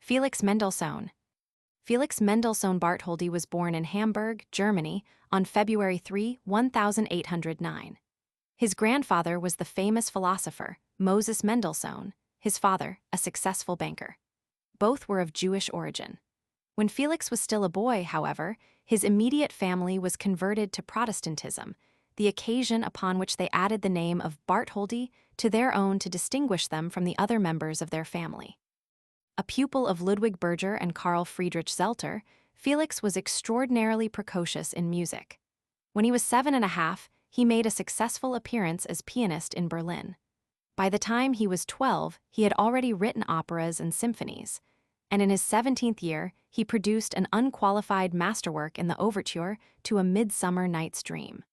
Felix Mendelssohn. Felix Mendelssohn Bartholdy was born in Hamburg, Germany, on February 3, 1809. His grandfather was the famous philosopher, Moses Mendelssohn, his father, a successful banker. Both were of Jewish origin. When Felix was still a boy, however, his immediate family was converted to Protestantism, the occasion upon which they added the name of Bartholdy to their own to distinguish them from the other members of their family. A pupil of Ludwig Berger and Carl Friedrich Zelter, Felix was extraordinarily precocious in music. When he was 7.5, he made a successful appearance as pianist in Berlin. By the time he was 12, he had already written operas and symphonies, and in his 17th year, he produced an unqualified masterwork in the overture to A Midsummer Night's Dream.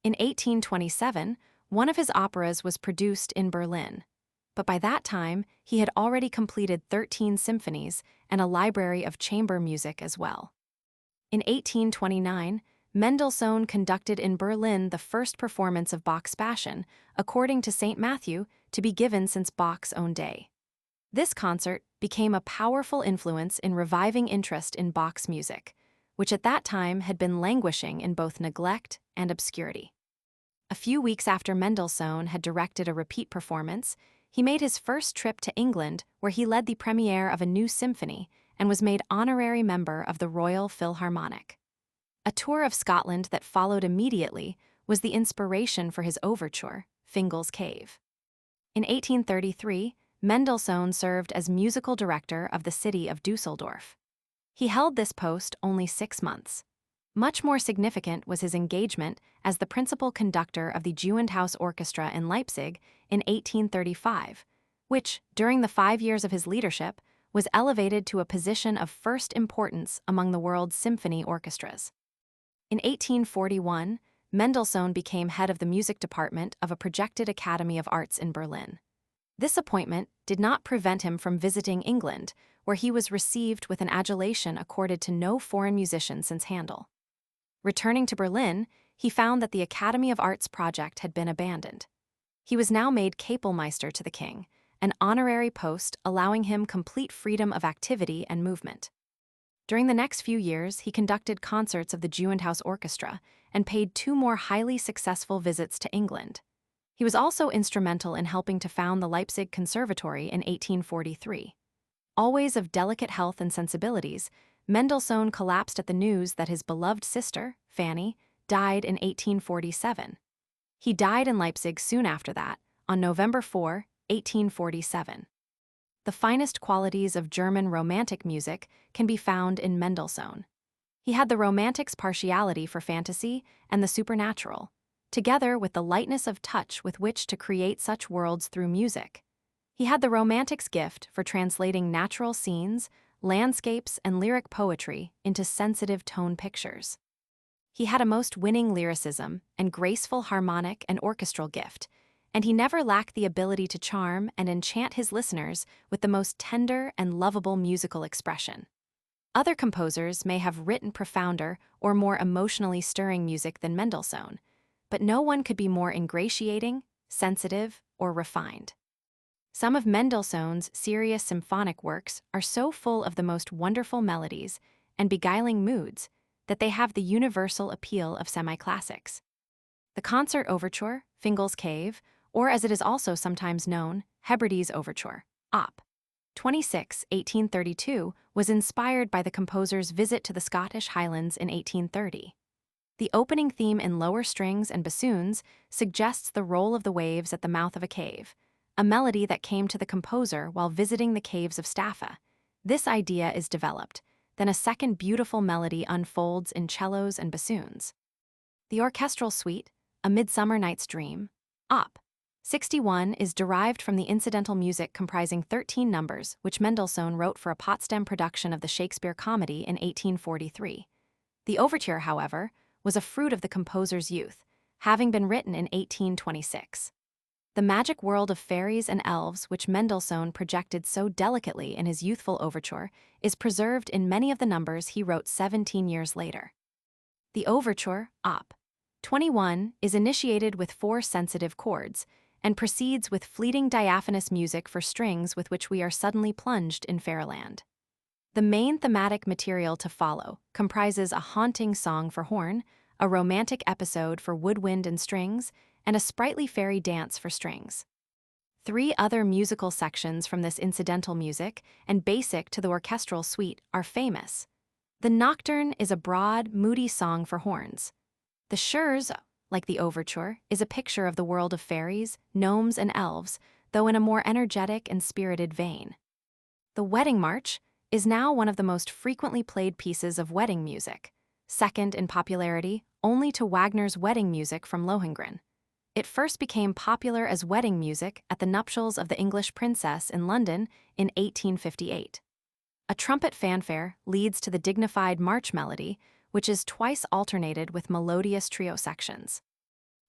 In 1827, one of his operas was produced in Berlin, but by that time, he had already completed 13 symphonies and a library of chamber music as well. In 1829, Mendelssohn conducted in Berlin the first performance of Bach's Passion, according to St. Matthew, to be given since Bach's own day. This concert became a powerful influence in reviving interest in Bach's music, which at that time had been languishing in both neglect and obscurity. A few weeks after Mendelssohn had directed a repeat performance, he made his first trip to England, where he led the premiere of a new symphony and was made honorary member of the Royal Philharmonic. A tour of Scotland that followed immediately was the inspiration for his overture, Fingal's Cave. In 1833, Mendelssohn served as musical director of the city of Dusseldorf. He held this post only 6 months. Much more significant was his engagement as the principal conductor of the Gewandhaus Orchestra in Leipzig in 1835, which, during the 5 years of his leadership, was elevated to a position of first importance among the world's symphony orchestras. In 1841, Mendelssohn became head of the music department of a projected Academy of Arts in Berlin. This appointment did not prevent him from visiting England, where he was received with an adulation accorded to no foreign musician since Handel. Returning to Berlin, he found that the Academy of Arts project had been abandoned. He was now made Kapellmeister to the king, an honorary post allowing him complete freedom of activity and movement. During the next few years, he conducted concerts of the Gewandhaus Orchestra and paid 2 more highly successful visits to England. He was also instrumental in helping to found the Leipzig Conservatory in 1843. Always of delicate health and sensibilities, Mendelssohn collapsed at the news that his beloved sister, Fanny, died in 1847. He died in Leipzig soon after that, on November 4, 1847. The finest qualities of German Romantic music can be found in Mendelssohn. He had the Romantic's partiality for fantasy and the supernatural, together with the lightness of touch with which to create such worlds through music. He had the Romantic's gift for translating natural scenes, landscapes, and lyric poetry into sensitive tone pictures. He had a most winning lyricism and graceful harmonic and orchestral gift, and he never lacked the ability to charm and enchant his listeners with the most tender and lovable musical expression. Other composers may have written profounder or more emotionally stirring music than Mendelssohn, but no one could be more ingratiating, sensitive, or refined. Some of Mendelssohn's serious symphonic works are so full of the most wonderful melodies and beguiling moods that they have the universal appeal of semi-classics. The concert overture, Fingal's Cave, or as it is also sometimes known, Hebrides Overture, Op. 26, 1832, was inspired by the composer's visit to the Scottish Highlands in 1830. The opening theme in lower strings and bassoons suggests the roll of the waves at the mouth of a cave, a melody that came to the composer while visiting the caves of Staffa. This idea is developed, then a second beautiful melody unfolds in cellos and bassoons. The orchestral suite, A Midsummer Night's Dream, Op. 61, is derived from the incidental music comprising 13 numbers which Mendelssohn wrote for a Potsdam production of the Shakespeare comedy in 1843. The overture, however, was a fruit of the composer's youth, having been written in 1826. The magic world of fairies and elves, which Mendelssohn projected so delicately in his youthful overture, is preserved in many of the numbers he wrote 17 years later. The overture, Op. 21, is initiated with 4 sensitive chords, and proceeds with fleeting diaphanous music for strings with which we are suddenly plunged in fairyland. The main thematic material to follow comprises a haunting song for horn, a romantic episode for woodwind and strings, and a sprightly fairy dance for strings. 3 other musical sections from this incidental music, and basic to the orchestral suite, are famous. The Nocturne is a broad, moody song for horns. The Scherzo, like the overture, is a picture of the world of fairies, gnomes, and elves, though in a more energetic and spirited vein. The Wedding March is now one of the most frequently played pieces of wedding music, second in popularity only to Wagner's wedding music from Lohengrin. It first became popular as wedding music at the nuptials of the English princess in London in 1858. A trumpet fanfare leads to the dignified march melody, which is twice alternated with melodious trio sections.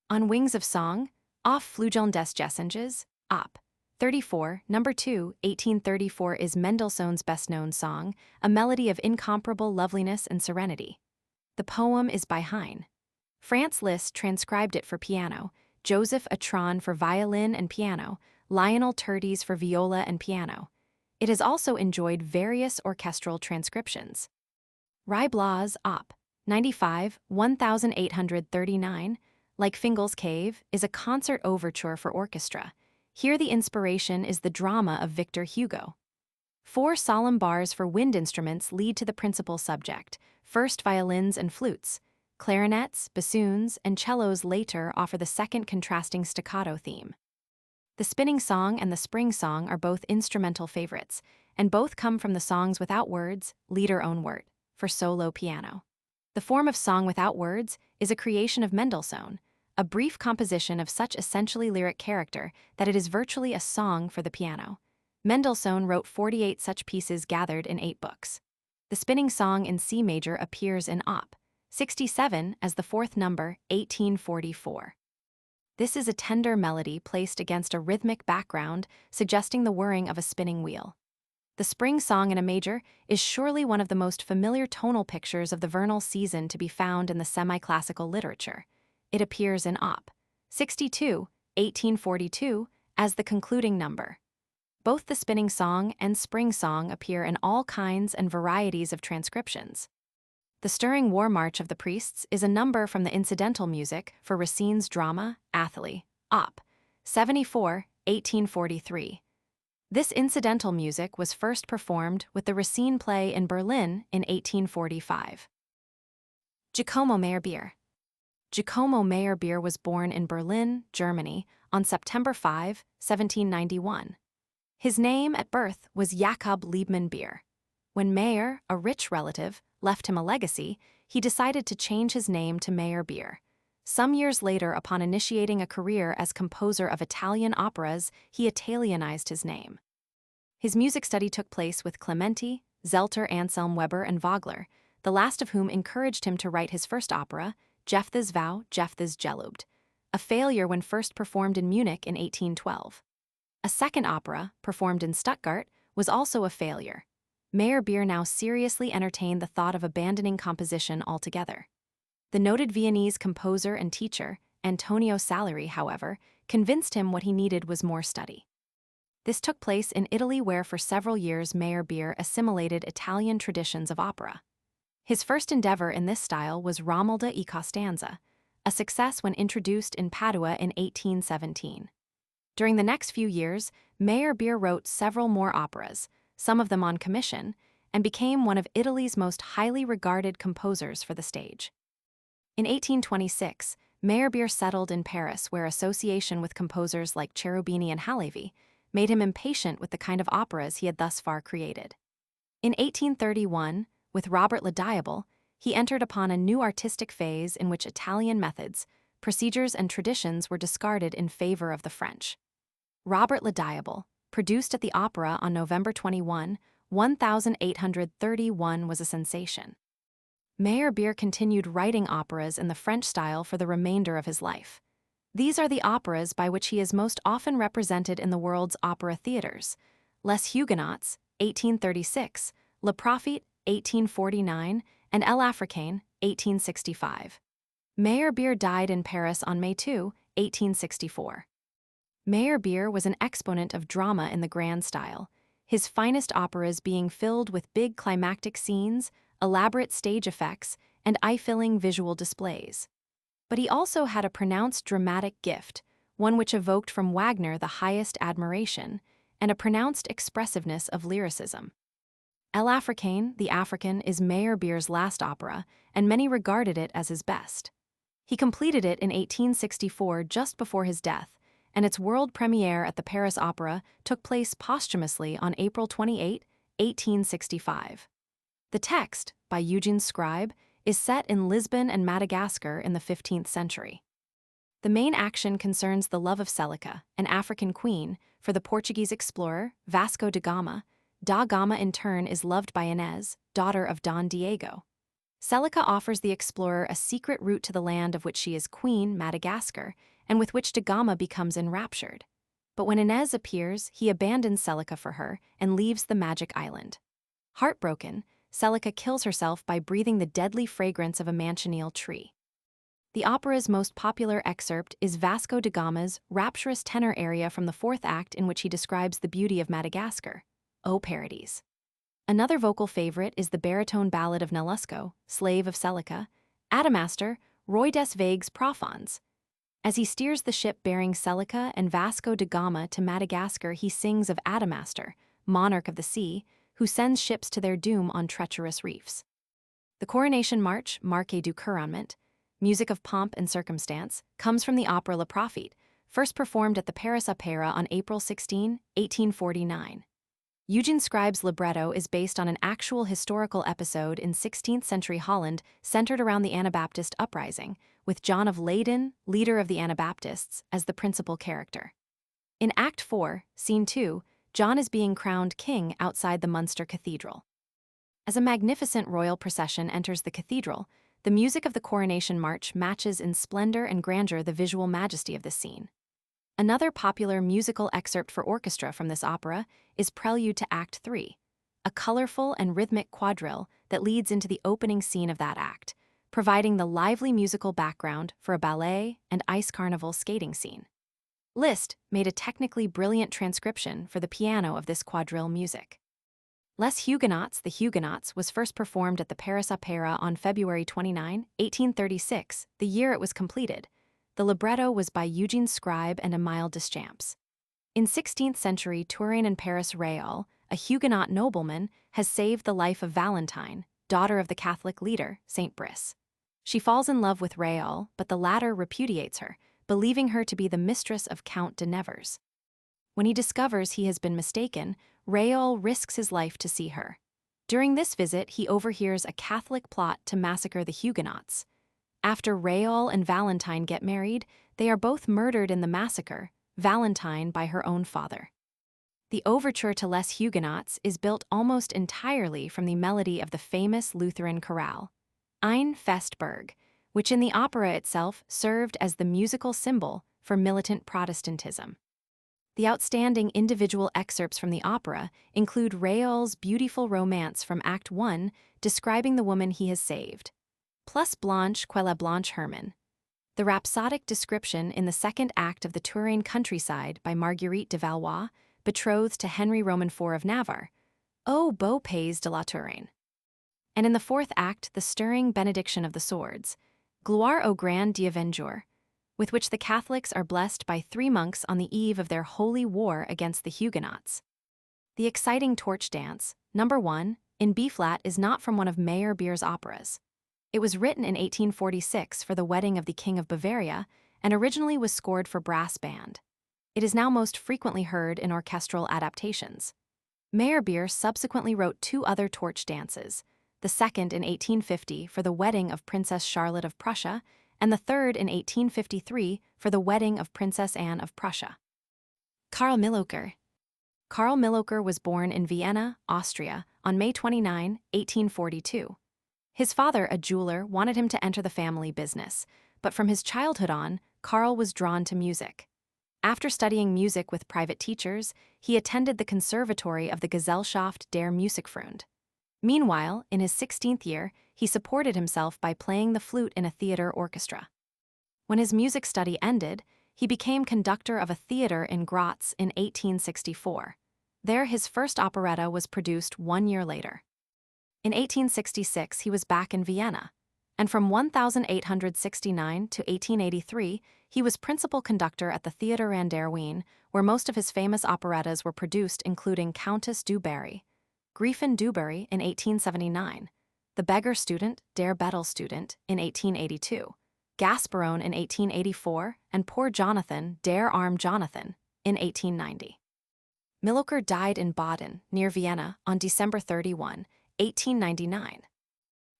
On Wings of Song, Auf Flügeln des Gesänges, Op. 34, No. 2, 1834 is Mendelssohn's best-known song, a melody of incomparable loveliness and serenity. The poem is by Heine. Franz Liszt transcribed it for piano, Joseph Achron for violin and piano, Lionel Terdes for viola and piano. It has also enjoyed various orchestral transcriptions. Riblas, Op. 95, 1839, like Fingal's Cave, is a concert overture for orchestra. Here the inspiration is the drama of Victor Hugo. 4 solemn bars for wind instruments lead to the principal subject, first violins and flutes. Clarinets, bassoons, and cellos later offer the second contrasting staccato theme. The Spinning Song and the Spring Song are both instrumental favorites, and both come from the Songs Without Words, Lieder ohne Wort, for solo piano. The form of song without words is a creation of Mendelssohn, a brief composition of such essentially lyric character that it is virtually a song for the piano. Mendelssohn wrote 48 such pieces gathered in 8 books. The Spinning Song in C major appears in Op. 67 as the 4th number, 1844. This is a tender melody placed against a rhythmic background, suggesting the whirring of a spinning wheel. The Spring Song in A major is surely one of the most familiar tonal pictures of the vernal season to be found in the semi-classical literature. It appears in Op. 62, 1842, as the concluding number. Both the Spinning Song and Spring Song appear in all kinds and varieties of transcriptions. The Stirring War March of the Priests is a number from the incidental music for Racine's drama, Athalie, Op. 74, 1843. This incidental music was first performed with the Racine play in Berlin in 1845. Giacomo Meyerbeer. Giacomo Meyerbeer was born in Berlin, Germany, on September 5, 1791. His name at birth was Jakob Liebmann Beer. When Meyer, a rich relative, left him a legacy, he decided to change his name to Meyerbeer. Some years later, upon initiating a career as composer of Italian operas, he Italianized his name. His music study took place with Clementi, Zelter, Anselm Weber, and Vogler, the last of whom encouraged him to write his first opera, Jephthah's Vow, Jephthah's Gelübde, a failure when first performed in Munich in 1812. A second opera, performed in Stuttgart, was also a failure. Meyerbeer now seriously entertained the thought of abandoning composition altogether. The noted Viennese composer and teacher, Antonio Salieri, however, convinced him what he needed was more study. This took place in Italy, where for several years Meyerbeer assimilated Italian traditions of opera. His first endeavor in this style was Romelda e Costanza, a success when introduced in Padua in 1817. During the next few years, Meyerbeer wrote several more operas, some of them on commission, and became one of Italy's most highly regarded composers for the stage. In 1826, Meyerbeer settled in Paris, where association with composers like Cherubini and Halévy made him impatient with the kind of operas he had thus far created. In 1831, with Robert Le Diable, he entered upon a new artistic phase in which Italian methods, procedures, and traditions were discarded in favor of the French. Robert Le Diable, produced at the Opera on November 21, 1831, was a sensation. Meyerbeer continued writing operas in the French style for the remainder of his life. These are the operas by which he is most often represented in the world's opera theaters: Les Huguenots, 1836, Le Prophète, 1849, and El Africain, 1865. Meyerbeer died in Paris on May 2, 1864. Meyerbeer was an exponent of drama in the grand style. his finest operas being filled with big climactic scenes, elaborate stage effects, and eye-filling visual displays. But he also had a pronounced dramatic gift, one which evoked from Wagner the highest admiration, and a pronounced expressiveness of lyricism. L'Africaine, the African, is Meyerbeer's last opera, and many regarded it as his best. He completed it in 1864, just before his death, and its world premiere at the Paris Opera took place posthumously on April 28, 1865. The text, by Eugene Scribe, is set in Lisbon and Madagascar in the 15th century. The main action concerns the love of Celica, an African queen, for the Portuguese explorer Vasco da Gama. Da Gama in turn is loved by Inez, daughter of Don Diego. Celica offers the explorer a secret route to the land of which she is queen, Madagascar, and with which da Gama becomes enraptured. But when Inez appears, he abandons Celica for her and leaves the magic island. Heartbroken, Celica kills herself by breathing the deadly fragrance of a manchineel tree. The opera's most popular excerpt is Vasco da Gama's rapturous tenor aria from the fourth act, in which he describes the beauty of Madagascar. O Parodies. Another vocal favorite is the baritone ballad of Nelusco, slave of Celica, Adamastor, Roi des Vagues Profonds. As he steers the ship bearing Celica and Vasco da Gama to Madagascar, he sings of Adamastor, monarch of the sea, who sends ships to their doom on treacherous reefs. The Coronation March, Marche du Couronnement, music of pomp and circumstance, comes from the opera Le Prophète, first performed at the Paris Opera on April 16, 1849. Eugene Scribe's libretto is based on an actual historical episode in 16th-century Holland centered around the Anabaptist uprising, with John of Leyden, leader of the Anabaptists, as the principal character. In Act 4, Scene 2, John is being crowned king outside the Munster Cathedral. As a magnificent royal procession enters the cathedral, the music of the Coronation March matches in splendor and grandeur the visual majesty of this scene. Another popular musical excerpt for orchestra from this opera is Prelude to Act 3, a colorful and rhythmic quadrille that leads into the opening scene of that act, providing the lively musical background for a ballet and ice carnival skating scene. Liszt made a technically brilliant transcription for the piano of this quadrille music. Les Huguenots, The Huguenots, was first performed at the Paris Opera on February 29, 1836, the year it was completed. The libretto was by Eugene Scribe and Émile Deschamps. In 16th-century Touraine and Paris, Raoul, a Huguenot nobleman, has saved the life of Valentine, daughter of the Catholic leader, Saint Brice. She falls in love with Raoul, but the latter repudiates her, believing her to be the mistress of Count de Nevers. When he discovers he has been mistaken, Raoul risks his life to see her. During this visit, he overhears a Catholic plot to massacre the Huguenots. After Raoul and Valentine get married, they are both murdered in the massacre, Valentine by her own father. The overture to Les Huguenots is built almost entirely from the melody of the famous Lutheran chorale, Ein Festberg, which in the opera itself served as the musical symbol for militant Protestantism. The outstanding individual excerpts from the opera include Raoul's beautiful romance from Act 1 describing the woman he has saved, plus Blanche, Quelle Blanche Herman. The rhapsodic description in the second act of the Touraine countryside by Marguerite de Valois, betrothed to Henry Roman IV of Navarre, O beau pays de la Touraine. And in the fourth act, the stirring benediction of the swords, Gloire au grand Dieu vengeur, with which the Catholics are blessed by 3 monks on the eve of their holy war against the Huguenots. The exciting torch dance, number 1, in B-flat, is not from one of Meyerbeer's operas. It was written in 1846 for the wedding of the King of Bavaria and originally was scored for brass band. It is now most frequently heard in orchestral adaptations. Meyerbeer subsequently wrote 2 other torch dances, the second in 1850 for the wedding of Princess Charlotte of Prussia, and the third in 1853 for the wedding of Princess Anne of Prussia. Karl Milloecker. Karl Milloecker was born in Vienna, Austria, on May 29, 1842. His father, a jeweler, wanted him to enter the family business, but from his childhood on, Karl was drawn to music. After studying music with private teachers, he attended the conservatory of the Gesellschaft der Musikfreunde. Meanwhile, in his 16th year, he supported himself by playing the flute in a theater orchestra. When his music study ended, he became conductor of a theater in Graz in 1864. There, his first operetta was produced 1 year later. In 1866, he was back in Vienna, and from 1869 to 1883, he was principal conductor at the Theater an der Wien, where most of his famous operettas were produced, including Countess du Barry, Gräfin du Barry in 1879, The Beggar Student, Der Bettelstudent in 1882, Gasperon in 1884, and Poor Jonathan, Der Arm Jonathan in 1890. Milloecker died in Baden, near Vienna, on December 31, 1899.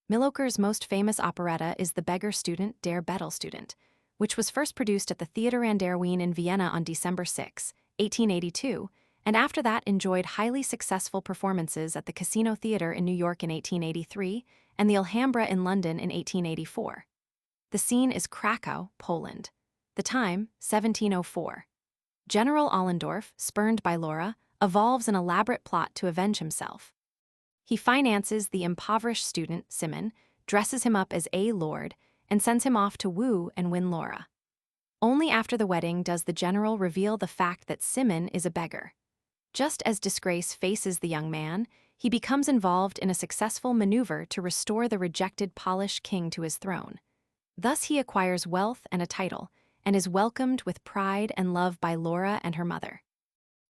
Milloecker's most famous operetta is The Beggar Student, Der Bettelstudent, which was first produced at the Theater an der Wien in Vienna on December 6, 1882, and after that enjoyed highly successful performances at the Casino Theatre in New York in 1883 and the Alhambra in London in 1884. The scene is Krakow, Poland. The time, 1704. General Allendorf, spurned by Laura, evolves an elaborate plot to avenge himself. He finances the impoverished student, Simon, dresses him up as a lord, and sends him off to woo and win Laura. Only after the wedding does the general reveal the fact that Simon is a beggar. Just as disgrace faces the young man, he becomes involved in a successful maneuver to restore the rejected Polish king to his throne. Thus he acquires wealth and a title, and is welcomed with pride and love by Laura and her mother.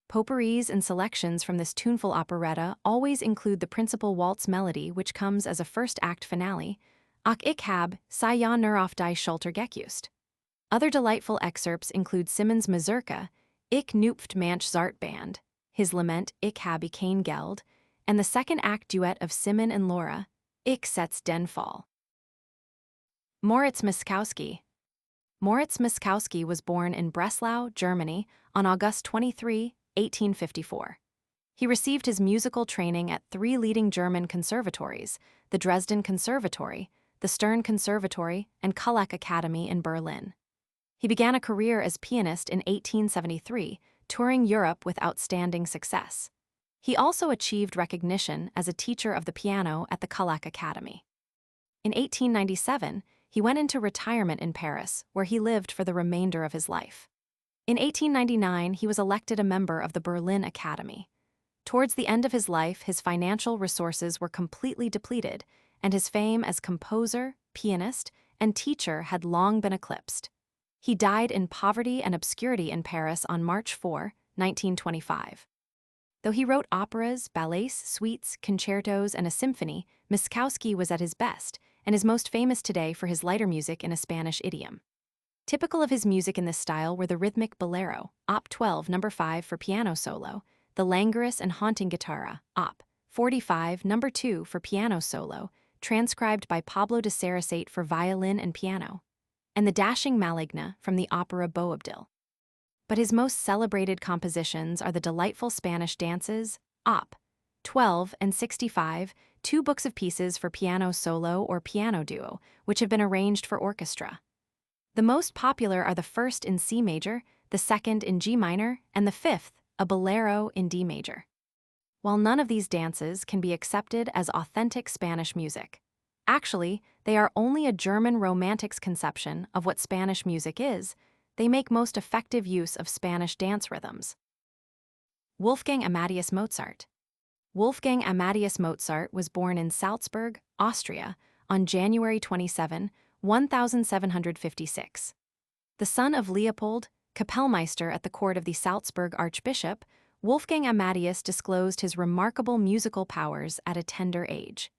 Potpourris and selections from this tuneful operetta always include the principal waltz melody, which comes as a first-act finale, Ach ich hab, sei ja nur auf die Schulter geküsst. Other delightful excerpts include Simon's Mazurka, Ich knüpft manch zart Band, his lament Ich habe kein Geld, and the second-act duet of Simon and Laura, Ich setz den Fall. Moritz Moszkowski. Moritz Moszkowski was born in Breslau, Germany, on August 23, 1854. He received his musical training at 3 leading German conservatories, the Dresden Conservatory, the Stern Conservatory, and Kullak Academy in Berlin. He began a career as pianist in 1873, touring Europe with outstanding success. He also achieved recognition as a teacher of the piano at the Kullak Academy. In 1897, he went into retirement in Paris, where he lived for the remainder of his life. In 1899, he was elected a member of the Berlin Academy. Towards the end of his life, his financial resources were completely depleted, and his fame as composer, pianist, and teacher had long been eclipsed. He died in poverty and obscurity in Paris on March 4, 1925. Though he wrote operas, ballets, suites, concertos, and a symphony, Moszkowski was at his best, and is most famous today for his lighter music in a Spanish idiom. Typical of his music in this style were the rhythmic bolero, Op. 12, No. 5 for piano solo, the languorous and haunting guitarra, Op. 45, No. 2 for piano solo, transcribed by Pablo de Sarasate for violin and piano, and the dashing Maligna from the opera Boabdil. But his most celebrated compositions are the delightful Spanish dances, Op. 12 and 65, 2 books of pieces for piano solo or piano duo, which have been arranged for orchestra. The most popular are the first in C major, the second in G minor, and the fifth, a bolero in D major. While none of these dances can be accepted as authentic Spanish music, actually, they are only a German romantic's conception of what Spanish music is, they make most effective use of Spanish dance rhythms. Wolfgang Amadeus Mozart. Wolfgang Amadeus Mozart was born in Salzburg, Austria, on January 27, 1756. The son of Leopold, Kapellmeister at the court of the Salzburg Archbishop, Wolfgang Amadeus disclosed his remarkable musical powers at a tender age.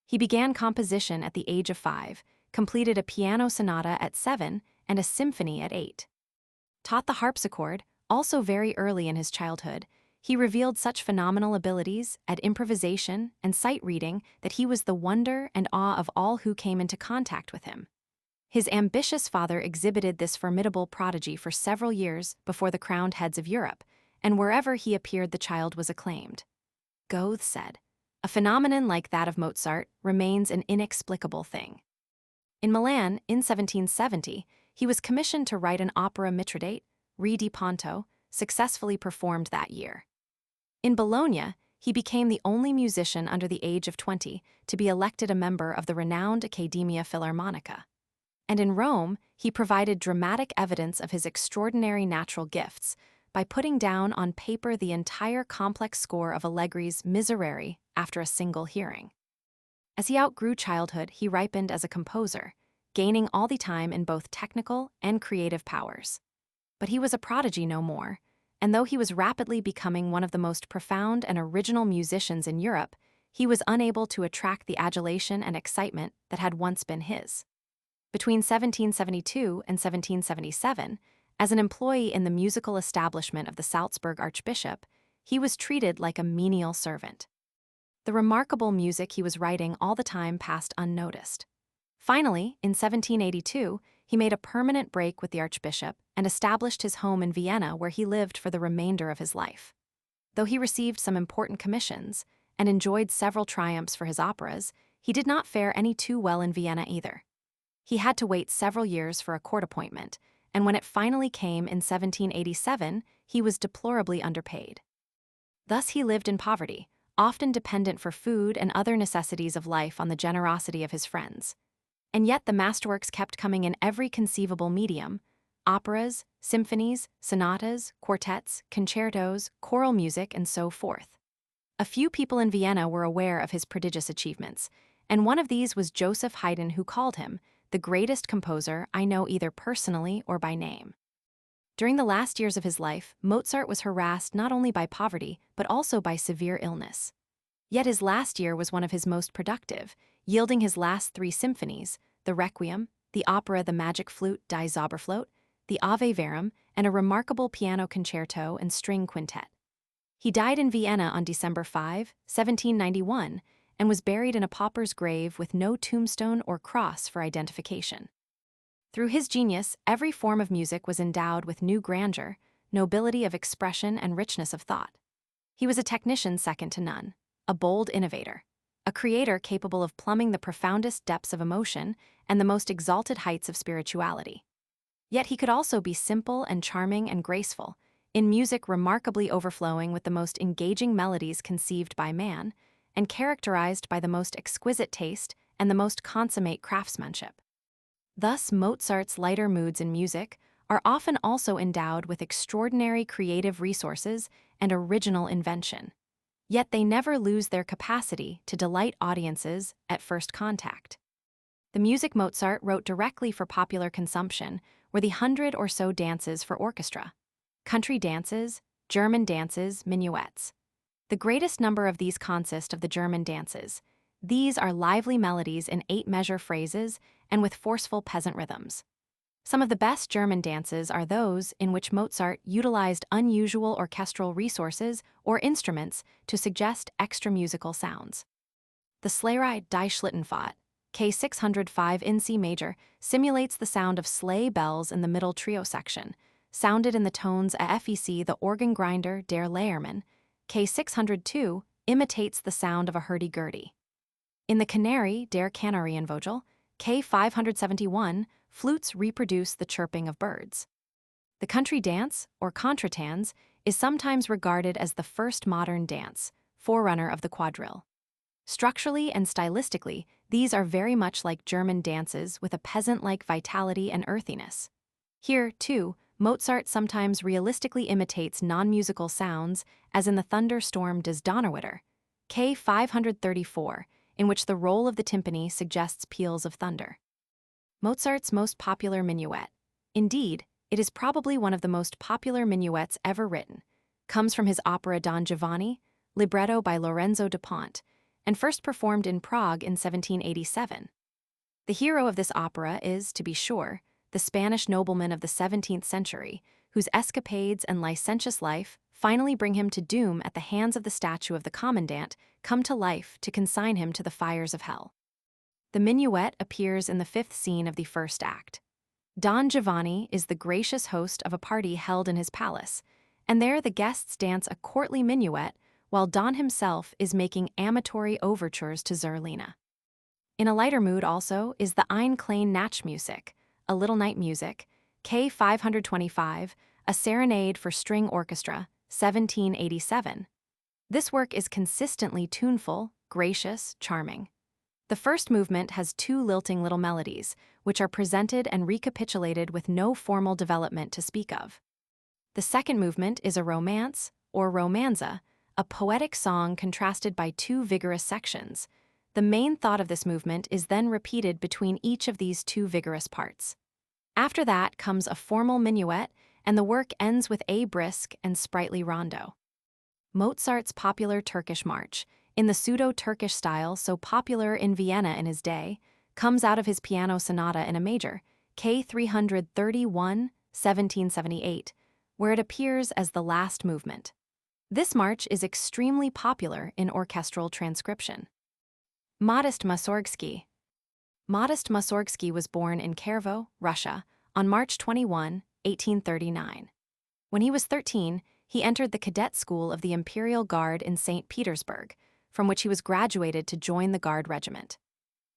He began composition at the age of 5, completed a piano sonata at 7, and a symphony at 8. Taught the harpsichord, also very early in his childhood, he revealed such phenomenal abilities at improvisation and sight reading that he was the wonder and awe of all who came into contact with him. His ambitious father exhibited this formidable prodigy for several years before the crowned heads of Europe, and wherever he appeared the child was acclaimed. Goethe said, "A phenomenon like that of Mozart remains an inexplicable thing." In Milan, in 1770, he was commissioned to write an opera Mithridate, Re di Ponto, successfully performed that year. In Bologna, he became the only musician under the age of 20 to be elected a member of the renowned Accademia Filarmonica. And in Rome, he provided dramatic evidence of his extraordinary natural gifts by putting down on paper the entire complex score of Allegri's Miserere after a single hearing. As he outgrew childhood, he ripened as a composer, gaining all the time in both technical and creative powers. But he was a prodigy no more, and though he was rapidly becoming one of the most profound and original musicians in Europe, he was unable to attract the adulation and excitement that had once been his. Between 1772 and 1777, as an employee in the musical establishment of the Salzburg Archbishop, he was treated like a menial servant. The remarkable music he was writing all the time passed unnoticed. Finally, in 1782, he made a permanent break with the Archbishop and established his home in Vienna, where he lived for the remainder of his life. Though he received some important commissions and enjoyed several triumphs for his operas, he did not fare any too well in Vienna either. He had to wait several years for a court appointment, and when it finally came in 1787, he was deplorably underpaid. Thus he lived in poverty, often dependent for food and other necessities of life on the generosity of his friends. And yet the masterworks kept coming in every conceivable medium: operas, symphonies, sonatas, quartets, concertos, choral music, and so forth. A few people in Vienna were aware of his prodigious achievements, and one of these was Joseph Haydn, who called him the greatest composer I know either personally or by name. During the last years of his life, Mozart was harassed not only by poverty, but also by severe illness. Yet his last year was one of his most productive, yielding his last 3 symphonies, the Requiem, the opera The Magic Flute Die Zauberflöte, the Ave Verum, and a remarkable piano concerto and string quintet. He died in Vienna on December 5, 1791, and was buried in a pauper's grave with no tombstone or cross for identification. Through his genius, every form of music was endowed with new grandeur, nobility of expression, and richness of thought. He was a technician second to none, a bold innovator, a creator capable of plumbing the profoundest depths of emotion and the most exalted heights of spirituality. Yet he could also be simple and charming and graceful, in music remarkably overflowing with the most engaging melodies conceived by man, and characterized by the most exquisite taste and the most consummate craftsmanship. Thus, Mozart's lighter moods in music are often also endowed with extraordinary creative resources and original invention. Yet they never lose their capacity to delight audiences at first contact. The music Mozart wrote directly for popular consumption were the 100 or so dances for orchestra, country dances, German dances, minuets. The greatest number of these consist of the German dances. These are lively melodies in 8-measure phrases and with forceful peasant rhythms. Some of the best German dances are those in which Mozart utilized unusual orchestral resources or instruments to suggest extra-musical sounds. The Sleighrei Die Schlittenfahrt, K605 in C major, simulates the sound of sleigh bells in the middle trio section, sounded in the tones AFEC. The organ grinder Der Lehrmann, K602, imitates the sound of a hurdy-gurdy. In the Canary, Der Kanarienvogel, K571, flutes reproduce the chirping of birds. The country dance, or contretanz, is sometimes regarded as the first modern dance, forerunner of the quadrille. Structurally and stylistically, these are very much like German dances with a peasant-like vitality and earthiness. Here, too, Mozart sometimes realistically imitates non-musical sounds, as in the thunderstorm Des Donnerwetter, K534, in which the roll of the timpani suggests peals of thunder. Mozart's most popular minuet, indeed, it is probably one of the most popular minuets ever written, comes from his opera Don Giovanni, libretto by Lorenzo da Ponte, and first performed in Prague in 1787. The hero of this opera is, to be sure, the Spanish nobleman of the 17th century, whose escapades and licentious life finally bring him to doom at the hands of the statue of the commandant, come to life to consign him to the fires of hell. The minuet appears in the 5th scene of the first act. Don Giovanni is the gracious host of a party held in his palace, and there the guests dance a courtly minuet while Don himself is making amatory overtures to Zerlina. In a lighter mood also is the Ein klein Nachtmusik, a little night music, K525, a serenade for string orchestra, 1787. This work is consistently tuneful, gracious, charming. The first movement has 2 lilting little melodies, which are presented and recapitulated with no formal development to speak of. The second movement is a romance, or romanza, a poetic song contrasted by two vigorous sections. The main thought of this movement is then repeated between each of these two vigorous parts. After that comes a formal minuet, and the work ends with a brisk and sprightly rondo. Mozart's popular Turkish march, in the pseudo-Turkish style so popular in Vienna in his day, comes out of his piano sonata in a major, K 331, 1778, where it appears as the last movement. This march is extremely popular in orchestral transcription. Modest Mussorgsky. Modest Mussorgsky was born in Kharkov, Russia, on March 21, 1839. When he was 13, he entered the cadet school of the Imperial Guard in St. Petersburg, from which he was graduated to join the Guard regiment.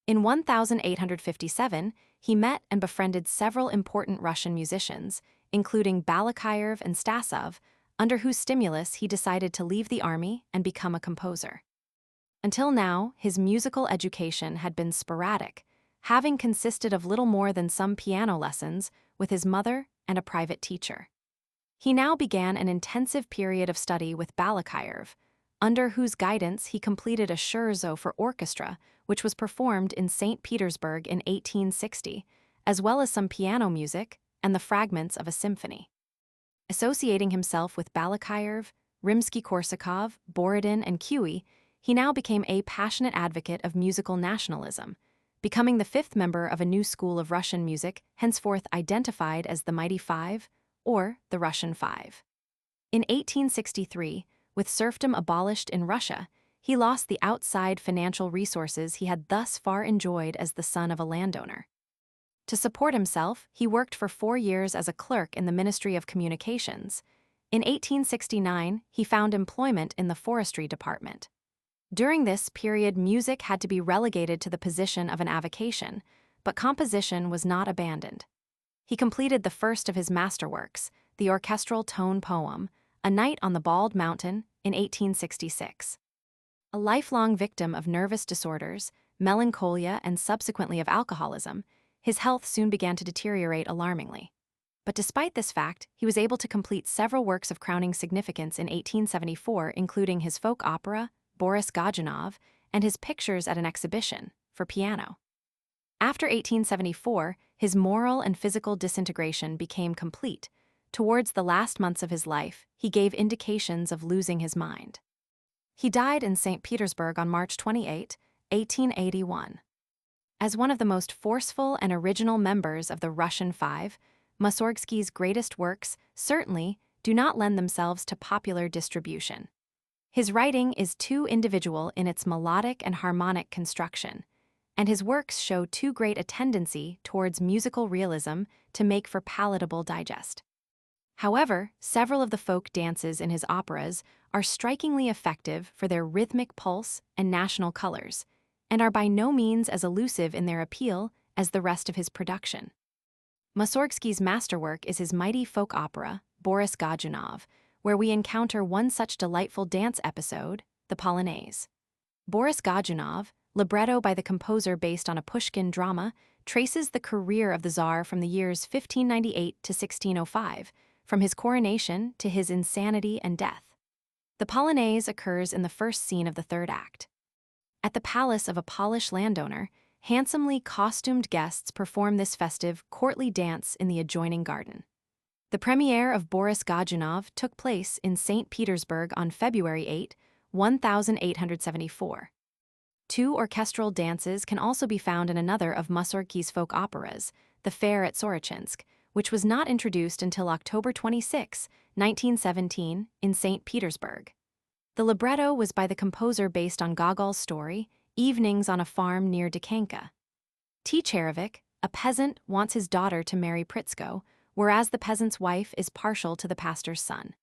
In 1857, he met and befriended several important Russian musicians, including Balakayev and Stasov, under whose stimulus he decided to leave the army and become a composer. Until now, his musical education had been sporadic, having consisted of little more than some piano lessons with his mother and a private teacher. He now began an intensive period of study with Balakayev, under whose guidance he completed a scherzo for orchestra, which was performed in St. Petersburg in 1860, as well as some piano music and the fragments of a symphony. Associating himself with Balakayev, Rimsky-Korsakov, Borodin, and Cui, he now became a passionate advocate of musical nationalism, becoming the fifth member of a new school of Russian music, henceforth identified as the Mighty Five, or the Russian Five. In 1863, with serfdom abolished in Russia, he lost the outside financial resources he had thus far enjoyed as the son of a landowner. To support himself, he worked for 4 years as a clerk in the Ministry of Communications. In 1869, he found employment in the forestry department. During this period, music had to be relegated to the position of an avocation, but composition was not abandoned. He completed the first of his masterworks, the orchestral tone poem, A Night on the Bald Mountain, in 1866. A lifelong victim of nervous disorders, melancholia, and subsequently of alcoholism, his health soon began to deteriorate alarmingly. But despite this fact, he was able to complete several works of crowning significance in 1874, including his folk opera, Boris Godunov, and his Pictures at an Exhibition, for piano. After 1874, his moral and physical disintegration became complete. Towards the last months of his life, he gave indications of losing his mind. He died in St. Petersburg on March 28, 1881. As one of the most forceful and original members of the Russian Five, Mussorgsky's greatest works certainly do not lend themselves to popular distribution. His writing is too individual in its melodic and harmonic construction, and his works show too great a tendency towards musical realism to make for palatable digest. However, several of the folk dances in his operas are strikingly effective for their rhythmic pulse and national colors, and are by no means as elusive in their appeal as the rest of his production. Mussorgsky's masterwork is his mighty folk opera, Boris Godunov, where we encounter one such delightful dance episode, the Polonaise. Boris Godunov, libretto by the composer based on a Pushkin drama, traces the career of the Tsar from the years 1598 to 1605, from his coronation to his insanity and death. The Polonaise occurs in the first scene of the third act. At the palace of a Polish landowner, handsomely costumed guests perform this festive, courtly dance in the adjoining garden. The premiere of Boris Godunov took place in St. Petersburg on February 8, 1874. 2 orchestral dances can also be found in another of Mussorgsky's folk operas, The Fair at Sorochinsk, which was not introduced until October 26, 1917, in St. Petersburg. The libretto was by the composer based on Gogol's story, Evenings on a Farm near Dikanka. Tcherevic, a peasant, wants his daughter to marry Pritsko, whereas the peasant's wife is partial to the pastor's son.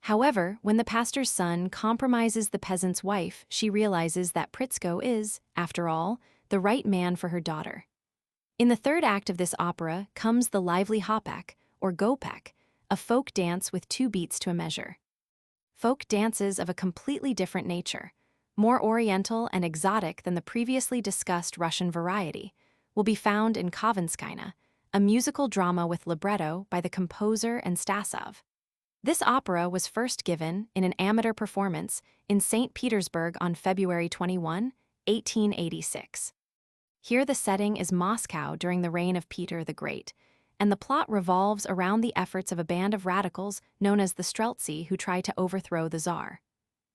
However, when the pastor's son compromises the peasant's wife, she realizes that Pritsko is, after all, the right man for her daughter. In the third act of this opera comes the lively Hopek, or Gopek, a folk dance with 2 beats to a measure. Folk dances of a completely different nature, more oriental and exotic than the previously discussed Russian variety, will be found in Kavenskaya, a musical drama with libretto by the composer and Stasov. This opera was first given in an amateur performance in St. Petersburg on February 21, 1886. Here the setting is Moscow during the reign of Peter the Great, and the plot revolves around the efforts of a band of radicals known as the Streltsy who try to overthrow the Tsar.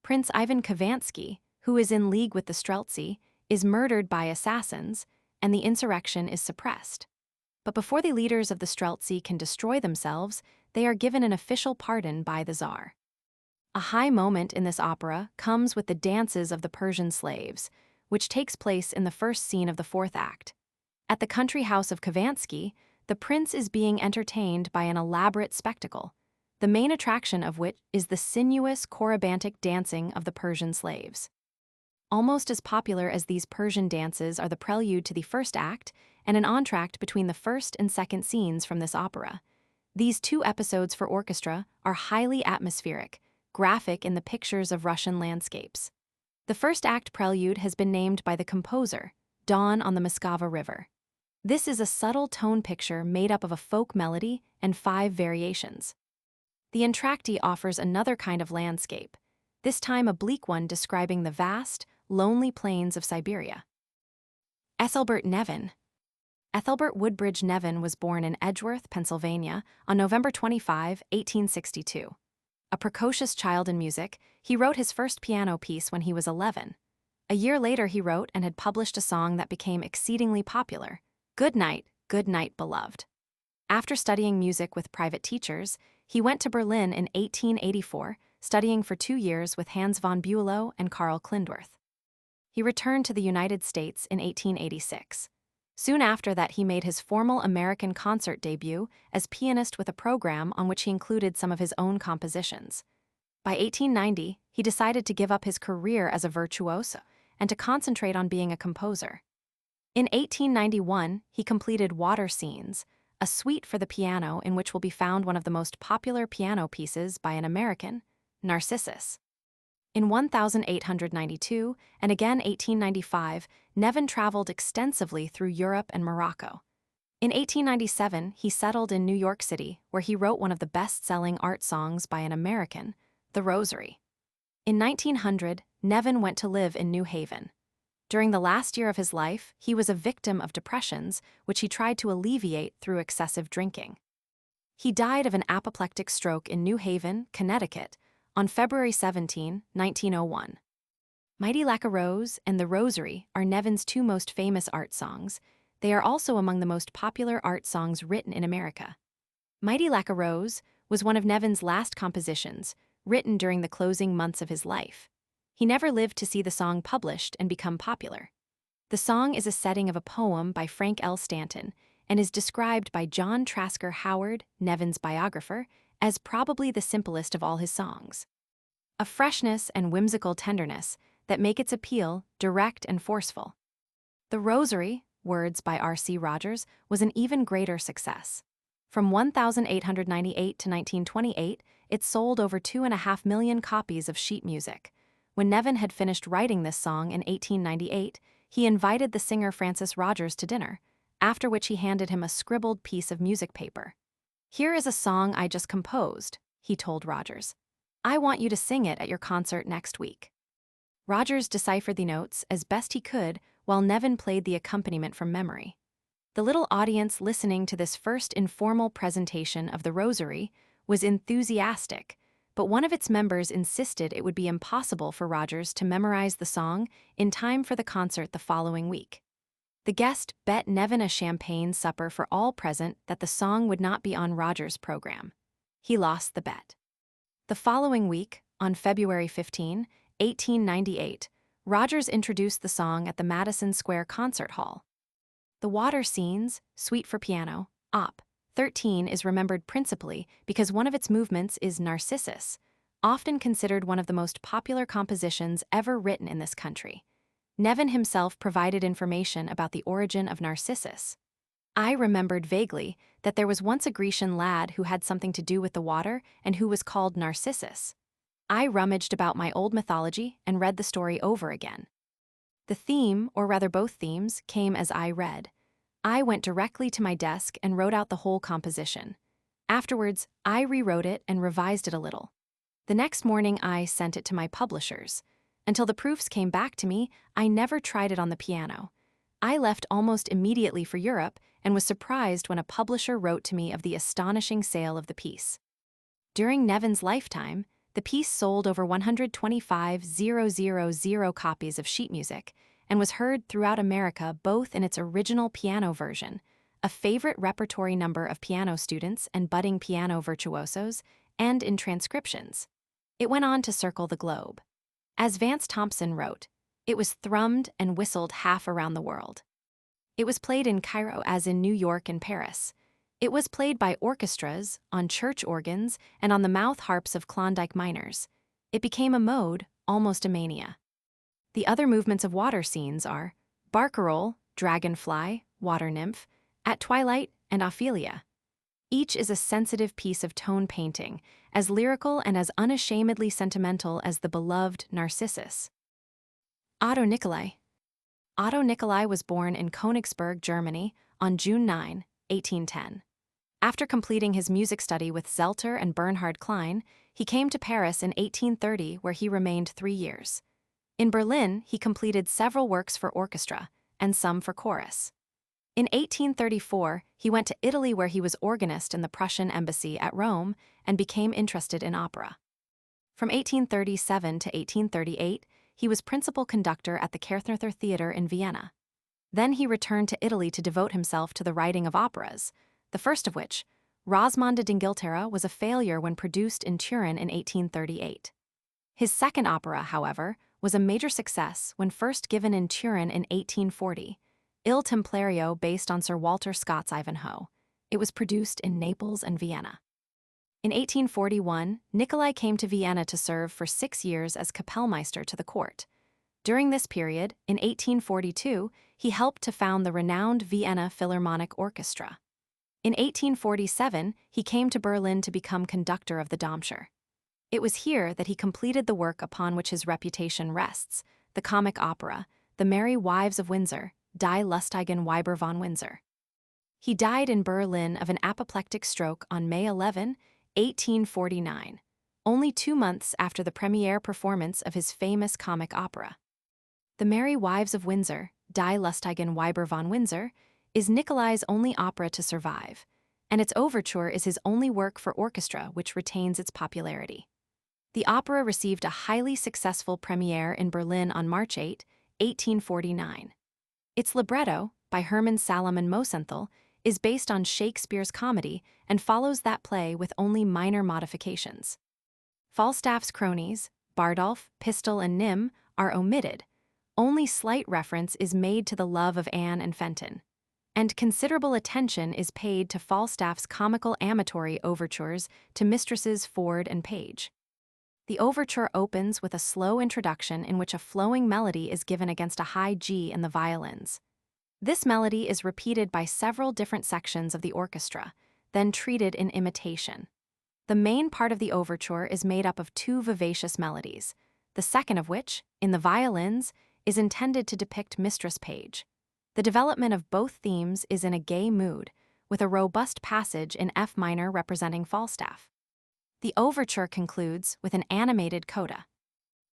Prince Ivan Khovansky, who is in league with the Streltsy, is murdered by assassins, and the insurrection is suppressed. But before the leaders of the Streltsy can destroy themselves, they are given an official pardon by the Tsar. A high moment in this opera comes with the dances of the Persian slaves, which takes place in the first scene of the fourth act. At the country house of Khovansky, the prince is being entertained by an elaborate spectacle, the main attraction of which is the sinuous chorabantic dancing of the Persian slaves. Almost as popular as these Persian dances are the prelude to the first act and an entr'acte between the first and second scenes from this opera. These two episodes for orchestra are highly atmospheric, graphic in the pictures of Russian landscapes. The first act prelude has been named by the composer, Dawn on the Moskva River. This is a subtle tone picture made up of a folk melody and 5 variations. The entr'acte offers another kind of landscape, this time a bleak one describing the vast, lonely plains of Siberia. Ethelbert Nevin. Ethelbert Woodbridge Nevin was born in Edgeworth, Pennsylvania, on November 25, 1862. A precocious child in music, he wrote his first piano piece when he was 11. A year later he wrote and had published a song that became exceedingly popular, Good Night, Beloved. After studying music with private teachers, he went to Berlin in 1884, studying for 2 years with Hans von Bülow and Karl Klindworth. He returned to the United States in 1886. Soon after that, he made his formal American concert debut as pianist with a program on which he included some of his own compositions. By 1890, he decided to give up his career as a virtuoso and to concentrate on being a composer. In 1891, he completed Water Scenes, a suite for the piano in which will be found one of the most popular piano pieces by an American, Narcissus. In 1892 and again 1895, Nevin traveled extensively through Europe and Morocco. In 1897, he settled in New York City, where he wrote one of the best-selling art songs by an American, The Rosary. In 1900, Nevin went to live in New Haven. During the last year of his life, he was a victim of depressions, which he tried to alleviate through excessive drinking. He died of an apoplectic stroke in New Haven, Connecticut, on February 17, 1901. Mighty Like a Rose and The Rosary are Nevin's 2 most famous art songs. They are also among the most popular art songs written in America. Mighty Like a Rose was one of Nevin's last compositions, written during the closing months of his life. He never lived to see the song published and become popular. The song is a setting of a poem by Frank L. Stanton and is described by John Trasker Howard, Nevin's biographer, as probably the simplest of all his songs. A freshness and whimsical tenderness that make its appeal direct and forceful. The Rosary, words by R.C. Rogers, was an even greater success. From 1898 to 1928, it sold over 2.5 million copies of sheet music. When Nevin had finished writing this song in 1898, he invited the singer Francis Rogers to dinner, after which he handed him a scribbled piece of music paper. "Here is a song I just composed," he told Rogers. "I want you to sing it at your concert next week." Rogers deciphered the notes as best he could while Nevin played the accompaniment from memory. The little audience listening to this first informal presentation of The Rosary was enthusiastic, but one of its members insisted it would be impossible for Rogers to memorize the song in time for the concert the following week. The guest bet Nevin a champagne supper for all present that the song would not be on Rogers' program. He lost the bet. The following week, on February 15, 1898, Rogers introduced the song at the Madison Square Concert Hall. The Water Scenes, Suite for Piano, Op. 13 is remembered principally because one of its movements is Narcissus, often considered one of the most popular compositions ever written in this country. Nevin himself provided information about the origin of Narcissus. "I remembered vaguely that there was once a Grecian lad who had something to do with the water and who was called Narcissus. I rummaged about my old mythology and read the story over again. The theme, or rather both themes, came as I read. I went directly to my desk and wrote out the whole composition. Afterwards, I rewrote it and revised it a little. The next morning, I sent it to my publishers. Until the proofs came back to me, I never tried it on the piano. I left almost immediately for Europe and was surprised when a publisher wrote to me of the astonishing sale of the piece. During Nevin's lifetime, the piece sold over 125,000 copies of sheet music and was heard throughout America both in its original piano version, a favorite repertory number of piano students and budding piano virtuosos, and in transcriptions. It went on to circle the globe. As Vance Thompson wrote, it was thrummed and whistled half around the world. It was played in Cairo as in New York and Paris. It was played by orchestras, on church organs, and on the mouth harps of Klondike miners. It became a mode, almost a mania. The other movements of water scenes are Barcarolle, Dragonfly, Water Nymph, At Twilight, and Ophelia. Each is a sensitive piece of tone painting, as lyrical and as unashamedly sentimental as the beloved Narcissus. Otto Nicolai. Otto Nicolai was born in Königsberg, Germany, on June 9, 1810. After completing his music study with Zelter and Bernhard Klein, he came to Paris in 1830, where he remained 3 years. In Berlin, he completed several works for orchestra, and some for chorus. In 1834, he went to Italy, where he was organist in the Prussian embassy at Rome and became interested in opera. From 1837 to 1838, he was principal conductor at the Kerthner Theater in Vienna. Then he returned to Italy to devote himself to the writing of operas, the first of which, Rosamunde d'Inghilterra, was a failure when produced in Turin in 1838. His second opera, however, was a major success when first given in Turin in 1840, Il Templario, based on Sir Walter Scott's Ivanhoe. It was produced in Naples and Vienna. In 1841, Nicolai came to Vienna to serve for 6 years as Kapellmeister to the court. During this period, in 1842, he helped to found the renowned Vienna Philharmonic Orchestra. In 1847, he came to Berlin to become conductor of the Domschur. It was here that he completed the work upon which his reputation rests, the comic opera, The Merry Wives of Windsor, Die lustigen Weiber von Windsor. He died in Berlin of an apoplectic stroke on May 11, 1849, only 2 months after the premiere performance of his famous comic opera. The Merry Wives of Windsor, Die lustigen Weiber von Windsor, is Nicolai's only opera to survive, and its overture is his only work for orchestra which retains its popularity. The opera received a highly successful premiere in Berlin on March 8, 1849. Its libretto, by Hermann Salomon Mosenthal, is based on Shakespeare's comedy and follows that play with only minor modifications. Falstaff's cronies, Bardolph, Pistol, and Nym, are omitted. Only slight reference is made to the love of Anne and Fenton, and considerable attention is paid to Falstaff's comical amatory overtures to Mistresses Ford and Page. The overture opens with a slow introduction in which a flowing melody is given against a high G in the violins. This melody is repeated by several different sections of the orchestra, then treated in imitation. The main part of the overture is made up of 2 vivacious melodies, the second of which, in the violins, is intended to depict Mistress Page. The development of both themes is in a gay mood, with a robust passage in F minor representing Falstaff. The overture concludes with an animated coda.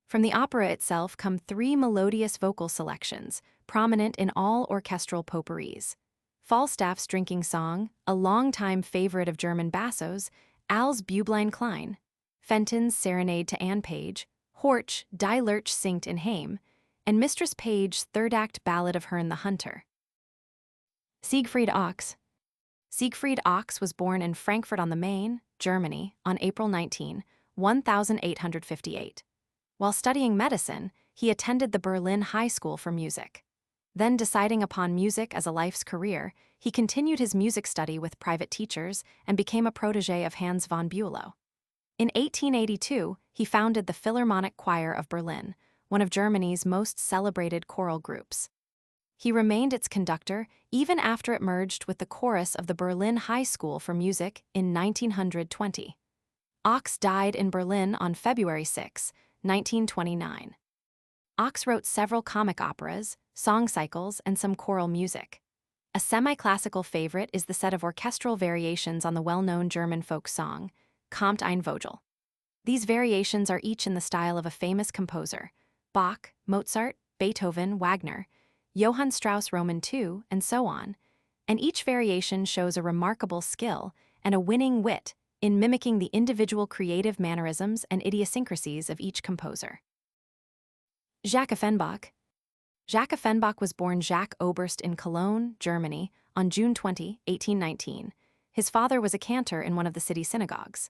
From the opera itself come 3 melodious vocal selections, prominent in all orchestral potpourris. Falstaff's Drinking Song, a longtime favorite of German bassos, Al's Büblein Klein, Fenton's Serenade to Anne Page, Horch, Die Lurch singt in Heim, and Mistress Page's third-act Ballad of Herne the Hunter. Siegfried Ochs. Siegfried Ochs was born in Frankfurt on the Main, Germany, on April 19, 1858. While studying medicine, he attended the Berlin High School for Music. Then, deciding upon music as a life's career, he continued his music study with private teachers and became a protégé of Hans von Bülow. In 1882, he founded the Philharmonic Choir of Berlin, one of Germany's most celebrated choral groups. He remained its conductor even after it merged with the chorus of the Berlin High School for Music in 1920. Ochs died in Berlin on February 6, 1929. Ochs wrote several comic operas, song cycles, and some choral music. A semi-classical favorite is the set of orchestral variations on the well-known German folk song, Kommt ein Vogel. These variations are each in the style of a famous composer: Bach, Mozart, Beethoven, Wagner, Johann Strauss Roman II, and so on, and each variation shows a remarkable skill and a winning wit in mimicking the individual creative mannerisms and idiosyncrasies of each composer. Jacques Offenbach. Jacques Offenbach was born Jacques Oberst in Cologne, Germany, on June 20, 1819. His father was a cantor in one of the city synagogues.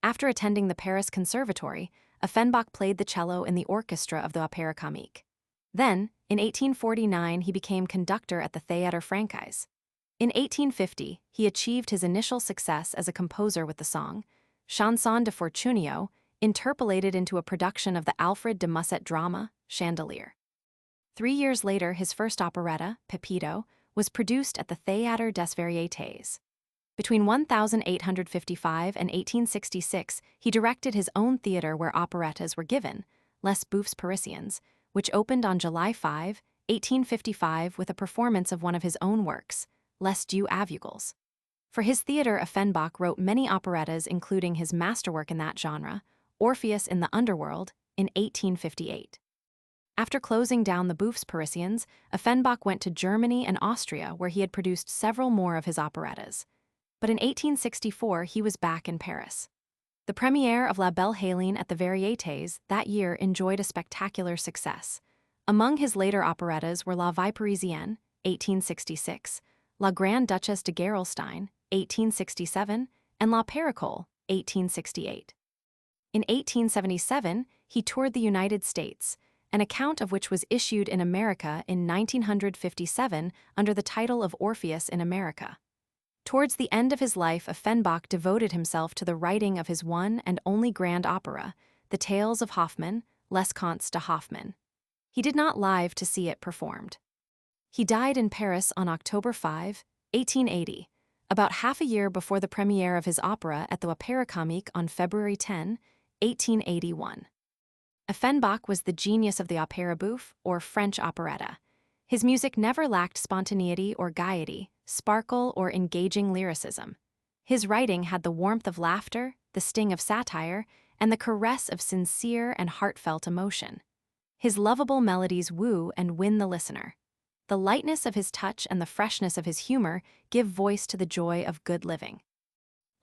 After attending the Paris Conservatory, Offenbach played the cello in the orchestra of the Opéra Comique. Then, in 1849, he became conductor at the Théâtre Francais. In 1850, he achieved his initial success as a composer with the song, Chanson de Fortunio, interpolated into a production of the Alfred de Musset drama, Chandelier. 3 years later, his first operetta, Pepito, was produced at the Théâtre des Variétés. Between 1855 and 1866, he directed his own theater where operettas were given, Les Bouffes Parisiens, which opened on July 5, 1855 with a performance of one of his own works, Les Deux Aveugles. For his theater, Offenbach wrote many operettas, including his masterwork in that genre, Orpheus in the Underworld, in 1858. After closing down the Bouffes Parisiens, Offenbach went to Germany and Austria, where he had produced several more of his operettas. But in 1864, he was back in Paris. The premiere of La Belle Hélène at the Variétés that year enjoyed a spectacular success. Among his later operettas were La Vie Parisienne, 1866, La Grande Duchesse de Gerolstein, 1867, and La Paracole, 1868. In 1877, he toured the United States, an account of which was issued in America in 1957 under the title of Orpheus in America. Towards the end of his life, Offenbach devoted himself to the writing of his one and only grand opera, The Tales of Hoffmann, Les Contes de Hoffmann. He did not live to see it performed. He died in Paris on October 5, 1880, about half a year before the premiere of his opera at the Opéra Comique on February 10, 1881. Offenbach was the genius of the opéra bouffe, or French operetta. His music never lacked spontaneity or gaiety, sparkle or engaging lyricism. His writing had the warmth of laughter, the sting of satire, and the caress of sincere and heartfelt emotion. His lovable melodies woo and win the listener. The lightness of his touch and the freshness of his humor give voice to the joy of good living.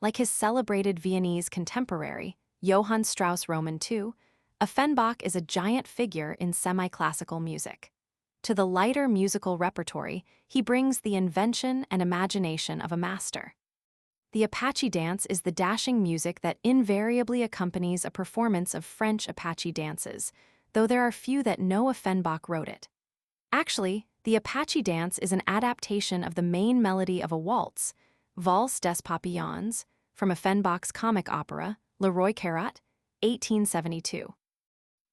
Like his celebrated Viennese contemporary, Johann Strauss Roman II, Offenbach is a giant figure in semi-classical music. To the lighter musical repertory, he brings the invention and imagination of a master. The Apache dance is the dashing music that invariably accompanies a performance of French Apache dances, though there are few that know Offenbach wrote it. Actually, the Apache dance is an adaptation of the main melody of a waltz, Valse des Papillons, from Offenbach's comic opera, Le Roi Carat, 1872.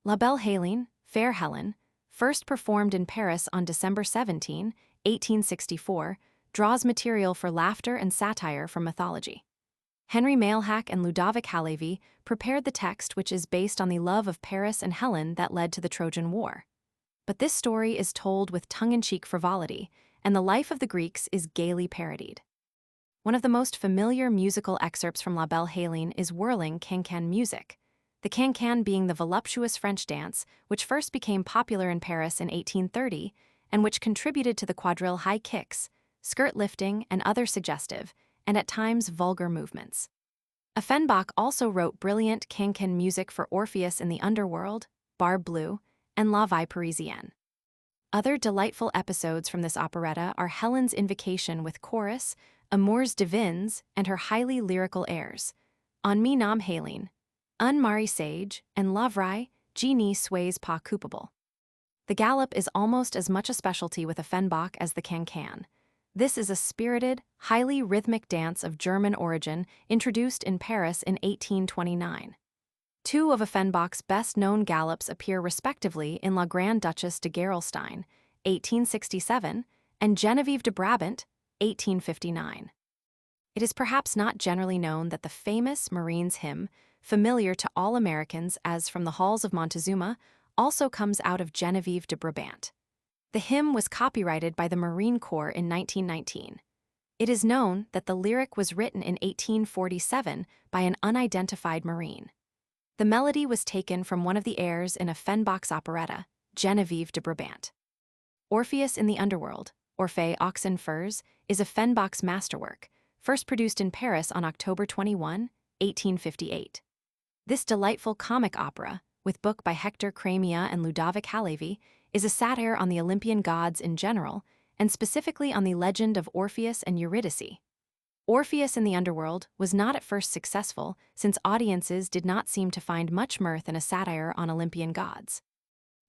La Belle Hélène, Fair Helen, first performed in Paris on December 17, 1864, draws material for laughter and satire from mythology. Henry Mailhack and Ludovic Halévy prepared the text, which is based on the love of Paris and Helen that led to the Trojan War. But this story is told with tongue-in-cheek frivolity, and the life of the Greeks is gaily parodied. One of the most familiar musical excerpts from La Belle Hélène is whirling can-can music, the can-can being the voluptuous French dance which first became popular in Paris in 1830 and which contributed to the quadrille high kicks, skirt lifting, and other suggestive, and at times vulgar movements. Offenbach also wrote brilliant can-can music for Orpheus in the Underworld, Barbe Bleue, and La Vie Parisienne. Other delightful episodes from this operetta are Helen's invocation with chorus, Amours divines, and her highly lyrical airs, On me nom Hélène, Un mari sage, and La vraie, je n'y suis pas coupable. The gallop is almost as much a specialty with Offenbach as the can-can. This is a spirited, highly rhythmic dance of German origin introduced in Paris in 1829. Two of Offenbach's best-known gallops appear respectively in La Grande Duchesse de Gerolstein, 1867, and Geneviève de Brabant, 1859. It is perhaps not generally known that the famous Marine's hymn, familiar to all Americans as From the Halls of Montezuma, also comes out of Geneviève de Brabant. The hymn was copyrighted by the Marine Corps in 1919. It is known that the lyric was written in 1847 by an unidentified Marine. The melody was taken from one of the airs in Offenbach's operetta, Geneviève de Brabant. Orpheus in the Underworld, Orphée Aux Enfers, is Offenbach's masterwork, first produced in Paris on October 21, 1858. This delightful comic opera, with book by Hector Cramia and Ludovic Halévy, is a satire on the Olympian gods in general, and specifically on the legend of Orpheus and Eurydice. Orpheus in the Underworld was not at first successful, since audiences did not seem to find much mirth in a satire on Olympian gods.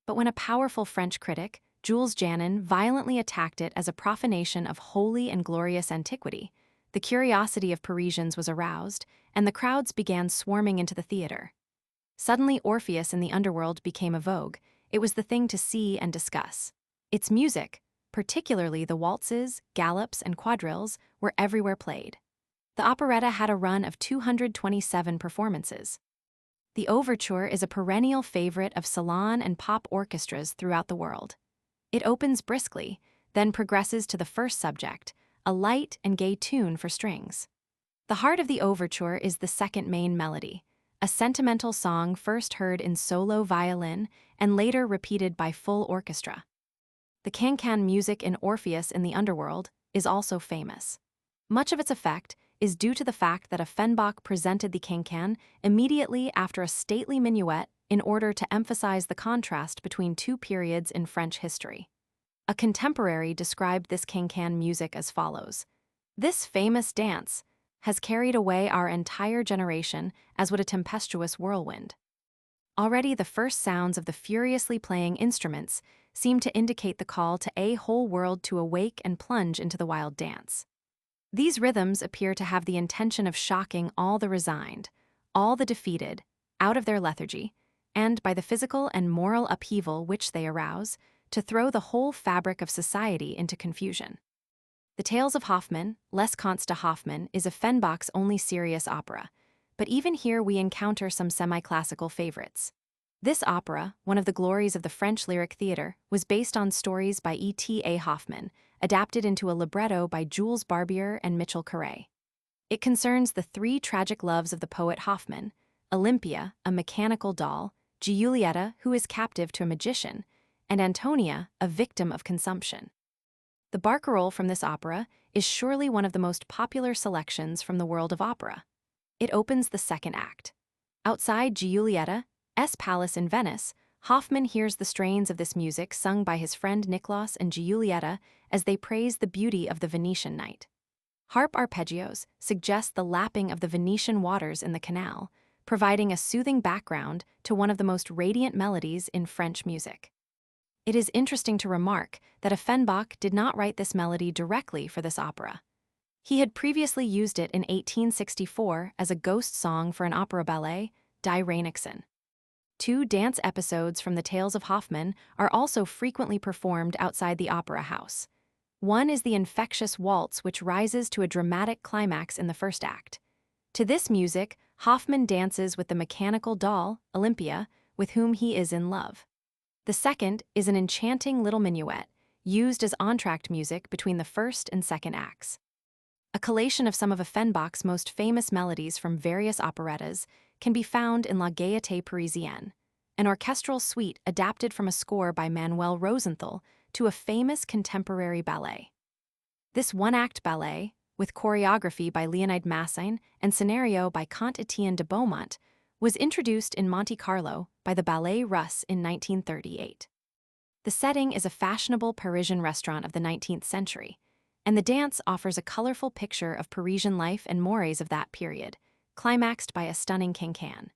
But when a powerful French critic, Jules Janin, violently attacked it as a profanation of holy and glorious antiquity, the curiosity of Parisians was aroused, and the crowds began swarming into the theater. Suddenly, Orpheus in the Underworld became a vogue. It was the thing to see and discuss. Its music, particularly the waltzes, galops, and quadrilles, were everywhere played. The operetta had a run of 227 performances. The overture is a perennial favorite of salon and pop orchestras throughout the world. It opens briskly, then progresses to the first subject, a light and gay tune for strings. The heart of the overture is the second main melody, a sentimental song first heard in solo violin and later repeated by full orchestra. The can-can music in Orpheus in the Underworld is also famous. Much of its effect is due to the fact that Offenbach presented the can-can immediately after a stately minuet in order to emphasize the contrast between two periods in French history. A contemporary described this can-can music as follows: "This famous dance has carried away our entire generation as would a tempestuous whirlwind." Already the first sounds of the furiously playing instruments seem to indicate the call to a whole world to awake and plunge into the wild dance. These rhythms appear to have the intention of shocking all the resigned, all the defeated, out of their lethargy, and by the physical and moral upheaval which they arouse, to throw the whole fabric of society into confusion. The Tales of Hoffmann, Les Contes de Hoffmann, is Offenbach's only serious opera, but even here we encounter some semi-classical favorites. This opera, one of the glories of the French lyric theater, was based on stories by E.T.A. Hoffmann, adapted into a libretto by Jules Barbier and Mitchell Carré. It concerns the three tragic loves of the poet Hoffmann: Olympia, a mechanical doll; Giulietta, who is captive to a magician; and Antonia, a victim of consumption. The barcarolle from this opera is surely one of the most popular selections from the world of opera. It opens the second act. Outside Giulietta's palace in Venice, Hoffmann hears the strains of this music sung by his friend Nicklaus and Giulietta as they praise the beauty of the Venetian night. Harp arpeggios suggest the lapping of the Venetian waters in the canal, providing a soothing background to one of the most radiant melodies in French music. It is interesting to remark that Offenbach did not write this melody directly for this opera. He had previously used it in 1864 as a ghost song for an opera ballet, Die Reinixen. Two dance episodes from the Tales of Hoffmann are also frequently performed outside the opera house. One is the infectious waltz, which rises to a dramatic climax in the first act. To this music, Hoffmann dances with the mechanical doll, Olympia, with whom he is in love. The second is an enchanting little minuet, used as entr'acte music between the first and second acts. A collation of some of Offenbach's most famous melodies from various operettas can be found in La Gaieté Parisienne, an orchestral suite adapted from a score by Manuel Rosenthal to a famous contemporary ballet. This one-act ballet, with choreography by Leonide Massin and scenario by Comte Etienne de Beaumont, was introduced in Monte Carlo by the Ballet Russe in 1938. The setting is a fashionable Parisian restaurant of the 19th century, and the dance offers a colorful picture of Parisian life and mores of that period, climaxed by a stunning can-can.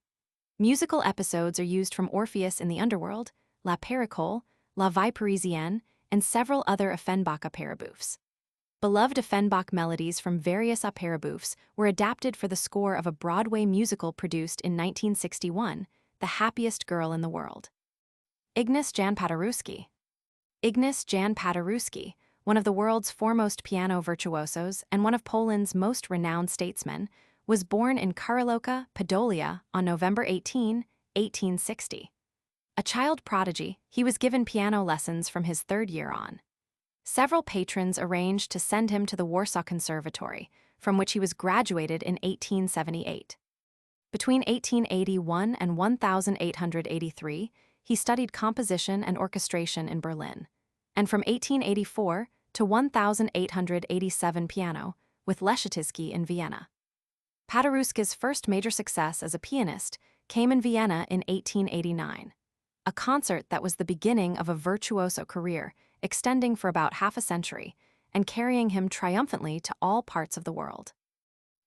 Musical episodes are used from Orpheus in the Underworld, La Péricole, La Vie Parisienne, and several other Offenbach opéra-bouffes. Beloved Offenbach melodies from various opéra-bouffes were adapted for the score of a Broadway musical produced in 1961, The Happiest Girl in the World. Ignace Jan Paderewski. Ignace Jan Paderewski, one of the world's foremost piano virtuosos and one of Poland's most renowned statesmen, was born in Karołka, Podolia on November 18, 1860. A child prodigy, he was given piano lessons from his 3rd year on. Several patrons arranged to send him to the Warsaw Conservatory, from which he was graduated in 1878. Between 1881 and 1883, he studied composition and orchestration in Berlin, and from 1884 to 1887 piano with Leschetizky in Vienna. Paderewski's first major success as a pianist came in Vienna in 1889, a concert that was the beginning of a virtuoso career extending for about half a century and carrying him triumphantly to all parts of the world.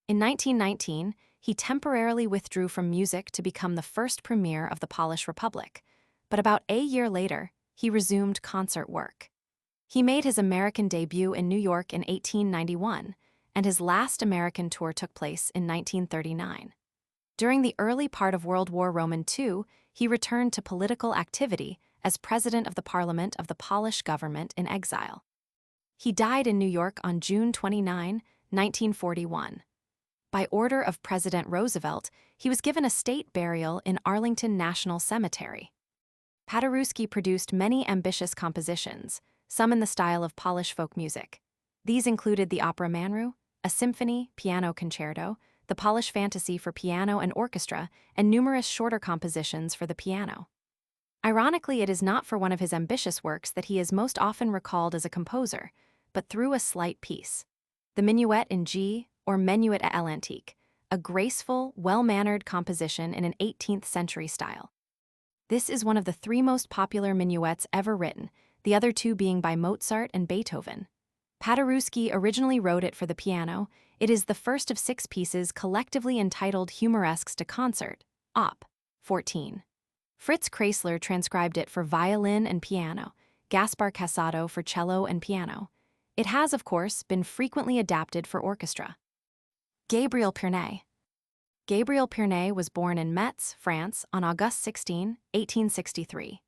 In 1919, he temporarily withdrew from music to become the first premier of the Polish Republic, but about a year later, he resumed concert work. He made his American debut in New York in 1891, and his last American tour took place in 1939. During the early part of World War II, he returned to political activity as president of the Parliament of the Polish government in exile. He died in New York on June 29, 1941. By order of President Roosevelt, he was given a state burial in Arlington National Cemetery. Paderewski produced many ambitious compositions, some in the style of Polish folk music. These included the opera Manru, a symphony, piano concerto, the Polish fantasy for piano and orchestra, and numerous shorter compositions for the piano. Ironically, it is not for one of his ambitious works that he is most often recalled as a composer, but through a slight piece. The Minuet in G, or Menuet à l'Antique, a graceful, well-mannered composition in an 18th century style. This is one of the 3 most popular minuets ever written, the other 2 being by Mozart and Beethoven. Paderewski originally wrote it for the piano. It is the first of 6 pieces collectively entitled Humoresques de Concert, Op. 14. Fritz Kreisler transcribed it for violin and piano, Gaspar Casado for cello and piano. It has, of course, been frequently adapted for orchestra. Gabriel Pierné. Gabriel Pierné was born in Metz, France, on August 16, 1863.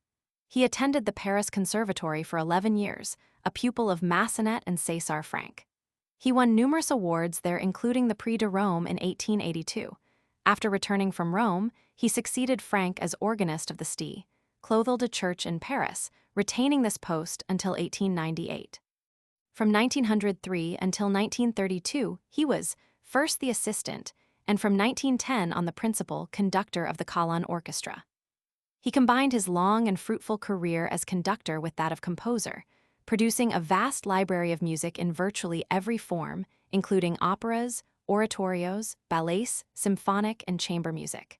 He attended the Paris Conservatory for 11 years, a pupil of Massenet and César Franck. He won numerous awards there, including the Prix de Rome in 1882. After returning from Rome, he succeeded Franck as organist of the St. Clothilde Church in Paris, retaining this post until 1898. From 1903 until 1932, he was first the assistant, and from 1910 on the principal conductor of the Kalon Orchestra. He combined his long and fruitful career as conductor with that of composer, producing a vast library of music in virtually every form, including operas, oratorios, ballets, symphonic, and chamber music.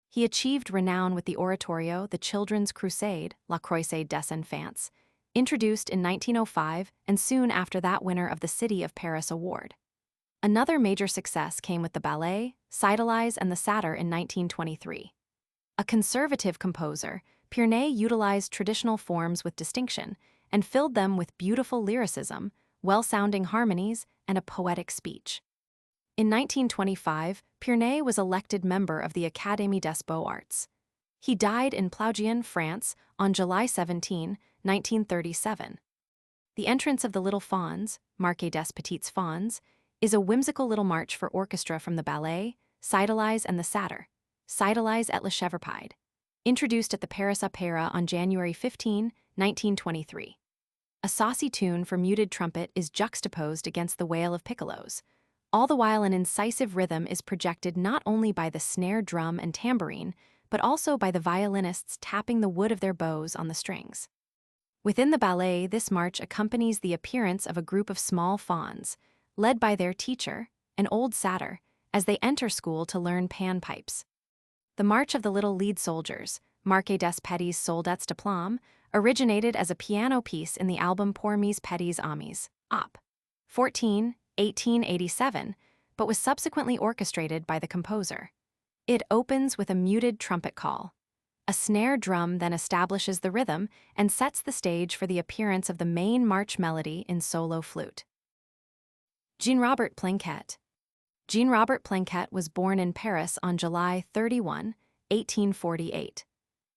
He achieved renown with the oratorio The Children's Crusade, La Croisade des Enfants, introduced in 1905 and soon after that winner of the City of Paris Award. Another major success came with the ballet, Cydalise and the Satyr in 1923. A conservative composer, Pierné utilized traditional forms with distinction and filled them with beautiful lyricism, well-sounding harmonies, and a poetic speech. In 1925, Pierné was elected member of the Académie des Beaux-Arts. He died in Plouguien, France, on July 17, 1937. The entrance of the Little Fauns, Marqué des Petits Fauns, is a whimsical little march for orchestra from the ballet, Cydalise and the Satyr, Cydalise et le Chèvrepide, introduced at the Paris Opéra on January 15, 1923. A saucy tune for muted trumpet is juxtaposed against the wail of piccolos, all the while an incisive rhythm is projected not only by the snare drum and tambourine, but also by the violinists tapping the wood of their bows on the strings. Within the ballet, this march accompanies the appearance of a group of small fauns, led by their teacher, an old satyr, as they enter school to learn panpipes. The March of the Little Lead Soldiers, Marqué des Petits Soldats de Plomb, originated as a piano piece in the album Pour mes petits amis, Op. 14, 1887, but was subsequently orchestrated by the composer. It opens with a muted trumpet call. A snare drum then establishes the rhythm and sets the stage for the appearance of the main march melody in solo flute. Jean-Robert Planquette. Jean-Robert Planquette was born in Paris on July 31, 1848.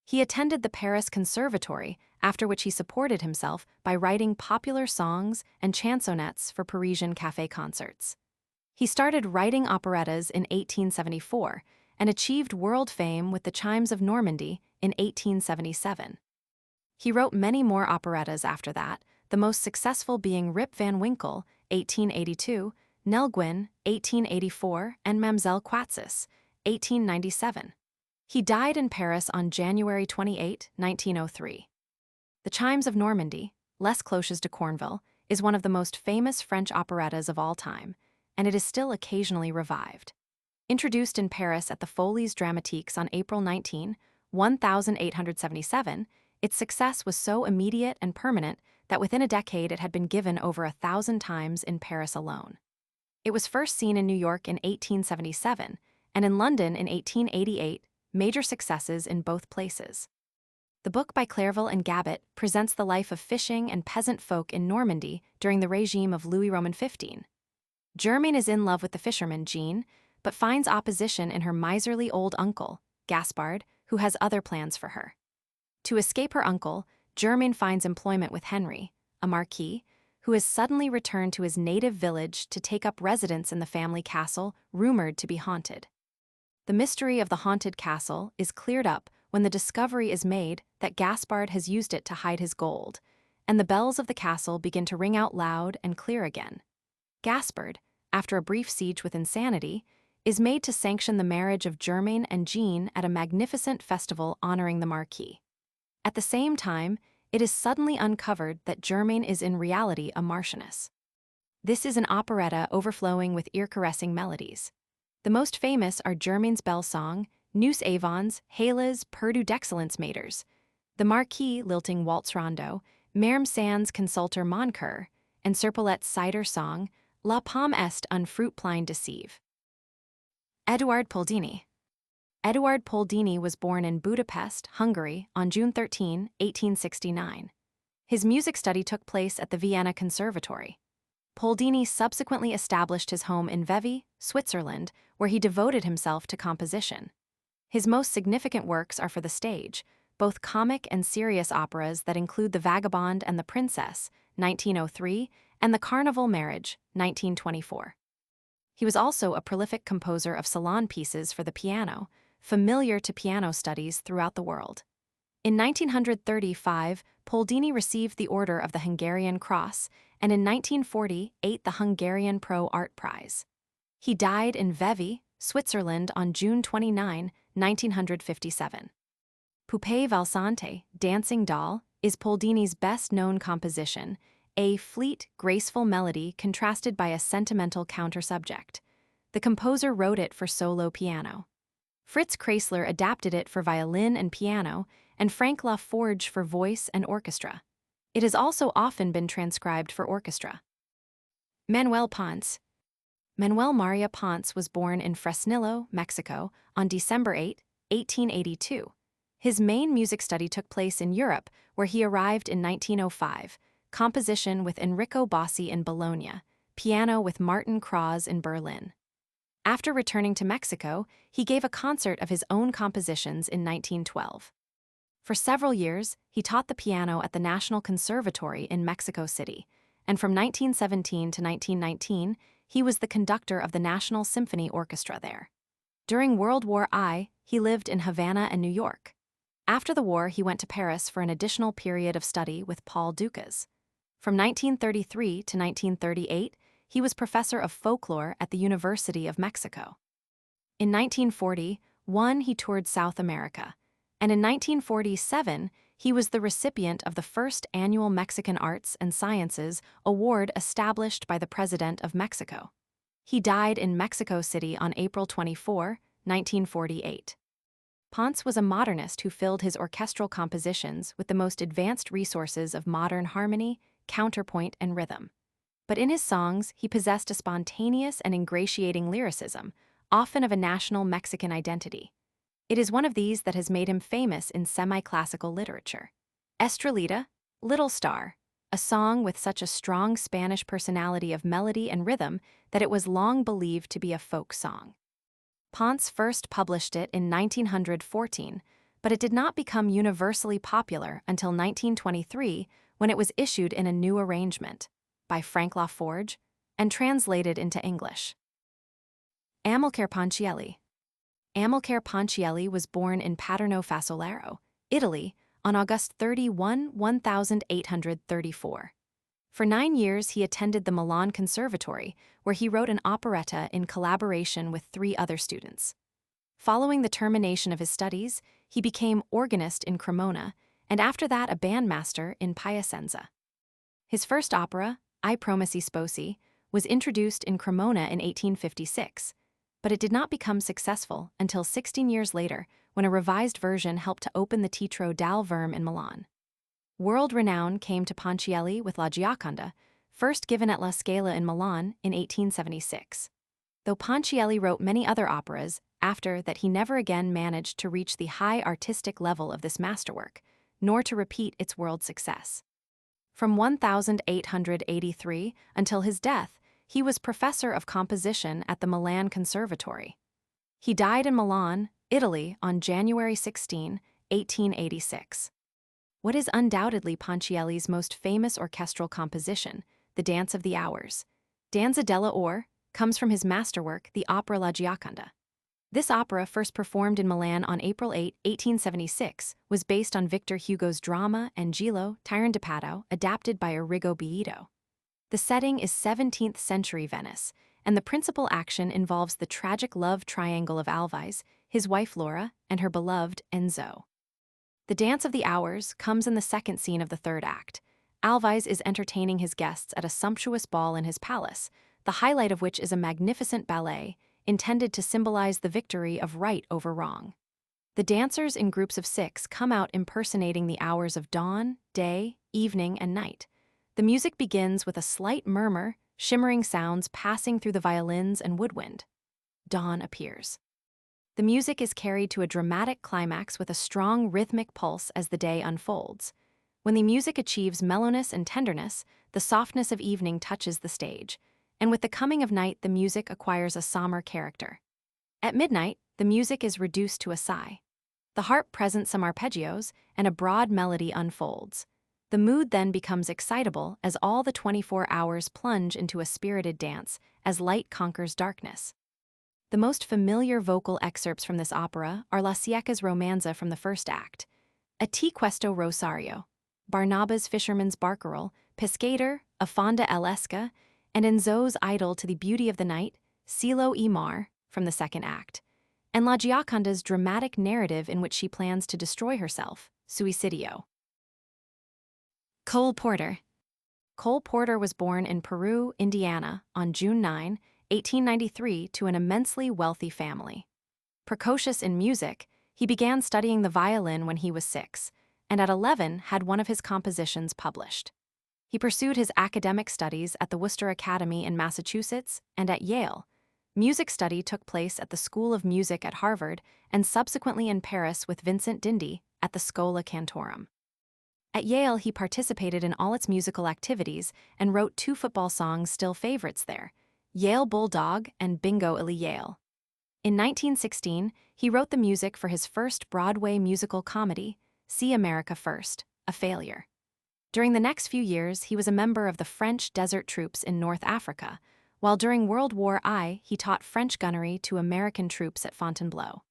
He attended the Paris Conservatory, after which he supported himself by writing popular songs and chansonnettes for Parisian café concerts. He started writing operettas in 1874 and achieved world fame with The Chimes of Normandy in in 1877. He wrote many more operettas after that, the most successful being Rip Van Winkle, 1882, Nell Gwyn, 1884, and Mamselle Quatsis, 1897. He died in Paris on January 28, 1903. The Chimes of Normandy, Les Cloches de Cornville, is one of the most famous French operettas of all time, and it is still occasionally revived. Introduced in Paris at the Folies Dramatiques on April 19, 1877, its success was so immediate and permanent that within a decade it had been given over 1,000 times in Paris alone. It was first seen in New York in 1877, and in London in 1888, major successes in both places. The book by Clairville and Gabet presents the life of fishing and peasant folk in Normandy during the regime of Louis Roman XV. Germaine is in love with the fisherman, Jean, but finds opposition in her miserly old uncle, Gaspard, who has other plans for her. To escape her uncle, Germaine finds employment with Henry, a marquis, who has suddenly returned to his native village to take up residence in the family castle, rumored to be haunted. The mystery of the haunted castle is cleared up when the discovery is made that Gaspard has used it to hide his gold, and the bells of the castle begin to ring out loud and clear again. Gaspard, after a brief siege with insanity, is made to sanction the marriage of Germaine and Jean at a magnificent festival honoring the Marquis. At the same time, it is suddenly uncovered that Germaine is in reality a marchioness. This is an operetta overflowing with ear-caressing melodies. The most famous are Germaine's bell song, Nous Avons, Hélas, Perdu d'Excellence Maters, the Marquis lilting Waltz Rondo, Merm Sans Consulter Mon Coeur, and Serpolet's cider song, La Pomme est un fruit plein de sève. Eduard Poldini. Eduard Poldini was born in Budapest, Hungary, on June 13, 1869. His music study took place at the Vienna Conservatory. Poldini subsequently established his home in Vevey, Switzerland, where he devoted himself to composition. His most significant works are for the stage, both comic and serious operas that include The Vagabond and the Princess, 1903, and The Carnival Marriage, 1924. He was also a prolific composer of salon pieces for the piano, familiar to piano studies throughout the world. In 1935, Poldini received the Order of the Hungarian Cross, and in 1940 ate the Hungarian Pro Art Prize. He died in Vevey, Switzerland on June 29, 1957. Poupée Valsante, Dancing Doll, is Poldini's best-known composition, a fleet, graceful melody contrasted by a sentimental counter-subject. The composer wrote it for solo piano. Fritz Kreisler adapted it for violin and piano, and Frank Laforgue for voice and orchestra. It has also often been transcribed for orchestra. Manuel Ponce. Manuel Maria Ponce was born in Fresnillo, Mexico, on December 8, 1882. His main music study took place in Europe, where he arrived in 1905, composition with Enrico Bossi in Bologna, piano with Martin Kraus in Berlin. After returning to Mexico, he gave a concert of his own compositions in 1912. For several years, he taught the piano at the National Conservatory in Mexico City, and from 1917 to 1919, he was the conductor of the National Symphony Orchestra there. During World War I, he lived in Havana and New York. After the war, he went to Paris for an additional period of study with Paul Dukas. From 1933 to 1938, he was professor of folklore at the University of Mexico. In 1941, he toured South America, and in 1947, he was the recipient of the first annual Mexican Arts and Sciences Award established by the President of Mexico. He died in Mexico City on April 24, 1948. Ponce was a modernist who filled his orchestral compositions with the most advanced resources of modern harmony, counterpoint, and rhythm. But in his songs, he possessed a spontaneous and ingratiating lyricism, often of a national Mexican identity. It is one of these that has made him famous in semi-classical literature. Estrellita, Little Star, a song with such a strong Spanish personality of melody and rhythm that it was long believed to be a folk song. Ponce first published it in 1914, but it did not become universally popular until 1923 when it was issued in a new arrangement by Frank Laforgue and translated into English. Amilcare Ponchielli. Amilcare Ponchielli was born in Paterno Fasolaro, Italy, on August 31, 1834. For 9 years, he attended the Milan Conservatory, where he wrote an operetta in collaboration with 3 other students. Following the termination of his studies, he became organist in Cremona, and after that a bandmaster in Piacenza. His first opera, I Promessi Sposi, was introduced in Cremona in 1856, but it did not become successful until 16 years later, when a revised version helped to open the Teatro dal Verme in Milan. World renown came to Ponchielli with La Gioconda, first given at La Scala in Milan in 1876. Though Ponchielli wrote many other operas, after that he never again managed to reach the high artistic level of this masterwork, nor to repeat its world success. From 1883 until his death, he was professor of composition at the Milan Conservatory. He died in Milan, Italy, on January 16, 1886. What is undoubtedly Ponchielli's most famous orchestral composition, The Dance of the Hours, Danza delle Ore, comes from his masterwork, the opera La Gioconda. This opera, first performed in Milan on April 8, 1876, was based on Victor Hugo's drama Angelo, Tyrone di Padua, adapted by Arrigo Boito. The setting is 17th century Venice, and the principal action involves the tragic love triangle of Alvise, his wife Laura, and her beloved Enzo. The Dance of the Hours comes in the second scene of the third act. Alvise is entertaining his guests at a sumptuous ball in his palace, the highlight of which is a magnificent ballet, intended to symbolize the victory of right over wrong. The dancers in groups of 6 come out impersonating the hours of dawn, day, evening, and night. The music begins with a slight murmur, shimmering sounds passing through the violins and woodwind. Dawn appears. The music is carried to a dramatic climax with a strong rhythmic pulse as the day unfolds. When the music achieves mellowness and tenderness, the softness of evening touches the stage, and with the coming of night the music acquires a somber character. At midnight, the music is reduced to a sigh. The harp presents some arpeggios, and a broad melody unfolds. The mood then becomes excitable as all the 24 hours plunge into a spirited dance as light conquers darkness. The most familiar vocal excerpts from this opera are La Cieca's romanza from the first act, A Ti questo Rosario, Barnaba's Fisherman's Barcarolle, Pescator, Affonda Elesca, and Enzo's Idol to the Beauty of the Night, Cielo e Mar, from the second act, and La Gioconda's dramatic narrative in which she plans to destroy herself, Suicidio. Cole Porter. Cole Porter was born in Peru, Indiana, on June 9, 1893, to an immensely wealthy family. Precocious in music, he began studying the violin when he was 6, and at 11 had one of his compositions published. He pursued his academic studies at the Worcester Academy in Massachusetts and at Yale. Music study took place at the School of Music at Harvard and subsequently in Paris with Vincent d'Indy at the Schola Cantorum. At Yale, he participated in all its musical activities and wrote 2 football songs still favorites there, Yale Bulldog and Bingo Illy Yale. In 1916, he wrote the music for his first Broadway musical comedy, See America First, a failure. During the next few years, he was a member of the French desert troops in North Africa, while during World War I, he taught French gunnery to American troops at Fontainebleau.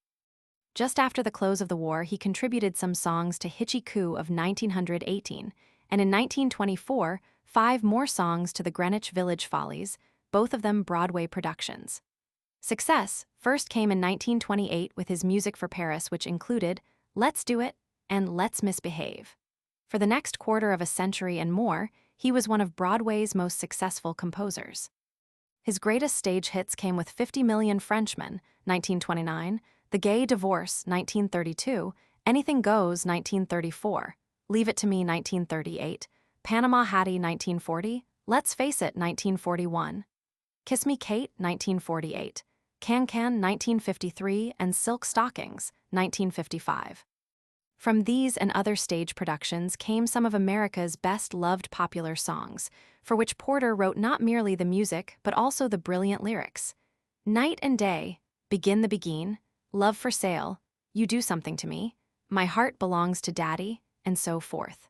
Just after the close of the war, he contributed some songs to Hitchy Coo of 1918, and in 1924, 5 more songs to the Greenwich Village Follies, both of them Broadway productions. Success first came in 1928 with his music for Paris, which included Let's Do It and Let's Misbehave. For the next quarter of a century and more, he was one of Broadway's most successful composers. His greatest stage hits came with 50 Million Frenchmen, 1929, The Gay Divorce, 1932, Anything Goes, 1934, Leave It to Me, 1938, Panama Hattie, 1940, Let's Face It, 1941, Kiss Me Kate, 1948, Can Can, 1953, and Silk Stockings, 1955. From these and other stage productions came some of America's best-loved popular songs, for which Porter wrote not merely the music but also the brilliant lyrics. Night and Day, Begin the Begin, Love for Sale, You Do Something to Me, My Heart Belongs to Daddy, and so forth.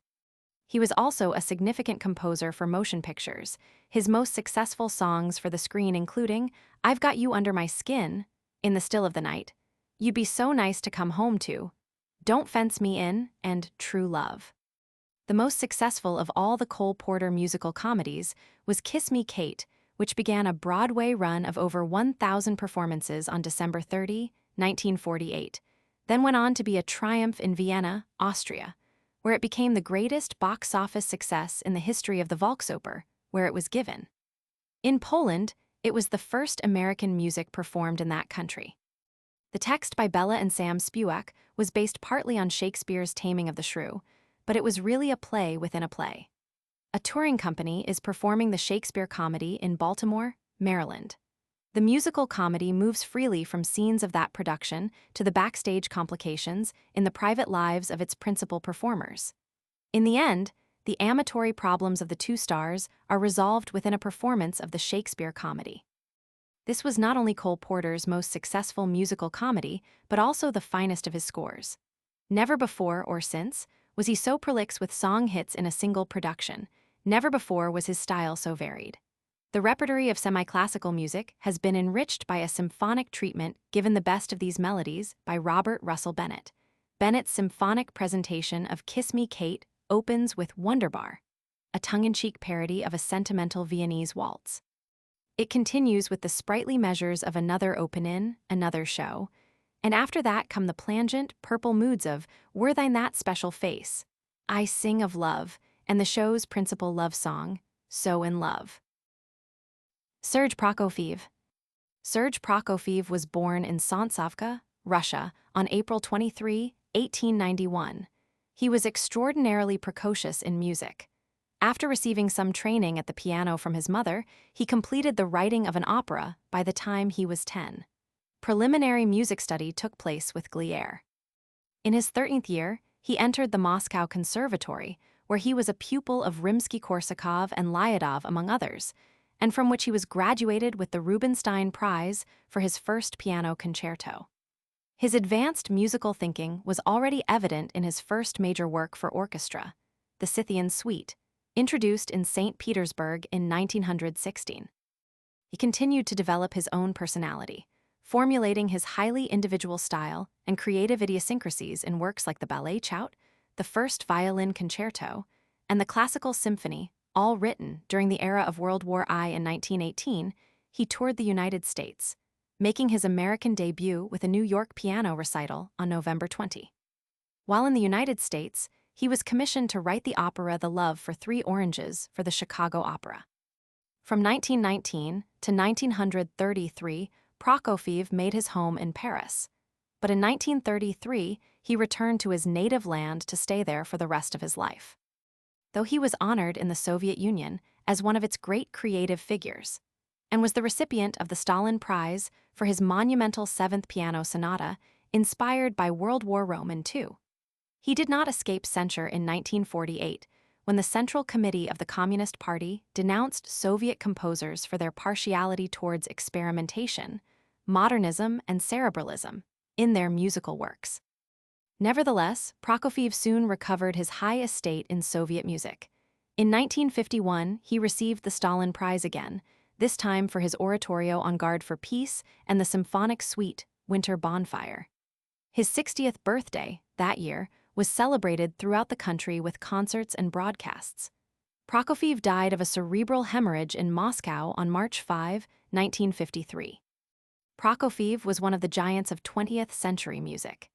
He was also a significant composer for motion pictures, his most successful songs for the screen including I've Got You Under My Skin, In the Still of the Night, You'd Be So Nice to Come Home To, Don't Fence Me In, and True Love. The most successful of all the Cole Porter musical comedies was Kiss Me, Kate, which began a Broadway run of over 1,000 performances on December 30, 1948, then went on to be a triumph in Vienna, Austria, where it became the greatest box office success in the history of the Volksoper, where it was given. In Poland, it was the first American music performed in that country. The text by Bella and Sam Spewak was based partly on Shakespeare's Taming of the Shrew, but it was really a play within a play. A touring company is performing the Shakespeare comedy in Baltimore, Maryland. The musical comedy moves freely from scenes of that production to the backstage complications in the private lives of its principal performers. In the end, the amatory problems of the two stars are resolved within a performance of the Shakespeare comedy. This was not only Cole Porter's most successful musical comedy, but also the finest of his scores. Never before or since was he so prolix with song hits in a single production. Never before was his style so varied. The repertory of semi-classical music has been enriched by a symphonic treatment given the best of these melodies by Robert Russell Bennett. Bennett's symphonic presentation of Kiss Me, Kate opens with Wunderbar, a tongue-in-cheek parody of a sentimental Viennese waltz. It continues with the sprightly measures of Another Openin', Another Show, and after that come the plangent, purple moods of Were Thine That Special Face, I Sing of Love, and the show's principal love song, So in Love. Serge Prokofiev. Serge Prokofiev was born in Saint-Savka, Russia, on April 23, 1891. He was extraordinarily precocious in music. After receiving some training at the piano from his mother, he completed the writing of an opera by the time he was 10. Preliminary music study took place with Glière. In his 13th year, he entered the Moscow Conservatory, where he was a pupil of Rimsky-Korsakov and Lyadov, among others, and from which he was graduated with the Rubinstein Prize for his first piano concerto. His advanced musical thinking was already evident in his first major work for orchestra, the Scythian Suite, introduced in St. Petersburg in 1916. He continued to develop his own personality, formulating his highly individual style and creative idiosyncrasies in works like the Ballet Chout, the First Violin Concerto, and the Classical Symphony, all written during the era of World War I in 1918. He toured the United States, making his American debut with a New York piano recital on November 20. While in the United States, he was commissioned to write the opera The Love for Three Oranges for the Chicago Opera. From 1919 to 1933, Prokofiev made his home in Paris, but in 1933 he returned to his native land to stay there for the rest of his life. Though he was honored in the Soviet Union as one of its great creative figures, and was the recipient of the Stalin Prize for his monumental Seventh Piano Sonata, inspired by World War Roman II. He did not escape censure in 1948, when the Central Committee of the Communist Party denounced Soviet composers for their partiality towards experimentation, modernism, and cerebralism in their musical works. Nevertheless, Prokofiev soon recovered his high estate in Soviet music. In 1951, he received the Stalin Prize again, this time for his oratorio on Guard for Peace and the symphonic suite, Winter Bonfire. His 60th birthday, that year, was celebrated throughout the country with concerts and broadcasts. Prokofiev died of a cerebral hemorrhage in Moscow on March 5, 1953. Prokofiev was one of the giants of 20th century music.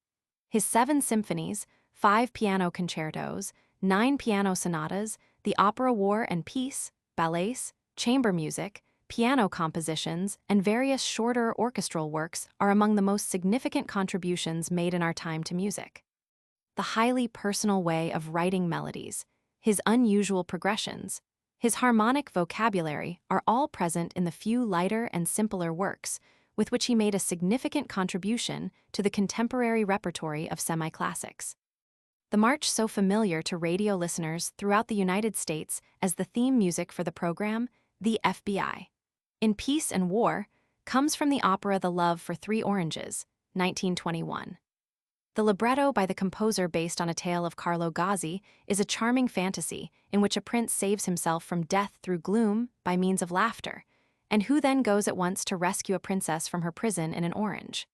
His 7 symphonies, 5 piano concertos, 9 piano sonatas, the opera War and Peace, ballets, chamber music, piano compositions, and various shorter orchestral works are among the most significant contributions made in our time to music. The highly personal way of writing melodies, his unusual progressions, his harmonic vocabulary are all present in the few lighter and simpler works with which he made a significant contribution to the contemporary repertory of semi-classics. The march, so familiar to radio listeners throughout the United States as the theme music for the program, The FBI, in Peace and War, comes from the opera The Love for Three Oranges, 1921. The libretto by the composer, based on a tale of Carlo Gozzi, is a charming fantasy in which a prince saves himself from death through gloom by means of laughter, and who then goes at once to rescue a princess from her prison in an orange.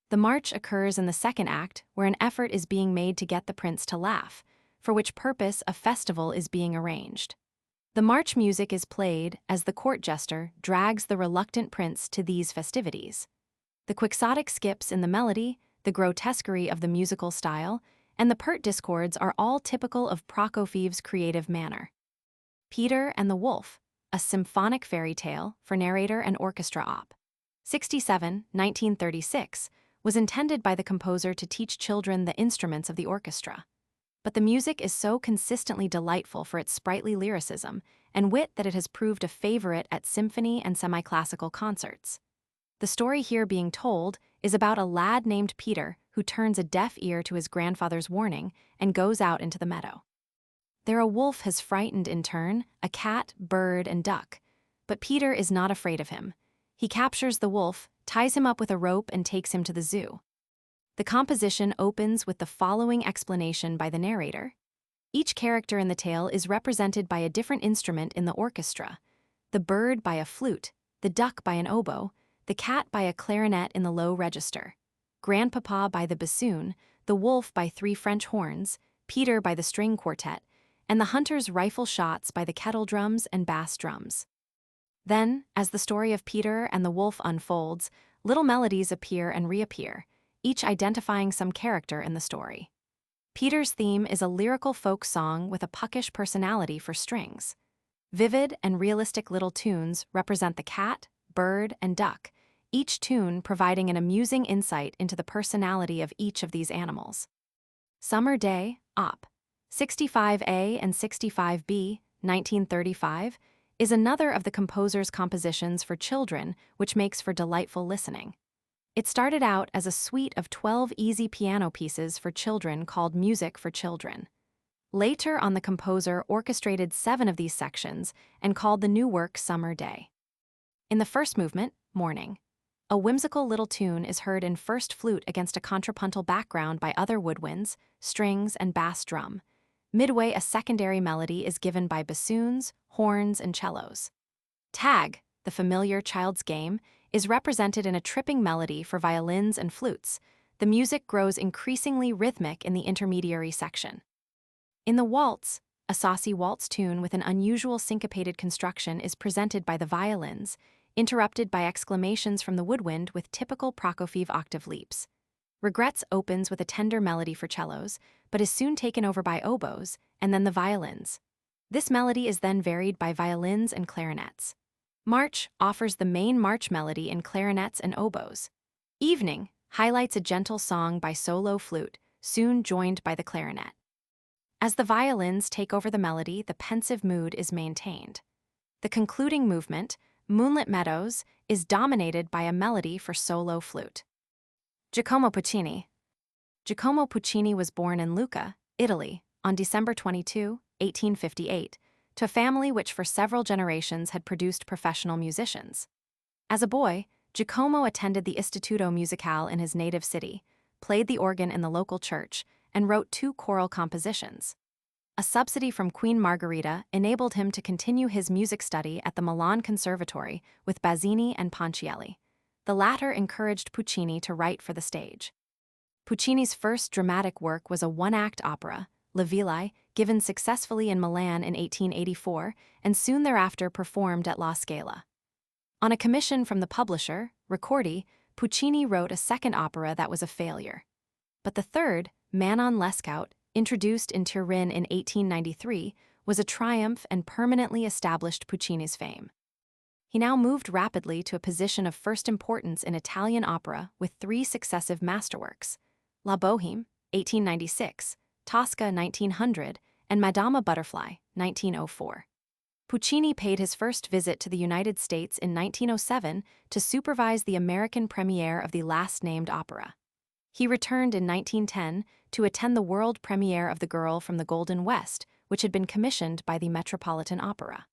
The The march occurs in the second act, where an effort is being made to get the prince to laugh, for which purpose a festival is being arranged. The march music is played as the court jester drags the reluctant prince to these festivities. The quixotic skips in the melody, the grotesquerie of the musical style, and the pert discords are all typical of Prokofiev's creative manner. Peter and the Wolf, a symphonic fairy tale for narrator and orchestra op. 67, 1936, was intended by the composer to teach children the instruments of the orchestra. But the music is so consistently delightful for its sprightly lyricism and wit that it has proved a favorite at symphony and semi-classical concerts. The story here being told is about a lad named Peter who turns a deaf ear to his grandfather's warning and goes out into the meadow. There a wolf has frightened in turn a cat, bird, and duck, but Peter is not afraid of him. He captures the wolf, ties him up with a rope, and takes him to the zoo. The composition opens with the following explanation by the narrator. Each character in the tale is represented by a different instrument in the orchestra: the bird by a flute, the duck by an oboe, the cat by a clarinet in the low register, grandpapa by the bassoon, the wolf by 3 French horns, Peter by the string quartet, and the hunter's rifle shots by the kettle drums and bass drums. Then, as the story of Peter and the wolf unfolds, little melodies appear and reappear, each identifying some character in the story. Peter's theme is a lyrical folk song with a puckish personality for strings. Vivid and realistic little tunes represent the cat, bird, and duck, each tune providing an amusing insight into the personality of each of these animals. Summer Day, Op. 65A and 65B, 1935, is another of the composer's compositions for children which makes for delightful listening. It started out as a suite of 12 easy piano pieces for children called Music for Children. Later on, the composer orchestrated 7 of these sections and called the new work Summer Day. In the first movement, Morning, a whimsical little tune is heard in first flute against a contrapuntal background by other woodwinds, strings, and bass drum. Midway, a secondary melody is given by bassoons, horns, and cellos. Tag, the familiar child's game, is represented in a tripping melody for violins and flutes. The music grows increasingly rhythmic in the intermediary section. In the waltz, a saucy waltz tune with an unusual syncopated construction is presented by the violins, interrupted by exclamations from the woodwind with typical Prokofiev octave leaps. Regrets opens with a tender melody for cellos, but is soon taken over by oboes, and then the violins. This melody is then varied by violins and clarinets. March offers the main march melody in clarinets and oboes. Evening highlights a gentle song by solo flute, soon joined by the clarinet. As the violins take over the melody, the pensive mood is maintained. The concluding movement, Moonlit Meadows, is dominated by a melody for solo flute. Giacomo Puccini. Giacomo Puccini was born in Lucca, Italy, on December 22, 1858, to a family which for several generations had produced professional musicians. As a boy, Giacomo attended the Istituto Musicale in his native city, played the organ in the local church, and wrote 2 choral compositions. A subsidy from Queen Margherita enabled him to continue his music study at the Milan Conservatory with Bazzini and Ponchielli. The latter encouraged Puccini to write for the stage. Puccini's first dramatic work was a 1-act opera, Le Ville, given successfully in Milan in 1884 and soon thereafter performed at La Scala. On a commission from the publisher, Ricordi, Puccini wrote a second opera that was a failure. But the third, Manon Lescaut, introduced in Turin in 1893, was a triumph and permanently established Puccini's fame. He now moved rapidly to a position of first importance in Italian opera with 3 successive masterworks: La Bohème, 1896, Tosca, 1900, and Madama Butterfly, 1904. Puccini paid his first visit to the United States in 1907 to supervise the American premiere of the last-named opera. He returned in 1910 to attend the world premiere of The Girl from the Golden West, which had been commissioned by the Metropolitan Opera.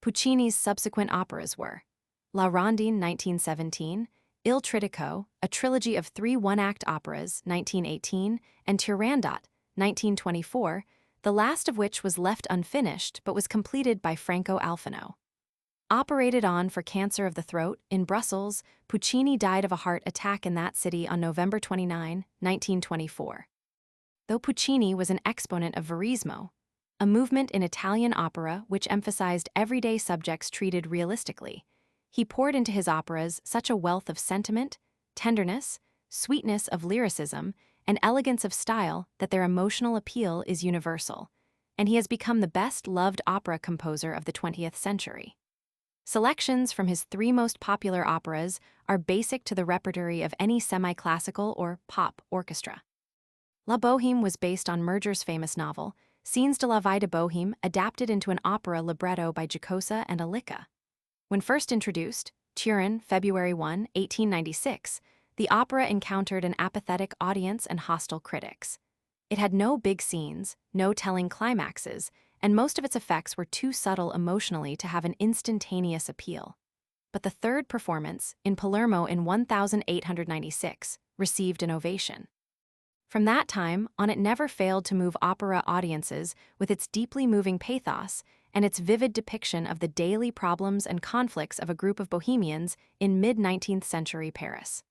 Puccini's subsequent operas were La Rondine, 1917, Il Trittico, a trilogy of 3 1-act operas, 1918, and Turandot, 1924, the last of which was left unfinished but was completed by Franco Alfano. Operated on for cancer of the throat in Brussels, Puccini died of a heart attack in that city on November 29, 1924. Though Puccini was an exponent of verismo, a movement in Italian opera which emphasized everyday subjects treated realistically, he poured into his operas such a wealth of sentiment, tenderness, sweetness of lyricism, and elegance of style that their emotional appeal is universal, and he has become the best-loved opera composer of the 20th century. Selections from his three most popular operas are basic to the repertory of any semi-classical or pop orchestra. La Bohème was based on Murger's famous novel, Scenes de la Vie de Bohème, adapted into an opera libretto by Giacomo and Alica. When first introduced, Turin, February 1, 1896, the opera encountered an apathetic audience and hostile critics. It had no big scenes, no telling climaxes, and most of its effects were too subtle emotionally to have an instantaneous appeal. But the third performance, in Palermo in 1896, received an ovation. From that time on, it never failed to move opera audiences with its deeply moving pathos and its vivid depiction of the daily problems and conflicts of a group of bohemians in mid-19th century Paris.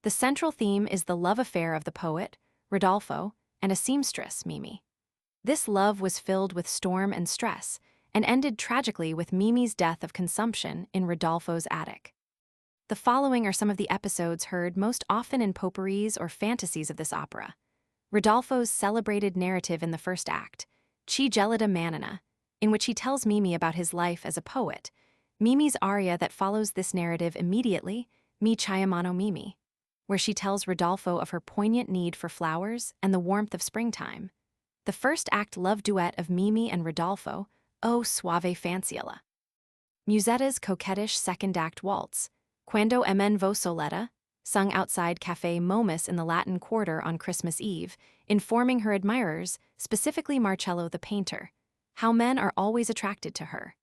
The central theme is the love affair of the poet, Rodolfo, and a seamstress, Mimi. This love was filled with storm and stress, and ended tragically with Mimi's death of consumption in Rodolfo's attic. The following are some of the episodes heard most often in potpourris or fantasies of this opera. Rodolfo's celebrated narrative in the first act, Chi gelida manina, in which he tells Mimi about his life as a poet. Mimi's aria that follows this narrative immediately, Mi chiamano Mimi, where she tells Rodolfo of her poignant need for flowers and the warmth of springtime. The first act love duet of Mimi and Rodolfo, O Suave Fanciulla. Musetta's coquettish second act waltz, Quando emen vo soletta, sung outside Café Momus in the Latin Quarter on Christmas Eve, informing her admirers, specifically Marcello the painter, how men are always attracted to her.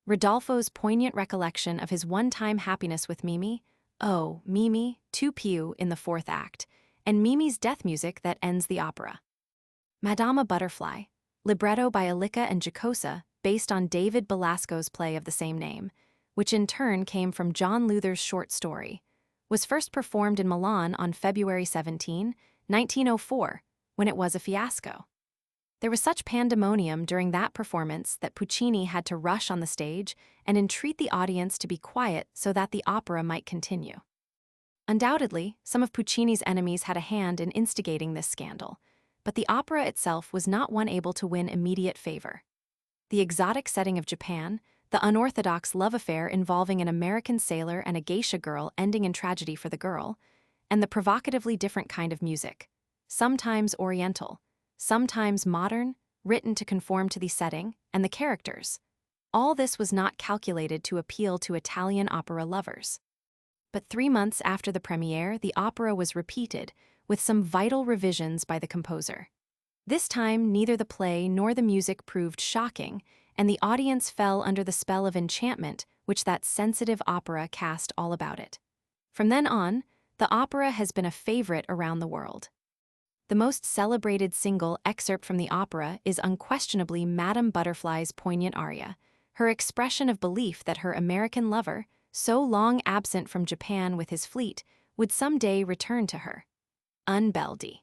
Rodolfo's poignant recollection of his one-time happiness with Mimi, Oh, Mimi, tu più in the fourth act, and Mimi's death music that ends the opera. Madama Butterfly, libretto by Alica and Giacosa, based on David Belasco's play of the same name, which in turn came from John Luther's short story, was first performed in Milan on February 17, 1904, when it was a fiasco. There was such pandemonium during that performance that Puccini had to rush on the stage and entreat the audience to be quiet so that the opera might continue. Undoubtedly, some of Puccini's enemies had a hand in instigating this scandal, but the opera itself was not one able to win immediate favor. The exotic setting of Japan, the unorthodox love affair involving an American sailor and a geisha girl ending in tragedy for the girl, and the provocatively different kind of music, sometimes oriental, sometimes modern, written to conform to the setting and the characters. All this was not calculated to appeal to Italian opera lovers. But 3 months after the premiere, the opera was repeated, with some vital revisions by the composer. This time, neither the play nor the music proved shocking, and the audience fell under the spell of enchantment which that sensitive opera cast all about it. From then on, the opera has been a favorite around the world. The most celebrated single excerpt from the opera is unquestionably Madame Butterfly's poignant aria, her expression of belief that her American lover, so long absent from Japan with his fleet, would someday return to her. Un bel di.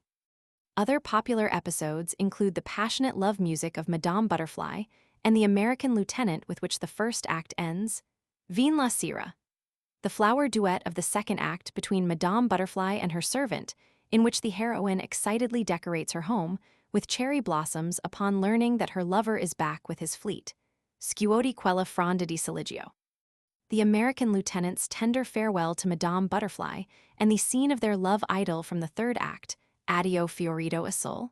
Other popular episodes include the passionate love music of Madame Butterfly and the American lieutenant with which the first act ends, Vin la Sera, the flower duet of the second act between Madame Butterfly and her servant, in which the heroine excitedly decorates her home with cherry blossoms upon learning that her lover is back with his fleet, Scuoti quella fronda di Siligio. The American lieutenant's tender farewell to Madame Butterfly and the scene of their love idyll from the third act, Addio fiorito a sol,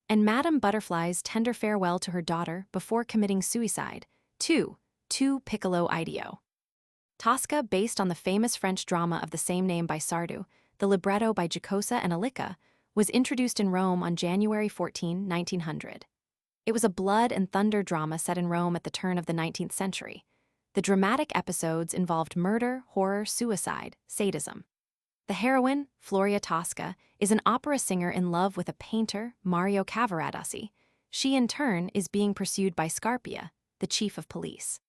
and Madame Butterfly's tender farewell to her daughter before committing suicide, Tu piccolo ideo. Tosca, based on the famous French drama of the same name by Sardou, the libretto by Giacosa and Alica, was introduced in Rome on January 14, 1900. It was a blood and thunder drama set in Rome at the turn of the 19th century. The dramatic episodes involved murder, horror, suicide, sadism. The heroine, Floria Tosca, is an opera singer in love with a painter, Mario Cavaradossi. She, in turn, is being pursued by Scarpia, the chief of police.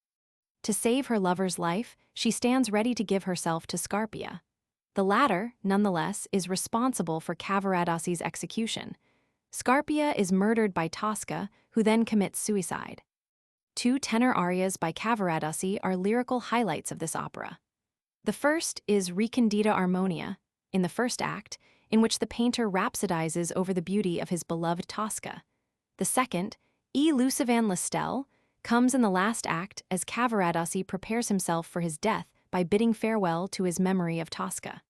To save her lover's life, she stands ready to give herself to Scarpia. The latter, nonetheless, is responsible for Cavaradassi's execution. Scarpia is murdered by Tosca, who then commits suicide. 2 tenor arias by Cavaradossi are lyrical highlights of this opera. The first is Recondita Armonia, in the first act, in which the painter rhapsodizes over the beauty of his beloved Tosca. The second, E Lucivan Listel, comes in the last act as Cavaradossi prepares himself for his death by bidding farewell to his memory of Tosca.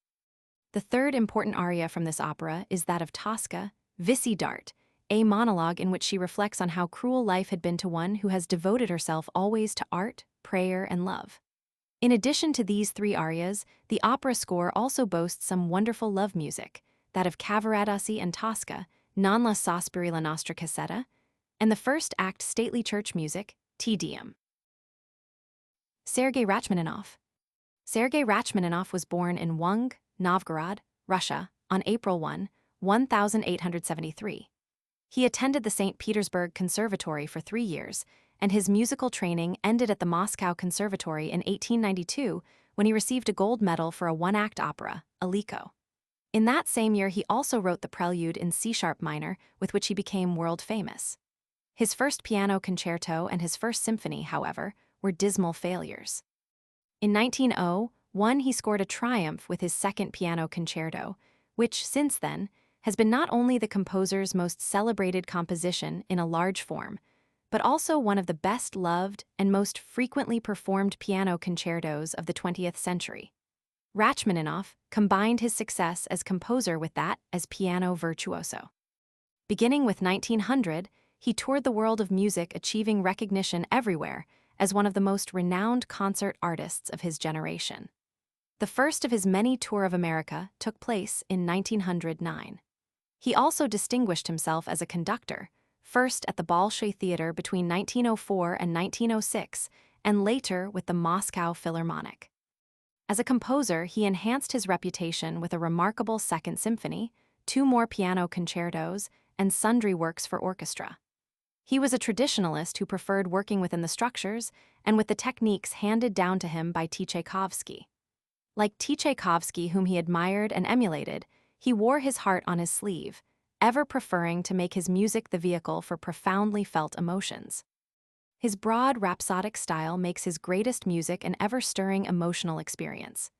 The third important aria from this opera is that of Tosca, Visi Dart, a monologue in which she reflects on how cruel life had been to one who has devoted herself always to art, prayer, and love. In addition to these 3 arias, the opera score also boasts some wonderful love music, that of Cavaradossi and Tosca, Non la sospiri la nostra casetta, and the first act stately church music, Te Deum. Sergei Rachmaninoff. Sergei Rachmaninoff was born in Wung, Novgorod, Russia, on April 1, 1873. He attended the St. Petersburg Conservatory for 3 years, and his musical training ended at the Moscow Conservatory in 1892 when he received a gold medal for a 1-act opera, Aliko. In that same year, he also wrote the prelude in C-sharp minor, with which he became world famous. His first piano concerto and his first symphony, however, were dismal failures. In 1901, he scored a triumph with his second piano concerto, which, since then, has been not only the composer's most celebrated composition in a large form, but also one of the best-loved and most frequently performed piano concertos of the 20th century. Rachmaninoff combined his success as composer with that as piano virtuoso. Beginning with 1900, he toured the world of music, achieving recognition everywhere as one of the most renowned concert artists of his generation. The first of his many tours of America took place in 1909. He also distinguished himself as a conductor, first at the Bolshoi Theater between 1904 and 1906, and later with the Moscow Philharmonic. As a composer, he enhanced his reputation with a remarkable Second Symphony, 2 more piano concertos, and sundry works for orchestra. He was a traditionalist who preferred working within the structures and with the techniques handed down to him by Tchaikovsky. Like Tchaikovsky, whom he admired and emulated, he wore his heart on his sleeve, ever preferring to make his music the vehicle for profoundly felt emotions. His broad, rhapsodic style makes his greatest music an ever-stirring emotional experience.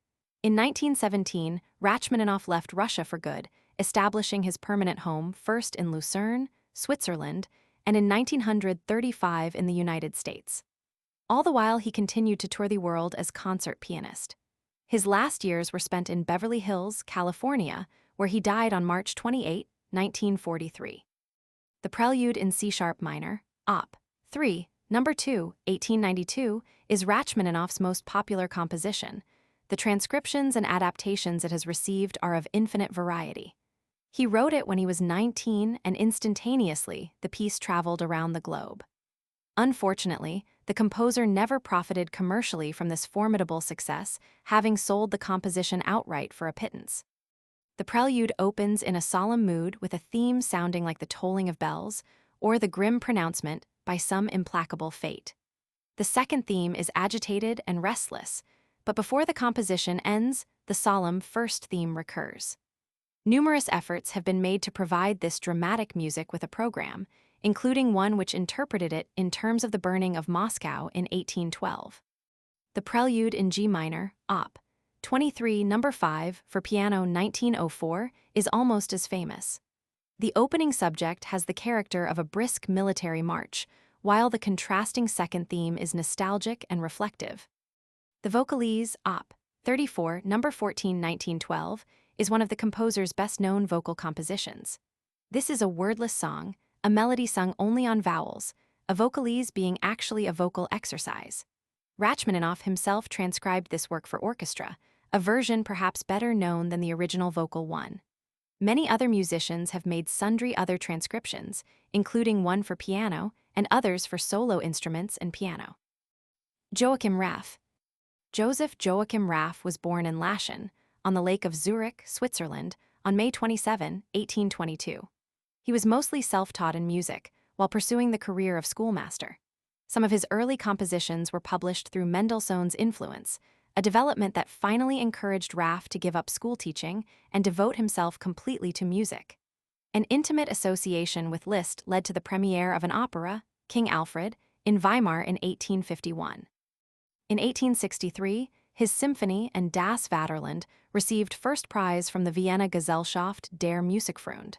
In 1917, Rachmaninoff left Russia for good, establishing his permanent home first in Lucerne, Switzerland, and in 1935 in the United States. All the while, he continued to tour the world as concert pianist. His last years were spent in Beverly Hills, California, where he died on March 28, 1943. The Prelude in C-sharp minor, Op. 3, No. 2, 1892, is Rachmaninoff's most popular composition. The transcriptions and adaptations it has received are of infinite variety. He wrote it when he was 19, and instantaneously, the piece traveled around the globe. Unfortunately, the composer never profited commercially from this formidable success, having sold the composition outright for a pittance. The prelude opens in a solemn mood with a theme sounding like the tolling of bells, or the grim pronouncement, by some implacable fate. The second theme is agitated and restless, but before the composition ends, the solemn first theme recurs. Numerous efforts have been made to provide this dramatic music with a program, including one which interpreted it in terms of the burning of Moscow in 1812. The Prelude in G minor, Op. 23, No. 5, for piano 1904, is almost as famous. The opening subject has the character of a brisk military march, while the contrasting second theme is nostalgic and reflective. The Vocalise, Op. 34, No. 14, 1912, is one of the composer's best-known vocal compositions. This is a wordless song, a melody sung only on vowels, a vocalise being actually a vocal exercise. Rachmaninoff himself transcribed this work for orchestra, a version perhaps better known than the original vocal one. Many other musicians have made sundry other transcriptions, including one for piano and others for solo instruments and piano. Joachim Raff. Joseph Joachim Raff was born in Laschen, on the Lake of Zurich, Switzerland, on May 27, 1822. He was mostly self-taught in music, while pursuing the career of schoolmaster. Some of his early compositions were published through Mendelssohn's influence, a development that finally encouraged Raff to give up school teaching and devote himself completely to music. An intimate association with Liszt led to the premiere of an opera, King Alfred, in Weimar in 1851. In 1863, his symphony and Das Vaterland received first prize from the Vienna Gesellschaft der Musikfreunde.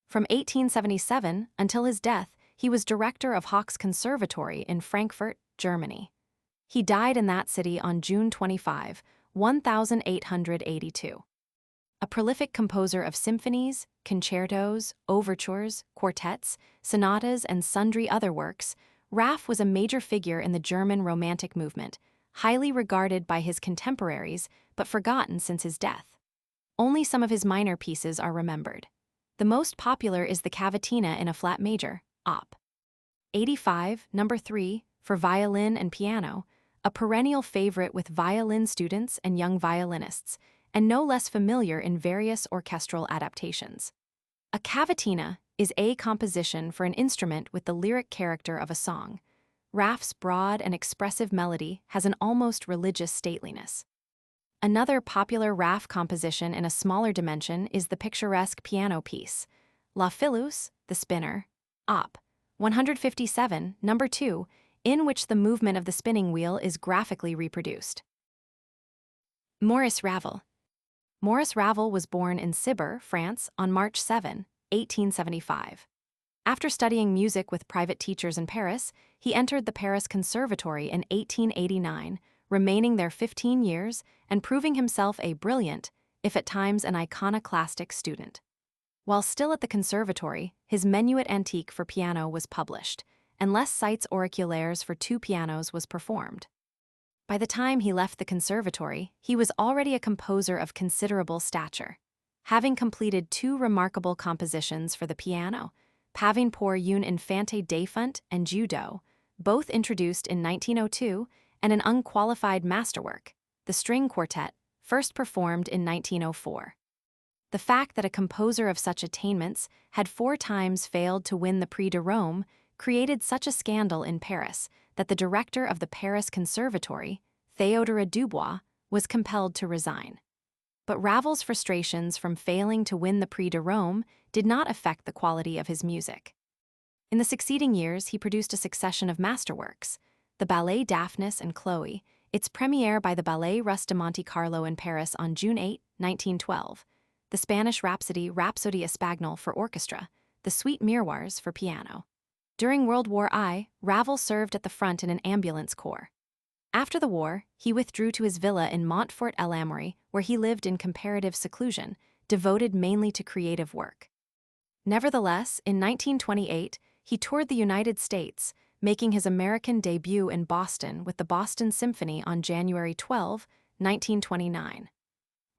From 1877 until his death, he was director of Hoch's Conservatory in Frankfurt, Germany. He died in that city on June 25, 1882. A prolific composer of symphonies, concertos, overtures, quartets, sonatas, and sundry other works, Raff was a major figure in the German Romantic movement, highly regarded by his contemporaries but forgotten since his death. Only some of his minor pieces are remembered. The most popular is the Cavatina in a flat major, Op. 85, No. 3, for violin and piano, a perennial favorite with violin students and young violinists, and no less familiar in various orchestral adaptations. A cavatina is a composition for an instrument with the lyric character of a song. Raff's broad and expressive melody has an almost religious stateliness. Another popular Raff composition in a smaller dimension is the picturesque piano piece, La Philouse, the Spinner, Op. 157, No. 2, in which the movement of the spinning wheel is graphically reproduced. Maurice Ravel. Maurice Ravel was born in Cibber, France, on March 7, 1875. After studying music with private teachers in Paris, he entered the Paris Conservatory in 1889, remaining there 15 years and proving himself a brilliant, if at times an iconoclastic student. While still at the conservatory, his Menuet Antique for piano was published, and Les Sites Auriculaires for 2 pianos was performed. By the time he left the conservatory, he was already a composer of considerable stature, having completed 2 remarkable compositions for the piano, Pavine pour une infante défunte and Judo, both introduced in 1902, and an unqualified masterwork, the String Quartet, first performed in 1904. The fact that a composer of such attainments had 4 times failed to win the Prix de Rome created such a scandal in Paris that the director of the Paris Conservatory, Théodore Dubois, was compelled to resign. But Ravel's frustrations from failing to win the Prix de Rome did not affect the quality of his music. In the succeeding years, he produced a succession of masterworks, the ballet Daphnis and Chloe, its premiere by the Ballet Russe de Monte Carlo in Paris on June 8, 1912, the Spanish Rhapsody Rhapsody Espagnole for orchestra, the Suite Miroirs for piano. During World War I, Ravel served at the front in an ambulance corps. After the war, he withdrew to his villa in Montfort-l'Amaury, where he lived in comparative seclusion, devoted mainly to creative work. Nevertheless, in 1928, he toured the United States, making his American debut in Boston with the Boston Symphony on January 12, 1929.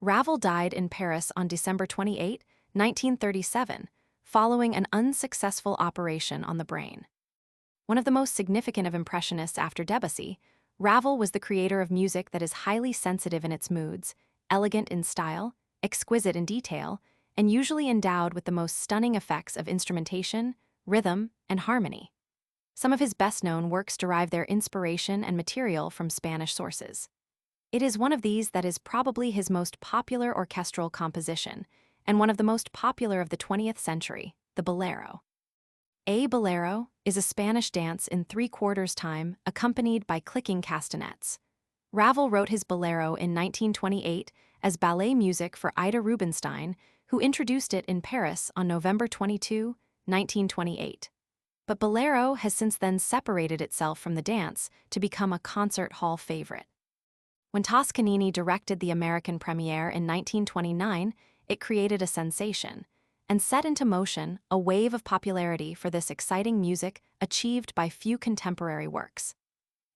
Ravel died in Paris on December 28, 1937, following an unsuccessful operation on the brain. One of the most significant of Impressionists after Debussy, Ravel was the creator of music that is highly sensitive in its moods, elegant in style, exquisite in detail, and usually endowed with the most stunning effects of instrumentation, rhythm, and harmony. Some of his best-known works derive their inspiration and material from Spanish sources. It is one of these that is probably his most popular orchestral composition, and one of the most popular of the 20th century, the bolero. A bolero is a Spanish dance in 3/4 time accompanied by clicking castanets. Ravel wrote his bolero in 1928 as ballet music for Ida Rubinstein, who introduced it in Paris on November 22, 1928. But bolero has since then separated itself from the dance to become a concert hall favorite. When Toscanini directed the American premiere in 1929, it created a sensation and set into motion a wave of popularity for this exciting music achieved by few contemporary works.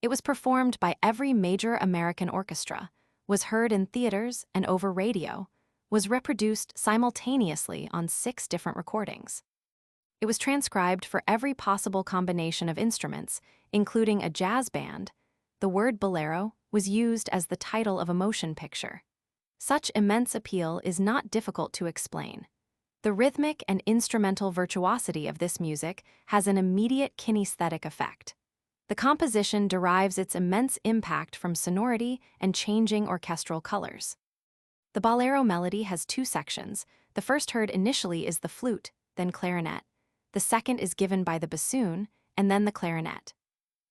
It was performed by every major American orchestra, was heard in theaters and over radio, was reproduced simultaneously on 6 different recordings. It was transcribed for every possible combination of instruments, including a jazz band. The word bolero was used as the title of a motion picture. Such immense appeal is not difficult to explain. The rhythmic and instrumental virtuosity of this music has an immediate kinesthetic effect. The composition derives its immense impact from sonority and changing orchestral colors. The bolero melody has two sections. The first heard initially is the flute, then clarinet. The second is given by the bassoon, and then the clarinet.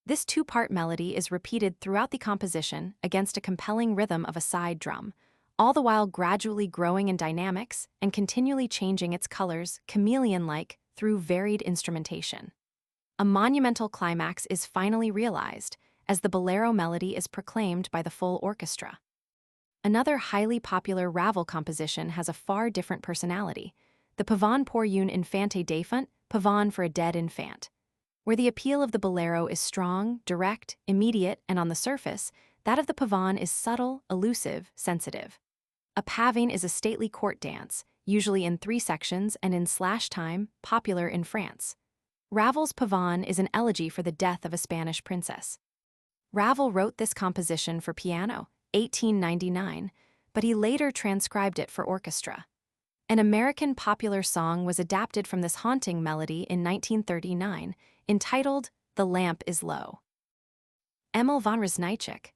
This two-part melody is repeated throughout the composition against a compelling rhythm of a side drum, all the while gradually growing in dynamics and continually changing its colors, chameleon-like, through varied instrumentation. A monumental climax is finally realized as the bolero melody is proclaimed by the full orchestra. Another highly popular Ravel composition has a far different personality, the Pavane pour une infante défunte, Pavane for a dead infant. Where the appeal of the bolero is strong, direct, immediate, and on the surface, that of the Pavane is subtle, elusive, sensitive. A pavane is a stately court dance, usually in 3 sections and in slash time, popular in France. Ravel's Pavane is an elegy for the death of a Spanish princess. Ravel wrote this composition for piano, 1899, but he later transcribed it for orchestra. An American popular song was adapted from this haunting melody in 1939, entitled The Lamp is Low. Emil Von Rezniček.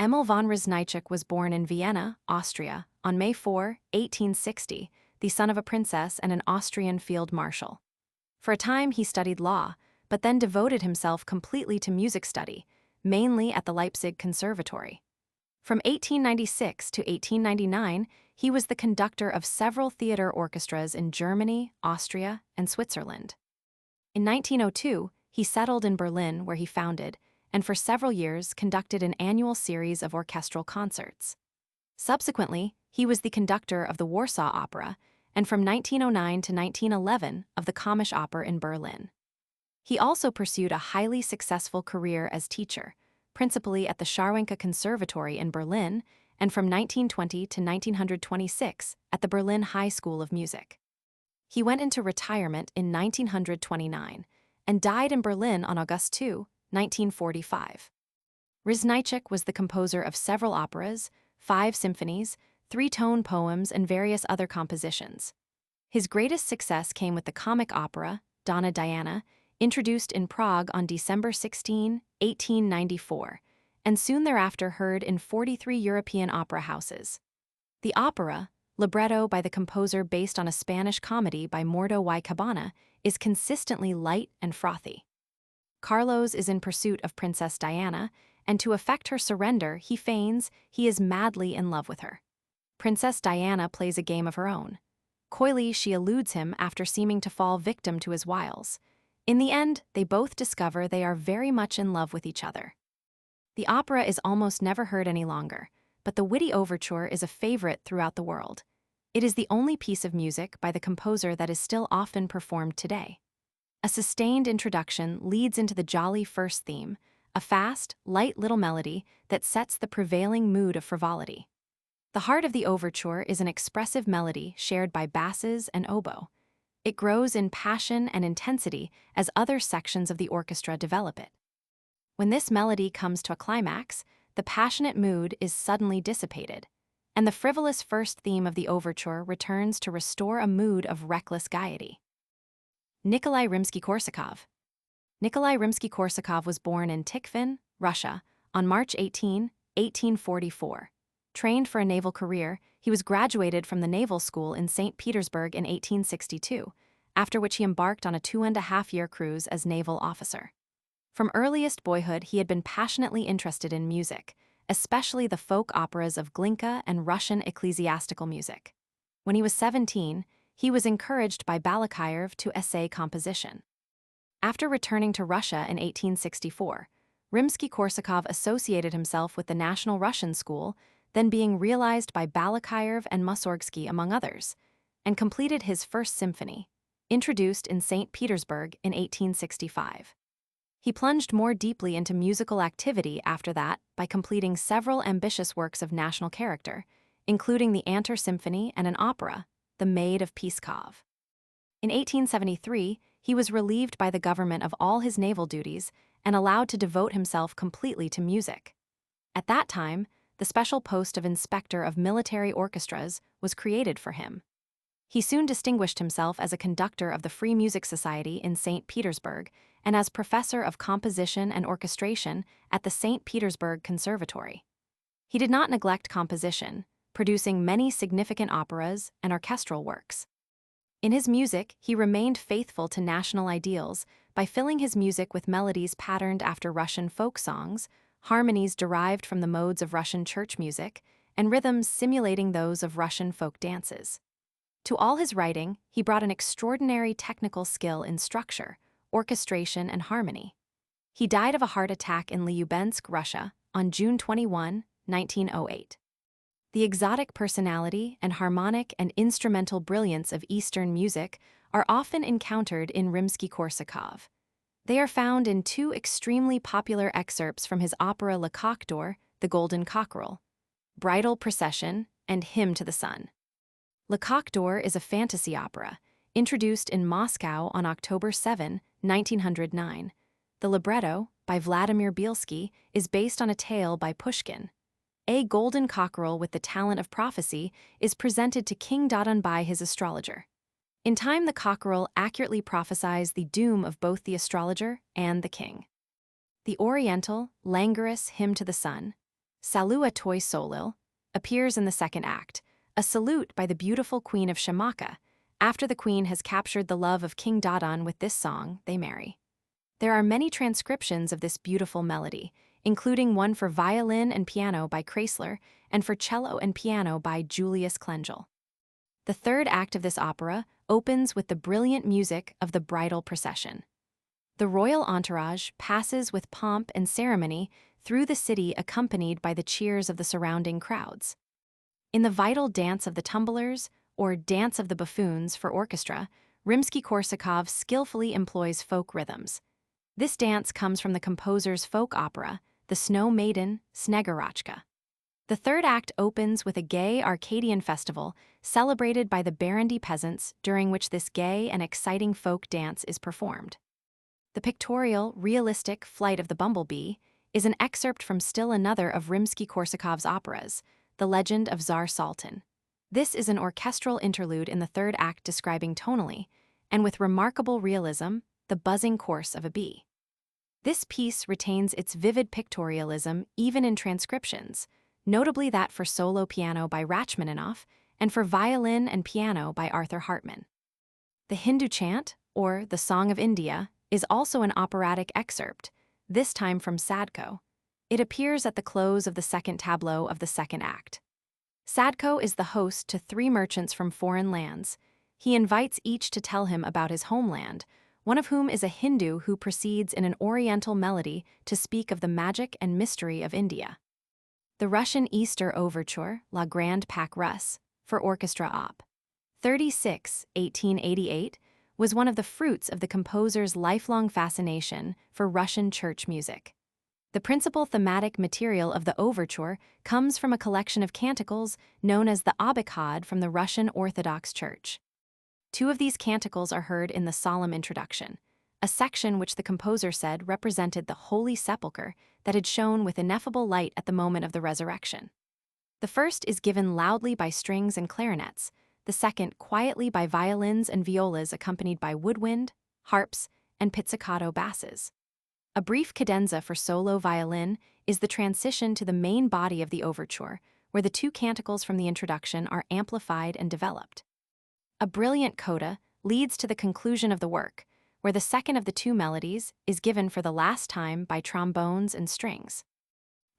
Emil von Rezniček was born in Vienna, Austria, on May 4, 1860, the son of a princess and an Austrian field marshal. For a time he studied law, but then devoted himself completely to music study, mainly at the Leipzig Conservatory. From 1896 to 1899, he was the conductor of several theater orchestras in Germany, Austria, and Switzerland. In 1902, he settled in Berlin, where he founded, and for several years conducted an annual series of orchestral concerts. Subsequently, he was the conductor of the Warsaw Opera, and from 1909 to 1911 of the Komische Oper in Berlin. He also pursued a highly successful career as teacher, principally at the Scharwenka Conservatory in Berlin, and from 1920 to 1926 at the Berlin High School of Music. He went into retirement in 1929 and died in Berlin on August 2, 1945. Rezniček was the composer of several operas, 5 symphonies, 3-tone poems, and various other compositions. His greatest success came with the comic opera, Donna Diana, introduced in Prague on December 16, 1894, and soon thereafter heard in 43 European opera houses. The opera, libretto by the composer based on a Spanish comedy by Mordo y Cabana, is consistently light and frothy. Carlos is in pursuit of Princess Diana, and to effect her surrender, he feigns he is madly in love with her. Princess Diana plays a game of her own. Coyly, she eludes him after seeming to fall victim to his wiles. In the end, they both discover they are very much in love with each other. The opera is almost never heard any longer, but the witty overture is a favorite throughout the world. It is the only piece of music by the composer that is still often performed today. A sustained introduction leads into the jolly first theme, a fast, light little melody that sets the prevailing mood of frivolity. The heart of the overture is an expressive melody shared by basses and oboe. It grows in passion and intensity as other sections of the orchestra develop it. When this melody comes to a climax, the passionate mood is suddenly dissipated, and the frivolous first theme of the overture returns to restore a mood of reckless gaiety. Nikolai Rimsky-Korsakov. Nikolai Rimsky-Korsakov was born in Tikhvin, Russia, on March 18, 1844. Trained for a naval career, he was graduated from the Naval School in St. Petersburg in 1862, after which he embarked on a 2.5-year cruise as naval officer. From earliest boyhood, he had been passionately interested in music, especially the folk operas of Glinka and Russian ecclesiastical music. When he was 17, he was encouraged by Balakayev to essay composition. After returning to Russia in 1864, Rimsky-Korsakov associated himself with the National Russian School, then being realized by Balakayev and Mussorgsky among others, and completed his first symphony, introduced in St. Petersburg in 1865. He plunged more deeply into musical activity after that by completing several ambitious works of national character, including the Antar Symphony and an opera, The Maid of Pskov. In 1873, he was relieved by the government of all his naval duties and allowed to devote himself completely to music. At that time, the special post of inspector of military orchestras was created for him. He soon distinguished himself as a conductor of the Free Music Society in St. Petersburg and as professor of composition and orchestration at the St. Petersburg Conservatory. He did not neglect composition, producing many significant operas and orchestral works. In his music, he remained faithful to national ideals by filling his music with melodies patterned after Russian folk songs, harmonies derived from the modes of Russian church music, and rhythms simulating those of Russian folk dances. To all his writing, he brought an extraordinary technical skill in structure, orchestration, and harmony. He died of a heart attack in Lyubensk, Russia, on June 21, 1908. The exotic personality and harmonic and instrumental brilliance of Eastern music are often encountered in Rimsky-Korsakov. They are found in two extremely popular excerpts from his opera Le Coq d'Or, The Golden Cockerel, Bridal Procession, and Hymn to the Sun. Le Coq d'Or is a fantasy opera, introduced in Moscow on October 7, 1909. The libretto, by Vladimir Bielsky, is based on a tale by Pushkin. A golden cockerel with the talent of prophecy is presented to King Dodon by his astrologer. In time, the cockerel accurately prophesies the doom of both the astrologer and the king. The oriental, languorous Hymn to the Sun, Salut à toi Soleil, appears in the second act, a salute by the beautiful Queen of Shamakha. After the queen has captured the love of King Dodon with this song, they marry. There are many transcriptions of this beautiful melody, including one for violin and piano by Kreisler and for cello and piano by Julius Klengel. The third act of this opera opens with the brilliant music of the Bridal Procession. The royal entourage passes with pomp and ceremony through the city, accompanied by the cheers of the surrounding crowds. In the vital Dance of the Tumblers, or Dance of the Buffoons for orchestra, Rimsky-Korsakov skillfully employs folk rhythms. This dance comes from the composer's folk opera, The Snow Maiden, Snegurochka. The third act opens with a gay Arcadian festival celebrated by the Barandy peasants, during which this gay and exciting folk dance is performed. The pictorial, realistic Flight of the Bumblebee is an excerpt from still another of Rimsky-Korsakov's operas, The Legend of Tsar Sultan. This is an orchestral interlude in the third act describing tonally, and with remarkable realism, the buzzing course of a bee. This piece retains its vivid pictorialism even in transcriptions, notably that for solo piano by Rachmaninoff and for violin and piano by Arthur Hartmann. The Hindu Chant, or The Song of India, is also an operatic excerpt, this time from Sadko. It appears at the close of the second tableau of the second act. Sadko is the host to three merchants from foreign lands. He invites each to tell him about his homeland, one of whom is a Hindu who proceeds in an oriental melody to speak of the magic and mystery of India. The Russian Easter Overture, La Grande Pâque Russe, for orchestra Op. 36, 1888, was one of the fruits of the composer's lifelong fascination for Russian church music. The principal thematic material of the overture comes from a collection of canticles known as the Abikad from the Russian Orthodox Church. Two of these canticles are heard in the solemn introduction, a section which the composer said represented the Holy Sepulchre that had shone with ineffable light at the moment of the resurrection. The first is given loudly by strings and clarinets, the second quietly by violins and violas accompanied by woodwind, harps, and pizzicato basses. A brief cadenza for solo violin is the transition to the main body of the overture, where the two canticles from the introduction are amplified and developed. A brilliant coda leads to the conclusion of the work, where the second of the two melodies is given for the last time by trombones and strings.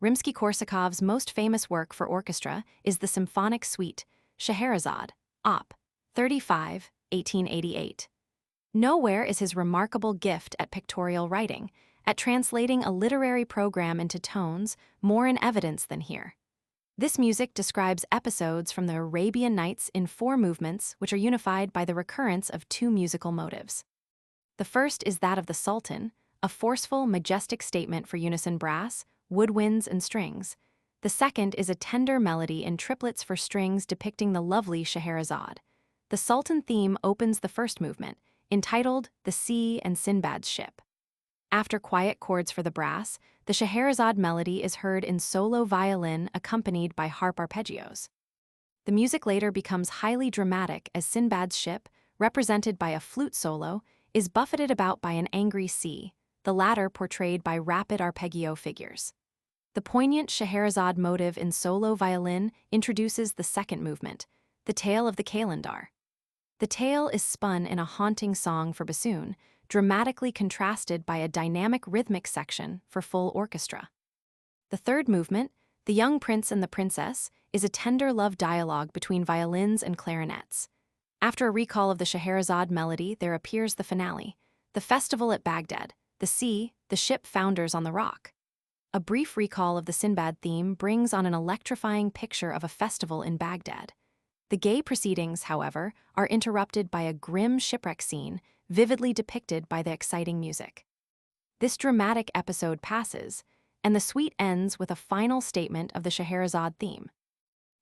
Rimsky-Korsakov's most famous work for orchestra is the symphonic suite, Scheherazade, Op. 35, 1888. Nowhere is his remarkable gift at pictorial writing, at translating a literary program into tones, more in evidence than here. This music describes episodes from the Arabian Nights in 4 movements which are unified by the recurrence of 2 musical motives. The first is that of the Sultan, a forceful, majestic statement for unison brass, woodwinds, and strings. The second is a tender melody in triplets for strings depicting the lovely Scheherazade. The Sultan theme opens the first movement, entitled The Sea and Sinbad's Ship. After quiet chords for the brass, the Scheherazade melody is heard in solo violin accompanied by harp arpeggios. The music later becomes highly dramatic as Sinbad's ship, represented by a flute solo, is buffeted about by an angry sea, the latter portrayed by rapid arpeggio figures. The poignant Scheherazade motive in solo violin introduces the second movement, the tale of the Kalendar. The tale is spun in a haunting song for bassoon, dramatically contrasted by a dynamic rhythmic section for full orchestra. The third movement, The Young Prince and the Princess, is a tender love dialogue between violins and clarinets. After a recall of the Scheherazade melody, there appears the finale, the festival at Baghdad, the sea, the ship founders on the rock. A brief recall of the Sinbad theme brings on an electrifying picture of a festival in Baghdad. The gay proceedings, however, are interrupted by a grim shipwreck scene, vividly depicted by the exciting music. This dramatic episode passes, and the suite ends with a final statement of the Scheherazade theme.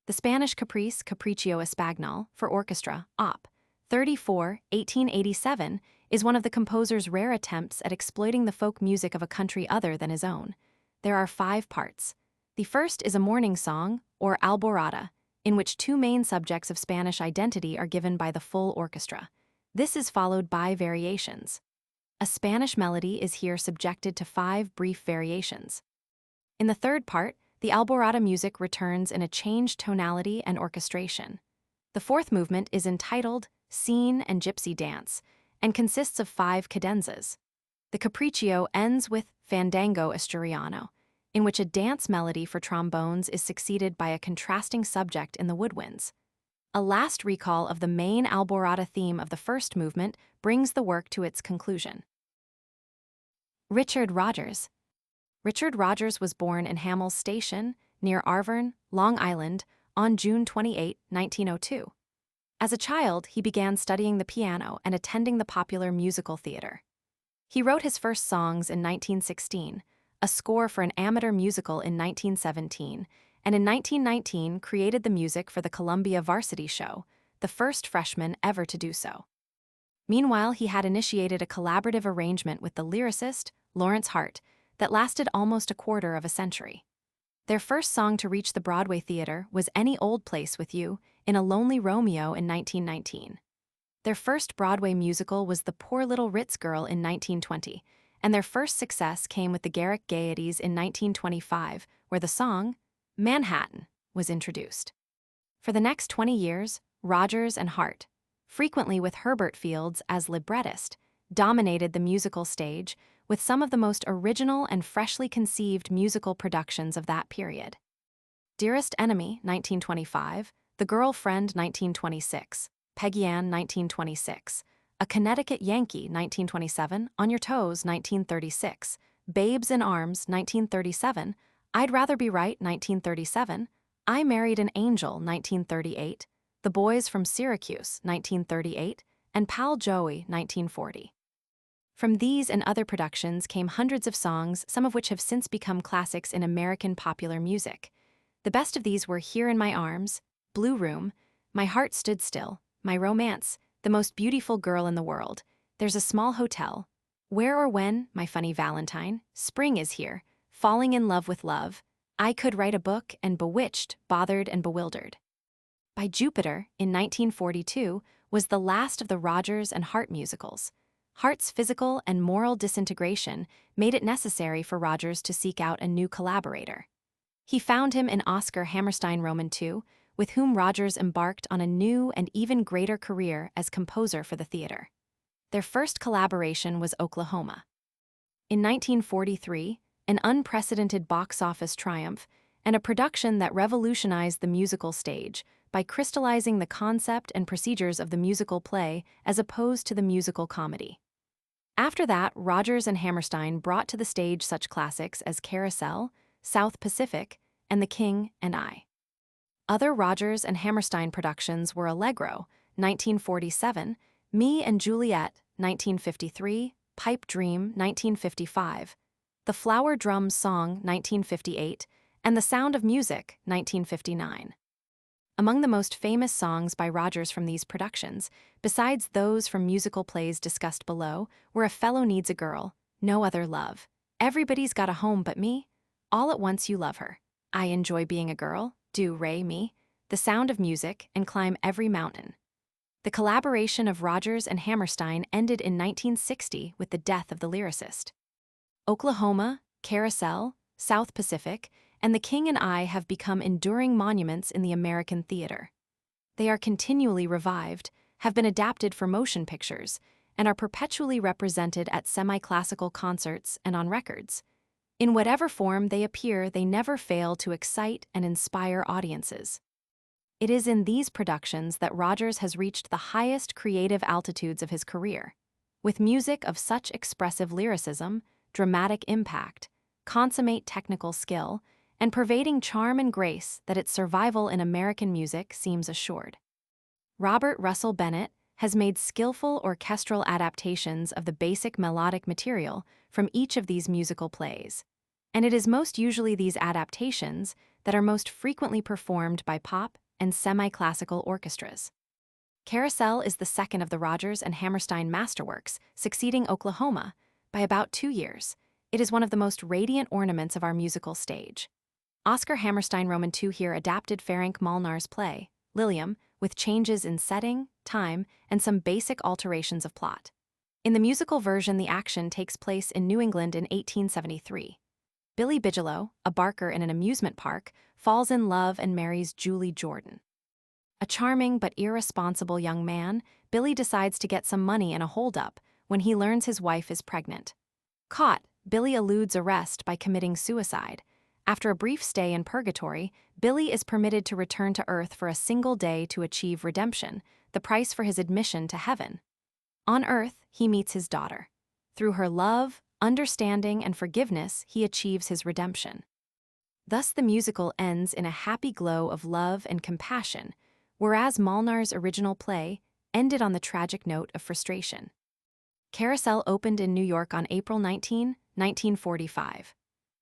The Spanish caprice Capriccio Espagnol for orchestra, Op. 34, 1887, is one of the composer's rare attempts at exploiting the folk music of a country other than his own. There are 5 parts. The first is a morning song, or alborada, in which 2 main subjects of Spanish identity are given by the full orchestra. This is followed by variations. A Spanish melody is here subjected to 5 brief variations. In the third part, the alborada music returns in a changed tonality and orchestration. The fourth movement is entitled Scene and Gypsy Dance and consists of 5 cadenzas. The capriccio ends with Fandango Asturiano, in which a dance melody for trombones is succeeded by a contrasting subject in the woodwinds. A last recall of the main alborada theme of the first movement brings the work to its conclusion. Richard Rodgers. Richard Rodgers was born in Hamels Station, near Arverne, Long Island, on June 28, 1902. As a child, he began studying the piano and attending the popular musical theater. He wrote his first songs in 1916, a score for an amateur musical in 1917, and in 1919 created the music for the Columbia Varsity Show, the first freshman ever to do so. Meanwhile, he had initiated a collaborative arrangement with the lyricist, Lawrence Hart, that lasted almost a quarter of a century. Their first song to reach the Broadway theater was Any Old Place with You in A Lonely Romeo in 1919. Their first Broadway musical was The Poor Little Ritz Girl in 1920, and their first success came with the Garrick Gaieties in 1925, where the song, Manhattan, was introduced. For the next 20 years, Rodgers and Hart, frequently with Herbert Fields as librettist, dominated the musical stage with some of the most original and freshly conceived musical productions of that period. Dearest Enemy, 1925, The Girl Friend, 1926, Peggy Ann, 1926, A Connecticut Yankee, 1927, On Your Toes, 1936, Babes in Arms, 1937, I'd Rather Be Right, 1937, I Married an Angel, 1938, The Boys from Syracuse, 1938, and Pal Joey, 1940. From these and other productions came hundreds of songs, some of which have since become classics in American popular music. The best of these were Here in My Arms, Blue Room, My Heart Stood Still, My Romance, The Most Beautiful Girl in the World, There's a Small Hotel, Where or When, My Funny Valentine, Spring is Here, Falling in Love with Love, I Could Write a Book, and Bewitched, Bothered and Bewildered. By Jupiter, in 1942, was the last of the Rodgers and Hart musicals. Hart's physical and moral disintegration made it necessary for Rodgers to seek out a new collaborator. He found him in Oscar Hammerstein Roman II, with whom Rodgers embarked on a new and even greater career as composer for the theater. Their first collaboration was Oklahoma. In 1943, an unprecedented box office triumph, and a production that revolutionized the musical stage by crystallizing the concept and procedures of the musical play as opposed to the musical comedy. After that, Rodgers and Hammerstein brought to the stage such classics as Carousel, South Pacific, and The King and I. Other Rodgers and Hammerstein productions were Allegro, 1947, Me and Juliet, 1953, Pipe Dream, 1955, The Flower Drum Song, 1958, and The Sound of Music, 1959. Among the most famous songs by Rodgers from these productions, besides those from musical plays discussed below, were A Fellow Needs a Girl, No Other Love, Everybody's Got a Home But Me, All at Once You Love Her, I Enjoy Being a Girl, Do Re Mi, The Sound of Music, and Climb Every Mountain. The collaboration of Rodgers and Hammerstein ended in 1960 with the death of the lyricist. Oklahoma, Carousel, South Pacific, and The King and I have become enduring monuments in the American theater. They are continually revived, have been adapted for motion pictures, and are perpetually represented at semi-classical concerts and on records. In whatever form they appear, they never fail to excite and inspire audiences. It is in these productions that Rodgers has reached the highest creative altitudes of his career. With music of such expressive lyricism, dramatic impact, consummate technical skill, and pervading charm and grace that its survival in American music seems assured. Robert Russell Bennett has made skillful orchestral adaptations of the basic melodic material from each of these musical plays, and it is most usually these adaptations that are most frequently performed by pop and semi-classical orchestras. Carousel is the second of the Rodgers and Hammerstein masterworks, succeeding Oklahoma by about 2 years. It is one of the most radiant ornaments of our musical stage. Oscar Hammerstein Roman II here adapted Ferenc Molnar's play, Lilium, with changes in setting, time, and some basic alterations of plot. In the musical version, the action takes place in New England in 1873. Billy Bigelow, a barker in an amusement park, falls in love and marries Julie Jordan. A charming but irresponsible young man, Billy decides to get some money in a holdup when he learns his wife is pregnant. Caught, Billy eludes arrest by committing suicide. After a brief stay in purgatory, Billy is permitted to return to Earth for a single day to achieve redemption, the price for his admission to heaven. On Earth, he meets his daughter. Through her love, understanding, and forgiveness, he achieves his redemption. Thus the musical ends in a happy glow of love and compassion, whereas Molnar's original play ended on the tragic note of frustration. Carousel opened in New York on April 19, 1945.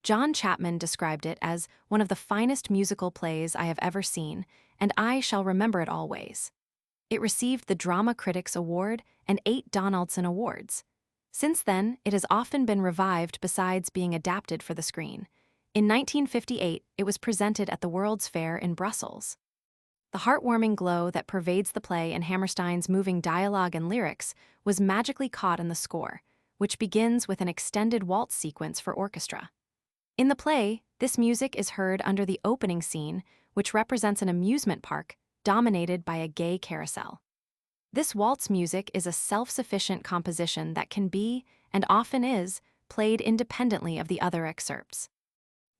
John Chapman described it as one of the finest musical plays I have ever seen, and I shall remember it always. It received the Drama Critics Award and 8 Donaldson Awards. Since then, it has often been revived besides being adapted for the screen. In 1958, it was presented at the World's Fair in Brussels. The heartwarming glow that pervades the play and Hammerstein's moving dialogue and lyrics was magically caught in the score, which begins with an extended waltz sequence for orchestra. In the play, this music is heard under the opening scene, which represents an amusement park dominated by a gay carousel. This waltz music is a self-sufficient composition that can be, and often is, played independently of the other excerpts.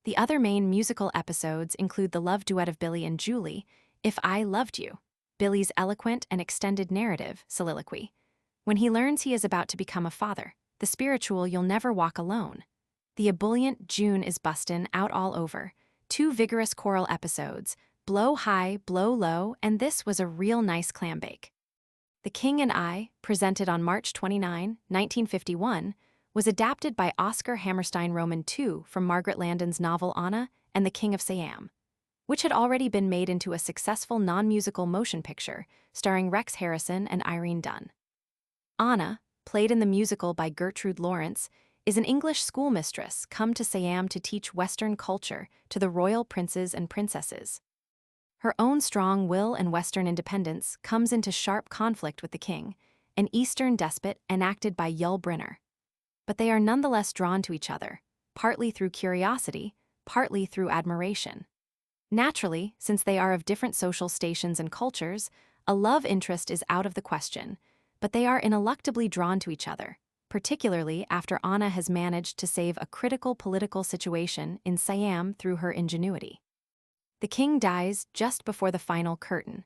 The other main musical episodes include the love duet of Billy and Julie, If I Loved You, Billy's eloquent and extended narrative, soliloquy, when he learns he is about to become a father, the spiritual You'll Never Walk Alone, the ebullient June is Bustin' Out All Over, 2 vigorous choral episodes, Blow High, Blow Low, and This Was a Real Nice Clambake. The King and I, presented on March 29, 1951, was adapted by Oscar Hammerstein Roman II from Margaret Landon's novel Anna and the King of Siam, which had already been made into a successful non-musical motion picture starring Rex Harrison and Irene Dunne. Anna, played in the musical by Gertrude Lawrence, is an English schoolmistress come to Siam to teach Western culture to the royal princes and princesses. Her own strong will and Western independence comes into sharp conflict with the king, an Eastern despot enacted by Yul Brynner. But they are nonetheless drawn to each other, partly through curiosity, partly through admiration. Naturally, since they are of different social stations and cultures, a love interest is out of the question, but they are ineluctably drawn to each other, particularly after Anna has managed to save a critical political situation in Siam through her ingenuity. The king dies just before the final curtain.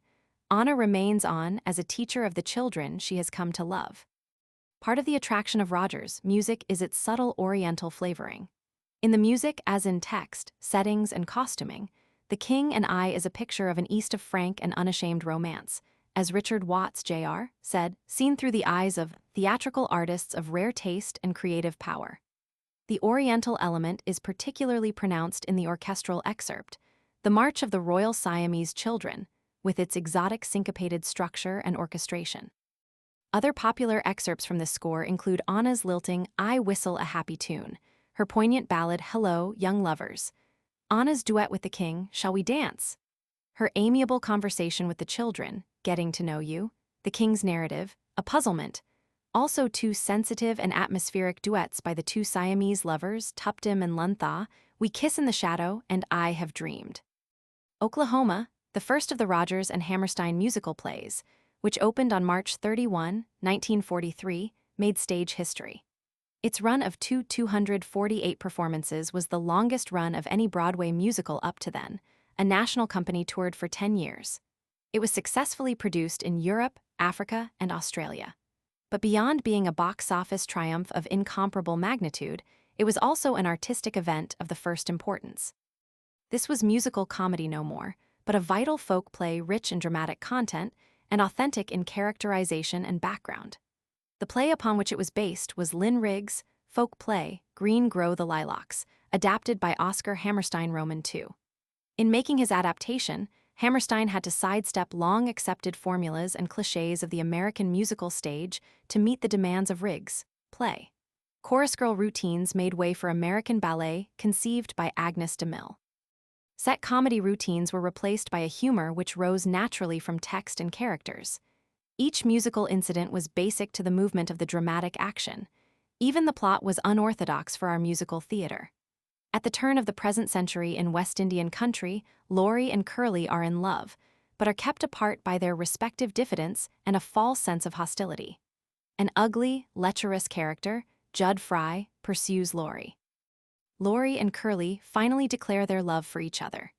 Anna remains on as a teacher of the children she has come to love. Part of the attraction of Rodgers' music is its subtle Oriental flavoring. In the music, as in text, settings, and costuming, The King and I is a picture of an East of frank and unashamed romance, as Richard Watts, Jr., said, seen through the eyes of theatrical artists of rare taste and creative power. The Oriental element is particularly pronounced in the orchestral excerpt, the March of the Royal Siamese Children, with its exotic syncopated structure and orchestration. Other popular excerpts from this score include Anna's lilting I Whistle a Happy Tune, her poignant ballad Hello, Young Lovers, Anna's duet with the king, Shall We Dance?, her amiable conversation with the children, Getting to Know You, The King's Narrative, a puzzlement. Also two sensitive and atmospheric duets by the two Siamese lovers, Tuptim and Luntha, We Kiss in the Shadow and I Have Dreamed. Oklahoma, the first of the Rodgers and Hammerstein musical plays, which opened on March 31, 1943, made stage history. Its run of 248 performances was the longest run of any Broadway musical up to then. A national company toured for 10 years. It was successfully produced in Europe, Africa, and Australia. But beyond being a box office triumph of incomparable magnitude, it was also an artistic event of the first importance. This was musical comedy no more, but a vital folk play rich in dramatic content and authentic in characterization and background. The play upon which it was based was Lynn Riggs' folk play Green Grow the Lilacs, adapted by Oscar Hammerstein Roman II. In making his adaptation, Hammerstein had to sidestep long-accepted formulas and clichés of the American musical stage to meet the demands of Riggs' play. Chorus girl routines made way for American ballet conceived by Agnes de Mille. Set comedy routines were replaced by a humor which rose naturally from text and characters. Each musical incident was basic to the movement of the dramatic action. Even the plot was unorthodox for our musical theater. At the turn of the present century in West Indian country, Laurie and Curly are in love, but are kept apart by their respective diffidence and a false sense of hostility. An ugly, lecherous character, Judd Fry, pursues Laurie. Laurie and Curly finally declare their love for each other.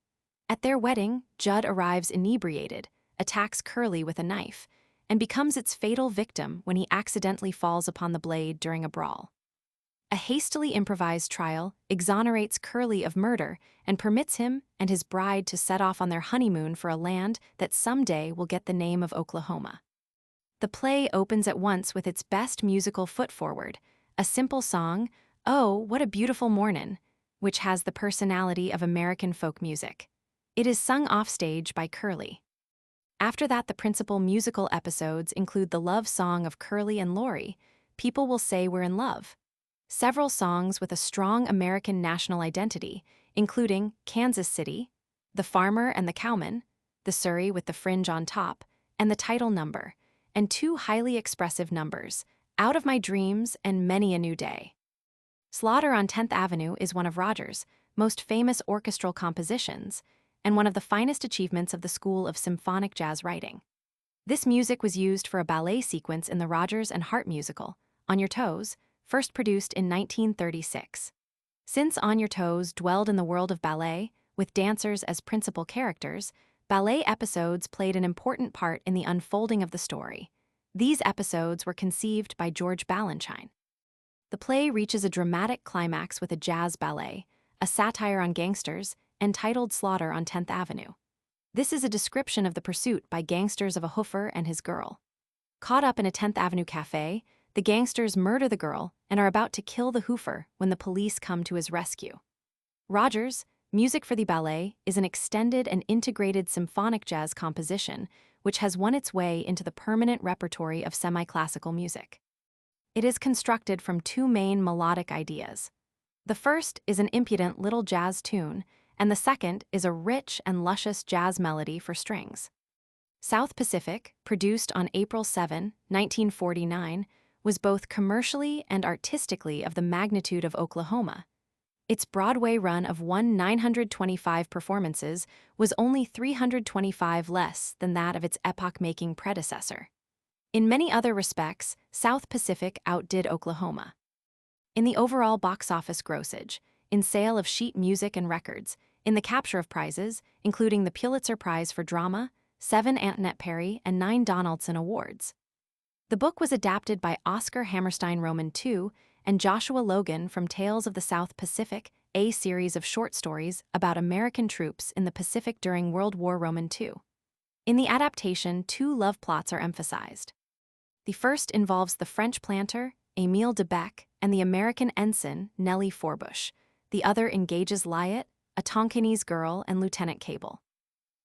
At their wedding, Judd arrives inebriated, attacks Curly with a knife, and becomes its fatal victim when he accidentally falls upon the blade during a brawl. A hastily improvised trial exonerates Curly of murder and permits him and his bride to set off on their honeymoon for a land that someday will get the name of Oklahoma. The play opens at once with its best musical foot forward, a simple song, Oh, What a Beautiful Mornin', which has the personality of American folk music. It is sung offstage by Curly. After that, the principal musical episodes include the love song of Curly and Laurie, People Will Say We're in Love. Several songs with a strong American national identity, including Kansas City, The Farmer and the Cowman, The Surrey with the Fringe on Top, and the title number, and two highly expressive numbers, Out of My Dreams and Many a New Day. Slaughter on 10th Avenue is one of Rodgers' most famous orchestral compositions, and one of the finest achievements of the school of symphonic jazz writing. This music was used for a ballet sequence in the Rodgers and Hart musical, On Your Toes, first produced in 1936. Since On Your Toes dwelled in the world of ballet, with dancers as principal characters, ballet episodes played an important part in the unfolding of the story. These episodes were conceived by George Balanchine. The play reaches a dramatic climax with a jazz ballet, a satire on gangsters, entitled Slaughter on 10th Avenue. This is a description of the pursuit by gangsters of a hoofer and his girl. Caught up in a 10th Avenue cafe, the gangsters murder the girl and are about to kill the hoofer when the police come to his rescue. Rodgers' music for the ballet is an extended and integrated symphonic jazz composition which has won its way into the permanent repertory of semi-classical music. It is constructed from two main melodic ideas. The first is an impudent little jazz tune, and the second is a rich and luscious jazz melody for strings. South Pacific, produced on April 7, 1949, was both commercially and artistically of the magnitude of Oklahoma. Its Broadway run of 925 performances was only 325 less than that of its epoch-making predecessor. In many other respects, South Pacific outdid Oklahoma. In the overall box office grossage, in sale of sheet music and records, in the capture of prizes, including the Pulitzer Prize for Drama, 7 Antoinette Perry and 9 Donaldson Awards. The book was adapted by Oscar Hammerstein Roman II and Joshua Logan from Tales of the South Pacific, a series of short stories about American troops in the Pacific during World War Roman II. In the adaptation, two love plots are emphasized. The first involves the French planter, Émile de Becque, and the American ensign, Nellie Forbush. The other engages Lyot, a Tonkinese girl, and Lieutenant Cable.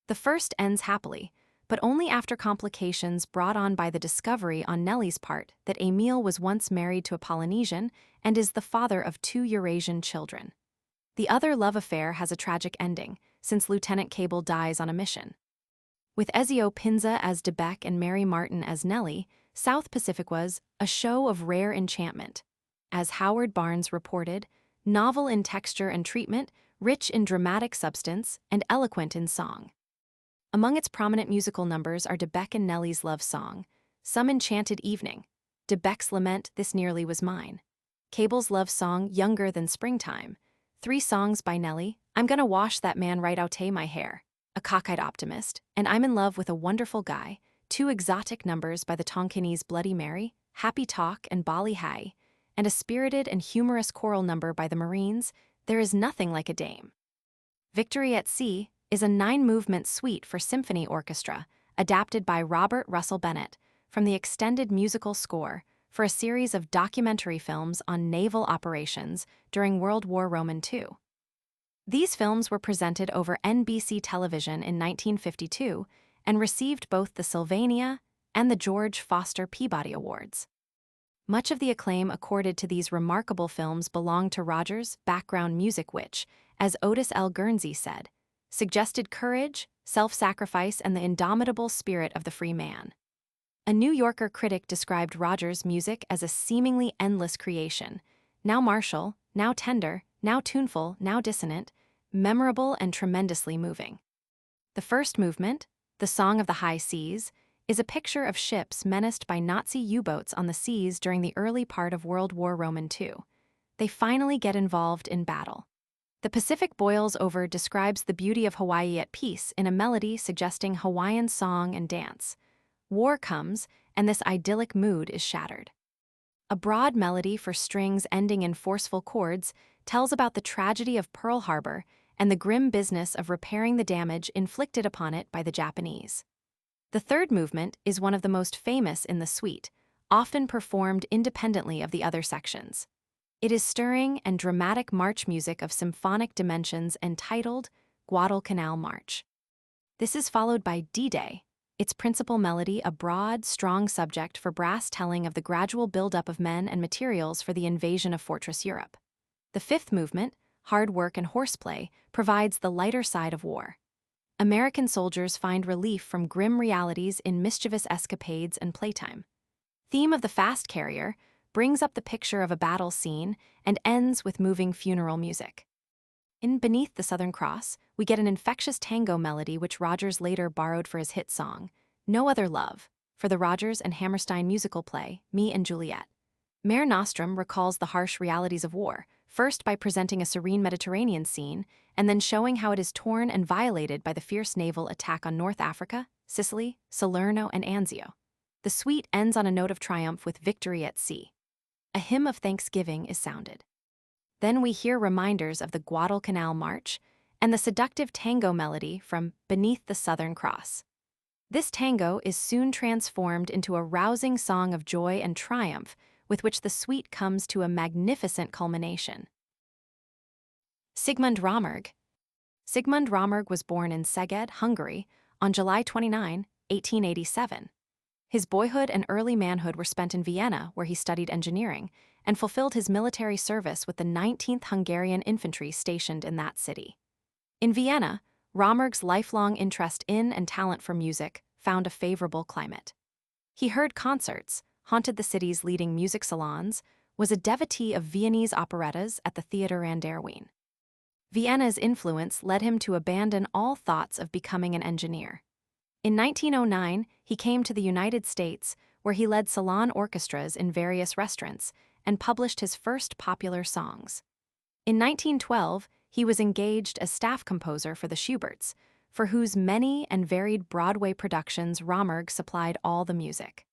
The first ends happily, but only after complications brought on by the discovery on Nellie's part that Émile was once married to a Polynesian and is the father of 2 Eurasian children. The other love affair has a tragic ending, since Lieutenant Cable dies on a mission. With Ezio Pinza as Debec and Mary Martin as Nellie, South Pacific was a show of rare enchantment. As Howard Barnes reported, novel in texture and treatment, rich in dramatic substance, and eloquent in song. Among its prominent musical numbers are Debec and Nellie's love song, Some Enchanted Evening, Debec's lament, This Nearly Was Mine, Cable's love song, Younger Than Springtime, 3 songs by Nellie, I'm Gonna Wash That Man Right Oute My Hair, A Cockeyed Optimist, and I'm in Love with a Wonderful Guy, 2 exotic numbers by the Tonkinese Bloody Mary, Happy Talk and Bali Hai, and a spirited and humorous choral number by the Marines, There Is Nothing Like a Dame. Victory at Sea is a 9-movement suite for symphony orchestra, adapted by Robert Russell Bennett from the extended musical score for a series of documentary films on naval operations during World War II. These films were presented over NBC television in 1952 and received both the Sylvania and the George Foster Peabody Awards. Much of the acclaim accorded to these remarkable films belonged to Rodgers' background music which, as Otis L. Guernsey said, suggested courage, self-sacrifice, and the indomitable spirit of the free man. A New Yorker critic described Rodgers' music as a seemingly endless creation, now martial, now tender, now tuneful, now dissonant, memorable and tremendously moving. The first movement, The Song of the High Seas, is a picture of ships menaced by Nazi U-boats on the seas during the early part of World War II. They finally get involved in battle. The Pacific Boils Over describes the beauty of Hawaii at peace in a melody suggesting Hawaiian song and dance. War comes, and this idyllic mood is shattered. A broad melody for strings ending in forceful chords tells about the tragedy of Pearl Harbor and the grim business of repairing the damage inflicted upon it by the Japanese. The third movement is one of the most famous in the suite, often performed independently of the other sections. It is stirring and dramatic march music of symphonic dimensions entitled Guadalcanal March. This is followed by D-Day, its principal melody a broad, strong subject for brass telling of the gradual buildup of men and materials for the invasion of Fortress Europe. The fifth movement, Hard Work and Horseplay, provides the lighter side of war. American soldiers find relief from grim realities in mischievous escapades and playtime. Theme of the Fast Carrier brings up the picture of a battle scene and ends with moving funeral music. In Beneath the Southern Cross, we get an infectious tango melody which Rodgers later borrowed for his hit song, No Other Love, for the Rodgers and Hammerstein musical play, Me and Juliet. Mare Nostrum recalls the harsh realities of war, first by presenting a serene Mediterranean scene, and then showing how it is torn and violated by the fierce naval attack on North Africa, Sicily, Salerno, and Anzio. The suite ends on a note of triumph with Victory at Sea. A hymn of thanksgiving is sounded. Then we hear reminders of the Guadalcanal March and the seductive tango melody from Beneath the Southern Cross. This tango is soon transformed into a rousing song of joy and triumph with which the suite comes to a magnificent culmination. Sigmund Romberg. Sigmund Romberg was born in Szeged, Hungary, on July 29, 1887. His boyhood and early manhood were spent in Vienna, where he studied engineering, and fulfilled his military service with the 19th Hungarian Infantry stationed in that city. In Vienna, Romberg's lifelong interest in and talent for music found a favorable climate. He heard concerts, haunted the city's leading music salons, was a devotee of Viennese operettas at the Theater an der Wien. Vienna's influence led him to abandon all thoughts of becoming an engineer. In 1909, he came to the United States, where he led salon orchestras in various restaurants and published his first popular songs. In 1912, he was engaged as staff composer for the Schuberts, for whose many and varied Broadway productions Romberg supplied all the music.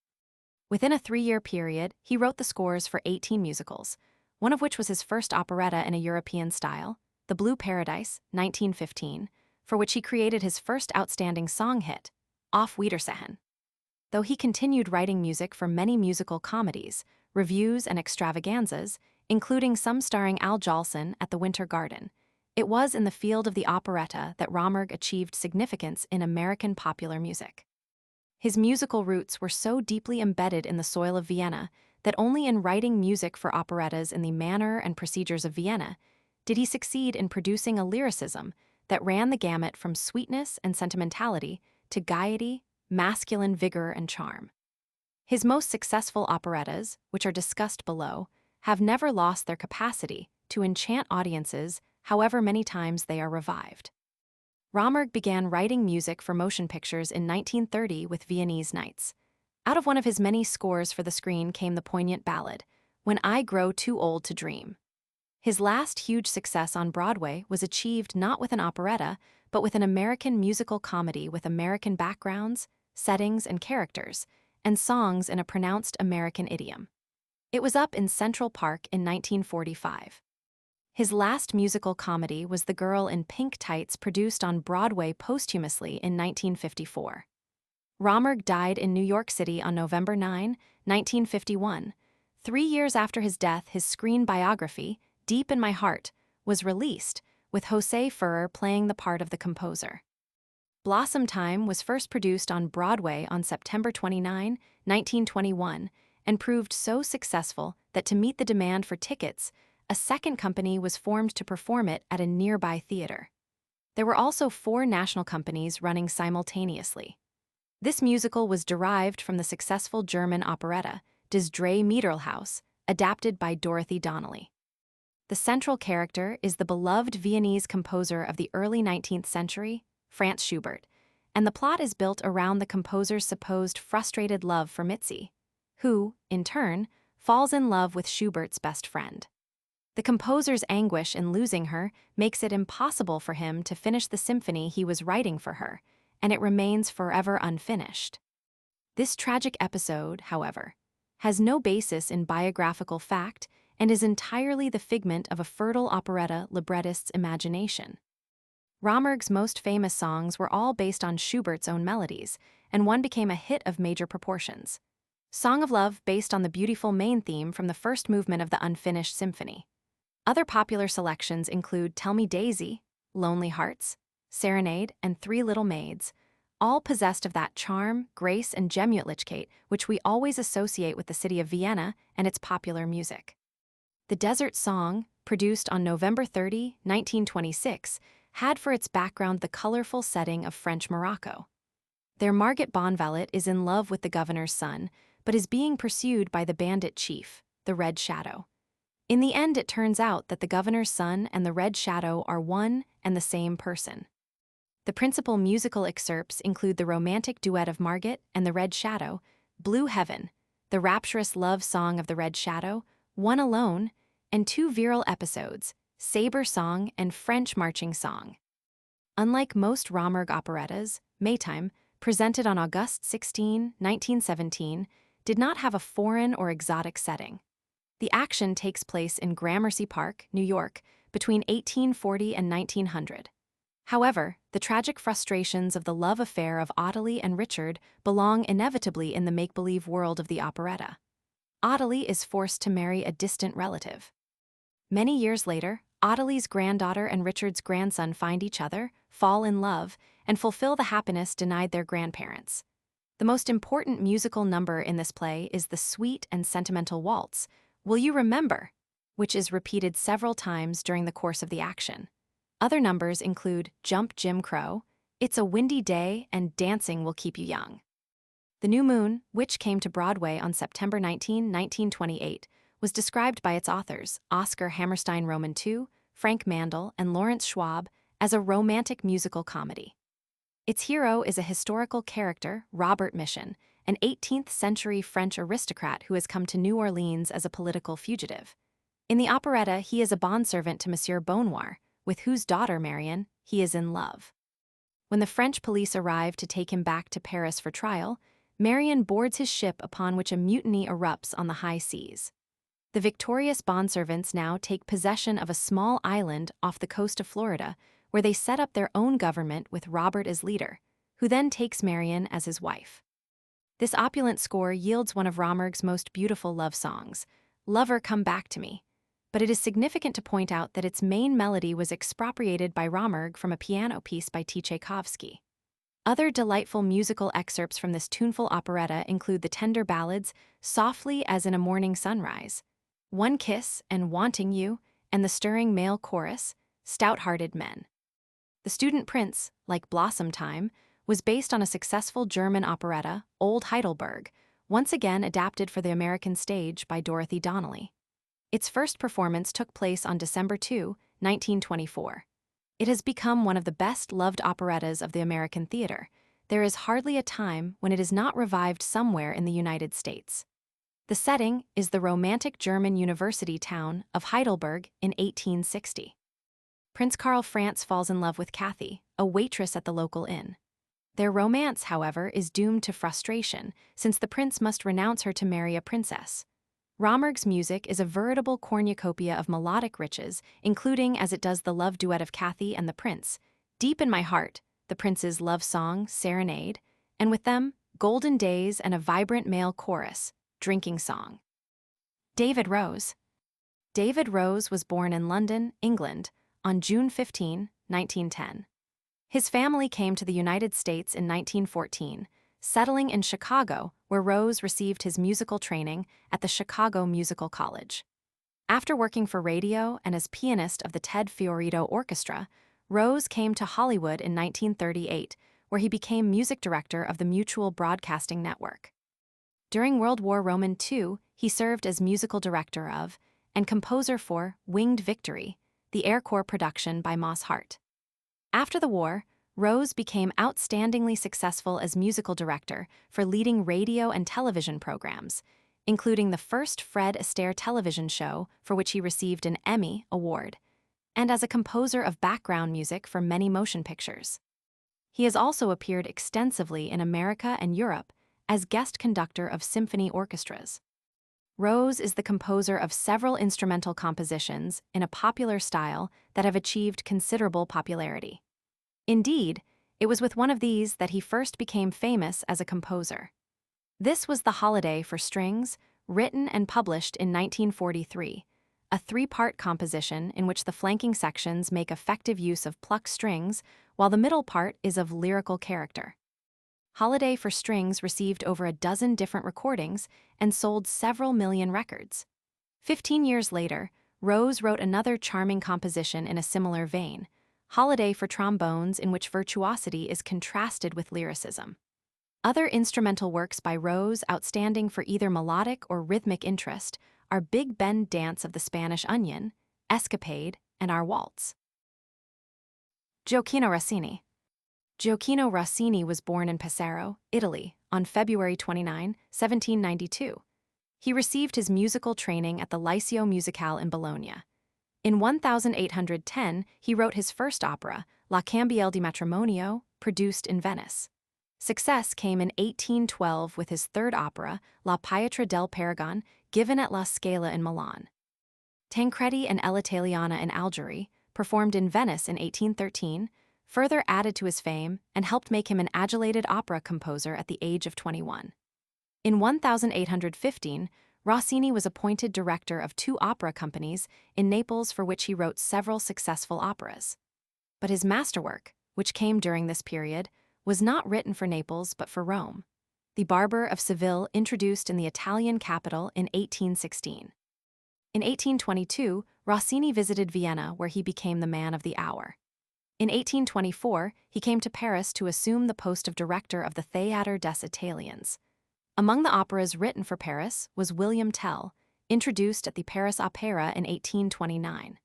Within a 3-year period, he wrote the scores for 18 musicals, one of which was his first operetta in a European style, The Blue Paradise, 1915, for which he created his first outstanding song hit, Auf Wiedersehen. Though he continued writing music for many musical comedies, revues, and extravaganzas, including some starring Al Jolson at the Winter Garden, it was in the field of the operetta that Romberg achieved significance in American popular music. His musical roots were so deeply embedded in the soil of Vienna that only in writing music for operettas in the manner and procedures of Vienna did he succeed in producing a lyricism that ran the gamut from sweetness and sentimentality to gaiety, masculine vigor, and charm. His most successful operettas, which are discussed below, have never lost their capacity to enchant audiences however many times they are revived. Romberg began writing music for motion pictures in 1930 with Viennese Nights. Out of one of his many scores for the screen came the poignant ballad, When I Grow Too Old to Dream. His last huge success on Broadway was achieved not with an operetta, but with an American musical comedy with American backgrounds, settings, and characters, and songs in a pronounced American idiom. It was up in Central Park in 1945. His last musical comedy was The Girl in Pink Tights, produced on Broadway posthumously in 1954. Romberg died in New York City on November 9, 1951. 3 years after his death, his screen biography, Deep in My Heart, was released, with José Ferrer playing the part of the composer. Blossom Time was first produced on Broadway on September 29, 1921, and proved so successful that to meet the demand for tickets, a second company was formed to perform it at a nearby theater. There were also 4 national companies running simultaneously. This musical was derived from the successful German operetta, Des Drei Mädelhaus, adapted by Dorothy Donnelly. The central character is the beloved Viennese composer of the early 19th century, Franz Schubert, and the plot is built around the composer's supposed frustrated love for Mitzi, who, in turn, falls in love with Schubert's best friend. The composer's anguish in losing her makes it impossible for him to finish the symphony he was writing for her, and it remains forever unfinished. This tragic episode, however, has no basis in biographical fact and is entirely the figment of a fertile operetta librettist's imagination. Romberg's most famous songs were all based on Schubert's own melodies, and one became a hit of major proportions. Song of Love based on the beautiful main theme from the first movement of the unfinished symphony. Other popular selections include Tell Me Daisy, Lonely Hearts, Serenade, and Three Little Maids, all possessed of that charm, grace, and Gemütlichkeit which we always associate with the city of Vienna and its popular music. The Desert Song, produced on November 30, 1926, had for its background the colorful setting of French Morocco. There Margit Bonvalet is in love with the governor's son, but is being pursued by the bandit chief, the Red Shadow. In the end, it turns out that the governor's son and the Red Shadow are one and the same person. The principal musical excerpts include the romantic duet of Margit and the Red Shadow, Blue Heaven, the rapturous love song of the Red Shadow, One Alone, and 2 virile episodes, Sabre Song and French Marching Song. Unlike most Romberg operettas, Maytime, presented on August 16, 1917, did not have a foreign or exotic setting. The action takes place in Gramercy Park, New York, between 1840 and 1900. However, the tragic frustrations of the love affair of Ottilie and Richard belong inevitably in the make-believe world of the operetta. Ottilie is forced to marry a distant relative. Many years later, Ottilie's granddaughter and Richard's grandson find each other, fall in love, and fulfill the happiness denied their grandparents. The most important musical number in this play is the sweet and sentimental waltz, Will You Remember?, which is repeated several times during the course of the action. Other numbers include Jump Jim Crow, It's a Windy Day, and Dancing Will Keep You Young. The New Moon, which came to Broadway on September 19, 1928, was described by its authors, Oscar Hammerstein Roman II, Frank Mandel, and Lawrence Schwab, as a romantic musical comedy. Its hero is a historical character, Robert Mission, an 18th-century French aristocrat who has come to New Orleans as a political fugitive. In the operetta, he is a bondservant to Monsieur Beaunoir, with whose daughter, Marion, he is in love. When the French police arrive to take him back to Paris for trial, Marion boards his ship upon which a mutiny erupts on the high seas. The victorious bondservants now take possession of a small island off the coast of Florida, where they set up their own government with Robert as leader, who then takes Marion as his wife. This opulent score yields one of Romberg's most beautiful love songs, Lover Come Back to Me, but it is significant to point out that its main melody was expropriated by Romberg from a piano piece by Tchaikovsky. Other delightful musical excerpts from this tuneful operetta include the tender ballads Softly as in a Morning Sunrise, One Kiss and Wanting You, and the stirring male chorus, Stout-Hearted Men. The Student Prince, like Blossom Time, was based on a successful German operetta, Old Heidelberg, once again adapted for the American stage by Dorothy Donnelly. Its first performance took place on December 2, 1924. It has become one of the best-loved operettas of the American theater. There is hardly a time when it is not revived somewhere in the United States. The setting is the romantic German university town of Heidelberg in 1860. Prince Karl Franz falls in love with Kathy, a waitress at the local inn. Their romance, however, is doomed to frustration, since the prince must renounce her to marry a princess. Romberg's music is a veritable cornucopia of melodic riches, including as it does the love duet of Kathy and the prince, Deep in My Heart, the prince's love song, Serenade, and with them, Golden Days and a vibrant male chorus, Drinking Song. David Rose. David Rose was born in London, England, on June 15, 1910. His family came to the United States in 1914, settling in Chicago, where Rose received his musical training at the Chicago Musical College. After working for radio and as pianist of the Ted Fiorito Orchestra, Rose came to Hollywood in 1938, where he became music director of the Mutual Broadcasting Network. During World War II, he served as musical director of and composer for Winged Victory, the Air Corps production by Moss Hart. After the war, Rose became outstandingly successful as musical director for leading radio and television programs, including the first Fred Astaire television show, for which he received an Emmy Award, and as a composer of background music for many motion pictures. He has also appeared extensively in America and Europe as guest conductor of symphony orchestras. Rose is the composer of several instrumental compositions in a popular style that have achieved considerable popularity. Indeed, it was with one of these that he first became famous as a composer. This was The Holiday for Strings, written and published in 1943, a three-part composition in which the flanking sections make effective use of plucked strings, while the middle part is of lyrical character. Holiday for Strings received over a dozen different recordings and sold several million records. 15 years later, Rose wrote another charming composition in a similar vein, Holiday for Trombones, in which virtuosity is contrasted with lyricism. Other instrumental works by Rose outstanding for either melodic or rhythmic interest are Big Bend Dance of the Spanish Onion, Escapade, and Our Waltz. Gioacchino Rossini. Gioacchino Rossini was born in Pesaro, Italy, on February 29, 1792. He received his musical training at the Liceo Musicale in Bologna. In 1810, he wrote his first opera, La Cambiale di Matrimonio, produced in Venice. Success came in 1812 with his third opera, La Pietra del Paragon, given at La Scala in Milan. Tancredi and L'Italiana in Algerie, performed in Venice in 1813, further added to his fame and helped make him an adulated opera composer at the age of 21. In 1815, Rossini was appointed director of 2 opera companies in Naples, for which he wrote several successful operas. But his masterwork, which came during this period, was not written for Naples but for Rome. The Barber of Seville introduced in the Italian capital in 1816. In 1822, Rossini visited Vienna, where he became the man of the hour. In 1824, he came to Paris to assume the post of director of the Théâtre des Italiens. Among the operas written for Paris was William Tell, introduced at the Paris Opera in 1829.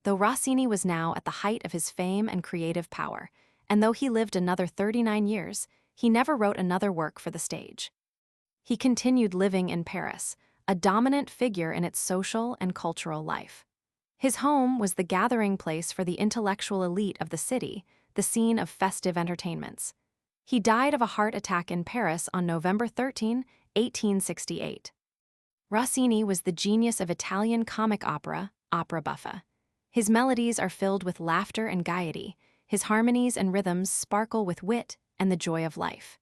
Though Rossini was now at the height of his fame and creative power, and though he lived another 39 years, he never wrote another work for the stage. He continued living in Paris, a dominant figure in its social and cultural life. His home was the gathering place for the intellectual elite of the city, the scene of festive entertainments. He died of a heart attack in Paris on November 13, 1868. Rossini was the genius of Italian comic opera, opera buffa. His melodies are filled with laughter and gaiety. His harmonies and rhythms sparkle with wit and the joy of life.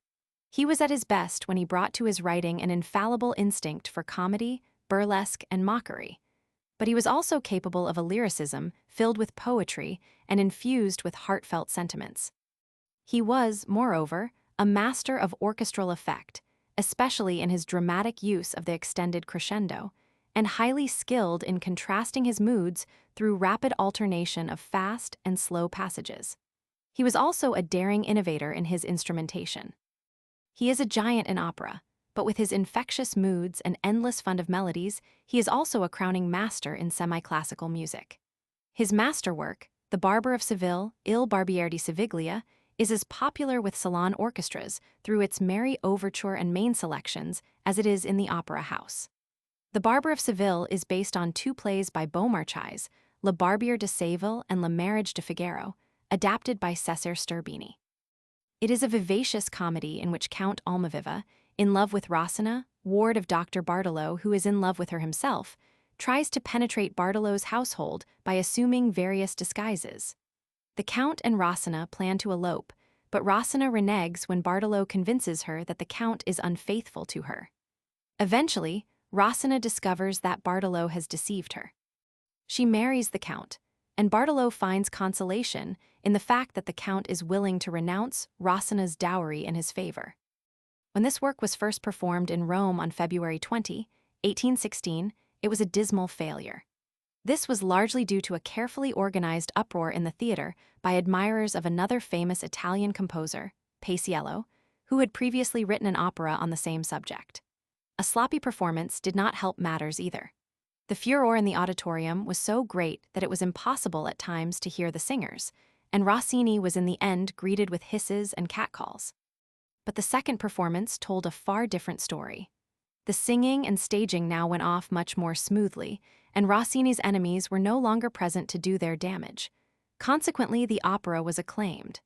He was at his best when he brought to his writing an infallible instinct for comedy, burlesque, and mockery. But he was also capable of a lyricism filled with poetry and infused with heartfelt sentiments. He was, moreover, a master of orchestral effect, especially in his dramatic use of the extended crescendo, and highly skilled in contrasting his moods through rapid alternation of fast and slow passages. He was also a daring innovator in his instrumentation. He is a giant in opera, but with his infectious moods and endless fund of melodies, he is also a crowning master in semi-classical music. His masterwork, The Barber of Seville, Il Barbiere di Siviglia, is as popular with salon orchestras through its merry overture and main selections as it is in the opera house. The Barber of Seville is based on two plays by Beaumarchais, Le Barbier de Séville and Le Marriage de Figaro, adapted by Cesare Sterbini. It is a vivacious comedy in which Count Almaviva, in love with Rosina, ward of Dr. Bartolo who is in love with her himself, tries to penetrate Bartolo's household by assuming various disguises. The Count and Rosina plan to elope, but Rosina reneges when Bartolo convinces her that the Count is unfaithful to her. Eventually, Rosina discovers that Bartolo has deceived her. She marries the Count, and Bartolo finds consolation in the fact that the Count is willing to renounce Rosina's dowry in his favor. When this work was first performed in Rome on February 20, 1816, it was a dismal failure. This was largely due to a carefully organized uproar in the theater by admirers of another famous Italian composer, Paisiello, who had previously written an opera on the same subject. A sloppy performance did not help matters either. The furor in the auditorium was so great that it was impossible at times to hear the singers, and Rossini was in the end greeted with hisses and catcalls. But the second performance told a far different story. The singing and staging now went off much more smoothly, and Rossini's enemies were no longer present to do their damage. Consequently, the opera was acclaimed.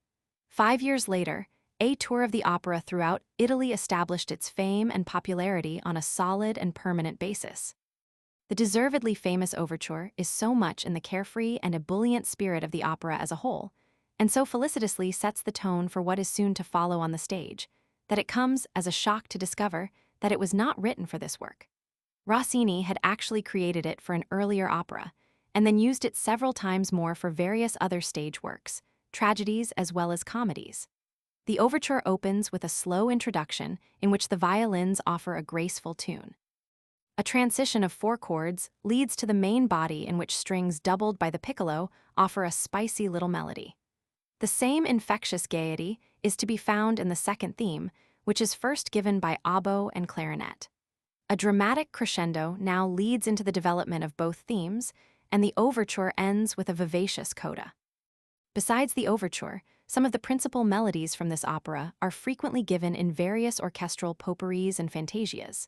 5 years later, a tour of the opera throughout Italy established its fame and popularity on a solid and permanent basis. The deservedly famous overture is so much in the carefree and ebullient spirit of the opera as a whole, and so felicitously sets the tone for what is soon to follow on the stage, that it comes as a shock to discover that it was not written for this work. Rossini had actually created it for an earlier opera, and then used it several times more for various other stage works, tragedies as well as comedies. The overture opens with a slow introduction in which the violins offer a graceful tune. A transition of 4 chords leads to the main body in which strings doubled by the piccolo offer a spicy little melody. The same infectious gaiety is to be found in the second theme, which is first given by oboe and clarinet. A dramatic crescendo now leads into the development of both themes, and the overture ends with a vivacious coda. Besides the overture, some of the principal melodies from this opera are frequently given in various orchestral potpourris and fantasias.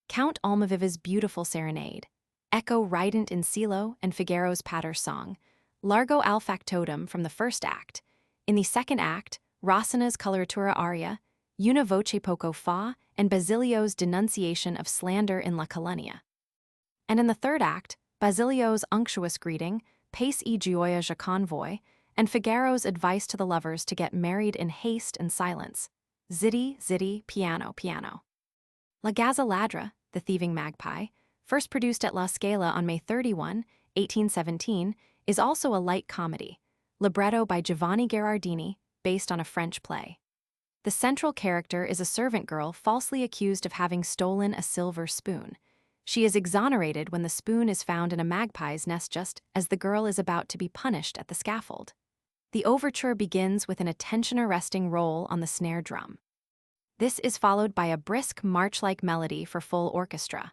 Count Almaviva's beautiful serenade, Echo rident in cielo and Figaro's pater song, Largo al factotum from the first act. In the second act, Rosina's coloratura aria, Una voce poco fa, and Basilio's denunciation of slander in La Calunnia. And in the third act, Basilio's unctuous greeting, Pace e gioia je convoy, and Figaro's advice to the lovers to get married in haste and silence, Zitti, zitti, piano, piano. La Gazza Ladra, The Thieving Magpie, first produced at La Scala on May 31, 1817, is also a light comedy, libretto by Giovanni Gherardini, based on a French play. The central character is a servant girl falsely accused of having stolen a silver spoon. She is exonerated when the spoon is found in a magpie's nest just as the girl is about to be punished at the scaffold. The overture begins with an attention-arresting roll on the snare drum. This is followed by a brisk march-like melody for full orchestra.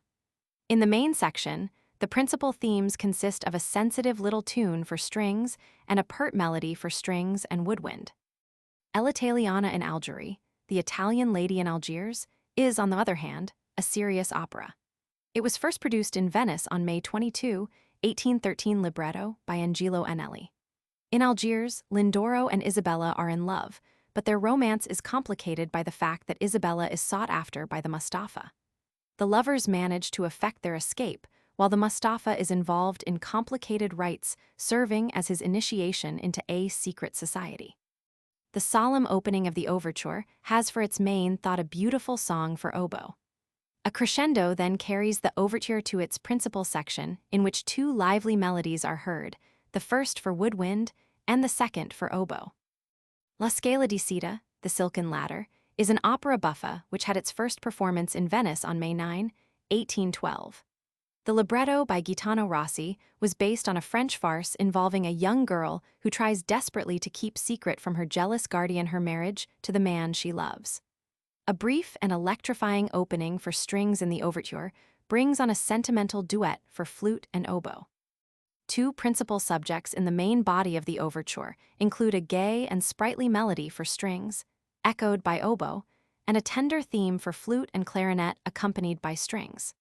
In the main section, the principal themes consist of a sensitive little tune for strings and a pert melody for strings and woodwind. L'Italiana in Algerie, The Italian Lady in Algiers, is, on the other hand, a serious opera. It was first produced in Venice on May 22, 1813 libretto by Angelo Anelli. In Algiers, Lindoro and Isabella are in love, but their romance is complicated by the fact that Isabella is sought after by the Mustafa. The lovers manage to effect their escape, while the Mustafa is involved in complicated rites serving as his initiation into a secret society. The solemn opening of the overture has for its main thought a beautiful song for oboe. A crescendo then carries the overture to its principal section, in which 2 lively melodies are heard, the first for woodwind and the second for oboe. La Scala di Seta, The Silken Ladder, is an opera buffa which had its first performance in Venice on May 9, 1812. The libretto by Gaetano Rossi was based on a French farce involving a young girl who tries desperately to keep secret from her jealous guardian her marriage to the man she loves. A brief and electrifying opening for strings in the overture brings on a sentimental duet for flute and oboe. Two principal subjects in the main body of the overture include a gay and sprightly melody for strings, echoed by oboe, and a tender theme for flute and clarinet accompanied by strings.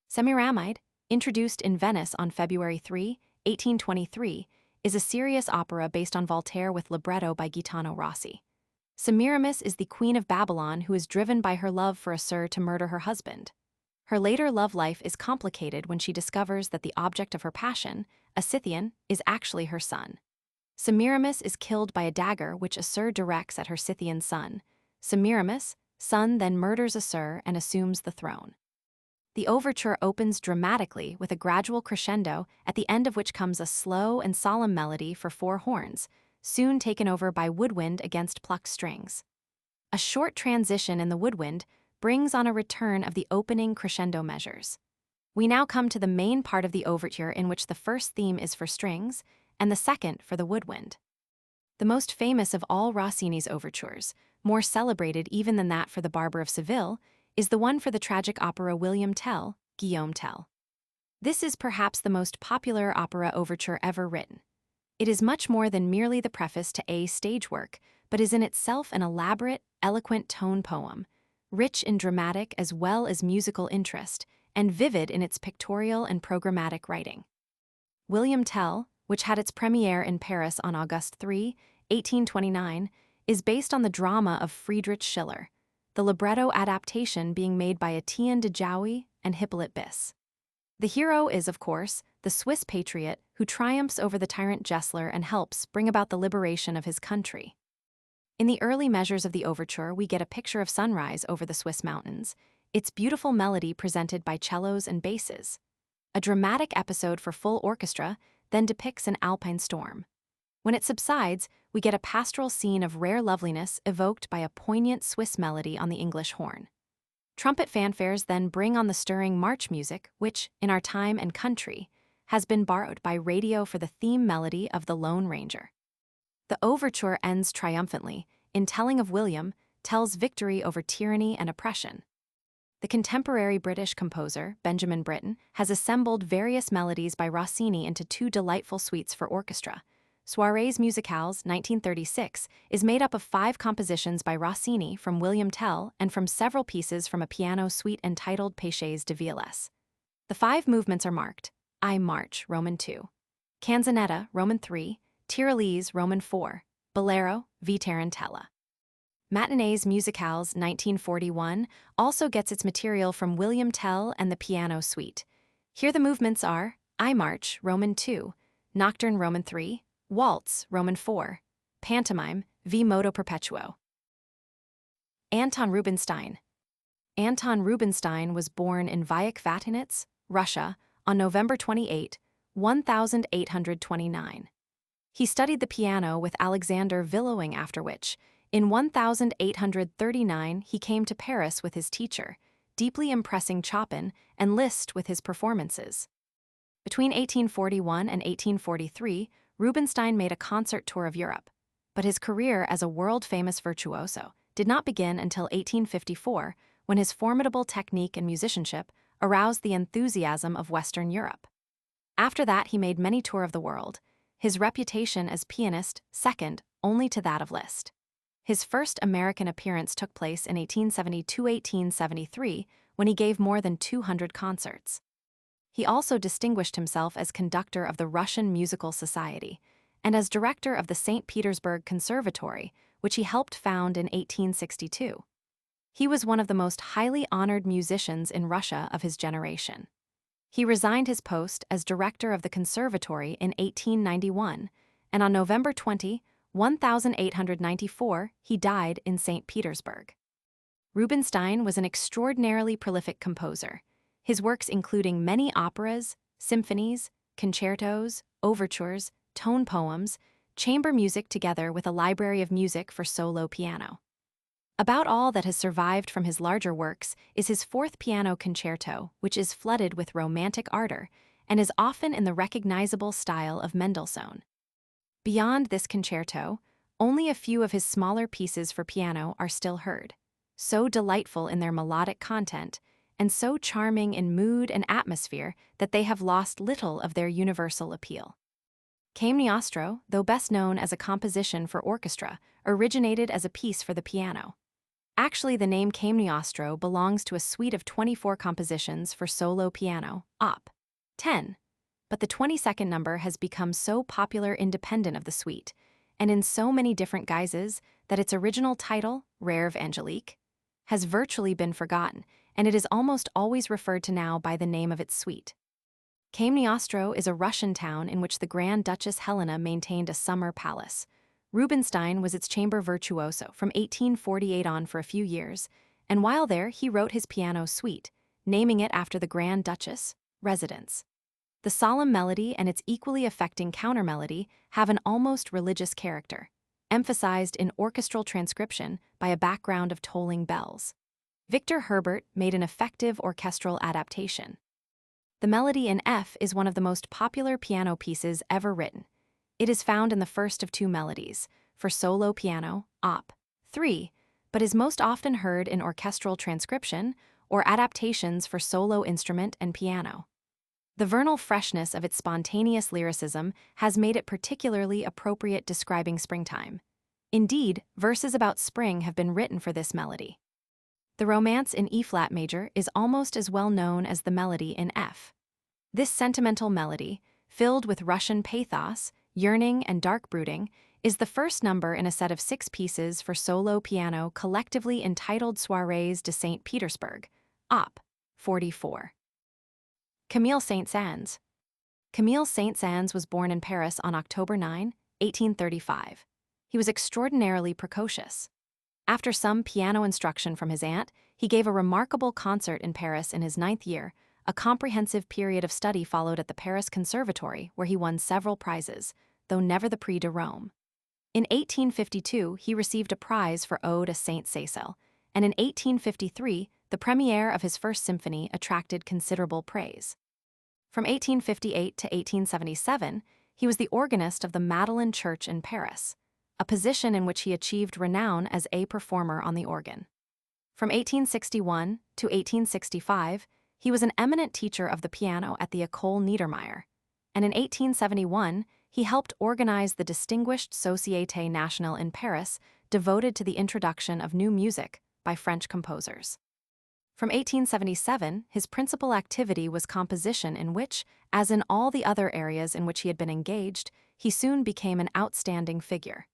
Semiramide, introduced in Venice on February 3, 1823, is a serious opera based on Voltaire with libretto by Gaetano Rossi. Semiramis is the queen of Babylon who is driven by her love for a Sir to murder her husband. Her later love life is complicated when she discovers that the object of her passion, a Scythian, is actually her son. Semiramis is killed by a dagger which Assur directs at her Scythian son. Semiramis' son then murders Assur and assumes the throne. The overture opens dramatically with a gradual crescendo, at the end of which comes a slow and solemn melody for four horns, soon taken over by woodwind against plucked strings. A short transition in the woodwind brings on a return of the opening crescendo measures. We now come to the main part of the overture in which the first theme is for strings and the second for the woodwind. The most famous of all Rossini's overtures, more celebrated even than that for The Barber of Seville, is the one for the tragic opera William Tell, Guillaume Tell. This is perhaps the most popular opera overture ever written. It is much more than merely the preface to a stage work, but is in itself an elaborate, eloquent tone poem, rich in dramatic as well as musical interest, and vivid in its pictorial and programmatic writing. William Tell, which had its premiere in Paris on August 3, 1829, is based on the drama of Friedrich Schiller, the libretto adaptation being made by Etienne de Jouy and Hippolyte Biss. The hero is, of course, the Swiss patriot who triumphs over the tyrant Gessler and helps bring about the liberation of his country. In the early measures of the overture, we get a picture of sunrise over the Swiss mountains, its beautiful melody presented by cellos and basses. A dramatic episode for full orchestra then depicts an alpine storm. When it subsides, we get a pastoral scene of rare loveliness evoked by a poignant Swiss melody on the English horn. Trumpet fanfares then bring on the stirring march music, which, in our time and country, has been borrowed by radio for the theme melody of The Lone Ranger. The overture ends triumphantly, in telling of William Tell's victory over tyranny and oppression. The contemporary British composer, Benjamin Britten, has assembled various melodies by Rossini into two delightful suites for orchestra. Soirées Musicales, 1936, is made up of 5 compositions by Rossini from William Tell and from several pieces from a piano suite entitled Péchés de Violesse. The 5 movements are marked: I March, Roman 2, Canzonetta, Roman 3, Tyrolese, Roman 4, Bolero, V Tarantella. Matinées Musicales, 1941, also gets its material from William Tell and the piano suite. Here the movements are I March, Roman 2, Nocturne, Roman 3, Waltz, Roman 4, Pantomime, V Moto Perpetuo. Anton Rubinstein. Anton Rubinstein was born in Vyach-Vatinitz, Russia, on November 28, 1829. He studied the piano with Alexander Villowing, after which, in 1839, he came to Paris with his teacher, deeply impressing Chopin and Liszt with his performances. Between 1841 and 1843, Rubinstein made a concert tour of Europe, but his career as a world-famous virtuoso did not begin until 1854, when his formidable technique and musicianship aroused the enthusiasm of Western Europe. After that, he made many tours of the world, his reputation as pianist second only to that of Liszt. His first American appearance took place in 1872-1873, when he gave more than 200 concerts. He also distinguished himself as conductor of the Russian Musical Society and as director of the St. Petersburg Conservatory, which he helped found in 1862. He was one of the most highly honored musicians in Russia of his generation. He resigned his post as director of the conservatory in 1891, and on November 20, 1894, he died in St. Petersburg. Rubinstein was an extraordinarily prolific composer, his works including many operas, symphonies, concertos, overtures, tone poems, chamber music together with a library of music for solo piano. About all that has survived from his larger works is his fourth piano concerto, which is flooded with romantic ardor and is often in the recognizable style of Mendelssohn. Beyond this concerto, only a few of his smaller pieces for piano are still heard, so delightful in their melodic content and so charming in mood and atmosphere that they have lost little of their universal appeal. Cagliostro, though best known as a composition for orchestra, originated as a piece for the piano. Actually, the name Cagliostro belongs to a suite of 24 compositions for solo piano, Op. 10, but the 22nd number has become so popular independent of the suite, and in so many different guises, that its original title, Rêve Angélique, has virtually been forgotten, and it is almost always referred to now by the name of its suite. Cagliostro is a Russian town in which the Grand Duchess Helena maintained a summer palace. Rubinstein was its chamber virtuoso from 1848 on for a few years, and while there he wrote his piano suite, naming it after the Grand Duchess' residence. The solemn melody and its equally affecting countermelody have an almost religious character, emphasized in orchestral transcription by a background of tolling bells. Victor Herbert made an effective orchestral adaptation. The melody in F is one of the most popular piano pieces ever written. It is found in the first of two melodies, for solo piano, Op. 3, but is most often heard in orchestral transcription or adaptations for solo instrument and piano. The vernal freshness of its spontaneous lyricism has made it particularly appropriate describing springtime. Indeed, verses about spring have been written for this melody. The romance in E-flat major is almost as well known as the melody in F. This sentimental melody, filled with Russian pathos, yearning, and dark brooding, is the first number in a set of 6 pieces for solo piano collectively entitled Soirées de St. Petersburg, Op. 44. Camille Saint-Saëns. Camille Saint-Saëns was born in Paris on October 9, 1835. He was extraordinarily precocious. After some piano instruction from his aunt, he gave a remarkable concert in Paris in his 9th year. A comprehensive period of study followed at the Paris Conservatory, where he won several prizes, though never the Prix de Rome. In 1852, he received a prize for Ode à Saint-Cécile, and in 1853, the premiere of his first symphony attracted considerable praise. From 1858 to 1877, he was the organist of the Madeleine Church in Paris, a position in which he achieved renown as a performer on the organ. From 1861 to 1865, he was an eminent teacher of the piano at the École Niedermeyer, and in 1871, he helped organize the distinguished Société Nationale in Paris, devoted to the introduction of new music by French composers. From 1877, his principal activity was composition, in which, as in all the other areas in which he had been engaged, he soon became an outstanding figure.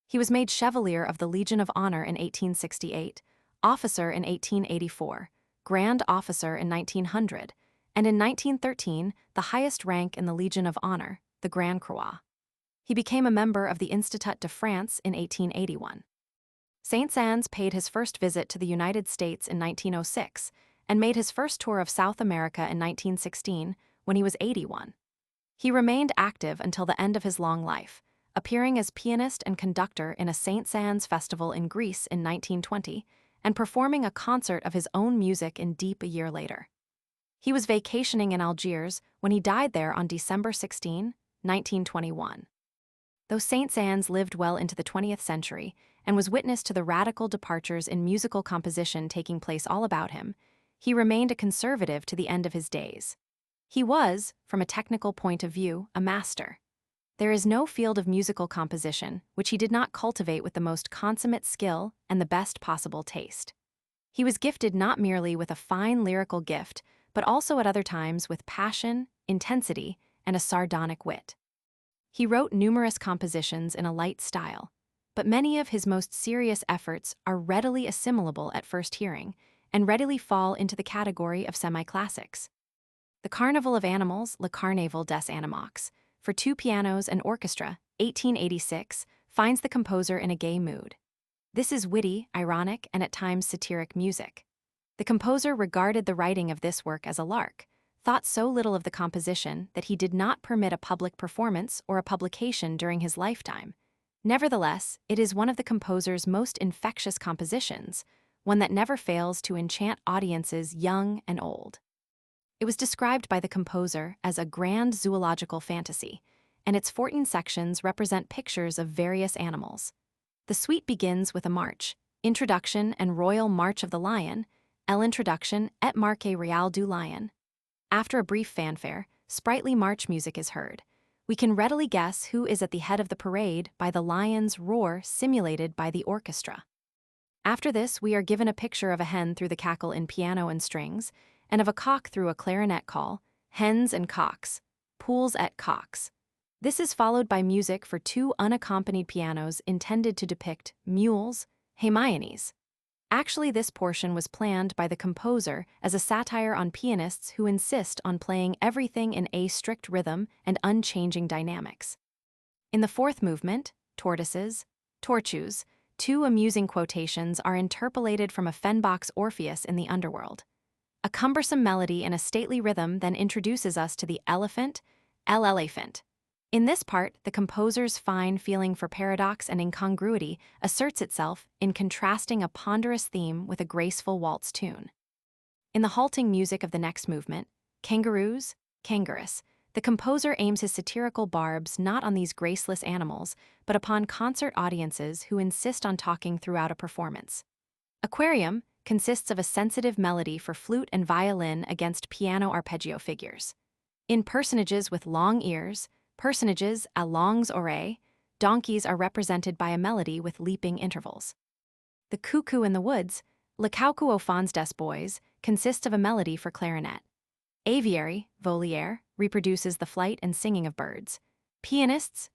He was made Chevalier of the Legion of Honor in 1868, officer in 1884, Grand Officer in 1900, and in 1913, the highest rank in the Legion of Honor, the Grand Croix. He became a member of the Institut de France in 1881. Saint-Saëns paid his first visit to the United States in 1906 and made his first tour of South America in 1916 when he was 81. He remained active until the end of his long life, appearing as pianist and conductor in a Saint-Saëns festival in Greece in 1920 and performing a concert of his own music in Dieppe a year later. He was vacationing in Algiers when he died there on December 16, 1921. Though Saint-Saëns lived well into the 20th century and was witness to the radical departures in musical composition taking place all about him, he remained a conservative to the end of his days. He was, from a technical point of view, a master. There is no field of musical composition which he did not cultivate with the most consummate skill and the best possible taste. He was gifted not merely with a fine lyrical gift, but also at other times with passion, intensity, and a sardonic wit. He wrote numerous compositions in a light style, but many of his most serious efforts are readily assimilable at first hearing and readily fall into the category of semi-classics. The Carnival of Animals, Le Carnaval des Animaux, for 2 pianos and orchestra, 1886, finds the composer in a gay mood. This is witty, ironic, and at times satiric music. The composer regarded the writing of this work as a lark, thought so little of the composition that he did not permit a public performance or a publication during his lifetime, Nevertheless, it is one of the composer's most infectious compositions, one that never fails to enchant audiences young and old. It was described by the composer as a grand zoological fantasy, and its 14 sections represent pictures of various animals. The suite begins with a march, Introduction and Royal March of the Lion, L'introduction et Marche Real du Lion. After a brief fanfare, sprightly march music is heard. We can readily guess who is at the head of the parade by the lion's roar simulated by the orchestra. After this, we are given a picture of a hen through the cackle in piano and strings, and of a cock through a clarinet call, hens and cocks, poules et cocks. This is followed by music for 2 unaccompanied pianos intended to depict mules, Hermiones. Actually, this portion was planned by the composer as a satire on pianists who insist on playing everything in a strict rhythm and unchanging dynamics. In the 4th movement, Tortoises, Torchus, 2 amusing quotations are interpolated from Offenbach's Orpheus in the underworld. A cumbersome melody in a stately rhythm then introduces us to the elephant, L'Elephant. In this part, the composer's fine feeling for paradox and incongruity asserts itself in contrasting a ponderous theme with a graceful waltz tune. In the halting music of the next movement, Kangaroos, Kangarus, the composer aims his satirical barbs not on these graceless animals, but upon concert audiences who insist on talking throughout a performance. Aquarium consists of a sensitive melody for flute and violin against piano arpeggio figures. In Personages with Long Ears, Personages à longues oreilles, donkeys are represented by a melody with leaping intervals. The Cuckoo in the Woods, Le Coucou aux Fons des Bois, consists of a melody for clarinet. Aviary, Voliere, reproduces the flight and singing of birds. Pianists,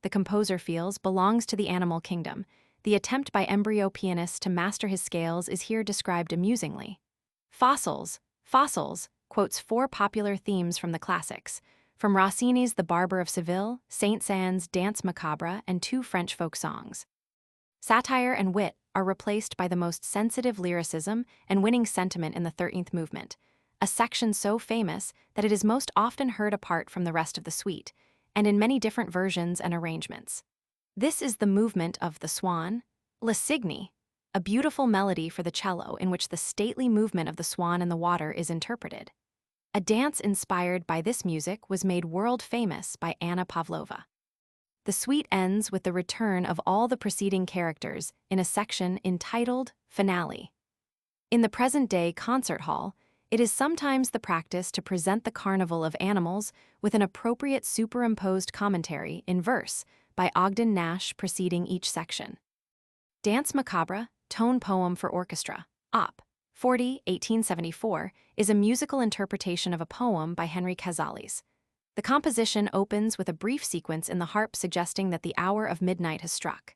the composer feels, belongs to the animal kingdom. The attempt by embryo pianists to master his scales is here described amusingly. Fossils quotes 4 popular themes from the classics, from Rossini's The Barber of Seville, Saint-Saëns' Danse Macabre, and 2 French folk songs. Satire and wit are replaced by the most sensitive lyricism and winning sentiment in the 13th movement, a section so famous that it is most often heard apart from the rest of the suite, and in many different versions and arrangements. This is the movement of the Swan, Le Cygne, a beautiful melody for the cello in which the stately movement of the swan in the water is interpreted. A dance inspired by this music was made world-famous by Anna Pavlova. The suite ends with the return of all the preceding characters in a section entitled Finale. In the present-day concert hall, it is sometimes the practice to present the carnival of animals with an appropriate superimposed commentary in verse by Ogden Nash preceding each section. Danse Macabre, tone poem for orchestra, Op. 40, 1874, is a musical interpretation of a poem by Henry Casales. The composition opens with a brief sequence in the harp suggesting that the hour of midnight has struck.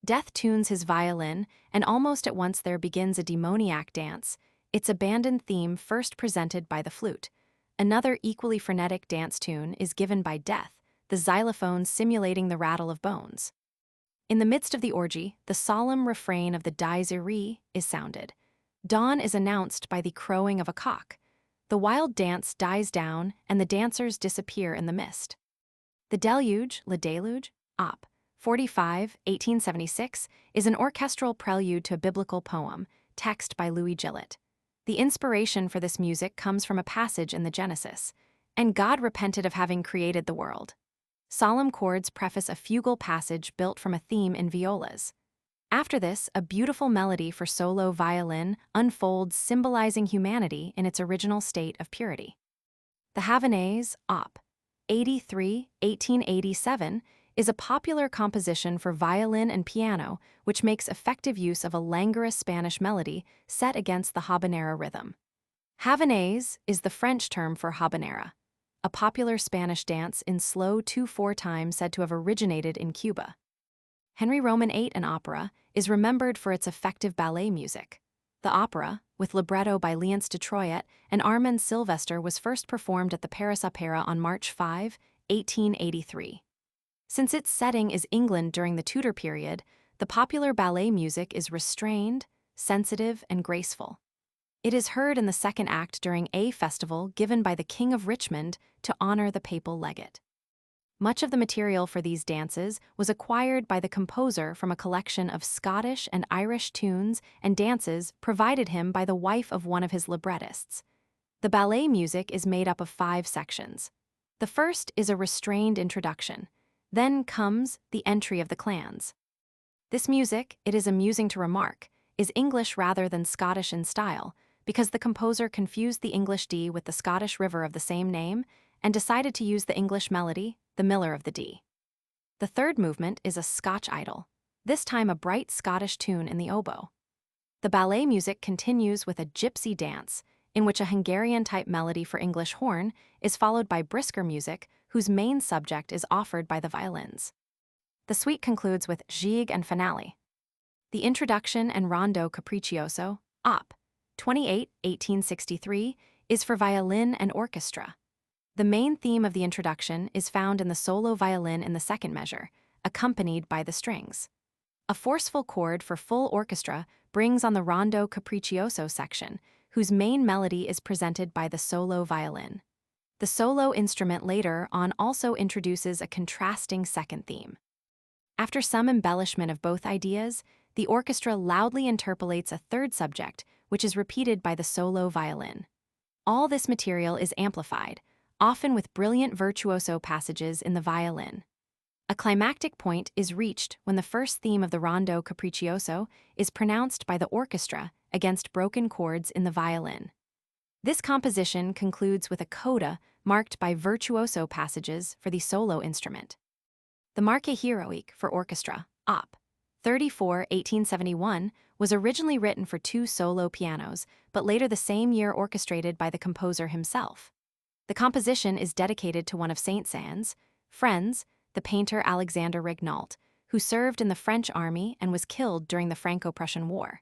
Death tunes his violin, and almost at once there begins a demoniac dance, its abandoned theme first presented by the flute. Another equally frenetic dance tune is given by Death, the xylophone simulating the rattle of bones. In the midst of the orgy, the solemn refrain of the Dies Irae is sounded. Dawn is announced by the crowing of a cock. The wild dance dies down, and the dancers disappear in the mist. The Deluge, Le Déluge, Op. 45, 1876, is an orchestral prelude to a biblical poem, text by Louis Gillett. The inspiration for this music comes from a passage in the Genesis, "And God repented of having created the world." Solemn chords preface a fugal passage built from a theme in violas. After this, a beautiful melody for solo violin unfolds, symbolizing humanity in its original state of purity. The Havanaise, Op. 83, 1887, is a popular composition for violin and piano which makes effective use of a languorous Spanish melody set against the habanera rhythm. Havanaise is the French term for habanera, a popular Spanish dance in slow 2/4 time said to have originated in Cuba. Henry Roman VIII, an opera, is remembered for its effective ballet music. The opera, with libretto by Léonce de Troyet and Armand Sylvester, was first performed at the Paris Opéra on March 5, 1883. Since its setting is England during the Tudor period, the popular ballet music is restrained, sensitive, and graceful. It is heard in the second act during a festival given by the King of Richmond to honor the papal legate. Much of the material for these dances was acquired by the composer from a collection of Scottish and Irish tunes and dances provided him by the wife of one of his librettists. The ballet music is made up of 5 sections. The first is a restrained introduction. Then comes the entry of the clans. This music, it is amusing to remark, is English rather than Scottish in style, because the composer confused the English D with the Scottish river of the same name and decided to use the English melody, the Miller of the Dee. The third movement is a Scotch idyll, this time a bright Scottish tune in the oboe. The ballet music continues with a gypsy dance, in which a Hungarian-type melody for English horn is followed by brisker music whose main subject is offered by the violins. The suite concludes with Gigue and finale. The introduction and Rondo Capriccioso, Op. 28, 1863, is for violin and orchestra. The main theme of the introduction is found in the solo violin in the second measure, accompanied by the strings. A forceful chord for full orchestra brings on the Rondo Capriccioso section, whose main melody is presented by the solo violin. The solo instrument later on also introduces a contrasting second theme. After some embellishment of both ideas, the orchestra loudly interpolates a third subject, which is repeated by the solo violin. All this material is amplified, often with brilliant virtuoso passages in the violin. A climactic point is reached when the first theme of the Rondo Capriccioso is pronounced by the orchestra against broken chords in the violin. This composition concludes with a coda marked by virtuoso passages for the solo instrument. The Marche Heroique for orchestra, Op. 34, 1871, was originally written for 2 solo pianos, but later the same year orchestrated by the composer himself. The composition is dedicated to one of Saint-Saëns' friends, the painter Alexander Regnault, who served in the French army and was killed during the Franco-Prussian War.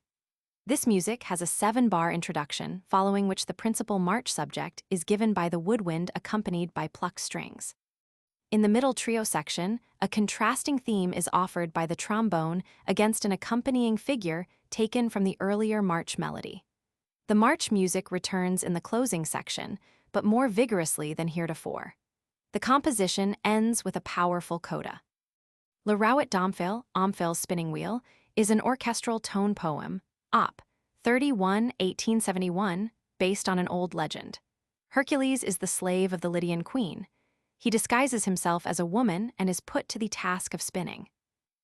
This music has a 7-bar introduction, following which the principal march subject is given by the woodwind accompanied by plucked strings. In the middle trio section, a contrasting theme is offered by the trombone against an accompanying figure taken from the earlier march melody. The march music returns in the closing section, but more vigorously than heretofore. The composition ends with a powerful coda. Le Rouet d'Omphale, Omphale's Spinning Wheel, is an orchestral tone poem, Op. 31, 1871, based on an old legend. Hercules is the slave of the Lydian queen. He disguises himself as a woman and is put to the task of spinning.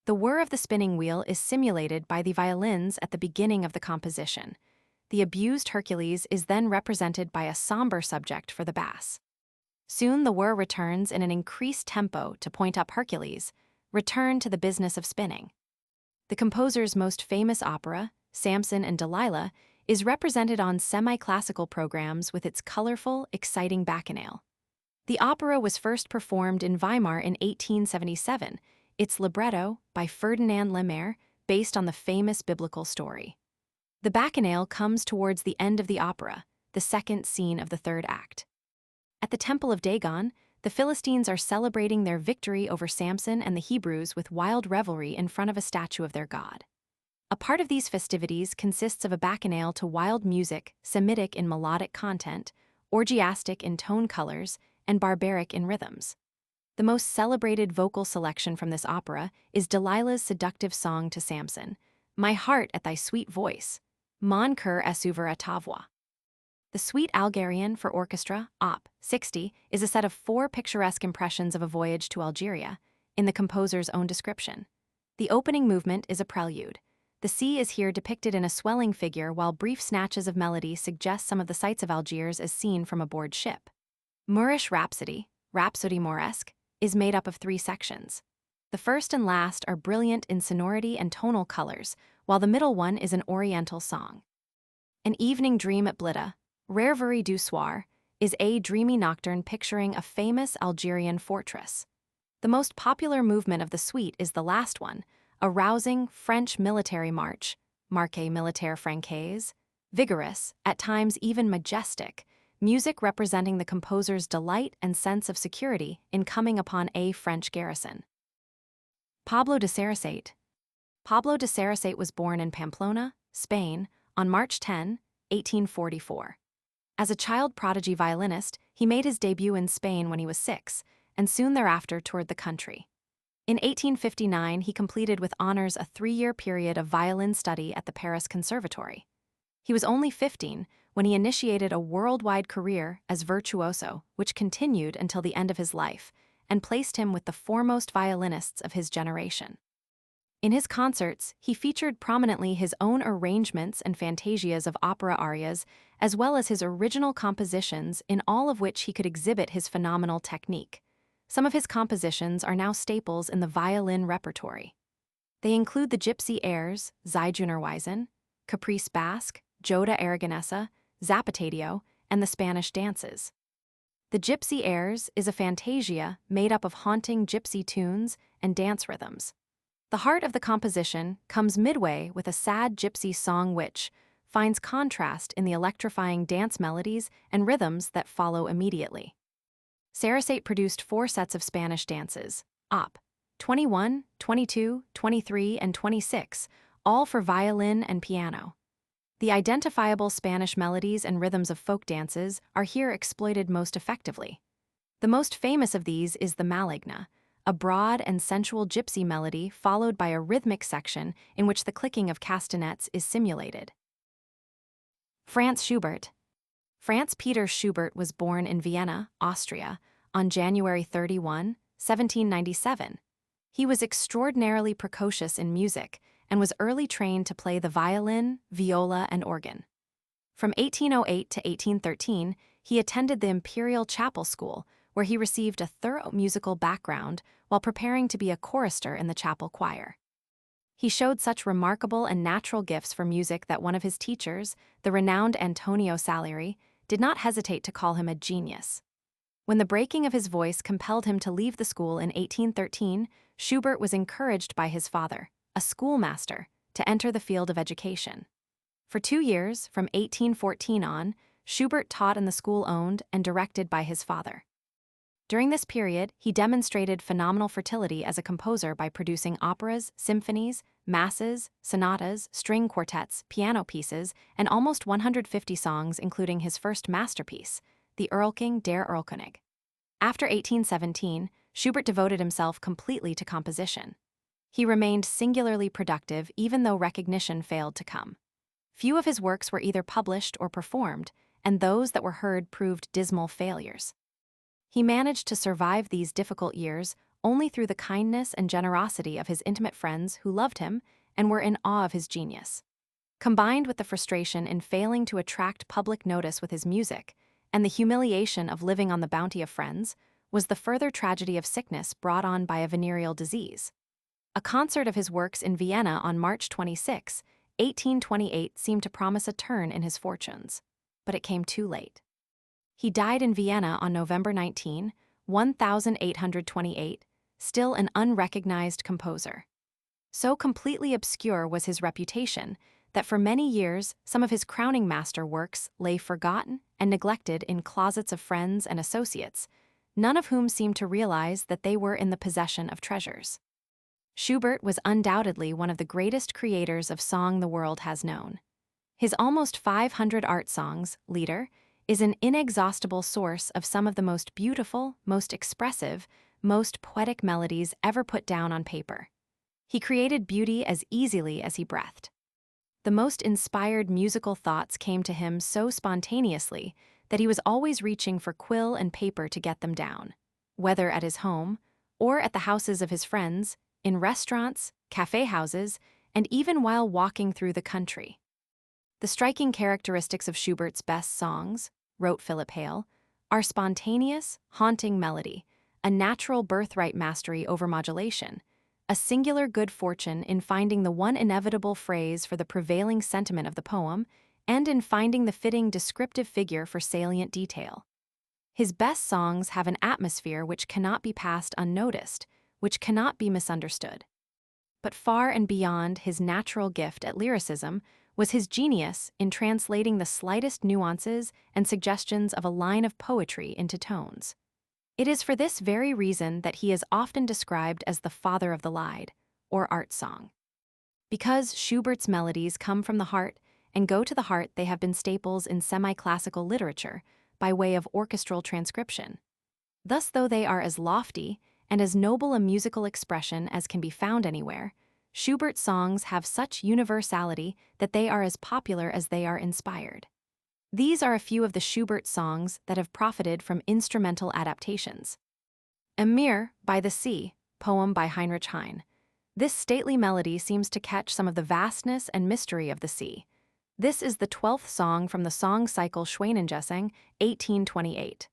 The whir of the spinning wheel is simulated by the violins at the beginning of the composition. The abused Hercules is then represented by a somber subject for the bass. Soon the whir returns in an increased tempo to point up Hercules, return to the business of spinning. The composer's most famous opera, Samson and Delilah, is represented on semi-classical programs with its colorful, exciting bacchanal. The opera was first performed in Weimar in 1877, its libretto, by Ferdinand Lemaire, based on the famous biblical story. The bacchanal comes towards the end of the opera, the second scene of the third act. At the Temple of Dagon, the Philistines are celebrating their victory over Samson and the Hebrews with wild revelry in front of a statue of their god. A part of these festivities consists of a bacchanal to wild music, Semitic in melodic content, orgiastic in tone colors, and barbaric in rhythms. The most celebrated vocal selection from this opera is Delilah's seductive song to Samson, "My heart at thy sweet voice, mon cœur est ouvert à ta voix." The Suite Algérienne for orchestra, Op. 60, is a set of 4 picturesque impressions of a voyage to Algeria, in the composer's own description. The opening movement is a prelude. The sea is here depicted in a swelling figure, while brief snatches of melody suggest some of the sights of Algiers as seen from aboard ship. Moorish Rhapsody, Rhapsody Mauresque, is made up of 3 sections. The first and last are brilliant in sonority and tonal colors, while the middle one is an oriental song. An Evening Dream at Blida, Rêverie du Soir, is a dreamy nocturne picturing a famous Algerian fortress. The most popular movement of the suite is the last one, a rousing French military march, Marche Militaire Francaise, vigorous, at times even majestic, music representing the composer's delight and sense of security in coming upon a French garrison. Pablo de Sarasate. Pablo de Sarasate was born in Pamplona, Spain, on March 10, 1844. As a child prodigy violinist, he made his debut in Spain when he was 6, and soon thereafter toured the country. In 1859, he completed with honors a 3-year period of violin study at the Paris Conservatory. He was only 15 when he initiated a worldwide career as virtuoso, which continued until the end of his life, and placed him with the foremost violinists of his generation. In his concerts, he featured prominently his own arrangements and fantasias of opera arias, as well as his original compositions, in all of which he could exhibit his phenomenal technique. Some of his compositions are now staples in the violin repertory. They include the Gypsy Airs, Zigeunerweisen, Caprice Basque, Joda Aragonesa, Zapatedio, and the Spanish Dances. The Gypsy Airs is a fantasia made up of haunting gypsy tunes and dance rhythms. The heart of the composition comes midway with a sad gypsy song which finds contrast in the electrifying dance melodies and rhythms that follow immediately. Sarasate produced 4 sets of Spanish dances, Op. 21, 22, 23, and 26, all for violin and piano. The identifiable Spanish melodies and rhythms of folk dances are here exploited most effectively. The most famous of these is the Maligna, a broad and sensual gypsy melody followed by a rhythmic section in which the clicking of castanets is simulated. Franz Schubert. Franz Peter Schubert was born in Vienna, Austria, on January 31, 1797. He was extraordinarily precocious in music and was early trained to play the violin, viola, and organ. From 1808 to 1813, he attended the Imperial Chapel School, where he received a thorough musical background while preparing to be a chorister in the chapel choir. He showed such remarkable and natural gifts for music that one of his teachers, the renowned Antonio Salieri, did not hesitate to call him a genius. When the breaking of his voice compelled him to leave the school in 1813, Schubert was encouraged by his father, a schoolmaster, to enter the field of education. For 2 years, from 1814 on, Schubert taught in the school owned and directed by his father. During this period, he demonstrated phenomenal fertility as a composer by producing operas, symphonies, masses, sonatas, string quartets, piano pieces, and almost 150 songs, including his first masterpiece, the Erlking der Erlkönig. After 1817, Schubert devoted himself completely to composition. He remained singularly productive even though recognition failed to come. Few of his works were either published or performed, and those that were heard proved dismal failures. He managed to survive these difficult years only through the kindness and generosity of his intimate friends who loved him and were in awe of his genius. Combined with the frustration in failing to attract public notice with his music, and the humiliation of living on the bounty of friends, was the further tragedy of sickness brought on by a venereal disease. A concert of his works in Vienna on March 26, 1828 seemed to promise a turn in his fortunes, but it came too late. He died in Vienna on November 19, 1828, still an unrecognized composer. So completely obscure was his reputation that for many years some of his crowning master works lay forgotten and neglected in closets of friends and associates, none of whom seemed to realize that they were in the possession of treasures. Schubert was undoubtedly one of the greatest creators of song the world has known. His almost 500 art songs, Lieder, is an inexhaustible source of some of the most beautiful, most expressive, most poetic melodies ever put down on paper. He created beauty as easily as he breathed. The most inspired musical thoughts came to him so spontaneously that he was always reaching for quill and paper to get them down, whether at his home or at the houses of his friends, in restaurants, café houses, and even while walking through the country. The striking characteristics of Schubert's best songs, wrote Philip Hale, are spontaneous, haunting melody, a natural birthright mastery over modulation, a singular good fortune in finding the one inevitable phrase for the prevailing sentiment of the poem, and in finding the fitting descriptive figure for salient detail. His best songs have an atmosphere which cannot be passed unnoticed, which cannot be misunderstood. But far and beyond his natural gift at lyricism was his genius in translating the slightest nuances and suggestions of a line of poetry into tones. It is for this very reason that he is often described as the father of the Lied, or art song. Because Schubert's melodies come from the heart and go to the heart, they have been staples in semi-classical literature by way of orchestral transcription. Thus, though they are as lofty and as noble a musical expression as can be found anywhere, Schubert's songs have such universality that they are as popular as they are inspired. These are a few of the Schubert songs that have profited from instrumental adaptations. Emir, by the Sea, poem by Heinrich Heine. This stately melody seems to catch some of the vastness and mystery of the sea. This is the 12th song from the song cycle Schwanengesang, 1828.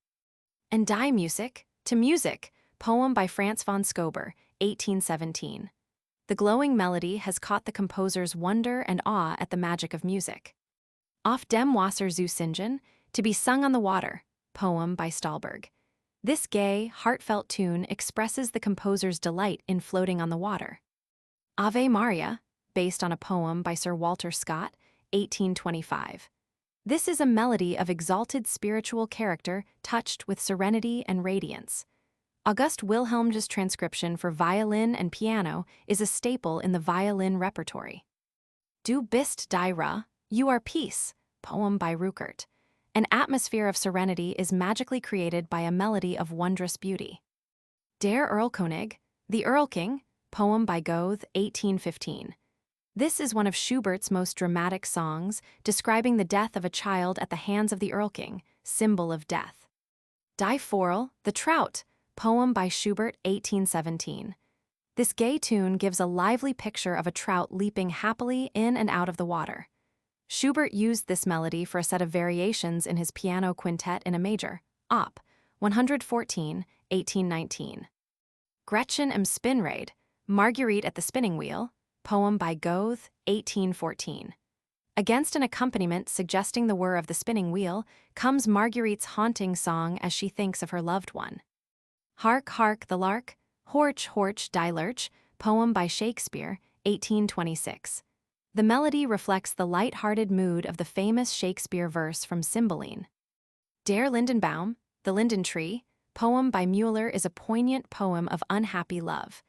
And Die Musik, to Music, poem by Franz von Schober, 1817. The glowing melody has caught the composer's wonder and awe at the magic of music. Auf dem Wasser zu singen, to be sung on the water, poem by Stallberg. This gay, heartfelt tune expresses the composer's delight in floating on the water. Ave Maria, based on a poem by Sir Walter Scott, 1825. This is a melody of exalted spiritual character touched with serenity and radiance. August Wilhelm's transcription for violin and piano is a staple in the violin repertory. Du bist die Ruhe, you are peace, poem by Rückert. An atmosphere of serenity is magically created by a melody of wondrous beauty. Der Erlkönig, the Erlking, poem by Goethe, 1815. This is one of Schubert's most dramatic songs, describing the death of a child at the hands of the Erlking, symbol of death. Die Forel, the Trout, poem by Schubert, 1817. This gay tune gives a lively picture of a trout leaping happily in and out of the water. Schubert used this melody for a set of variations in his piano quintet in a major, Op. 114, 1819. Gretchen am Spinnrad, Marguerite at the Spinning Wheel, poem by Goethe, 1814. Against an accompaniment suggesting the whir of the spinning wheel comes Marguerite's haunting song as she thinks of her loved one. Hark, hark, the lark, Horch, horch, die Lerche, poem by Shakespeare, 1826. The melody reflects the light-hearted mood of the famous Shakespeare verse from Cymbeline. Der Lindenbaum, the Linden Tree, poem by Müller is a poignant poem of unhappy love.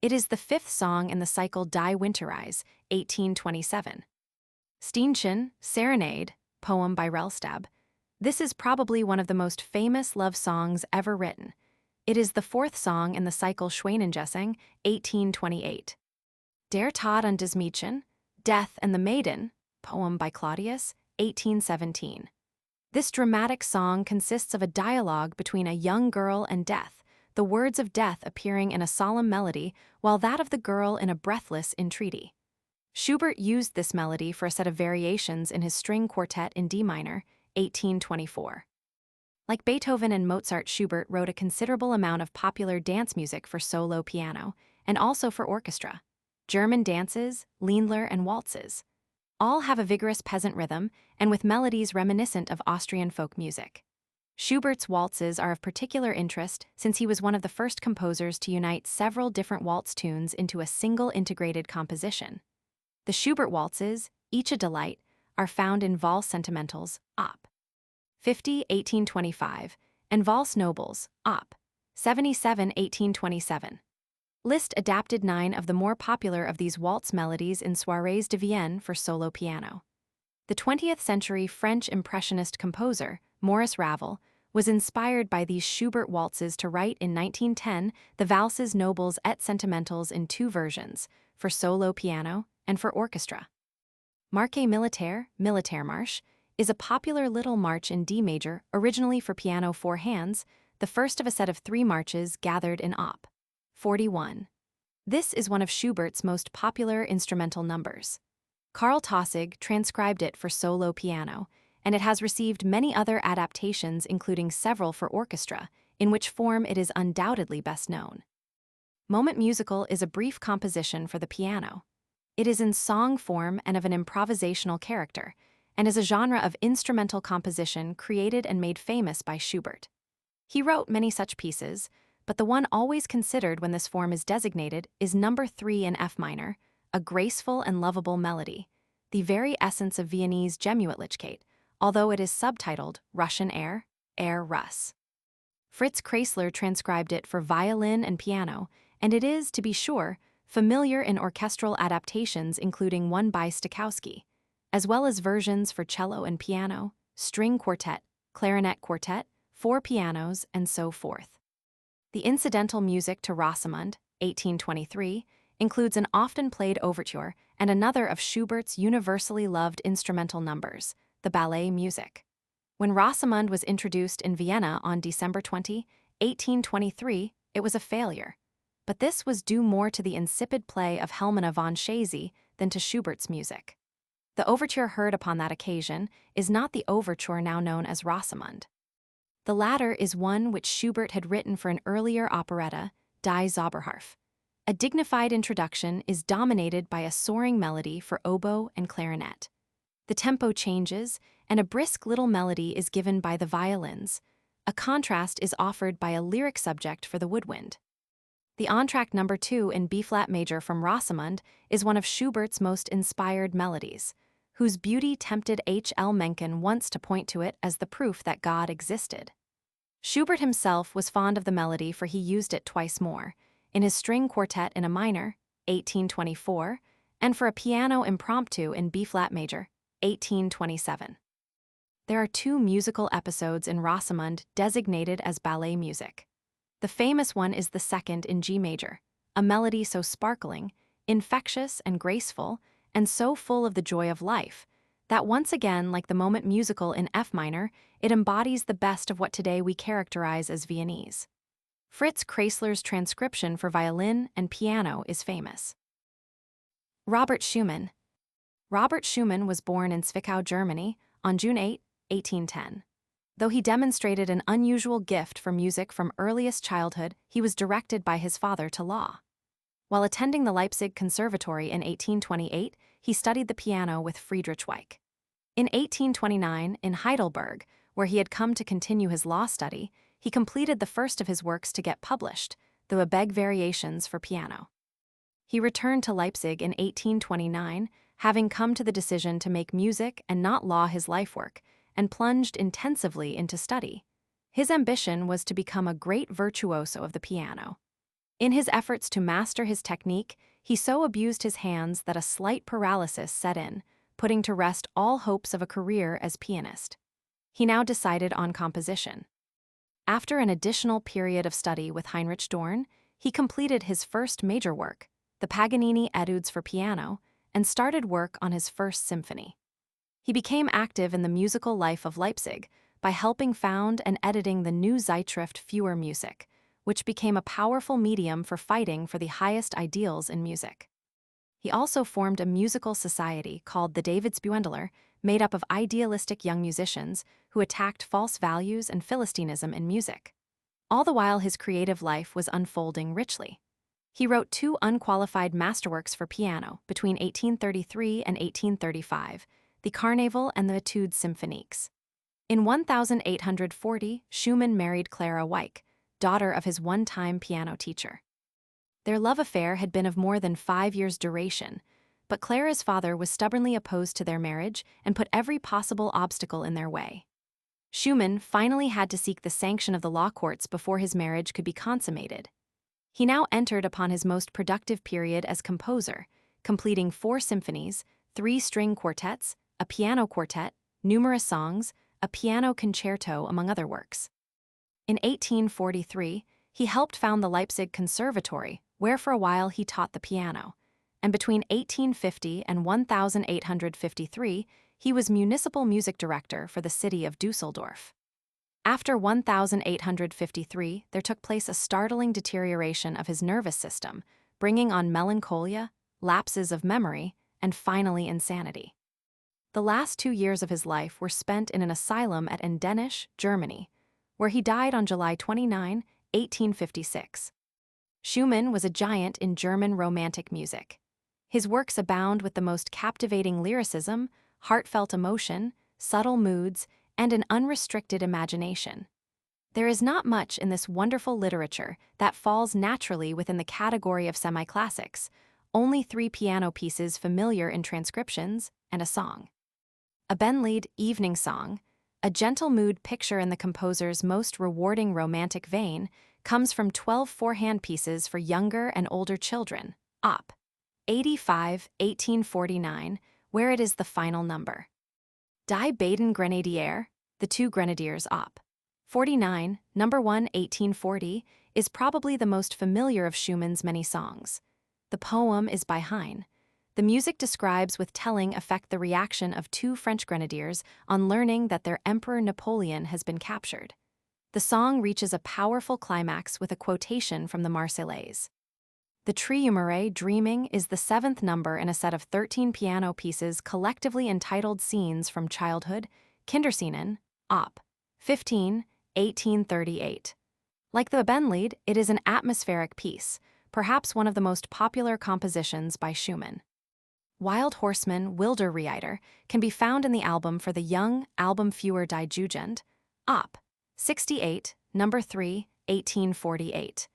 It is the 5th song in the cycle Die Winterreise, 1827. Steenchen, Serenade, poem by Rellstab. This is probably one of the most famous love songs ever written. It is the 4th song in the cycle Schwanengesang, 1828. Der Tod und das Mädchen, Death and the Maiden, poem by Claudius, 1817. This dramatic song consists of a dialogue between a young girl and death, the words of death appearing in a solemn melody while that of the girl in a breathless entreaty. Schubert used this melody for a set of variations in his string quartet in D minor, 1824. Like Beethoven and Mozart, Schubert wrote a considerable amount of popular dance music for solo piano and also for orchestra. German dances, Liedler, and waltzes. All have a vigorous peasant rhythm and with melodies reminiscent of Austrian folk music. Schubert's waltzes are of particular interest since he was one of the first composers to unite several different waltz tunes into a single integrated composition. The Schubert waltzes, each a delight, are found in Valse Sentimentals, Op. 50, 1825, and Valse Nobles, Op. 77, 1827. Liszt adapted 9 of the more popular of these waltz melodies in Soirées de Vienne for solo piano. The 20th century French Impressionist composer, Maurice Ravel, was inspired by these Schubert waltzes to write in 1910 the Valses Nobles et Sentimentals in 2 versions, for solo piano and for orchestra. Marche Militaire, Militärmarsch, is a popular little march in D major, originally for piano 4 hands, the first of a set of 3 marches gathered in Op. 41. This is one of Schubert's most popular instrumental numbers. Karl Tausig transcribed it for solo piano, and it has received many other adaptations including several for orchestra, in which form it is undoubtedly best known. Moment Musical is a brief composition for the piano. It is in song form and of an improvisational character, and is a genre of instrumental composition created and made famous by Schubert. He wrote many such pieces, but the one always considered when this form is designated is number 3 in F minor, a graceful and lovable melody, the very essence of Viennese Gemütlichkeit, although it is subtitled Russian Air, Air Russ. Fritz Kreisler transcribed it for violin and piano, and it is, to be sure, familiar in orchestral adaptations including one by Stokowski, as well as versions for cello and piano, string quartet, clarinet quartet, 4 pianos, and so forth. The incidental music to Rosamund, 1823, includes an often played overture and another of Schubert's universally loved instrumental numbers, the ballet music. When Rosamund was introduced in Vienna on December 20, 1823, it was a failure. But this was due more to the insipid play of Helmina von Schese than to Schubert's music. The overture heard upon that occasion is not the overture now known as Rosamund. The latter is one which Schubert had written for an earlier operetta, Die Zauberharfe. A dignified introduction is dominated by a soaring melody for oboe and clarinet. The tempo changes, and a brisk little melody is given by the violins. A contrast is offered by a lyric subject for the woodwind. The entr'acte number 2 in B-flat major from Rosamund is one of Schubert's most inspired melodies, whose beauty tempted H. L. Mencken once to point to it as the proof that God existed. Schubert himself was fond of the melody, for he used it twice more, in his string quartet in A minor, 1824, and for a piano impromptu in B-flat major, 1827. There are 2 musical episodes in Rosamund designated as ballet music. The famous one is the second in G major, a melody so sparkling, infectious and graceful, and so full of the joy of life, that once again, like the moment musical in F minor, it embodies the best of what today we characterize as Viennese. Fritz Kreisler's transcription for violin and piano is famous. Robert Schumann. Robert Schumann was born in Zwickau, Germany, on June 8, 1810. Though he demonstrated an unusual gift for music from earliest childhood, he was directed by his father to law. While attending the Leipzig Conservatory in 1828, he studied the piano with Friedrich Wieck. In 1829, in Heidelberg, where he had come to continue his law study, he completed the first of his works to get published, the Webeg Variations for piano. He returned to Leipzig in 1829, having come to the decision to make music and not law his life work, and plunged intensively into study. His ambition was to become a great virtuoso of the piano. In his efforts to master his technique, he so abused his hands that a slight paralysis set in, putting to rest all hopes of a career as pianist. He now decided on composition. After an additional period of study with Heinrich Dorn, he completed his first major work, the Paganini Etudes for piano, and started work on his first symphony. He became active in the musical life of Leipzig by helping found and editing the new Zeitschrift Für Musik, which became a powerful medium for fighting for the highest ideals in music. He also formed a musical society called the Davidsbündler, made up of idealistic young musicians who attacked false values and Philistinism in music. All the while his creative life was unfolding richly. He wrote 2 unqualified masterworks for piano between 1833 and 1835, the Carnaval and the Etudes Symphoniques. In 1840, Schumann married Clara Wieck, daughter of his one-time piano teacher. Their love affair had been of more than 5 years' duration, but Clara's father was stubbornly opposed to their marriage and put every possible obstacle in their way. Schumann finally had to seek the sanction of the law courts before his marriage could be consummated. He now entered upon his most productive period as composer, completing 4 symphonies, 3 string quartets, a piano quartet, numerous songs, a piano concerto, among other works. In 1843, he helped found the Leipzig Conservatory, where for a while he taught the piano, and between 1850 and 1853, he was municipal music director for the city of Dusseldorf. After 1853, there took place a startling deterioration of his nervous system, bringing on melancholia, lapses of memory, and finally insanity. The last 2 years of his life were spent in an asylum at Endenich, Germany, where he died on July 29, 1856. Schumann was a giant in German Romantic music. His works abound with the most captivating lyricism, heartfelt emotion, subtle moods, and an unrestricted imagination. There is not much in this wonderful literature that falls naturally within the category of semi-classics, only 3 piano pieces familiar in transcriptions, and a song. A Benlied evening song, a gentle mood picture in the composer's most rewarding romantic vein, comes from 12 four-hand pieces for younger and older children, Op. 85, 1849, where it is the final number. Die beiden Grenadier, the 2 Grenadiers, Op. 49, number 1, 1840, is probably the most familiar of Schumann's many songs. The poem is by Heine. The music describes with telling effect the reaction of two French grenadiers on learning that their Emperor Napoleon has been captured. The song reaches a powerful climax with a quotation from the Marseillaise. The Triumvirate Dreaming is the seventh number in a set of 13 piano pieces collectively entitled Scenes from Childhood, Kinderscenen, Op. 15, 1838. Like the Abendlied, it is an atmospheric piece, perhaps one of the most popular compositions by Schumann. Wild Horseman Wilder Reiter can be found in the album for the Young Album für die Jugend, Op. 68, No. 3, 1848.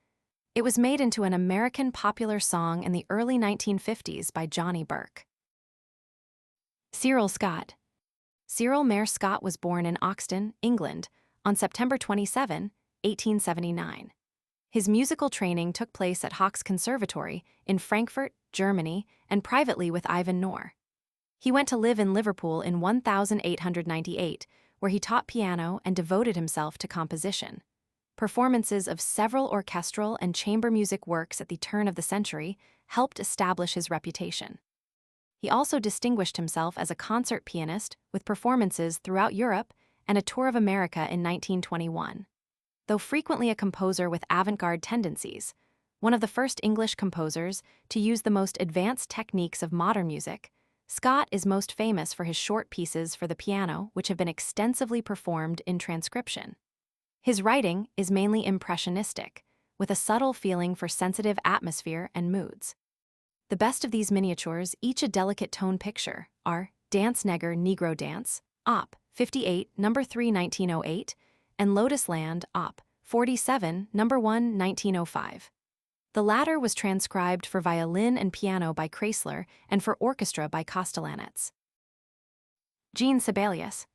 It was made into an American popular song in the early 1950s by Johnny Burke. Cyril Scott. Cyril Mayer Scott was born in Oxton, England, on September 27, 1879. His musical training took place at Hoch's Conservatory in Frankfurt, Germany, and privately with Ivan Knorr. He went to live in Liverpool in 1898, where he taught piano and devoted himself to composition. Performances of several orchestral and chamber music works at the turn of the century helped establish his reputation. He also distinguished himself as a concert pianist with performances throughout Europe and a tour of America in 1921. Though frequently a composer with avant-garde tendencies, one of the first English composers to use the most advanced techniques of modern music, Scott is most famous for his short pieces for the piano, which have been extensively performed in transcription. His writing is mainly impressionistic, with a subtle feeling for sensitive atmosphere and moods. The best of these miniatures, each a delicate tone picture, are Dance Neger Negro Dance, Op. 58, No. 3, 1908, and Lotus Land, Op. 47, No. 1, 1905. The latter was transcribed for violin and piano by Kreisler and for orchestra by Kostelanetz. Jean Sibelius.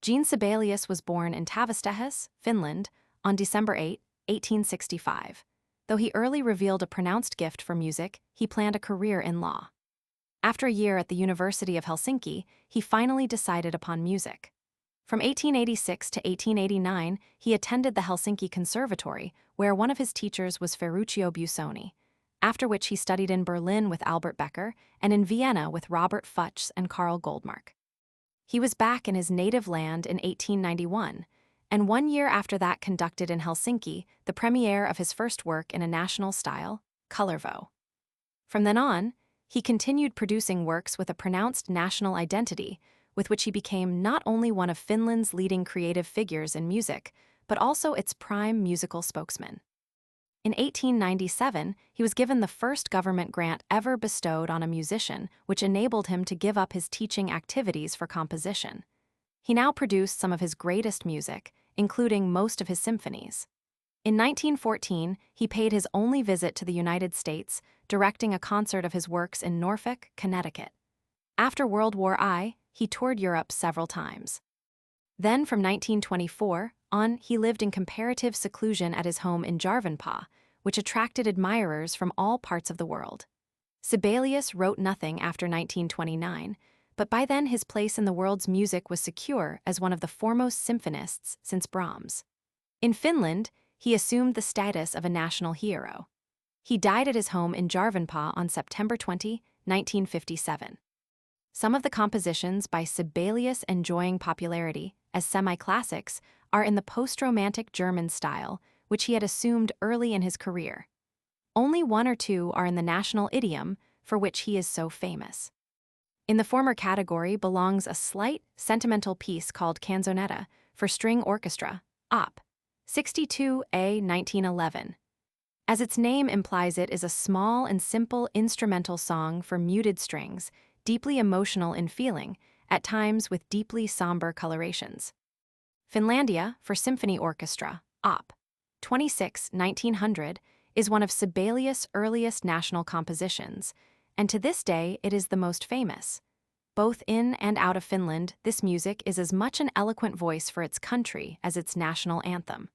Jean Sibelius was born in Tavastehas, Finland, on December 8, 1865. Though he early revealed a pronounced gift for music, he planned a career in law. After a year at the University of Helsinki, he finally decided upon music. From 1886 to 1889, he attended the Helsinki Conservatory, where one of his teachers was Ferruccio Busoni, after which he studied in Berlin with Albert Becker and in Vienna with Robert Fuchs and Karl Goldmark. He was back in his native land in 1891, and 1 year after that conducted in Helsinki the premiere of his first work in a national style, Kullervo. From then on, he continued producing works with a pronounced national identity, with which he became not only one of Finland's leading creative figures in music, but also its prime musical spokesman. In 1897, he was given the first government grant ever bestowed on a musician, which enabled him to give up his teaching activities for composition. He now produced some of his greatest music, including most of his symphonies. In 1914, he paid his only visit to the United States, directing a concert of his works in Norfolk, Connecticut. After World War I, he toured Europe several times. Then, from 1924 on, he lived in comparative seclusion at his home in Järvenpää, which attracted admirers from all parts of the world. Sibelius wrote nothing after 1929, but by then his place in the world's music was secure as one of the foremost symphonists since Brahms. In Finland, he assumed the status of a national hero. He died at his home in Järvenpää on September 20, 1957. Some of the compositions by Sibelius enjoying popularity as semi-classics are in the post-romantic German style, which he had assumed early in his career. Only one or two are in the national idiom, for which he is so famous. In the former category belongs a slight, sentimental piece called Canzonetta for string orchestra, Op. 62A 1911. As its name implies, it is a small and simple instrumental song for muted strings, deeply emotional in feeling, at times with deeply somber colorations. Finlandia for symphony orchestra, Op. 26, 1900, is one of Sibelius' earliest national compositions, and to this day it is the most famous. Both in and out of Finland, this music is as much an eloquent voice for its country as its national anthem.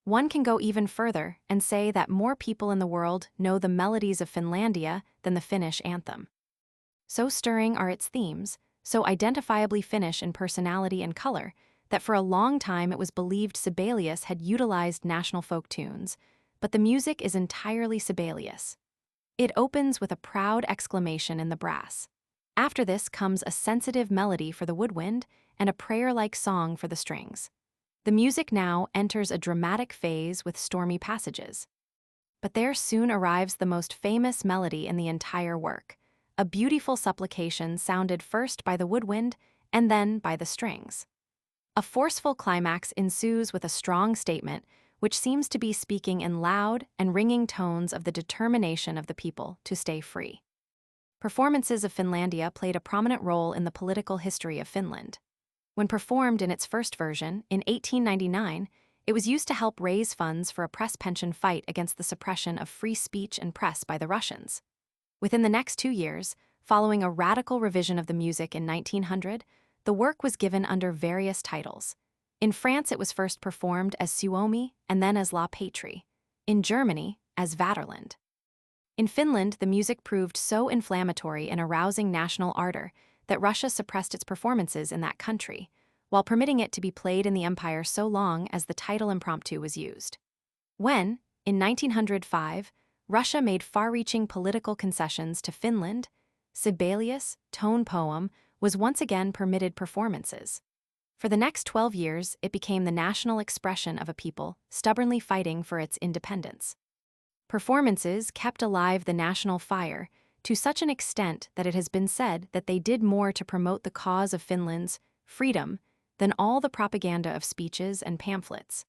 One can go even further and say that more people in the world know the melodies of Finlandia than the Finnish anthem. So stirring are its themes, so identifiably Finnish in personality and color, that for a long time it was believed Sibelius had utilized national folk tunes, but the music is entirely Sibelius. It opens with a proud exclamation in the brass. After this comes a sensitive melody for the woodwind and a prayer-like song for the strings. The music now enters a dramatic phase with stormy passages. But there soon arrives the most famous melody in the entire work, a beautiful supplication sounded first by the woodwind and then by the strings. A forceful climax ensues with a strong statement which seems to be speaking in loud and ringing tones of the determination of the people to stay free. Performances of Finlandia played a prominent role in the political history of Finland. When performed in its first version, in 1899, it was used to help raise funds for a press pension fight against the suppression of free speech and press by the Russians. Within the next 2 years, following a radical revision of the music in 1900, the work was given under various titles. In France, it was first performed as Suomi and then as La Patrie. In Germany, as Vaterland. In Finland, the music proved so inflammatory and arousing national ardor that Russia suppressed its performances in that country, while permitting it to be played in the empire so long as the title impromptu was used. When, in 1905, Russia made far-reaching political concessions to Finland, Sibelius' tone poem was once again permitted performances. For the next 12 years, it became the national expression of a people stubbornly fighting for its independence. Performances kept alive the national fire to such an extent that it has been said that they did more to promote the cause of Finland's freedom than all the propaganda of speeches and pamphlets.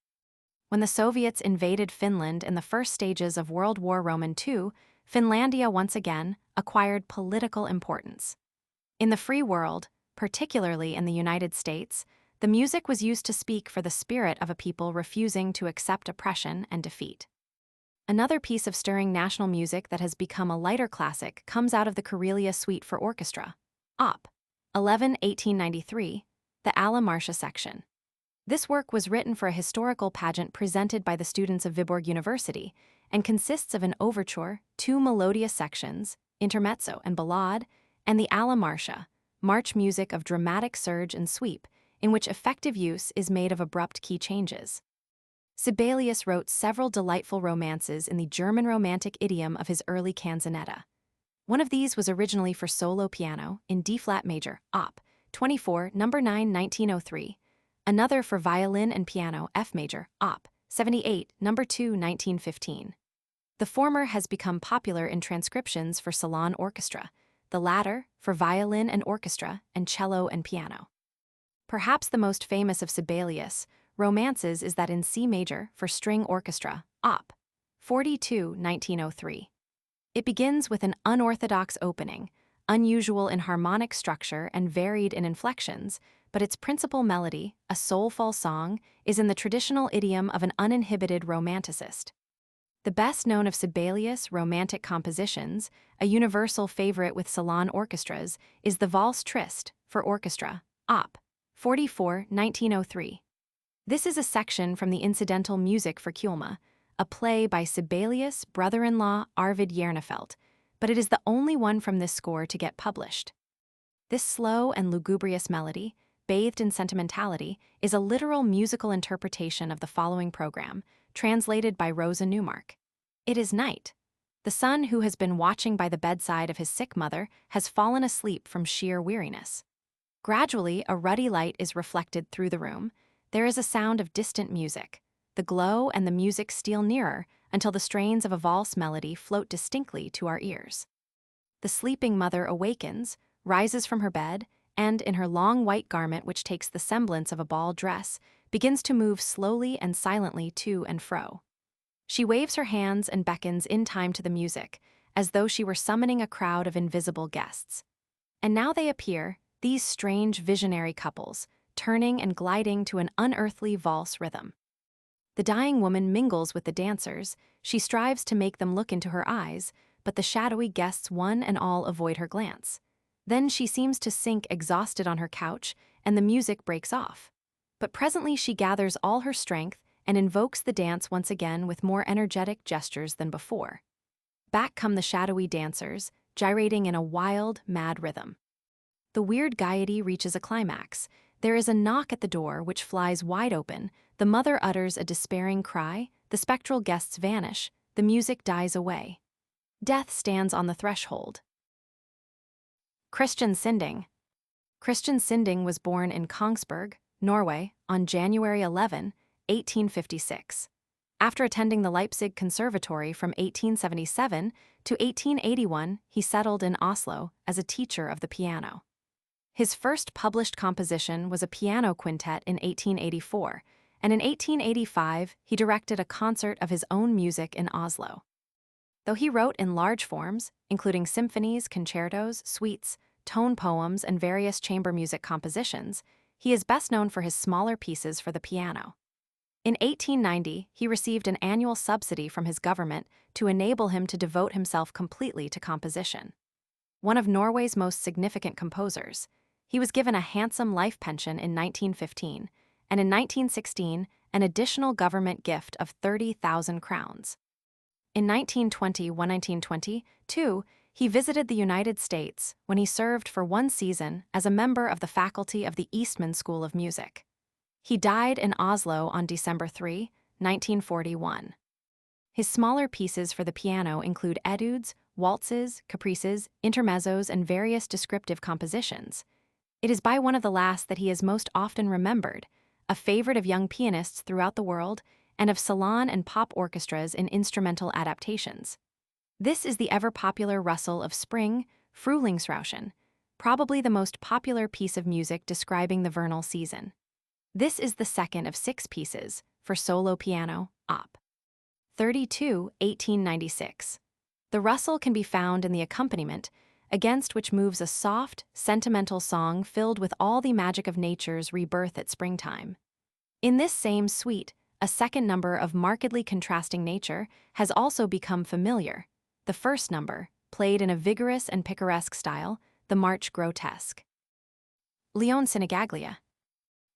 When the Soviets invaded Finland in the first stages of World War II, Finlandia once again acquired political importance. In the free world, particularly in the United States, the music was used to speak for the spirit of a people refusing to accept oppression and defeat. Another piece of stirring national music that has become a lighter classic comes out of the Karelia Suite for Orchestra, Op. 11, 1893, the Alla Marcia section. This work was written for a historical pageant presented by the students of Viborg University and consists of an overture, 2 melodious sections, intermezzo and ballade, and the Alla Marcia, march music of dramatic surge and sweep, in which effective use is made of abrupt key changes. Sibelius wrote several delightful romances in the German Romantic idiom of his early canzonetta. One of these was originally for solo piano in D-flat major, Op. 24, No. 9, 1903, another for violin and piano, F major, Op. 78, No. 2, 1915. The former has become popular in transcriptions for salon orchestra, the latter for violin and orchestra and cello and piano. Perhaps the most famous of Sibelius' romances is that in C major for string orchestra, Op. 42, 1903. It begins with an unorthodox opening, unusual in harmonic structure and varied in inflections, but its principal melody, a soulful song, is in the traditional idiom of an uninhibited romanticist. The best known of Sibelius' romantic compositions, a universal favorite with salon orchestras, is the Valse Triste for orchestra, Op. 44, 1903. This is a section from the incidental music for Kulma, a play by Sibelius' brother-in-law Arvid Järnefelt, but it is the only one from this score to get published. This slow and lugubrious melody, bathed in sentimentality, is a literal musical interpretation of the following program, translated by Rosa Newmark. It is night. The son who has been watching by the bedside of his sick mother has fallen asleep from sheer weariness. Gradually, a ruddy light is reflected through the room. There is a sound of distant music. The glow and the music steal nearer until the strains of a valse melody float distinctly to our ears. The sleeping mother awakens, rises from her bed, and, in her long white garment which takes the semblance of a ball dress, begins to move slowly and silently to and fro. She waves her hands and beckons in time to the music, as though she were summoning a crowd of invisible guests. And now they appear, these strange visionary couples, turning and gliding to an unearthly valse rhythm. The dying woman mingles with the dancers. She strives to make them look into her eyes, but the shadowy guests one and all avoid her glance. Then she seems to sink exhausted on her couch, and the music breaks off. But presently she gathers all her strength and invokes the dance once again with more energetic gestures than before. Back come the shadowy dancers, gyrating in a wild, mad rhythm. The weird gaiety reaches a climax. There is a knock at the door which flies wide open. The mother utters a despairing cry, the spectral guests vanish, the music dies away. Death stands on the threshold. Christian Sinding. Christian Sinding was born in Kongsberg, Norway, on January 11, 1856. After attending the Leipzig Conservatory from 1877 to 1881, he settled in Oslo as a teacher of the piano. His first published composition was a piano quintet in 1884, and in 1885 he directed a concert of his own music in Oslo. Though he wrote in large forms, including symphonies, concertos, suites, tone poems, and various chamber music compositions, he is best known for his smaller pieces for the piano. In 1890, he received an annual subsidy from his government to enable him to devote himself completely to composition. One of Norway's most significant composers, he was given a handsome life pension in 1915, and in 1916, an additional government gift of 30,000 crowns. In 1920–1922, he visited the United States when he served for one season as a member of the faculty of the Eastman School of Music. He died in Oslo on December 3, 1941. His smaller pieces for the piano include etudes, waltzes, caprices, intermezzos, and various descriptive compositions. It is by one of the last that he is most often remembered, a favorite of young pianists throughout the world and of salon and pop orchestras in instrumental adaptations. This is the ever-popular rustle of spring, Frühlingsrauschen, probably the most popular piece of music describing the vernal season. This is the second of 6 pieces for solo piano, Op. 32, 1896. The rustle can be found in the accompaniment, against which moves a soft, sentimental song filled with all the magic of nature's rebirth at springtime. In this same suite, a second number of markedly contrasting nature has also become familiar. The first number, played in a vigorous and picaresque style, the March Grotesque. Leon Sinigaglia.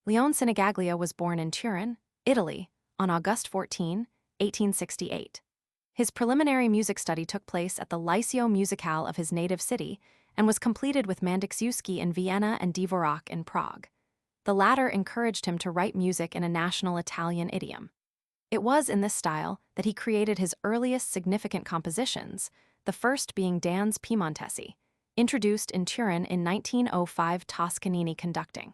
Leon Sinigaglia was born in Turin, Italy, on August 14, 1868. His preliminary music study took place at the Liceo Musicale of his native city and was completed with Mandiksiewski in Vienna and Dvorak in Prague. The latter encouraged him to write music in a national Italian idiom. It was in this style that he created his earliest significant compositions, the first being Danze Piemontesi, introduced in Turin in 1905, Toscanini conducting.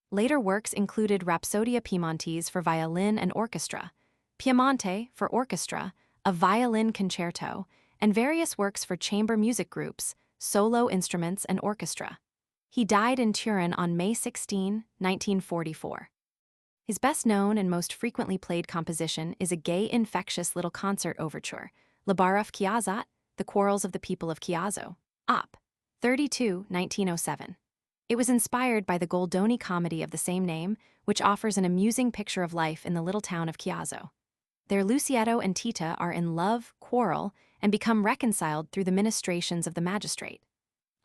Later works included Rhapsodia Piemontese for violin and orchestra, Piemonte for orchestra, a violin concerto, and various works for chamber music groups, solo instruments, and orchestra. He died in Turin on May 16, 1944. His best-known and most frequently played composition is a gay, infectious little concert overture, Labarov Chiazot, The Quarrels of the People of Chiasso, Op. 32, 1907. It was inspired by the Goldoni comedy of the same name, which offers an amusing picture of life in the little town of Chiasso. There Lucietto and Tita are in love, quarrel, and become reconciled through the ministrations of the magistrate.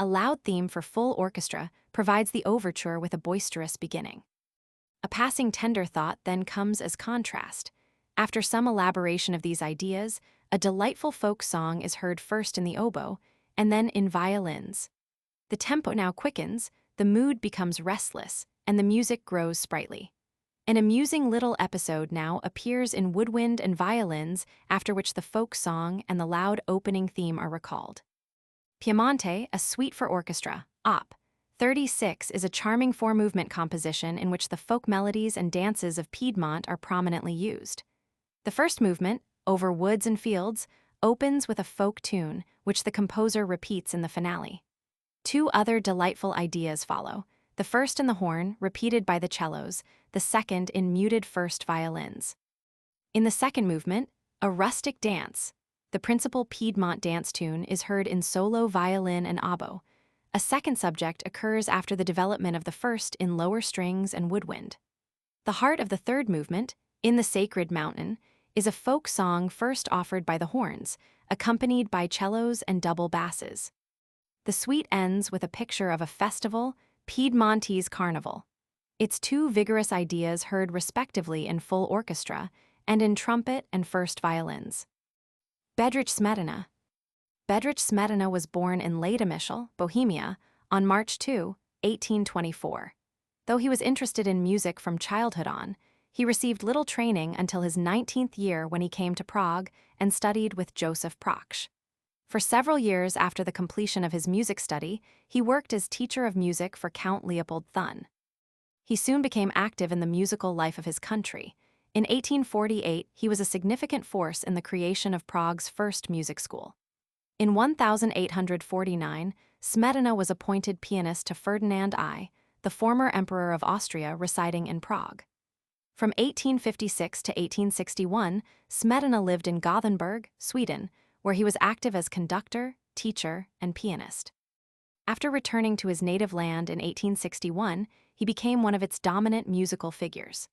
A loud theme for full orchestra provides the overture with a boisterous beginning. A passing tender thought then comes as contrast. After some elaboration of these ideas, a delightful folk song is heard first in the oboe, and then in violins. The tempo now quickens, the mood becomes restless, and the music grows sprightly. An amusing little episode now appears in woodwind and violins, after which the folk song and the loud opening theme are recalled. Piemonte, a suite for orchestra, Op. 36 is a charming 4-movement composition in which the folk melodies and dances of Piedmont are prominently used. The first movement, Over Woods and Fields, opens with a folk tune, which the composer repeats in the finale. 2 other delightful ideas follow, the first in the horn, repeated by the cellos, the second in muted first violins. In the second movement, A Rustic Dance, the principal Piedmont dance tune is heard in solo violin and oboe. A second subject occurs after the development of the first in lower strings and woodwind. The heart of the third movement, In the Sacred Mountain, is a folk song first offered by the horns, accompanied by cellos and double basses. The suite ends with a picture of a festival, Piedmontese Carnival. Its 2 vigorous ideas heard respectively in full orchestra and in trumpet and first violins. Bedřich Smetana. Bedřich Smetana was born in Litomyšl, Bohemia, on March 2, 1824. Though he was interested in music from childhood on, He received little training until his 19th year when he came to Prague and studied with Joseph Achron. For several years after the completion of his music study, he worked as teacher of music for Count Leopold Thun. He soon became active in the musical life of his country. In 1848, he was a significant force in the creation of Prague's first music school. In 1849, Smetana was appointed pianist to Ferdinand I, the former Emperor of Austria residing in Prague. From 1856 to 1861, Smetana lived in Gothenburg, Sweden, where he was active as conductor, teacher, and pianist. After returning to his native land in 1861, he became one of its dominant musical figures.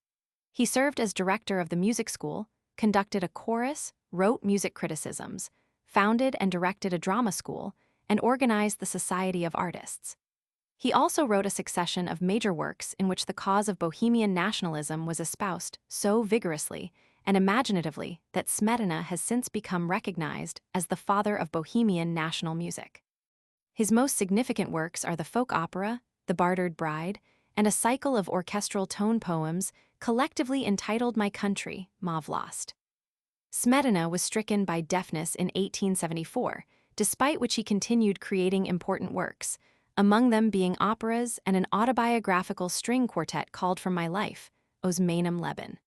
He served as director of the music school, conducted a chorus, wrote music criticisms, founded and directed a drama school, and organized the Society of Artists. He also wrote a succession of major works in which the cause of Bohemian nationalism was espoused so vigorously and imaginatively that Smetana has since become recognized as the father of Bohemian national music. His most significant works are the folk opera, The Bartered Bride, and a cycle of orchestral tone poems collectively entitled My Country, Ma Vlast. Smetana was stricken by deafness in 1874, despite which he continued creating important works, among them being operas and an autobiographical string quartet called From My Life, Aus meinem Leben.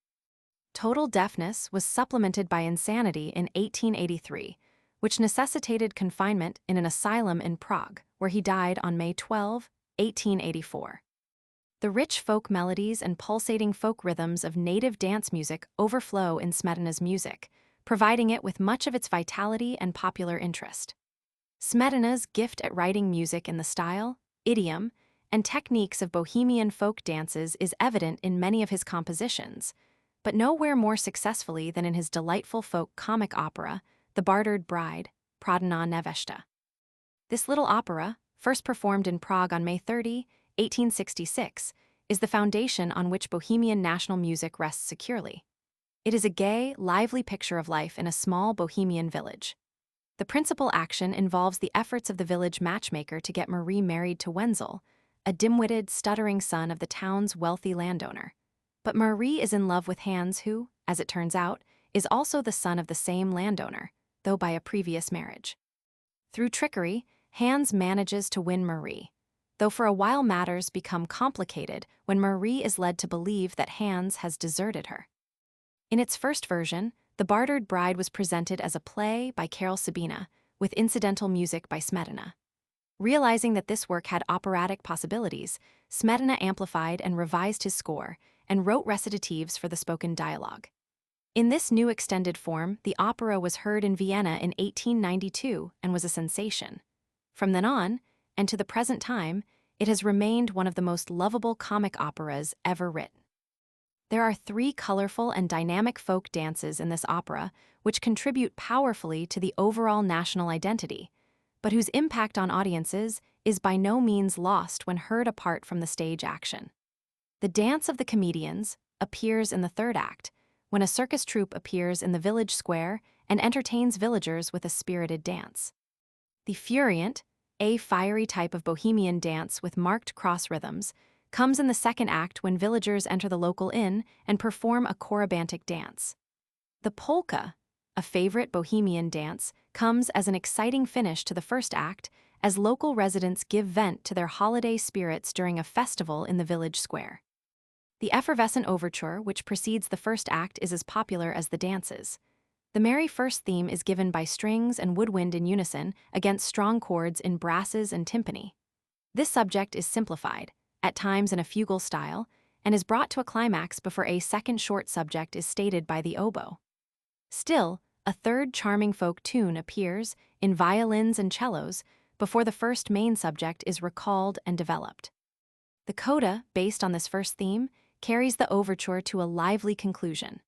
Total deafness was supplemented by insanity in 1883, which necessitated confinement in an asylum in Prague, where he died on May 12, 1884. The rich folk melodies and pulsating folk rhythms of native dance music overflow in Smetana's music, providing it with much of its vitality and popular interest. Smetana's gift at writing music in the style, idiom, and techniques of Bohemian folk dances is evident in many of his compositions, but nowhere more successfully than in his delightful folk comic opera, The Bartered Bride, Prodana Nevesta. This little opera, first performed in Prague on May 30, 1866, is the foundation on which Bohemian national music rests securely. It is a gay, lively picture of life in a small Bohemian village. The principal action involves the efforts of the village matchmaker to get Marie married to Wenzel, a dim-witted, stuttering son of the town's wealthy landowner. But Marie is in love with Hans who, as it turns out, is also the son of the same landowner, though by a previous marriage. Through trickery, Hans manages to win Marie, though for a while matters become complicated when Marie is led to believe that Hans has deserted her. In its first version, The Bartered Bride was presented as a play by Karel Sabina, with incidental music by Smetana. Realizing that this work had operatic possibilities, Smetana amplified and revised his score and wrote recitatives for the spoken dialogue. In this new extended form, the opera was heard in Vienna in 1892 and was a sensation. From then on, and to the present time, it has remained one of the most lovable comic operas ever written. There are 3 colorful and dynamic folk dances in this opera which contribute powerfully to the overall national identity, but whose impact on audiences is by no means lost when heard apart from the stage action. The Dance of the Comedians appears in the 3rd act, when a circus troupe appears in the village square and entertains villagers with a spirited dance. The Furient, a fiery type of Bohemian dance with marked cross rhythms, comes in the 2nd act when villagers enter the local inn and perform a corybantic dance. The polka, a favorite Bohemian dance, comes as an exciting finish to the 1st act as local residents give vent to their holiday spirits during a festival in the village square. The effervescent overture, which precedes the 1st act, is as popular as the dances. The merry first theme is given by strings and woodwind in unison against strong chords in brasses and timpani. This subject is simplified, at times in a fugal style, and is brought to a climax before a 2nd short subject is stated by the oboe. Still, a 3rd charming folk tune appears, in violins and cellos, before the 1st main subject is recalled and developed. The coda, based on this first theme, carries the overture to a lively conclusion.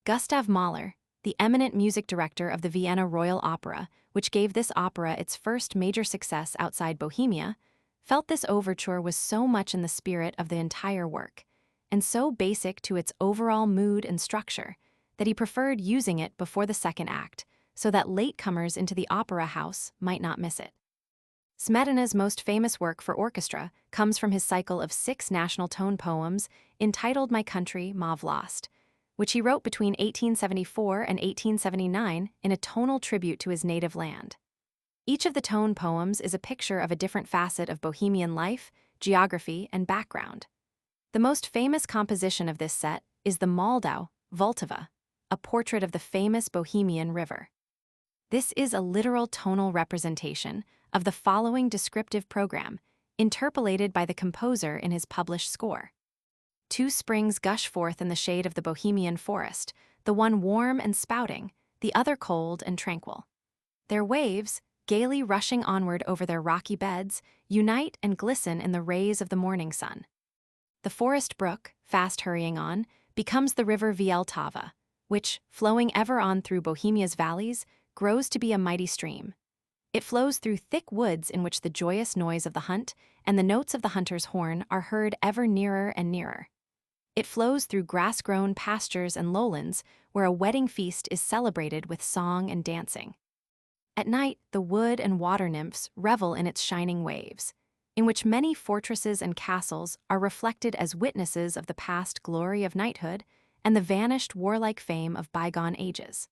Gustav Mahler, the eminent music director of the Vienna Royal Opera, which gave this opera its first major success outside Bohemia, felt this overture was so much in the spirit of the entire work, and so basic to its overall mood and structure, that he preferred using it before the 2nd act, so that latecomers into the opera house might not miss it. Smetana's most famous work for orchestra comes from his cycle of 6 national tone poems entitled My Country, Ma Vlast, which he wrote between 1874 and 1879 in a tonal tribute to his native land. Each of the tone poems is a picture of a different facet of Bohemian life, geography, and background. The most famous composition of this set is the Moldau, Vltava, a portrait of the famous Bohemian river. This is a literal tonal representation of the following descriptive program, interpolated by the composer in his published score. 2 springs gush forth in the shade of the Bohemian forest, the one warm and spouting, the other cold and tranquil. Their waves, gaily rushing onward over their rocky beds, unite and glisten in the rays of the morning sun. The forest brook, fast hurrying on, becomes the river Vltava, which, flowing ever on through Bohemia's valleys, grows to be a mighty stream. It flows through thick woods in which the joyous noise of the hunt and the notes of the hunter's horn are heard ever nearer and nearer. It flows through grass-grown pastures and lowlands where a wedding feast is celebrated with song and dancing. At night, the wood and water nymphs revel in its shining waves, in which many fortresses and castles are reflected as witnesses of the past glory of knighthood and the vanished warlike fame of bygone ages.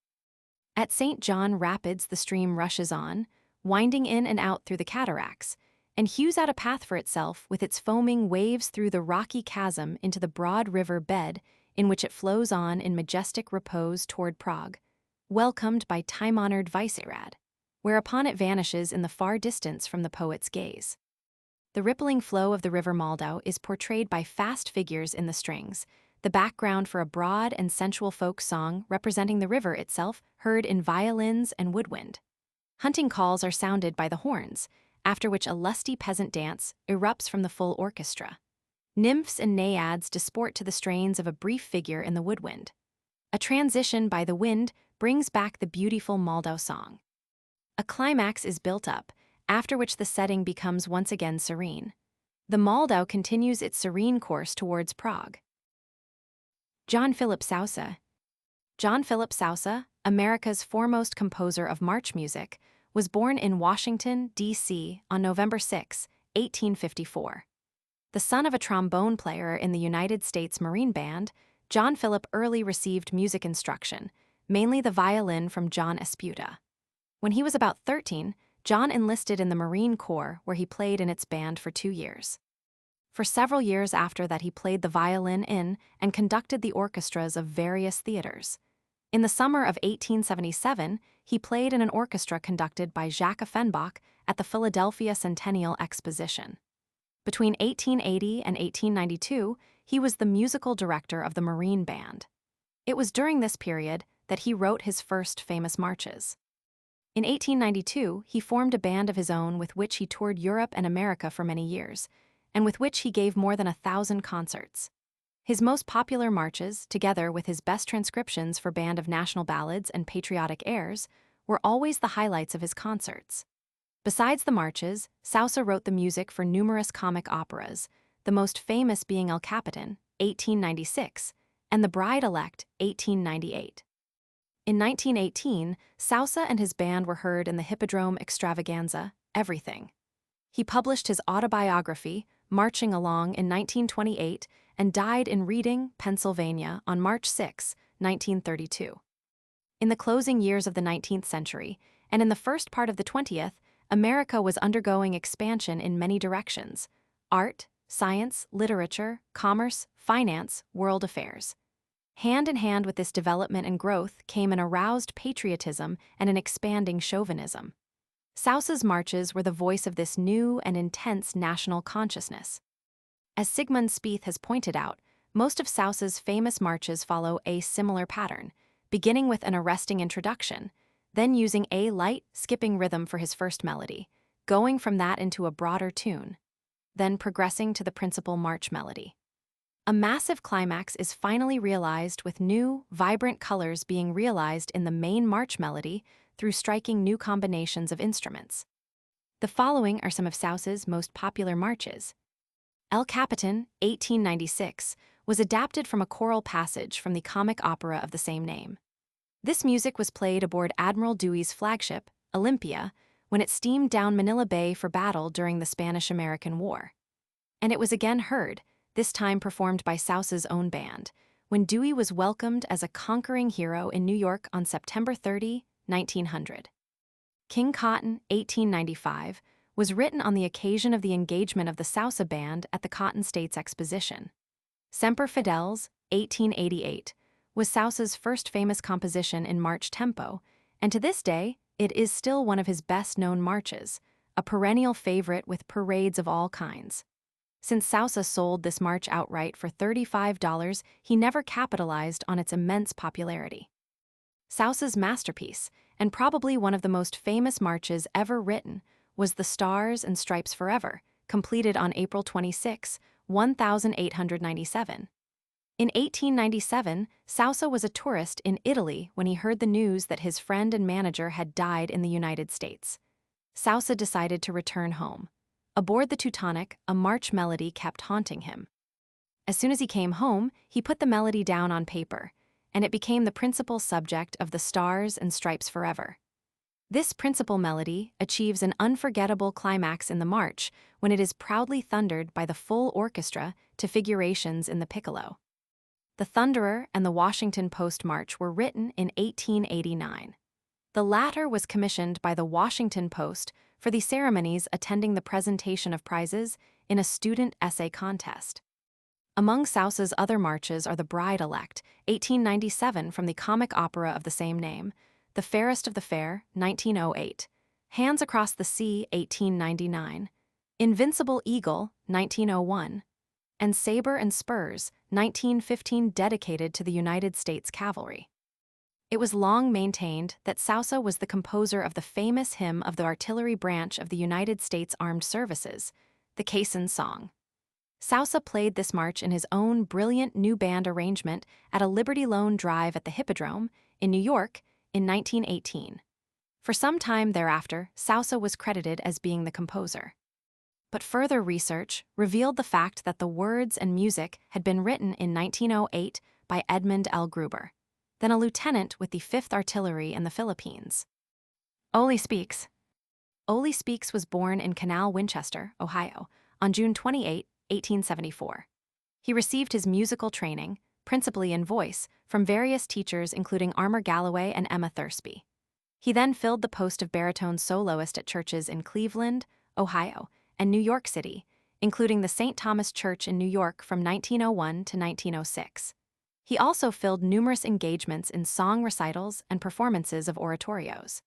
At St. John Rapids the stream rushes on, winding in and out through the cataracts, and hews out a path for itself with its foaming waves through the rocky chasm into the broad river bed in which it flows on in majestic repose toward Prague, welcomed by time-honored Vyšehrad, whereupon it vanishes in the far distance from the poet's gaze. The rippling flow of the river Moldau is portrayed by fast figures in the strings, the background for a broad and sensual folk song representing the river itself heard in violins and woodwind. Hunting calls are sounded by the horns, after which a lusty peasant dance erupts from the full orchestra. Nymphs and naiads disport to the strains of a brief figure in the woodwind. A transition by the wind brings back the beautiful Moldau song. A climax is built up, after which the setting becomes once again serene. The Moldau continues its serene course towards Prague. John Philip Sousa. John Philip Sousa, America's foremost composer of march music, was born in Washington, D.C. on November 6, 1854. The son of a trombone player in the United States Marine Band, John Philip early received music instruction, mainly the violin from John Esputa. When he was about 13, John enlisted in the Marine Corps, where he played in its band for 2 years. For several years after that, he played the violin in and conducted the orchestras of various theaters. In the summer of 1877, he played in an orchestra conducted by Jacques Offenbach at the Philadelphia Centennial Exposition. Between 1880 and 1892, he was the musical director of the Marine Band. It was during this period that he wrote his first famous marches. In 1892, he formed a band of his own with which he toured Europe and America for many years, and with which he gave more than 1,000 concerts. His most popular marches, together with his best transcriptions for band of national ballads and patriotic airs, were always the highlights of his concerts. Besides the marches, Sousa wrote the music for numerous comic operas, the most famous being El Capitan, 1896, and The Bride-Elect, 1898. In 1918, Sousa and his band were heard in the Hippodrome extravaganza, Everything. He published his autobiography, Marching Along, in 1928 and died in Reading, Pennsylvania on March 6, 1932. In the closing years of the 19th century, and in the first part of the 20th, America was undergoing expansion in many directions: art, science, literature, commerce, finance, world affairs. Hand in hand with this development and growth came an aroused patriotism and an expanding chauvinism. Sousa's marches were the voice of this new and intense national consciousness. As Sigmund Spieth has pointed out, most of Sousa's famous marches follow a similar pattern, beginning with an arresting introduction, then using a light, skipping rhythm for his first melody, going from that into a broader tune, then progressing to the principal march melody. A massive climax is finally realized with new, vibrant colors being realized in the main march melody through striking new combinations of instruments. The following are some of Sousa's most popular marches. El Capitan, 1896, was adapted from a choral passage from the comic opera of the same name. This music was played aboard Admiral Dewey's flagship, Olympia, when it steamed down Manila Bay for battle during the Spanish-American War. And it was again heard, this time performed by Saussa's own band, when Dewey was welcomed as a conquering hero in New York on September 30, 1900. King Cotton, 1895, was written on the occasion of the engagement of the Saussa Band at the Cotton States Exposition. Semper Fideles, 1888, was Saussa's first famous composition in march tempo, and to this day, it is still one of his best-known marches, a perennial favorite with parades of all kinds. Since Saussa sold this march outright for $35, he never capitalized on its immense popularity. Saussa's masterpiece, and probably one of the most famous marches ever written, was The Stars and Stripes Forever, completed on April 26, 1897. In 1897, Saussa was a tourist in Italy when he heard the news that his friend and manager had died in the United States. Saussa decided to return home. Aboard the Teutonic, a march melody kept haunting him. As soon as he came home, he put the melody down on paper, and it became the principal subject of The Stars and Stripes Forever. This principal melody achieves an unforgettable climax in the march when it is proudly thundered by the full orchestra to figurations in the piccolo. The Thunderer and the Washington Post March were written in 1889. The latter was commissioned by the Washington Post for the ceremonies attending the presentation of prizes in a student essay contest. Among Saussa's other marches are The Bride-Elect, 1897, from the comic opera of the same name, The Fairest of the Fair, 1908, Hands Across the Sea, 1899, Invincible Eagle, 1901, and Sabre and Spurs, 1915, dedicated to the United States Cavalry. It was long maintained that Saussa was the composer of the famous hymn of the artillery branch of the United States Armed Services, the Caisson Song. Saussa played this march in his own brilliant new band arrangement at a Liberty Loan Drive at the Hippodrome in New York in 1918. For some time thereafter, Saussa was credited as being the composer. But further research revealed the fact that the words and music had been written in 1908 by Edmund L. Gruber, then a lieutenant with the 5th Artillery in the Philippines. Ole Speaks. Ole Speaks was born in Canal, Winchester, Ohio, on June 28, 1874. He received his musical training, principally in voice, from various teachers including Armour Galloway and Emma Thursby. He then filled the post of baritone soloist at churches in Cleveland, Ohio, and New York City, including the St. Thomas Church in New York from 1901 to 1906. He also filled numerous engagements in song recitals and performances of oratorios.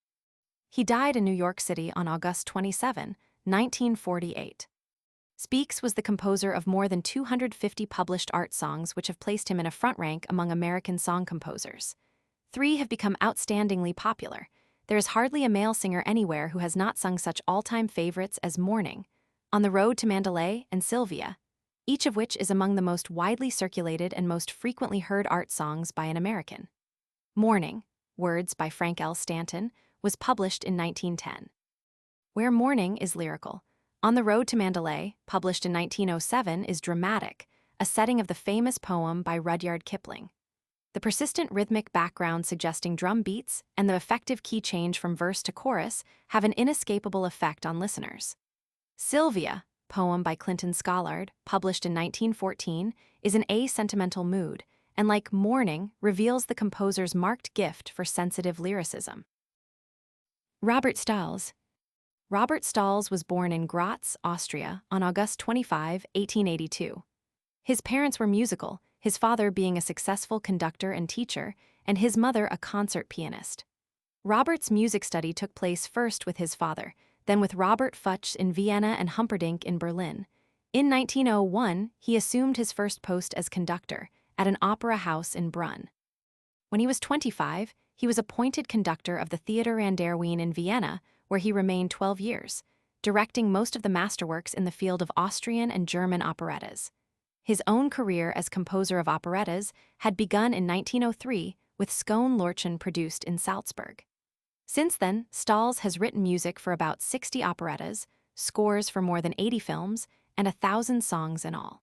He died in New York City on August 27, 1948. Speaks was the composer of more than 250 published art songs, which have placed him in a front rank among American song composers. 3 have become outstandingly popular. There is hardly a male singer anywhere who has not sung such all-time favorites as Morning, On the Road to Mandalay, and Sylvia, each of which is among the most widely circulated and most frequently heard art songs by an American. Morning, words by Frank L. Stanton, was published in 1910. Where Morning is lyrical, On the Road to Mandalay, published in 1907, is dramatic, a setting of the famous poem by Rudyard Kipling. The persistent rhythmic background suggesting drum beats and the effective key change from verse to chorus have an inescapable effect on listeners. Sylvia, poem by Clinton Scollard, published in 1914, is in a sentimental mood, and like Morning, reveals the composer's marked gift for sensitive lyricism. Robert Stahls. Robert Stahls was born in Graz, Austria, on August 25, 1882. His parents were musical, his father being a successful conductor and teacher, and his mother a concert pianist. Robert's music study took place first with his father, then with Robert Fuchs in Vienna and Humperdinck in Berlin. In 1901, he assumed his first post as conductor at an opera house in Brunn. When he was 25, he was appointed conductor of the Theater an der Wien in Vienna, where he remained 12 years, directing most of the masterworks in the field of Austrian and German operettas. His own career as composer of operettas had begun in 1903 with Skone Lorchen produced in Salzburg. Since then, Stahls has written music for about 60 operettas, scores for more than 80 films, and 1,000 songs in all.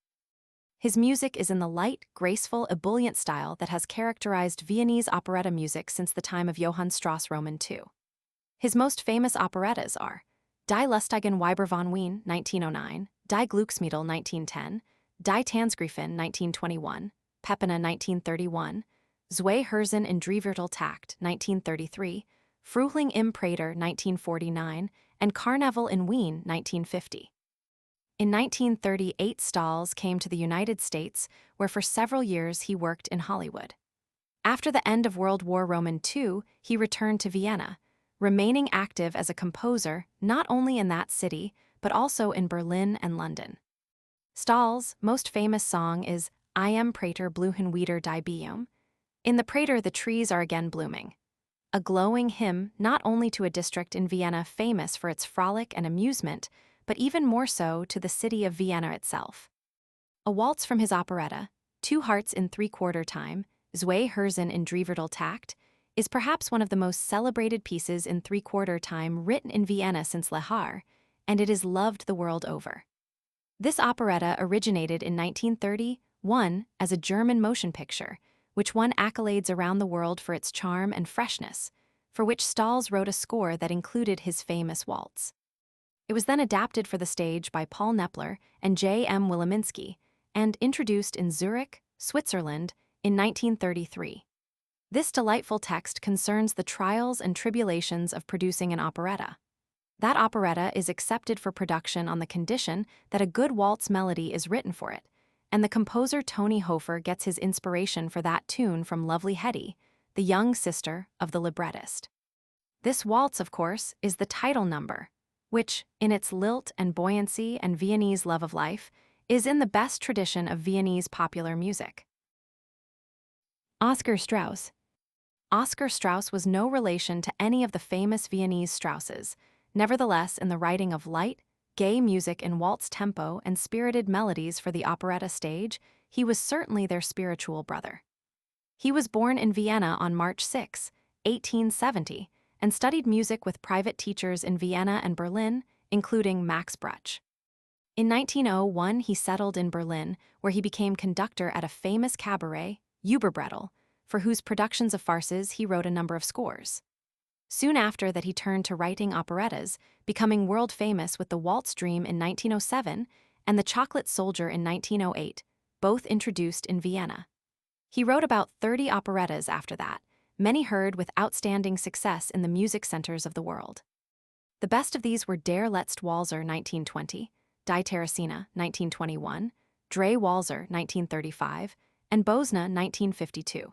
His music is in the light, graceful, ebullient style that has characterized Viennese operetta music since the time of Johann Strauss Roman II. His most famous operettas are Die Lustigen Weiber von Wien, 1909, Die Glücksmädel, 1910, Die Tanzgräfin, 1921, Peppina, 1931, Zwei Herzen in Drieviertel Takt, 1933, Frühling im Prater, 1949, and Carnaval in Wien, 1950. In 1938, Stahls came to the United States, where for several years he worked in Hollywood. After the end of World War II, he returned to Vienna, remaining active as a composer not only in that city, but also in Berlin and London. Stahls' most famous song is I am Prater blühen wieder die Bäume. In the Prater, the trees are again blooming. A glowing hymn not only to a district in Vienna famous for its frolic and amusement, but even more so to the city of Vienna itself. A waltz from his operetta, Two Hearts in Three-Quarter Time, Zwei Herzen in Drieviertel Takt, is perhaps one of the most celebrated pieces in three-quarter time written in Vienna since Lehar, and it is loved the world over. This operetta originated in 1931 as a German motion picture, which won accolades around the world for its charm and freshness, for which Stahls wrote a score that included his famous waltz. It was then adapted for the stage by Paul Knepler and J.M. Wileminski, and introduced in Zurich, Switzerland, in 1933. This delightful text concerns the trials and tribulations of producing an operetta. That operetta is accepted for production on the condition that a good waltz melody is written for it, and the composer Tony Hofer gets his inspiration for that tune from lovely Hetty, the young sister of the librettist. This waltz, of course, is the title number, which, in its lilt and buoyancy and Viennese love of life, is in the best tradition of Viennese popular music. Oscar Strauss. Oscar Strauss was no relation to any of the famous Viennese Strausses. Nevertheless, in the writing of light, gay music in waltz tempo and spirited melodies for the operetta stage, he was certainly their spiritual brother. He was born in Vienna on March 6, 1870, and studied music with private teachers in Vienna and Berlin, including Max Bruch. In 1901, he settled in Berlin, where he became conductor at a famous cabaret, Ueberbrettel, for whose productions of farces he wrote a number of scores. Soon after that, he turned to writing operettas, becoming world famous with The Waltz Dream in 1907 and The Chocolate Soldier in 1908, both introduced in Vienna. He wrote about 30 operettas after that, many heard with outstanding success in the music centers of the world. The best of these were Der letzte Walzer 1920, Die Teresina 1921, Drei Walzer 1935, and Bosna 1952.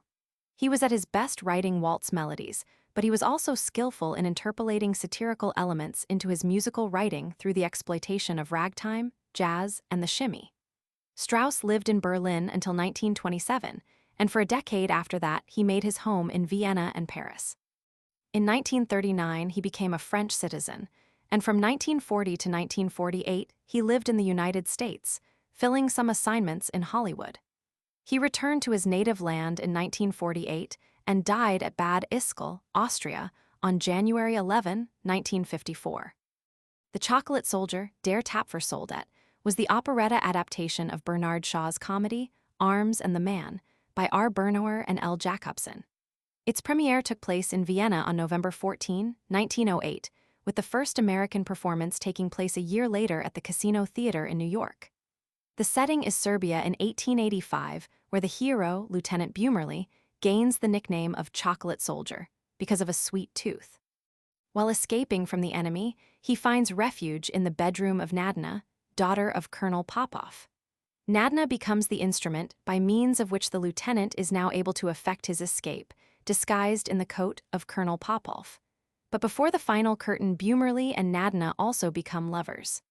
He was at his best writing waltz melodies, but he was also skillful in interpolating satirical elements into his musical writing through the exploitation of ragtime, jazz, and the shimmy. Strauss lived in Berlin until 1927, and for a decade after that he made his home in Vienna and Paris. In 1939 he became a French citizen, and from 1940 to 1948 he lived in the United States, filling some assignments in Hollywood. He returned to his native land in 1948 and died at Bad Ischl, Austria, on January 11, 1954. The Chocolate Soldier, Der Tapfersoldat, was the operetta adaptation of Bernard Shaw's comedy, Arms and the Man, by R. Bernauer and L. Jacobson. Its premiere took place in Vienna on November 14, 1908, with the first American performance taking place a year later at the Casino Theater in New York. The setting is Serbia in 1885, where the hero, Lieutenant Bumerly, gains the nickname of Chocolate Soldier because of a sweet tooth. While escaping from the enemy, he finds refuge in the bedroom of Nadina, daughter of Colonel Popov. Nadina becomes the instrument by means of which the lieutenant is now able to effect his escape, disguised in the coat of Colonel Popov. But before the final curtain, Bumerly and Nadina also become lovers.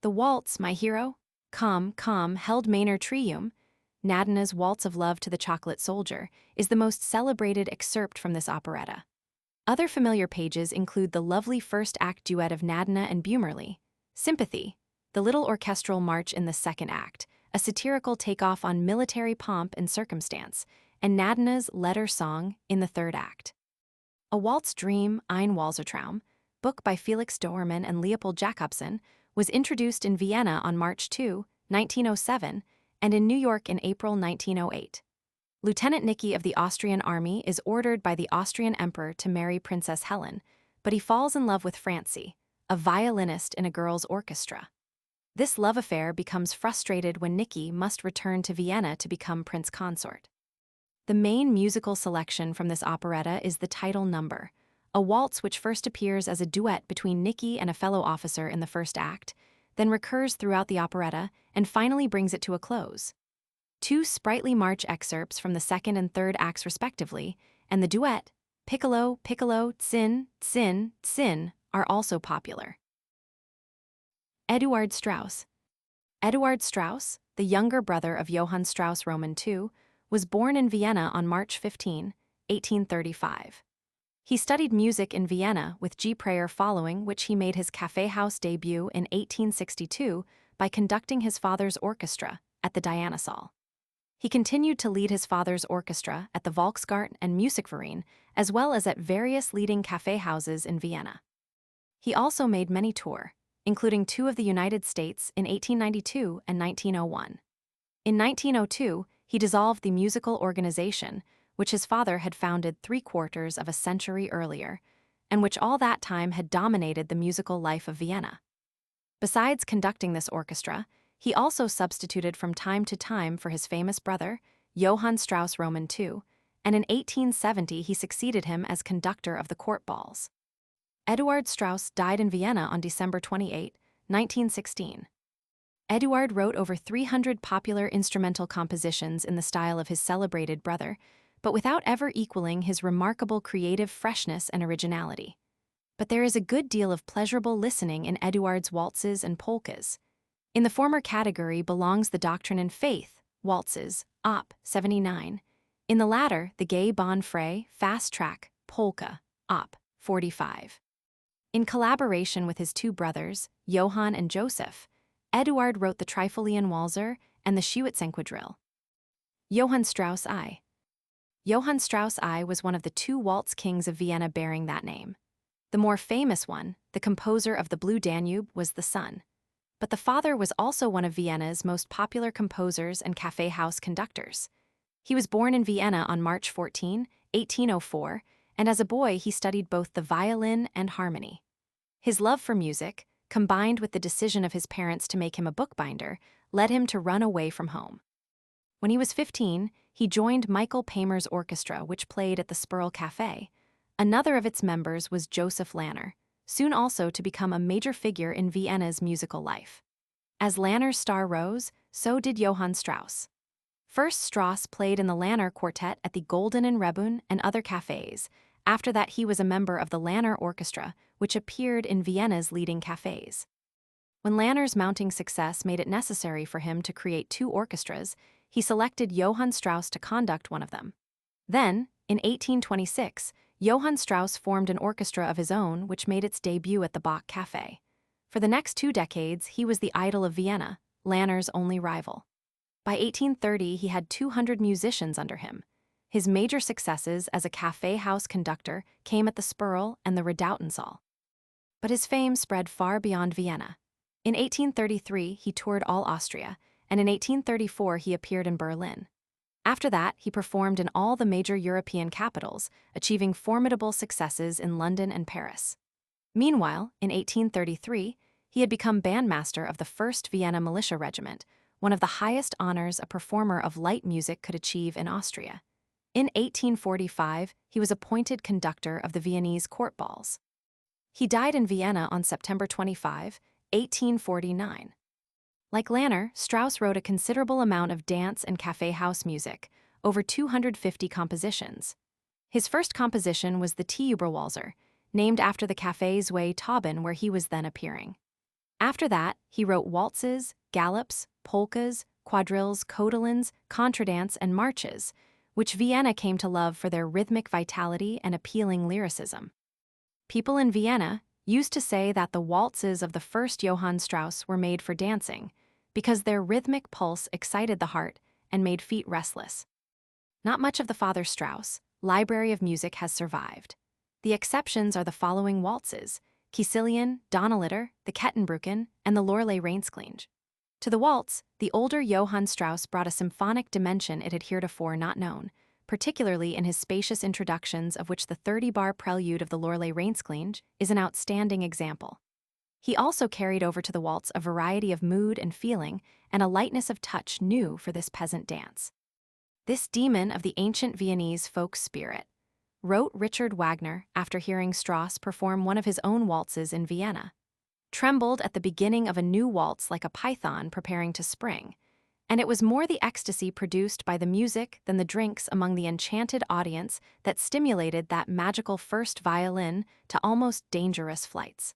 The waltz, My Hero, Come, held Maynard Trium, Nadina's Waltz of Love to the Chocolate Soldier, is the most celebrated excerpt from this operetta. Other familiar pages include the lovely first-act duet of Nadina and Bumerly, Sympathy, the little orchestral march in the second act, a satirical takeoff on military pomp and circumstance, and Nadina's letter song in the third act. A Waltz Dream, Ein Walzertraum, book by Felix Doermann and Leopold Jacobson, was introduced in Vienna on March 2, 1907, and in New York in April 1908. Lieutenant Nicky of the Austrian army is ordered by the Austrian emperor to marry Princess Helen, but he falls in love with Francie, a violinist in a girls' orchestra. This love affair becomes frustrated when Nicky must return to Vienna to become prince consort. The main musical selection from this operetta is the title number, a waltz which first appears as a duet between Nicky and a fellow officer in the first act, then recurs throughout the operetta, and finally brings it to a close. Two sprightly march excerpts from the second and third acts respectively, and the duet, Piccolo, Piccolo, Tsin, Tsin, Tsin, are also popular. Eduard Strauss. Eduard Strauss, the younger brother of Johann Strauss Roman II, was born in Vienna on March 15, 1835. He studied music in Vienna with G. Prayer following which he made his café house debut in 1862 by conducting his father's orchestra at the Dianasaal. He continued to lead his father's orchestra at the Volksgarten and Musikverein, as well as at various leading café houses in Vienna. He also made many tours, including two of the United States in 1892 and 1901. In 1902, he dissolved the musical organization, which his father had founded 3/4 of a century earlier, and which all that time had dominated the musical life of Vienna. Besides conducting this orchestra, he also substituted from time to time for his famous brother, Johann Strauss Roman II, and in 1870 he succeeded him as conductor of the court balls. Eduard Strauss died in Vienna on December 28, 1916. Eduard wrote over 300 popular instrumental compositions in the style of his celebrated brother, but without ever equaling his remarkable creative freshness and originality. But there is a good deal of pleasurable listening in Eduard's waltzes and polkas. In the former category belongs the Doctrine and Faith, waltzes, Op. 79. In the latter, the Gay Bon Frais, fast track, polka, Op. 45. In collaboration with his two brothers, Johann and Joseph, Eduard wrote the Trifolian Walzer and the Schützenquadrille. Quadrille. Johann Strauss I. Johann Strauss I was one of the two waltz kings of Vienna bearing that name. The more famous one, the composer of the Blue Danube, was the son. But the father was also one of Vienna's most popular composers and café house conductors. He was born in Vienna on March 14, 1804, and as a boy he studied both the violin and harmony. His love for music, combined with the decision of his parents to make him a bookbinder, led him to run away from home. When he was 15, he joined Michael Paymer's orchestra, which played at the Spurl Café. Another of its members was Joseph Lanner, soon also to become a major figure in Vienna's musical life. As Lanner's star rose, so did Johann Strauss. First, Strauss played in the Lanner Quartet at the Golden and Rebun and other cafés. After that, he was a member of the Lanner Orchestra, which appeared in Vienna's leading cafés. When Lanner's mounting success made it necessary for him to create two orchestras, he selected Johann Strauss to conduct one of them. Then, in 1826, Johann Strauss formed an orchestra of his own, which made its debut at the Bach Café. For the next 2 decades, he was the idol of Vienna, Lanner's only rival. By 1830, he had 200 musicians under him. His major successes as a café house conductor came at the Spurl and the Redoutensaal. But his fame spread far beyond Vienna. In 1833, he toured all Austria, and in 1834 he appeared in Berlin. After that, he performed in all the major European capitals, achieving formidable successes in London and Paris. Meanwhile, in 1833, he had become bandmaster of the 1st Vienna Militia Regiment, one of the highest honors a performer of light music could achieve in Austria. In 1845, he was appointed conductor of the Viennese court balls. He died in Vienna on September 25, 1849. Like Lanner, Strauss wrote a considerable amount of dance and café house music, over 250 compositions. His first composition was the Teuberwalzer, named after the Café Zwei Tauben where he was then appearing. After that, he wrote waltzes, galops, polkas, quadrilles, codillons, contradance, and marches, which Vienna came to love for their rhythmic vitality and appealing lyricism. People in Vienna used to say that the waltzes of the first Johann Strauss were made for dancing, because their rhythmic pulse excited the heart and made feet restless. Not much of the Father Strauss library of music has survived. The exceptions are the following waltzes: Kieselien, Donaulieder, the Kettenbrücken, and the Loreley Reinsklinge. To the waltz, the older Johann Strauss brought a symphonic dimension it had heretofore not known, particularly in his spacious introductions, of which the 30-bar prelude of the Lorelei Reinsklinge is an outstanding example. He also carried over to the waltz a variety of mood and feeling and a lightness of touch new for this peasant dance. This demon of the ancient Viennese folk spirit, wrote Richard Wagner after hearing Strauss perform one of his own waltzes in Vienna, trembled at the beginning of a new waltz like a python preparing to spring, and it was more the ecstasy produced by the music than the drinks among the enchanted audience that stimulated that magical first violin to almost dangerous flights.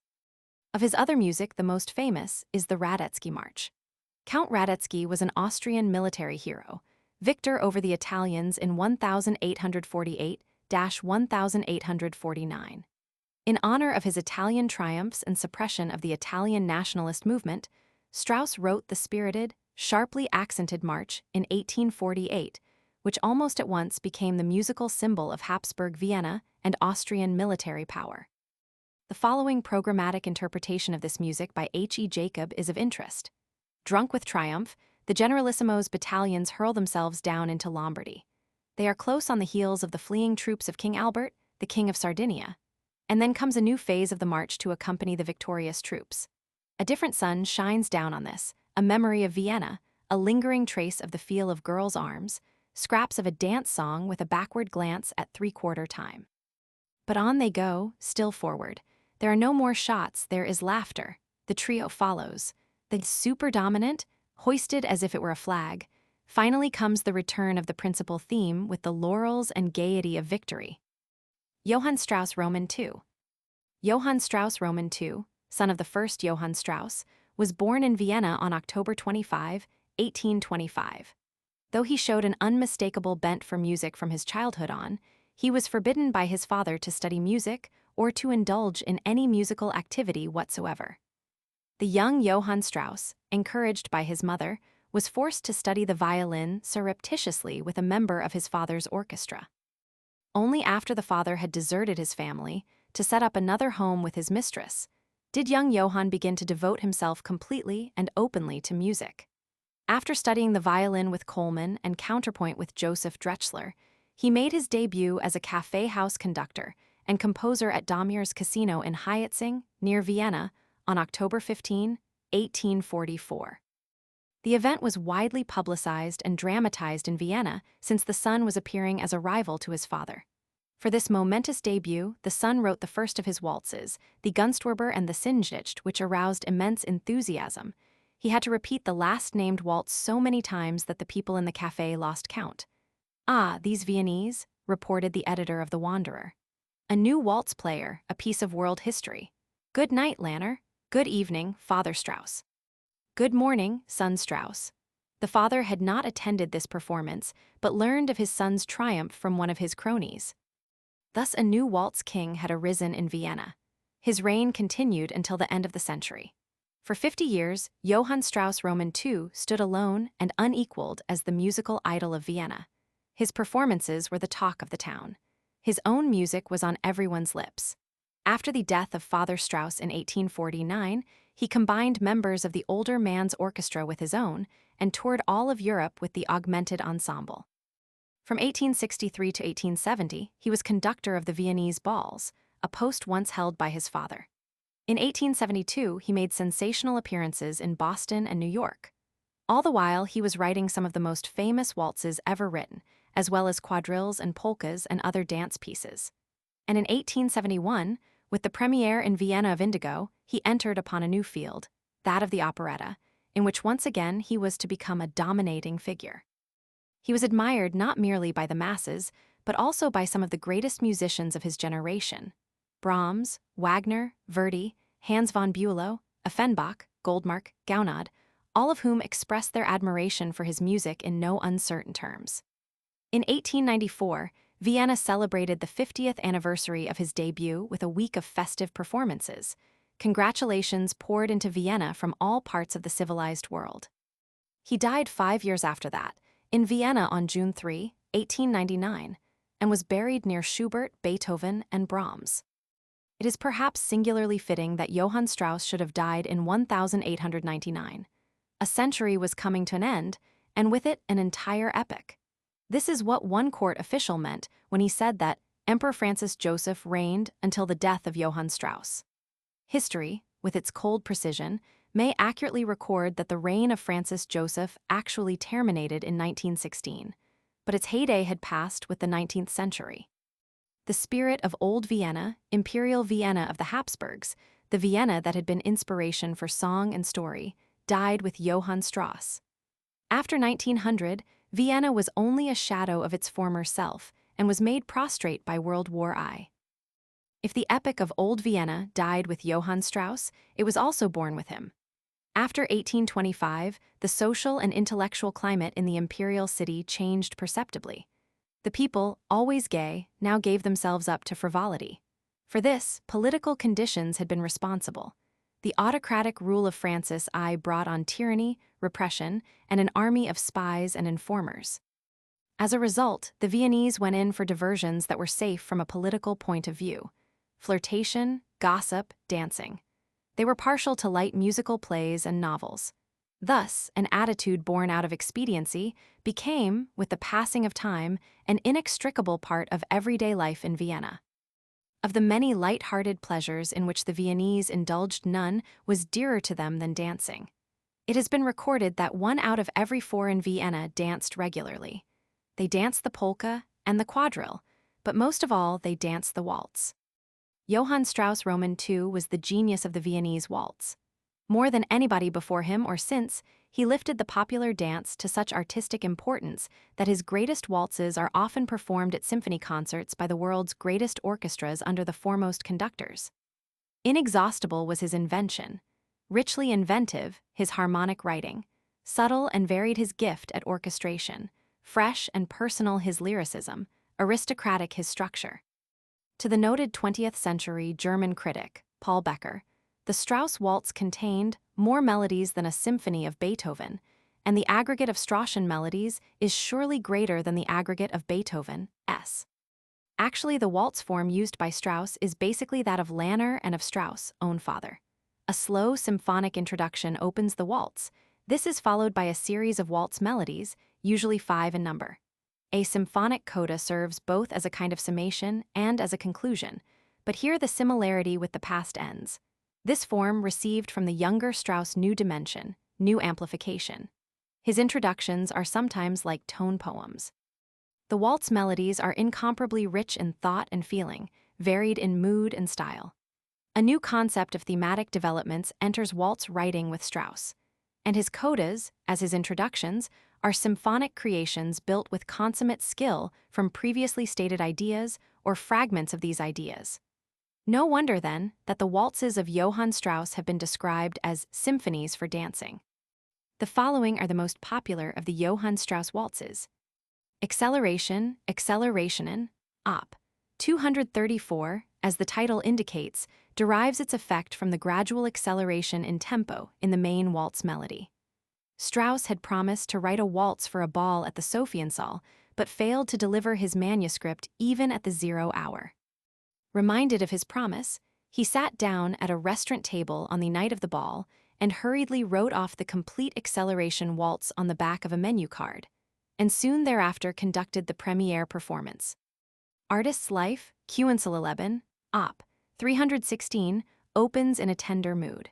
Of his other music, the most famous is the Radetzky March. Count Radetzky was an Austrian military hero, victor over the Italians in 1848–1849. In honor of his Italian triumphs and suppression of the Italian nationalist movement, Strauss wrote the spirited, sharply accented march in 1848, which almost at once became the musical symbol of Habsburg Vienna and Austrian military power. The following programmatic interpretation of this music by H.E. Jacob is of interest. Drunk with triumph, the Generalissimo's battalions hurl themselves down into Lombardy. They are close on the heels of the fleeing troops of King Albert, the King of Sardinia, and then comes a new phase of the march to accompany the victorious troops. A different sun shines down on this, a memory of Vienna, a lingering trace of the feel of girls' arms, scraps of a dance song with a backward glance at three-quarter time. But on they go, still forward. There are no more shots, there is laughter. The trio follows. The super dominant, hoisted as if it were a flag. Finally comes the return of the principal theme with the laurels and gaiety of victory. Johann Strauss Roman II. Johann Strauss Roman II, son of the first Johann Strauss, was born in Vienna on October 25, 1825. Though he showed an unmistakable bent for music from his childhood on, he was forbidden by his father to study music or to indulge in any musical activity whatsoever. The young Johann Strauss, encouraged by his mother, was forced to study the violin surreptitiously with a member of his father's orchestra. Only after the father had deserted his family to set up another home with his mistress did young Johann begin to devote himself completely and openly to music. After studying the violin with Coleman and counterpoint with Joseph Drechsler, he made his debut as a cafe house conductor and composer at Damir's Casino in Hietzing, near Vienna, on October 15, 1844. The event was widely publicized and dramatized in Vienna since the son was appearing as a rival to his father. For this momentous debut, the son wrote the first of his waltzes, the Gunstwerber and the Singdicht, which aroused immense enthusiasm. He had to repeat the last-named waltz so many times that the people in the café lost count. "Ah, these Viennese," reported the editor of The Wanderer. "A new waltz player, a piece of world history. Good night, Lanner. Good evening, Father Strauss. Good morning, son Strauss." The father had not attended this performance, but learned of his son's triumph from one of his cronies. Thus a new waltz king had arisen in Vienna. His reign continued until the end of the century. For 50 years, Johann Strauss Roman II stood alone and unequaled as the musical idol of Vienna. His performances were the talk of the town. His own music was on everyone's lips. After the death of Father Strauss in 1849, he combined members of the older man's orchestra with his own and toured all of Europe with the augmented ensemble. From 1863 to 1870, he was conductor of the Viennese balls, a post once held by his father. In 1872, he made sensational appearances in Boston and New York. All the while, he was writing some of the most famous waltzes ever written, as well as quadrilles and polkas and other dance pieces. And in 1871, with the premiere in Vienna of Indigo, he entered upon a new field, that of the operetta, in which once again he was to become a dominating figure. He was admired not merely by the masses, but also by some of the greatest musicians of his generation: Brahms, Wagner, Verdi, Hans von Bülow, Offenbach, Goldmark, Gounod, all of whom expressed their admiration for his music in no uncertain terms. In 1894, Vienna celebrated the 50th anniversary of his debut with a week of festive performances. Congratulations poured into Vienna from all parts of the civilized world. He died 5 years after that, in Vienna on June 3, 1899, and was buried near Schubert, Beethoven, and Brahms. It is perhaps singularly fitting that Johann Strauss should have died in 1899. A century was coming to an end, and with it an entire epoch. This is what one court official meant when he said that Emperor Francis Joseph reigned until the death of Johann Strauss. History, with its cold precision, may accurately record that the reign of Francis Joseph actually terminated in 1916, but its heyday had passed with the 19th century. The spirit of Old Vienna, Imperial Vienna of the Habsburgs, the Vienna that had been inspiration for song and story, died with Johann Strauss. After 1900, Vienna was only a shadow of its former self and was made prostrate by World War I. If the epic of Old Vienna died with Johann Strauss, it was also born with him. After 1825, the social and intellectual climate in the imperial city changed perceptibly. The people, always gay, now gave themselves up to frivolity. For this, political conditions had been responsible. The autocratic rule of Francis I brought on tyranny, repression, and an army of spies and informers. As a result, the Viennese went in for diversions that were safe from a political point of view: flirtation, gossip, dancing. They were partial to light musical plays and novels. Thus, an attitude born out of expediency became, with the passing of time, an inextricable part of everyday life in Vienna. Of the many light-hearted pleasures in which the Viennese indulged, none was dearer to them than dancing. It has been recorded that 1 out of every 4 in Vienna danced regularly. They danced the polka and the quadrille, but most of all they danced the waltz. Johann Strauss Roman II was the genius of the Viennese waltz. More than anybody before him or since, he lifted the popular dance to such artistic importance that his greatest waltzes are often performed at symphony concerts by the world's greatest orchestras under the foremost conductors. Inexhaustible was his invention. Richly inventive, his harmonic writing. Subtle and varied his gift at orchestration. Fresh and personal his lyricism. Aristocratic his structure. To the noted 20th century German critic, Paul Becker, the Strauss waltz contained more melodies than a symphony of Beethoven, and the aggregate of Straussian melodies is surely greater than the aggregate of Beethoven's. Actually, the waltz form used by Strauss is basically that of Lanner and of Strauss' own father. A slow symphonic introduction opens the waltz. This is followed by a series of waltz melodies, usually 5 in number. A symphonic coda serves both as a kind of summation and as a conclusion, but here the similarity with the past ends. This form received from the younger Strauss new dimension, new amplification. His introductions are sometimes like tone poems. The waltz melodies are incomparably rich in thought and feeling, varied in mood and style. A new concept of thematic developments enters waltz writing with Strauss, and his codas, as his introductions, are symphonic creations built with consummate skill from previously stated ideas or fragments of these ideas. No wonder, then, that the waltzes of Johann Strauss have been described as symphonies for dancing. The following are the most popular of the Johann Strauss waltzes. Acceleration, Accelerationen, Op. 234, as the title indicates, derives its effect from the gradual acceleration in tempo in the main waltz melody. Strauss had promised to write a waltz for a ball at the Sophiensaal, but failed to deliver his manuscript even at the 0 hour. Reminded of his promise, he sat down at a restaurant table on the night of the ball and hurriedly wrote off the complete acceleration waltz on the back of a menu card, and soon thereafter conducted the premiere performance. Artist's Life, Q-11, Op. 316, opens in a tender mood.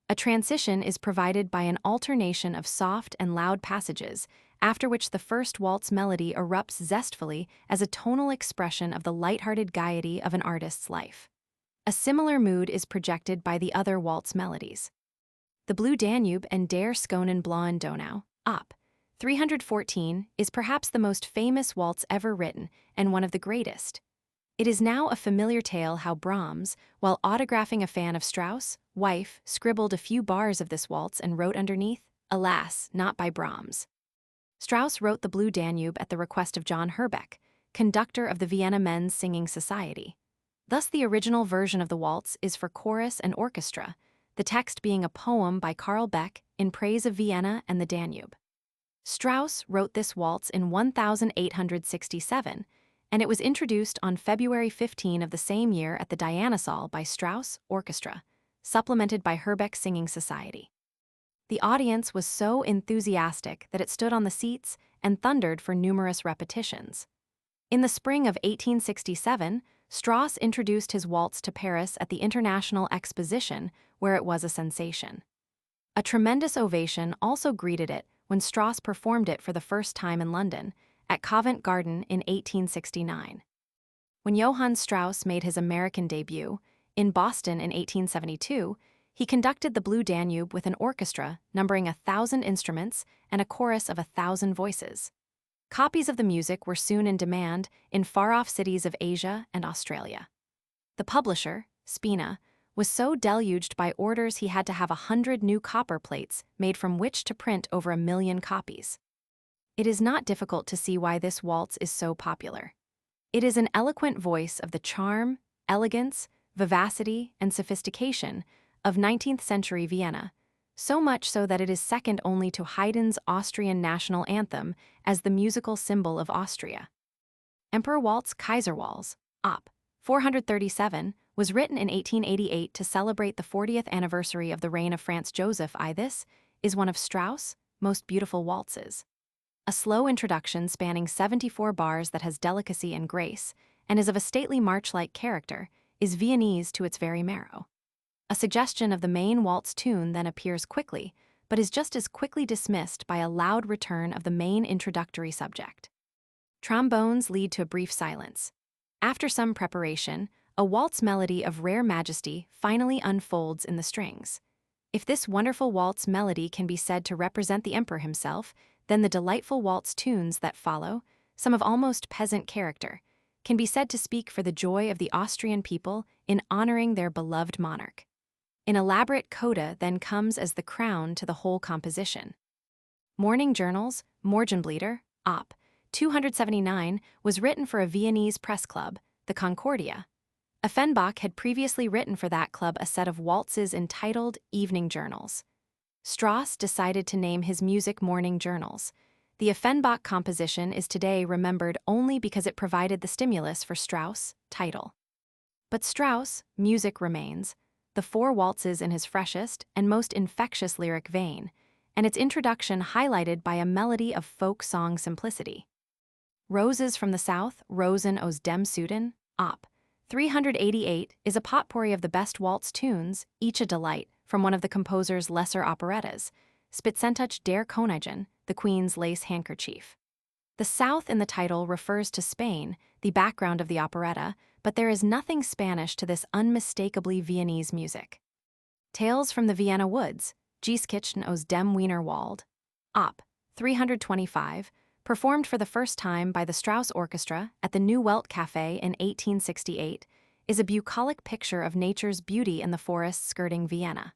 A transition is provided by an alternation of soft and loud passages, after which the first waltz melody erupts zestfully as a tonal expression of the light-hearted gaiety of an artist's life. A similar mood is projected by the other waltz melodies. The Blue Danube and Der Schönen Blauen Donau, Op. 314, is perhaps the most famous waltz ever written and one of the greatest. It is now a familiar tale how Brahms, while autographing a fan of Strauss' wife, scribbled a few bars of this waltz and wrote underneath, "Alas, not by Brahms." Strauss wrote the Blue Danube at the request of John Herbeck, conductor of the Vienna Men's Singing Society. Thus the original version of the waltz is for chorus and orchestra, the text being a poem by Carl Beck in praise of Vienna and the Danube. Strauss wrote this waltz in 1867, and it was introduced on February 15 of the same year at the Dianasaal by Strauss Orchestra, supplemented by Herbeck Singing Society. The audience was so enthusiastic that it stood on the seats and thundered for numerous repetitions. In the spring of 1867, Strauss introduced his waltz to Paris at the International Exposition, where it was a sensation. A tremendous ovation also greeted it when Strauss performed it for the first time in London, at Covent Garden in 1869. When Johann Strauss made his American debut, in Boston in 1872, he conducted the Blue Danube with an orchestra numbering 1,000 instruments and a chorus of 1,000 voices. Copies of the music were soon in demand in far-off cities of Asia and Australia. The publisher, Spina, was so deluged by orders he had to have 100 new copper plates made from which to print over 1 million copies. It is not difficult to see why this waltz is so popular. It is an eloquent voice of the charm, elegance, vivacity, and sophistication of 19th-century Vienna, so much so that it is second only to Haydn's Austrian national anthem as the musical symbol of Austria. Emperor Waltz Kaiserwaltz, Op. 437, was written in 1888 to celebrate the 40th anniversary of the reign of Franz Joseph I. This is one of Strauss' most beautiful waltzes. A slow introduction spanning 74 bars that has delicacy and grace, and is of a stately march-like character, is Viennese to its very marrow. A suggestion of the main waltz tune then appears quickly, but is just as quickly dismissed by a loud return of the main introductory subject. Trombones lead to a brief silence. After some preparation, a waltz melody of rare majesty finally unfolds in the strings. If this wonderful waltz melody can be said to represent the emperor himself, then the delightful waltz tunes that follow, some of almost peasant character, can be said to speak for the joy of the Austrian people in honoring their beloved monarch. An elaborate coda then comes as the crown to the whole composition. Morning Journals, Morgenblätter, Op. 279, was written for a Viennese press club, the Concordia. Offenbach had previously written for that club a set of waltzes entitled Evening Journals. Strauss decided to name his music Morning Journals. The Offenbach composition is today remembered only because it provided the stimulus for Strauss' title. But Strauss' music remains, the 4 waltzes in his freshest and most infectious lyric vein, and its introduction highlighted by a melody of folk song simplicity. Roses from the South, Rosen aus dem Süden, Op. 388, is a potpourri of the best waltz tunes, each a delight, from one of the composer's lesser operettas, Spitzentuch der Königin, the Queen's Lace Handkerchief. The South in the title refers to Spain, the background of the operetta, but there is nothing Spanish to this unmistakably Viennese music. Tales from the Vienna Woods, Geschichten aus dem Wiener Wald, Op. 325, performed for the first time by the Strauss Orchestra at the New Welt Café in 1868, is a bucolic picture of nature's beauty in the forests skirting Vienna.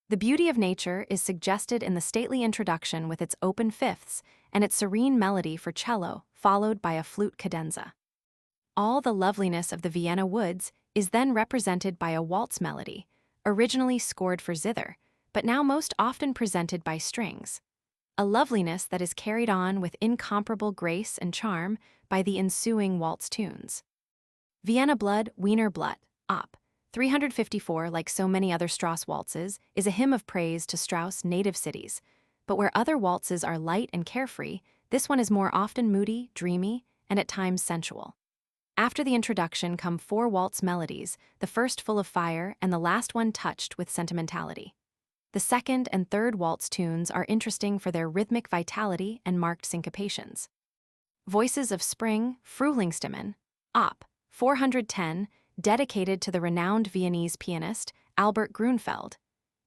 The beauty of nature is suggested in the stately introduction with its open fifths and its serene melody for cello, followed by a flute cadenza. All the loveliness of the Vienna woods is then represented by a waltz melody, originally scored for zither, but now most often presented by strings. A loveliness that is carried on with incomparable grace and charm by the ensuing waltz tunes. Vienna Blood, Wiener Blut, Op. 354, like so many other Strauss waltzes, is a hymn of praise to Strauss' native cities, but where other waltzes are light and carefree, this one is more often moody, dreamy, and at times sensual. After the introduction come 4 waltz melodies, the first full of fire and the last one touched with sentimentality. The second and third waltz tunes are interesting for their rhythmic vitality and marked syncopations. Voices of Spring, Frühlingsstimmen, Op. 410, dedicated to the renowned Viennese pianist Albert Grunfeld,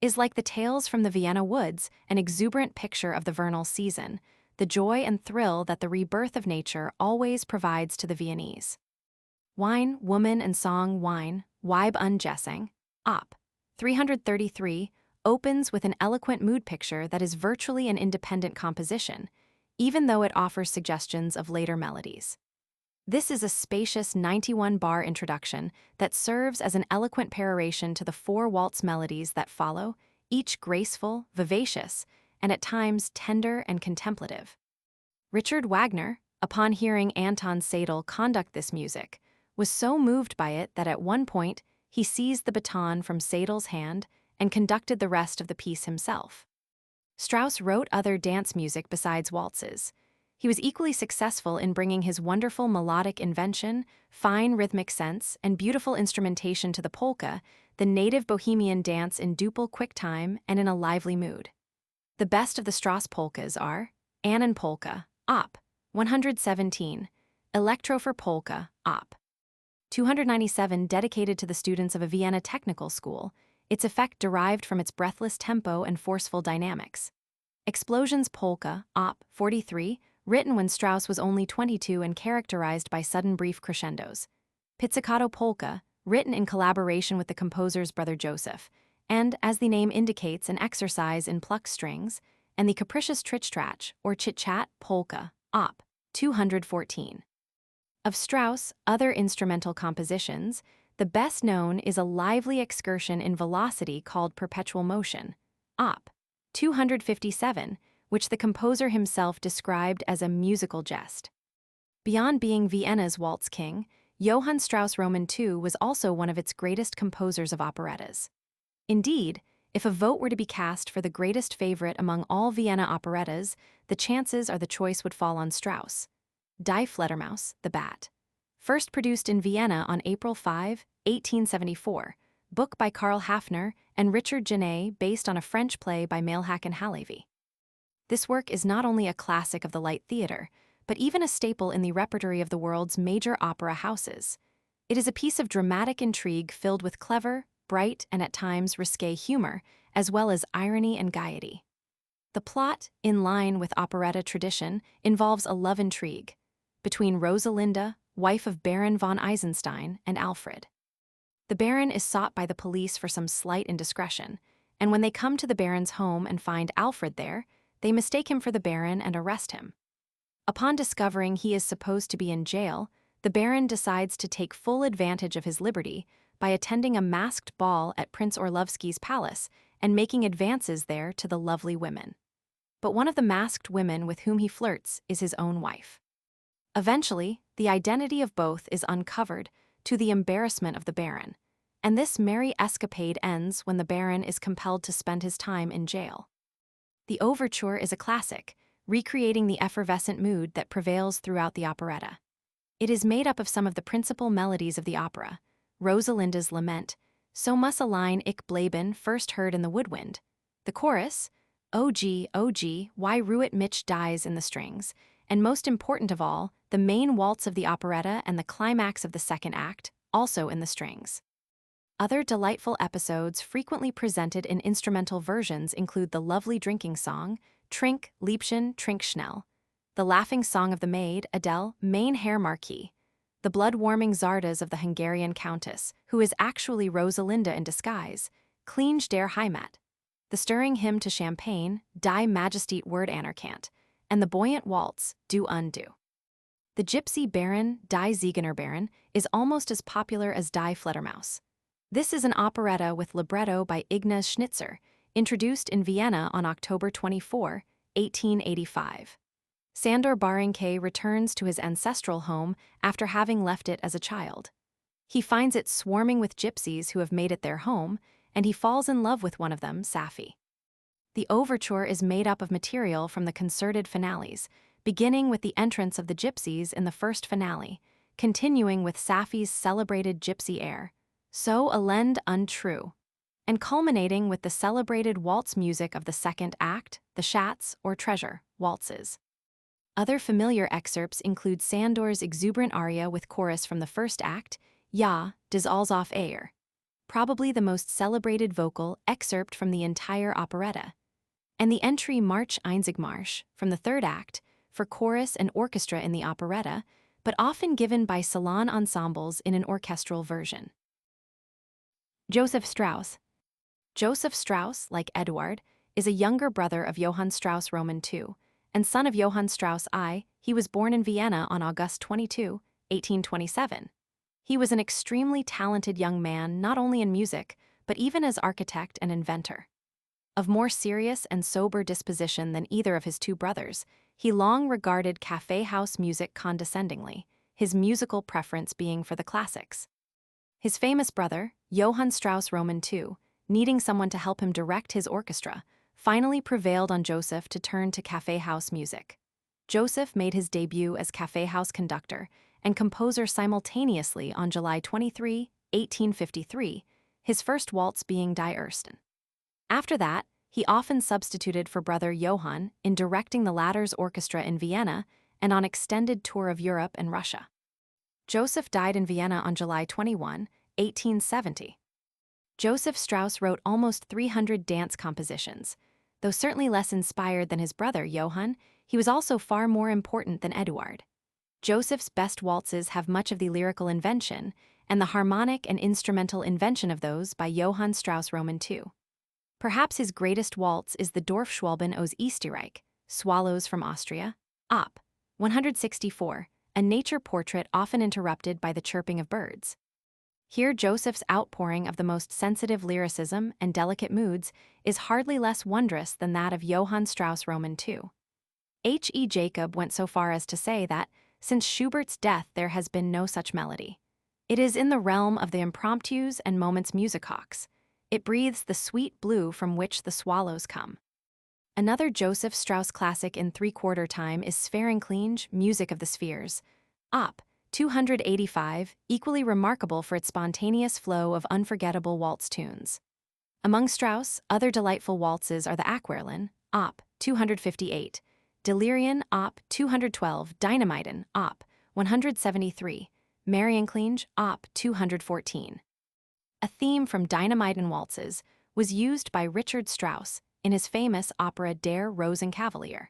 is like the tales from the Vienna woods, an exuberant picture of the vernal season, the joy and thrill that the rebirth of nature always provides to the Viennese. Wine, Woman and Song Wine, Weib und Gesang, Op. 333, opens with an eloquent mood picture that is virtually an independent composition, even though it offers suggestions of later melodies. This is a spacious 91-bar introduction that serves as an eloquent peroration to the 4 waltz melodies that follow, each graceful, vivacious, and at times tender and contemplative. Richard Wagner, upon hearing Anton Seidl conduct this music, was so moved by it that at one point he seized the baton from Seidl's hand and conducted the rest of the piece himself. Strauss wrote other dance music besides waltzes. He was equally successful in bringing his wonderful melodic invention, fine rhythmic sense, and beautiful instrumentation to the polka, the native Bohemian dance in duple quick time and in a lively mood. The best of the Strauss polkas are Annan Polka, Op. 117, Elektrofer Polka, Op. 297, dedicated to the students of a Vienna technical school, its effect derived from its breathless tempo and forceful dynamics. Explosions Polka, Op. 43, written when Strauss was only 22 and characterized by sudden brief crescendos. Pizzicato Polka, written in collaboration with the composer's brother Joseph, and, as the name indicates, an exercise in pluck strings, and the capricious Trittstratsch, or chit-chat, Polka, Op. 214. Of Strauss' other instrumental compositions, the best known is a lively excursion in velocity called Perpetual Motion, Op. 257, which the composer himself described as a musical jest. Beyond being Vienna's waltz king, Johann Strauss Roman II was also one of its greatest composers of operettas. Indeed, if a vote were to be cast for the greatest favorite among all Vienna operettas, the chances are the choice would fall on Strauss. Die Fledermaus, the Bat. First produced in Vienna on April 5, 1874, book by Karl Hafner and Richard Genet based on a French play by Mailhack and Halévy. This work is not only a classic of the light theater, but even a staple in the repertory of the world's major opera houses. It is a piece of dramatic intrigue filled with clever, bright, and at times risqué humor, as well as irony and gaiety. The plot, in line with operetta tradition, involves a love intrigue between Rosalinda, wife of Baron von Eisenstein, and Alfred. The Baron is sought by the police for some slight indiscretion, and when they come to the Baron's home and find Alfred there, they mistake him for the Baron and arrest him. Upon discovering he is supposed to be in jail, the Baron decides to take full advantage of his liberty by attending a masked ball at Prince Orlovsky's palace and making advances there to the lovely women. But one of the masked women with whom he flirts is his own wife. Eventually, the identity of both is uncovered, to the embarrassment of the Baron, and this merry escapade ends when the Baron is compelled to spend his time in jail. The overture is a classic, recreating the effervescent mood that prevails throughout the operetta. It is made up of some of the principal melodies of the opera: Rosalinda's Lament, So muss allein ich bleiben, first heard in the woodwind; the chorus, O G, why ruht mich dies in the strings, and most important of all, the main waltz of the operetta and the climax of the second act, also in the strings. Other delightful episodes frequently presented in instrumental versions include the lovely drinking song, Trink, Liebchen, Trink schnell, the laughing song of the maid, Adele, Mein Herr Marquis, the blood-warming czardas of the Hungarian countess, who is actually Rosalinda in disguise, Klinge der Heimat, the stirring hymn to champagne, Die Majestit Word Anerkannt, and the buoyant waltz, Du Undo. The Gypsy Baron, Die Ziegener Baron, is almost as popular as Die Fledermaus. This is an operetta with libretto by Ignaz Schnitzer, introduced in Vienna on October 24, 1885. Sandor Baranke returns to his ancestral home after having left it as a child. He finds it swarming with gypsies who have made it their home, and he falls in love with one of them, Safi. The overture is made up of material from the concerted finales, beginning with the entrance of the gypsies in the first finale, continuing with Safi's celebrated gypsy air, So elend untrue, and culminating with the celebrated waltz music of the second act, the Schatz, or treasure, waltzes. Other familiar excerpts include Sandor's exuberant aria with chorus from the first act, Ja, des Alls auf Air, probably the most celebrated vocal excerpt from the entire operetta, and the entry March Einzigmarsch from the third act, for chorus and orchestra in the operetta, but often given by salon ensembles in an orchestral version. Joseph Strauss. Joseph Strauss, like Eduard, is a younger brother of Johann Strauss Roman II, and son of Johann Strauss I. He was born in Vienna on August 22, 1827. He was an extremely talented young man not only in music, but even as architect and inventor. Of more serious and sober disposition than either of his two brothers, he long regarded café house music condescendingly, his musical preference being for the classics. His famous brother, Johann Strauss Roman II, needing someone to help him direct his orchestra, finally prevailed on Joseph to turn to café house music. Joseph made his debut as café house conductor and composer simultaneously on July 23, 1853, his first waltz being Die Ersten. After that, he often substituted for brother Johann in directing the latter's orchestra in Vienna and on extended tour of Europe and Russia. Joseph died in Vienna on July 21, 1870. Joseph Strauss wrote almost 300 dance compositions. Though certainly less inspired than his brother Johann, he was also far more important than Eduard. Joseph's best waltzes have much of the lyrical invention and the harmonic and instrumental invention of those by Johann Strauss Roman II. Perhaps his greatest waltz is the Dorfschwalben aus Österreich, Swallows from Austria, Op. 164, a nature portrait often interrupted by the chirping of birds. Here Joseph's outpouring of the most sensitive lyricism and delicate moods is hardly less wondrous than that of Johann Strauss Roman II. H. E. Jacob went so far as to say that, since Schubert's death there has been no such melody. It is in the realm of the impromptus and moments musicox. It breathes the sweet blue from which the swallows come. Another Joseph Strauss classic in three-quarter time is Sphärenklinge, Music of the Spheres, Op. 285, equally remarkable for its spontaneous flow of unforgettable waltz tunes. Among Strauss, other delightful waltzes are the Aquarellin, Op. 258, Delirium, Op. 212, Dynamiten, Op. 173, Marienklinge, Op. 214. A theme from Dynamiten waltzes was used by Richard Strauss in his famous opera Der Rosenkavalier.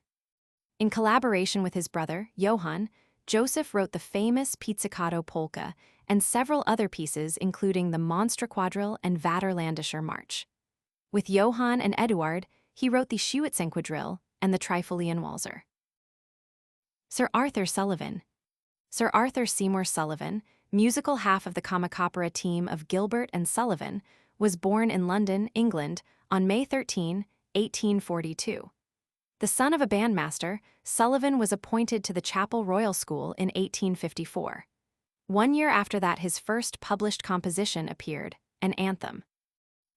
In collaboration with his brother, Johann, Joseph wrote the famous Pizzicato polka and several other pieces including the Monstre Quadrille and Vaterlandischer March. With Johann and Eduard, he wrote the Schuitzen Quadrille and the Trifolian Walzer. Sir Arthur Sullivan. Sir Arthur Seymour Sullivan, musical half of the comic opera team of Gilbert and Sullivan, was born in London, England, on May 13, 1842. The son of a bandmaster, Sullivan was appointed to the Chapel Royal School in 1854. 1 year after that his first published composition appeared, an anthem.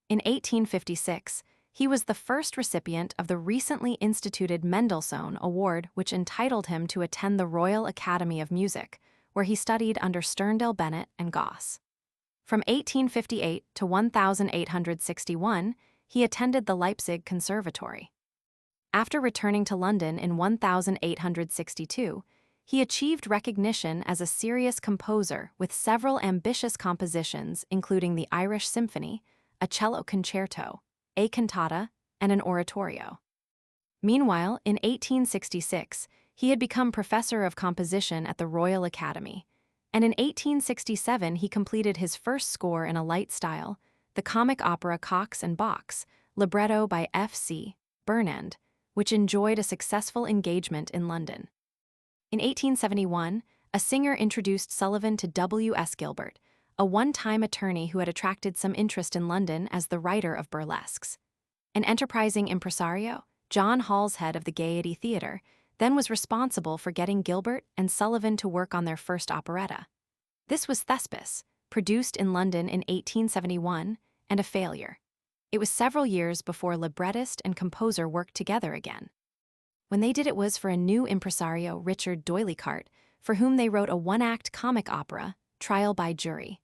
In 1856, he was the first recipient of the recently instituted Mendelssohn Award, which entitled him to attend the Royal Academy of Music, where he studied under Sterndale Bennett and Goss. From 1858 to 1861, he attended the Leipzig Conservatory. After returning to London in 1862, he achieved recognition as a serious composer with several ambitious compositions including the Irish Symphony, a cello concerto, a cantata, and an oratorio. Meanwhile, in 1866, he had become professor of composition at the Royal Academy, and in 1867 he completed his first score in a light style, the comic opera Cox and Box, libretto by F.C. Burnand, which enjoyed a successful engagement in London. In 1871, a singer introduced Sullivan to W.S. Gilbert, a one-time attorney who had attracted some interest in London as the writer of burlesques. An enterprising impresario, John Halshead of the Gaiety Theatre, then was responsible for getting Gilbert and Sullivan to work on their first operetta. This was Thespis, produced in London in 1871, and a failure. It was several years before librettist and composer worked together again. When they did it was for a new impresario, Richard Doyleycart, for whom they wrote a one-act comic opera, Trial by Jury,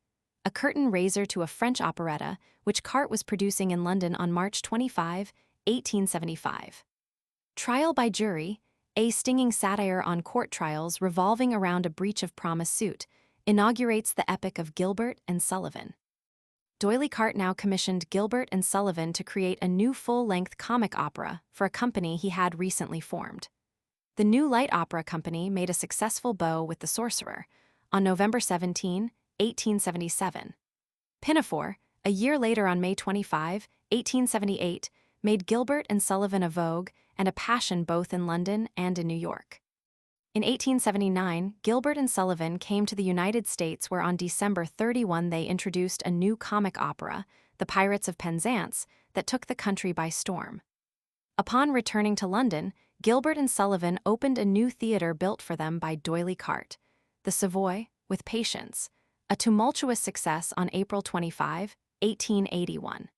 a curtain raiser to a French operetta which Cart was producing in London on March 25, 1875. Trial by Jury, a stinging satire on court trials revolving around a breach of promise suit, inaugurates the epic of Gilbert and Sullivan. Doyleycart now commissioned Gilbert and Sullivan to create a new full-length comic opera for a company he had recently formed. The new light opera company made a successful bow with The Sorcerer on November 17, 1877. Pinafore, a year later on May 25, 1878, made Gilbert and Sullivan a vogue and a passion both in London and in New York. In 1879, Gilbert and Sullivan came to the United States where on December 31 they introduced a new comic opera, The Pirates of Penzance, that took the country by storm. Upon returning to London, Gilbert and Sullivan opened a new theater built for them by Doyleycart, the Savoy, with Patience, a tumultuous success on April 25, 1881.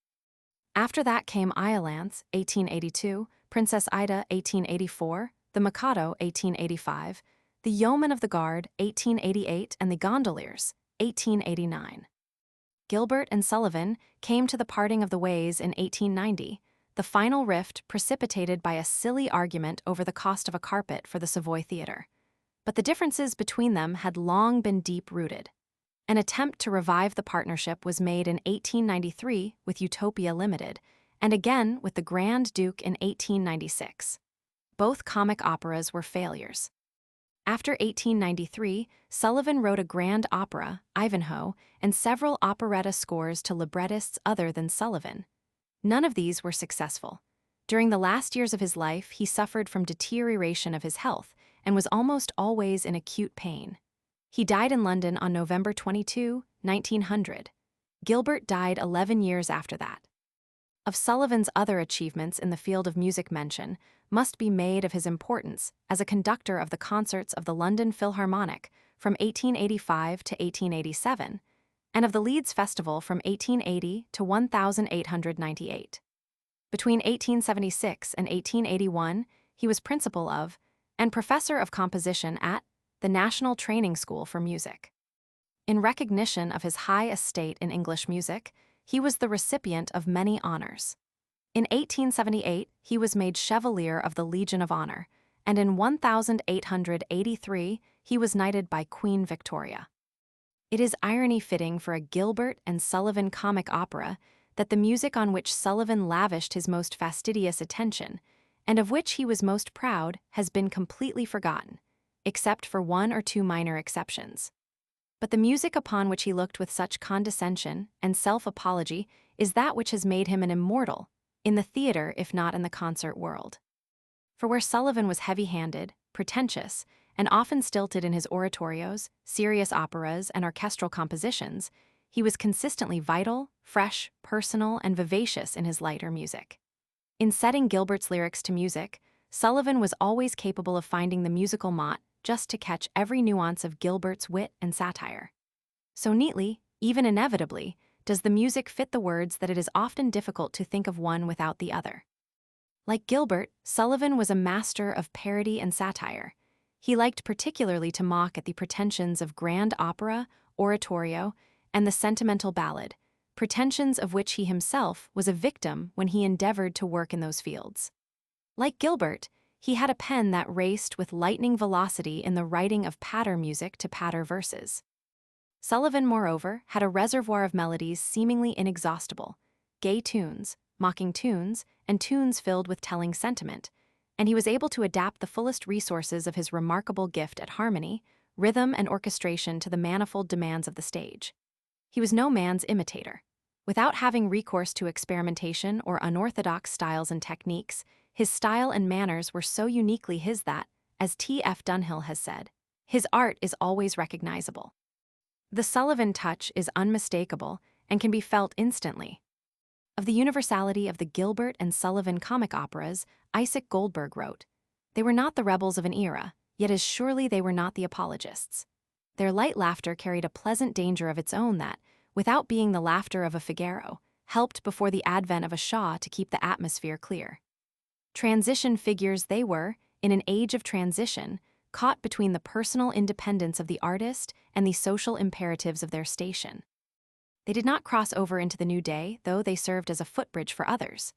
After that came Iolanthe, 1882, Princess Ida, 1884, The Mikado, 1885, The Yeoman of the Guard, 1888, and The Gondoliers, 1889. Gilbert and Sullivan came to the parting of the ways in 1890, the final rift precipitated by a silly argument over the cost of a carpet for the Savoy Theatre. But the differences between them had long been deep-rooted. An attempt to revive the partnership was made in 1893 with Utopia Limited, and again with the Grand Duke in 1896. Both comic operas were failures. After 1893, Sullivan wrote a grand opera, Ivanhoe, and several operetta scores to librettists other than Sullivan. None of these were successful. During the last years of his life, he suffered from deterioration of his health and was almost always in acute pain. He died in London on November 22, 1900. Gilbert died 11 years after that. Of Sullivan's other achievements in the field of music mention must be made of his importance as a conductor of the concerts of the London Philharmonic from 1885 to 1887, and of the Leeds Festival from 1880 to 1898. Between 1876 and 1881, he was principal of and professor of composition at the National Training School for Music. In recognition of his high estate in English music, he was the recipient of many honors. In 1878, he was made Chevalier of the Legion of Honor, and in 1883, he was knighted by Queen Victoria. It is irony-fitting for a Gilbert and Sullivan comic opera that the music on which Sullivan lavished his most fastidious attention, and of which he was most proud, has been completely forgotten, except for one or two minor exceptions. But the music upon which he looked with such condescension and self-apology is that which has made him an immortal, in the theater if not in the concert world. For where Sullivan was heavy-handed, pretentious, and often stilted in his oratorios, serious operas, and orchestral compositions, he was consistently vital, fresh, personal, and vivacious in his lighter music. In setting Gilbert's lyrics to music, Sullivan was always capable of finding the musical mot just to catch every nuance of Gilbert's wit and satire. So neatly, even inevitably, does the music fit the words that it is often difficult to think of one without the other. Like Gilbert, Sullivan was a master of parody and satire. He liked particularly to mock at the pretensions of grand opera, oratorio, and the sentimental ballad, pretensions of which he himself was a victim when he endeavored to work in those fields. Like Gilbert, he had a pen that raced with lightning velocity in the writing of patter music to patter verses. Sullivan, moreover, had a reservoir of melodies seemingly inexhaustible, gay tunes, mocking tunes, and tunes filled with telling sentiment, and he was able to adapt the fullest resources of his remarkable gift at harmony, rhythm, and orchestration to the manifold demands of the stage. He was no man's imitator. Without having recourse to experimentation or unorthodox styles and techniques, his style and manners were so uniquely his that, as T.F. Dunhill has said, his art is always recognizable. The Sullivan touch is unmistakable and can be felt instantly. Of the universality of the Gilbert and Sullivan comic operas, Isaac Goldberg wrote, "They were not the rebels of an era, yet as surely they were not the apologists. Their light laughter carried a pleasant danger of its own that, without being the laughter of a Figaro, helped before the advent of a Shaw to keep the atmosphere clear. Transition figures they were, in an age of transition, caught between the personal independence of the artist and the social imperatives of their station. They did not cross over into the new day, though they served as a footbridge for others.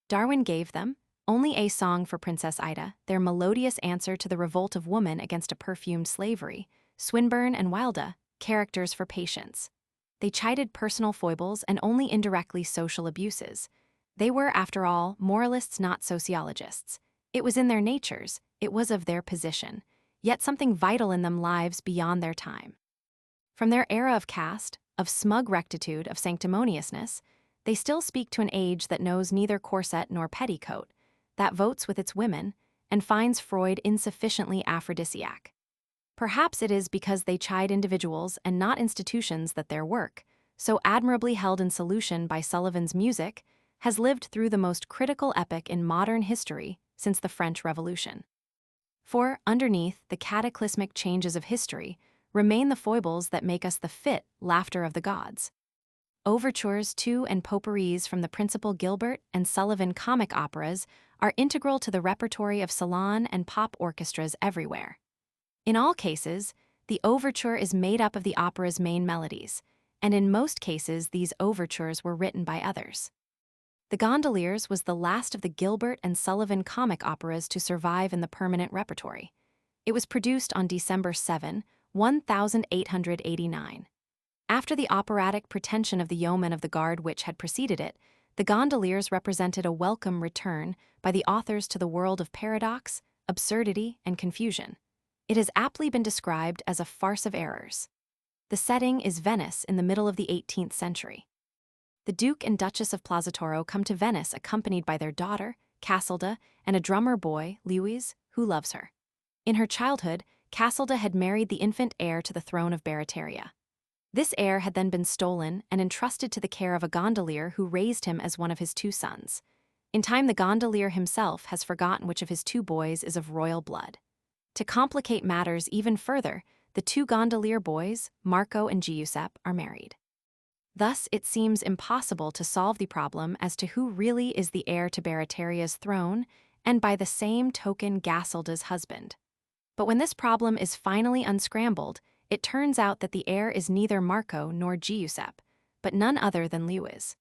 Darwin gave them, only a song for Princess Ida, their melodious answer to the revolt of woman against a perfumed slavery, Swinburne and Wilde, characters for patience. They chided personal foibles and only indirectly social abuses. They were, after all, moralists, not sociologists. It was in their natures, it was of their position, yet something vital in them lives beyond their time. From their era of caste, of smug rectitude, of sanctimoniousness, they still speak to an age that knows neither corset nor petticoat, that votes with its women, and finds Freud insufficiently aphrodisiac. Perhaps it is because they chide individuals and not institutions that their work, so admirably held in solution by Sullivan's music, has lived through the most critical epoch in modern history since the French Revolution. For, underneath the cataclysmic changes of history, remain the foibles that make us the fit laughter of the gods. Overtures to and potpourris from the principal Gilbert and Sullivan comic operas are integral to the repertory of salon and pop orchestras everywhere. In all cases, the overture is made up of the opera's main melodies, and in most cases these overtures were written by others. The Gondoliers was the last of the Gilbert and Sullivan comic operas to survive in the permanent repertory. It was produced on December 7, 1889. After the operatic pretension of the Yeomen of the Guard which had preceded it, the Gondoliers represented a welcome return by the authors to the world of paradox, absurdity, and confusion. It has aptly been described as a farce of errors. The setting is Venice in the middle of the 18th century. The Duke and Duchess of Plazzatoro come to Venice accompanied by their daughter, Casilda, and a drummer boy, Lewis, who loves her. In her childhood, Casilda had married the infant heir to the throne of Barataria. This heir had then been stolen and entrusted to the care of a gondolier who raised him as one of his two sons. In time, the gondolier himself has forgotten which of his two boys is of royal blood. To complicate matters even further, the two gondolier boys, Marco and Giuseppe, are married. Thus, it seems impossible to solve the problem as to who really is the heir to Barataria's throne, and by the same token Casilda's husband. But when this problem is finally unscrambled, it turns out that the heir is neither Marco nor Giuseppe, but none other than Lewis.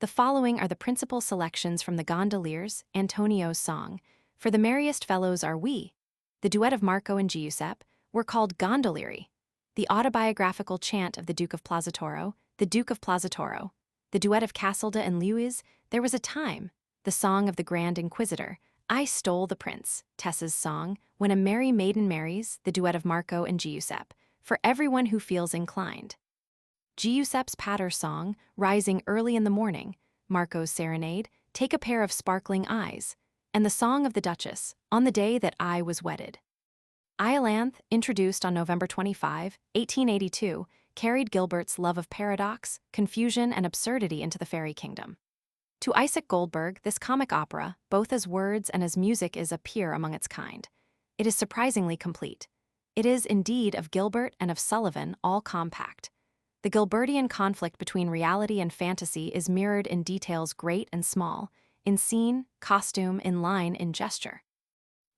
The following are the principal selections from the Gondoliers, Antonio's song, "For the merriest fellows are we." The duet of Marco and Giuseppe were called Gondolieri. The autobiographical chant of the Duke of Plazzatoro, the Duke of Plazzatoro. The duet of Casilda and Lewis, There Was a Time. The song of the Grand Inquisitor, I Stole the Prince. Tessa's song, When a Merry Maiden Marries. The duet of Marco and Giuseppe, For Everyone Who Feels Inclined. Giuseppe's patter song, Rising Early in the Morning. Marco's serenade, Take a Pair of Sparkling Eyes. And the song of the Duchess, On the Day That I Was Wedded. Iolanthe, introduced on November 25, 1882, carried Gilbert's love of paradox, confusion, and absurdity into the fairy kingdom. To Isaac Goldberg, this comic opera, both as words and as music, is a peer among its kind. It is surprisingly complete. It is, indeed, of Gilbert and of Sullivan, all compact. The Gilbertian conflict between reality and fantasy is mirrored in details great and small, in scene, costume, in line, in gesture.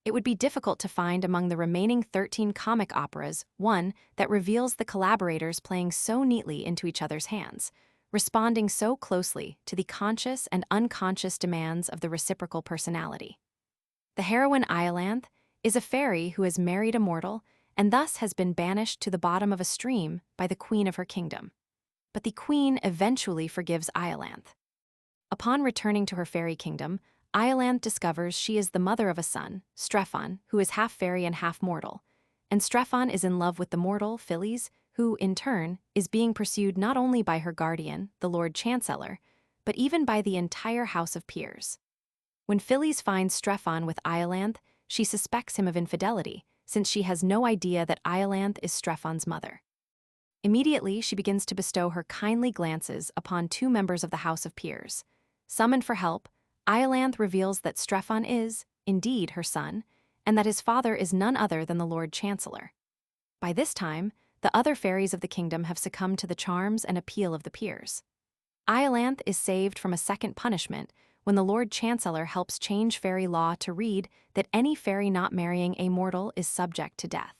It would be difficult to find among the remaining 13 comic operas one that reveals the collaborators playing so neatly into each other's hands, responding so closely to the conscious and unconscious demands of the reciprocal personality. The heroine Iolanthe is a fairy who has married a mortal and thus has been banished to the bottom of a stream by the queen of her kingdom. But the queen eventually forgives Iolanthe. Upon returning to her fairy kingdom, Iolanthe discovers she is the mother of a son, Strephon, who is half fairy and half mortal, and Strephon is in love with the mortal, Phillis, who, in turn, is being pursued not only by her guardian, the Lord Chancellor, but even by the entire House of Peers. When Phillis finds Strephon with Iolanthe, she suspects him of infidelity, since she has no idea that Iolanthe is Strephon's mother. Immediately, she begins to bestow her kindly glances upon two members of the House of Peers. Summoned for help, Iolanthe reveals that Strephon is, indeed, her son, and that his father is none other than the Lord Chancellor. By this time, the other fairies of the kingdom have succumbed to the charms and appeal of the peers. Iolanthe is saved from a second punishment when the Lord Chancellor helps change fairy law to read that any fairy not marrying a mortal is subject to death.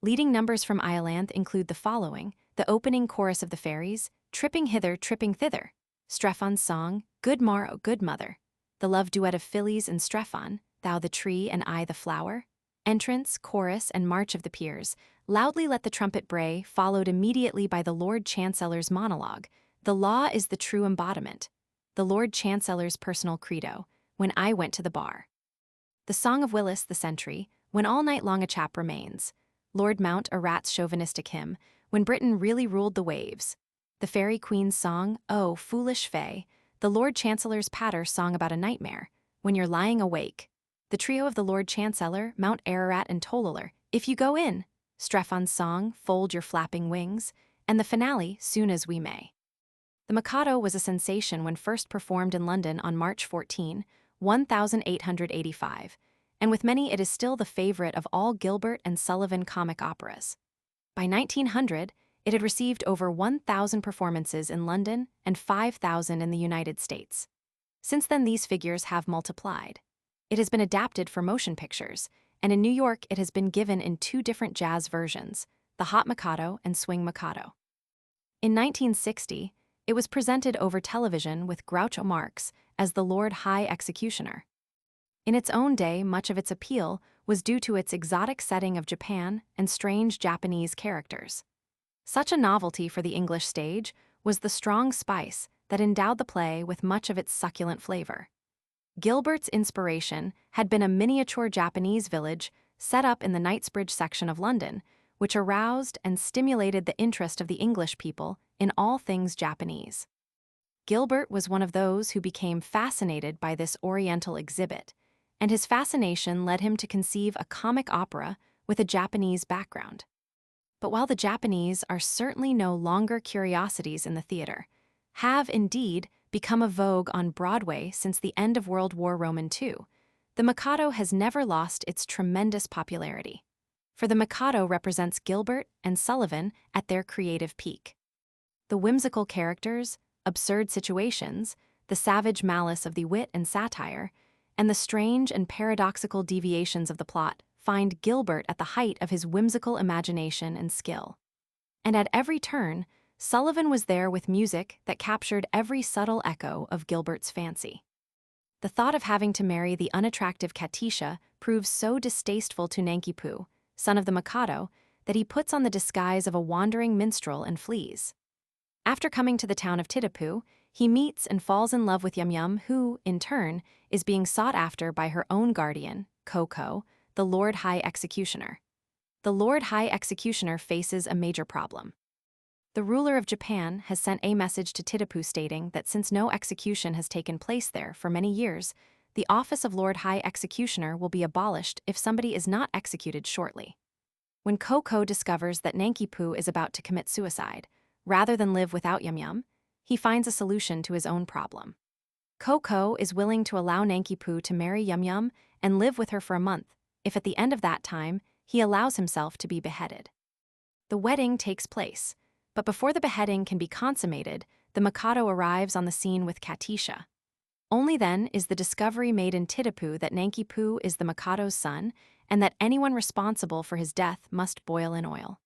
Leading numbers from Iolanthe include the following: the opening chorus of the fairies, Tripping Hither, Tripping Thither; Strephon's song, Good Morrow, Good Mother; the love duet of Phillis and Strephon, Thou the Tree and I the Flower; entrance, chorus, and march of the peers, Loudly Let the Trumpet Bray, followed immediately by the Lord Chancellor's monologue, The Law is the True Embodiment; the Lord Chancellor's personal credo, When I Went to the Bar; the Song of Willis the Sentry, When All Night Long a Chap Remains; Lord Mount a Rat's chauvinistic hymn, When Britain Really Ruled the Waves; the Fairy Queen's song, Oh, Foolish Fay; the Lord Chancellor's patter song about a nightmare, When You're Lying Awake; the trio of the Lord Chancellor, Mount Ararat and Tololer, If You Go In; Strephon's song, Fold Your Flapping Wings; and the finale, Soon as We May. The Mikado was a sensation when first performed in London on March 14, 1885, and with many it is still the favorite of all Gilbert and Sullivan comic operas. By 1900, it had received over 1,000 performances in London and 5,000 in the United States. Since then, these figures have multiplied. It has been adapted for motion pictures, and in New York it has been given in 2 different jazz versions, the Hot Mikado and Swing Mikado. In 1960, it was presented over television with Groucho Marx as the Lord High Executioner. In its own day, much of its appeal was due to its exotic setting of Japan and strange Japanese characters. Such a novelty for the English stage was the strong spice that endowed the play with much of its succulent flavor. Gilbert's inspiration had been a miniature Japanese village set up in the Knightsbridge section of London, which aroused and stimulated the interest of the English people in all things Japanese. Gilbert was one of those who became fascinated by this Oriental exhibit, and his fascination led him to conceive a comic opera with a Japanese background. But while the Japanese are certainly no longer curiosities in the theater, have indeed become a vogue on Broadway since the end of World War II, the Mikado has never lost its tremendous popularity. For the Mikado represents Gilbert and Sullivan at their creative peak. The whimsical characters, absurd situations, the savage malice of the wit and satire, and the strange and paradoxical deviations of the plot find Gilbert at the height of his whimsical imagination and skill. And at every turn, Sullivan was there with music that captured every subtle echo of Gilbert's fancy. The thought of having to marry the unattractive Katisha proves so distasteful to Nanki-Poo, son of the Mikado, that he puts on the disguise of a wandering minstrel and flees. After coming to the town of Titipu, he meets and falls in love with Yum-Yum, who, in turn, is being sought after by her own guardian, Koko, the Lord High Executioner. The Lord High Executioner faces a major problem. The ruler of Japan has sent a message to Titipu stating that since no execution has taken place there for many years, the office of Lord High Executioner will be abolished if somebody is not executed shortly. When Koko discovers that Nanki-Poo is about to commit suicide, rather than live without Yum-Yum, he finds a solution to his own problem. Koko is willing to allow Nanki-Poo to marry Yum-Yum and live with her for a month, if at the end of that time, he allows himself to be beheaded. The wedding takes place, but before the beheading can be consummated, the Mikado arrives on the scene with Katisha. Only then is the discovery made in Titipu that Nanki-Poo is the Mikado's son and that anyone responsible for his death must boil in oil.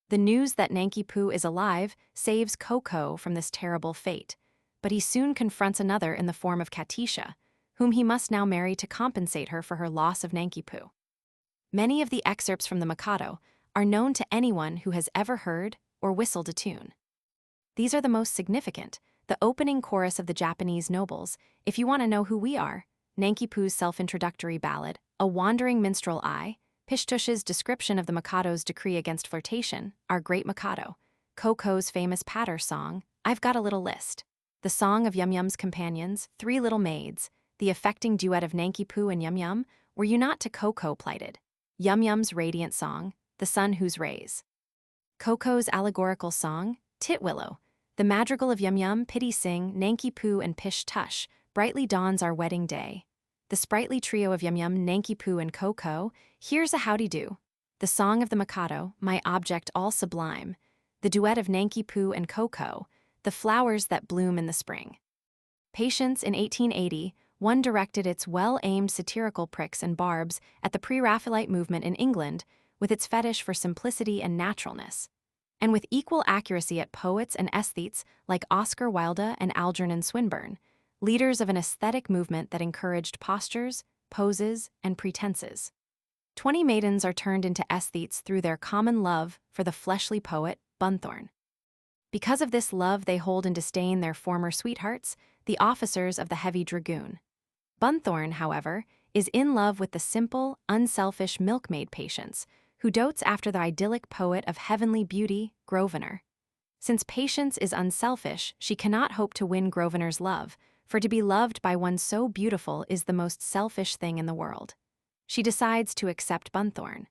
The news that Nanki-Poo is alive saves Koko from this terrible fate, but he soon confronts another in the form of Katisha, whom he must now marry to compensate her for her loss of Nanki-Poo. Many of the excerpts from the Mikado are known to anyone who has ever heard or whistled a tune. These are the most significant, the opening chorus of the Japanese nobles, If You Want to Know Who We Are, Nanki-Poo's self-introductory ballad, A Wandering Minstrel I, Pishtush's description of the Mikado's decree against flirtation, Our Great Mikado, Koko's famous patter song, I've Got a Little List, the song of Yum-Yum's companions, Three Little Maids, the affecting duet of Nanki-Poo and Yum-Yum, Were You Not to Koko Plighted, Yum-Yum's radiant song, The Sun Whose Rays, Koko's allegorical song, Titwillow, the madrigal of Yum-Yum, Pity Sing, Nanki-Poo and Pish-Tush, Brightly Dawns Our Wedding Day, the sprightly trio of Yum-Yum, Nanki-Poo and Koko, Here's a Howdy-Do, the song of the Mikado, My Object All Sublime, the duet of Nanki-Poo and Koko, The Flowers That Bloom in the Spring. Patience in 1880, one directed its well-aimed satirical pricks and barbs at the pre-Raphaelite movement in England with its fetish for simplicity and naturalness, and with equal accuracy at poets and aesthetes like Oscar Wilde and Algernon Swinburne, leaders of an aesthetic movement that encouraged postures, poses, and pretenses. 20 maidens are turned into aesthetes through their common love for the fleshly poet, Bunthorne. Because of this love they hold in disdain their former sweethearts, the officers of the Heavy Dragoon. Bunthorne, however, is in love with the simple, unselfish milkmaid Patience, who dotes after the idyllic poet of heavenly beauty, Grosvenor. Since Patience is unselfish, she cannot hope to win Grosvenor's love, for to be loved by one so beautiful is the most selfish thing in the world. She decides to accept Bunthorne.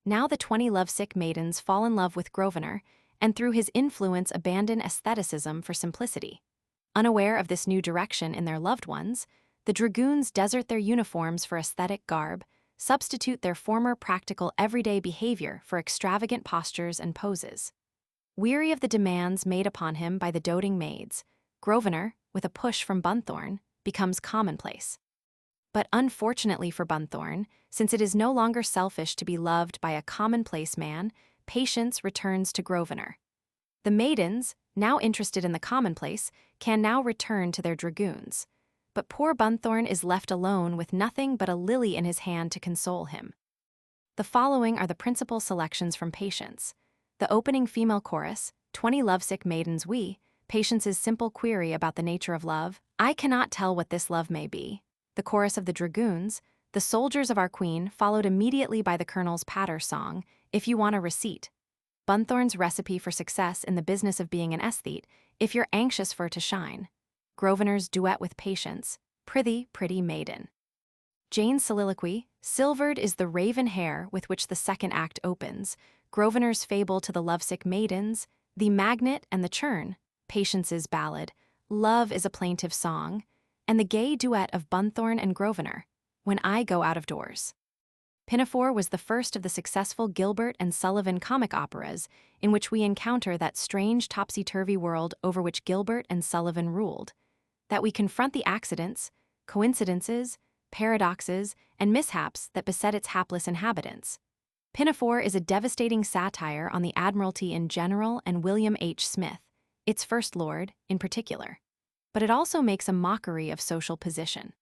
Now the 20 lovesick maidens fall in love with Grosvenor, and through his influence abandon aestheticism for simplicity. Unaware of this new direction in their loved ones, the dragoons desert their uniforms for aesthetic garb, substitute their former practical everyday behavior for extravagant postures and poses. Weary of the demands made upon him by the doting maids, Grosvenor, with a push from Bunthorne, becomes commonplace. But unfortunately for Bunthorne, since it is no longer selfish to be loved by a commonplace man, patience returns to Grosvenor. The maidens, now interested in the commonplace, can now return to their dragoons. But poor Bunthorne is left alone with nothing but a lily in his hand to console him. The following are the principal selections from Patience. The opening female chorus, 20 lovesick maidens we, Patience's simple query about the nature of love, I cannot tell what this love may be. The chorus of the dragoons, the soldiers of our queen, followed immediately by the colonel's patter song, If you want a receipt. Bunthorne's recipe for success in the business of being an aesthete, If you're anxious for to shine. Grosvenor's duet with Patience, Prithee, pretty maiden. Jane's soliloquy, Silvered is the raven hair with which the second act opens. Grosvenor's fable to the lovesick maidens, The magnet and the churn. Patience's ballad, Love is a plaintive song, and the gay duet of Bunthorne and Grosvenor, When I go out of doors. Pinafore was the first of the successful Gilbert and Sullivan comic operas in which we encounter that strange topsy-turvy world over which Gilbert and Sullivan ruled, that we confront the accidents, coincidences, paradoxes, and mishaps that beset its hapless inhabitants. Pinafore is a devastating satire on the Admiralty in general and William H. Smith, its First Lord, in particular. But it also makes a mockery of social position.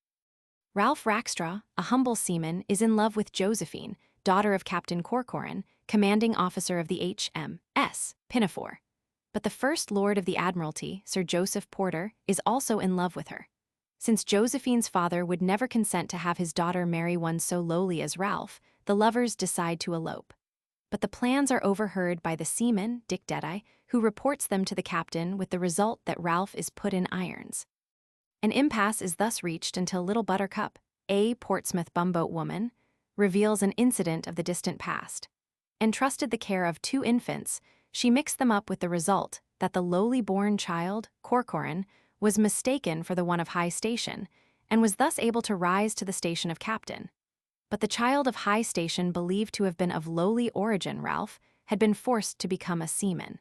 Ralph Rackstraw, a humble seaman, is in love with Josephine, daughter of Captain Corcoran, commanding officer of the HMS Pinafore. But the First Lord of the Admiralty, Sir Joseph Porter, is also in love with her. Since Josephine's father would never consent to have his daughter marry one so lowly as Ralph, the lovers decide to elope. But the plans are overheard by the seaman, Dick Deadeye, who reports them to the captain with the result that Ralph is put in irons. An impasse is thus reached until Little Buttercup, a Portsmouth bumboat woman, reveals an incident of the distant past. Entrusted the care of 2 infants, she mixed them up with the result that the lowly-born child, Corcoran, was mistaken for the one of high station, and was thus able to rise to the station of captain. But the child of high station, believed to have been of lowly origin, Ralph, had been forced to become a seaman.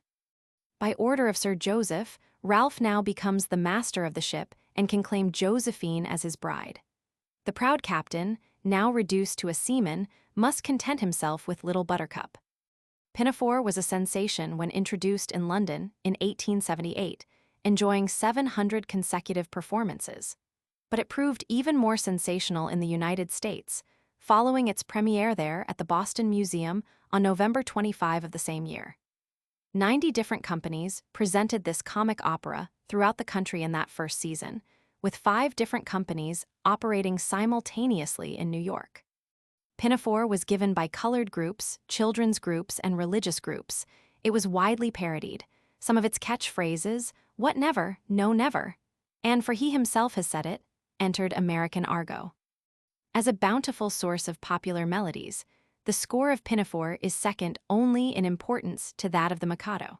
By order of Sir Joseph, Ralph now becomes the master of the ship and can claim Josephine as his bride. The proud captain, now reduced to a seaman, must content himself with Little Buttercup. Pinafore was a sensation when introduced in London in 1878, enjoying 700 consecutive performances. But it proved even more sensational in the United States, following its premiere there at the Boston Museum on November 25 of the same year. 90 different companies presented this comic opera throughout the country in that first season, with 5 different companies operating simultaneously in New York. Pinafore was given by colored groups, children's groups, and religious groups. It was widely parodied. Some of its catchphrases, what never, no never, and for he himself has said it, entered American argot. As a bountiful source of popular melodies, the score of Pinafore is second only in importance to that of the Mikado.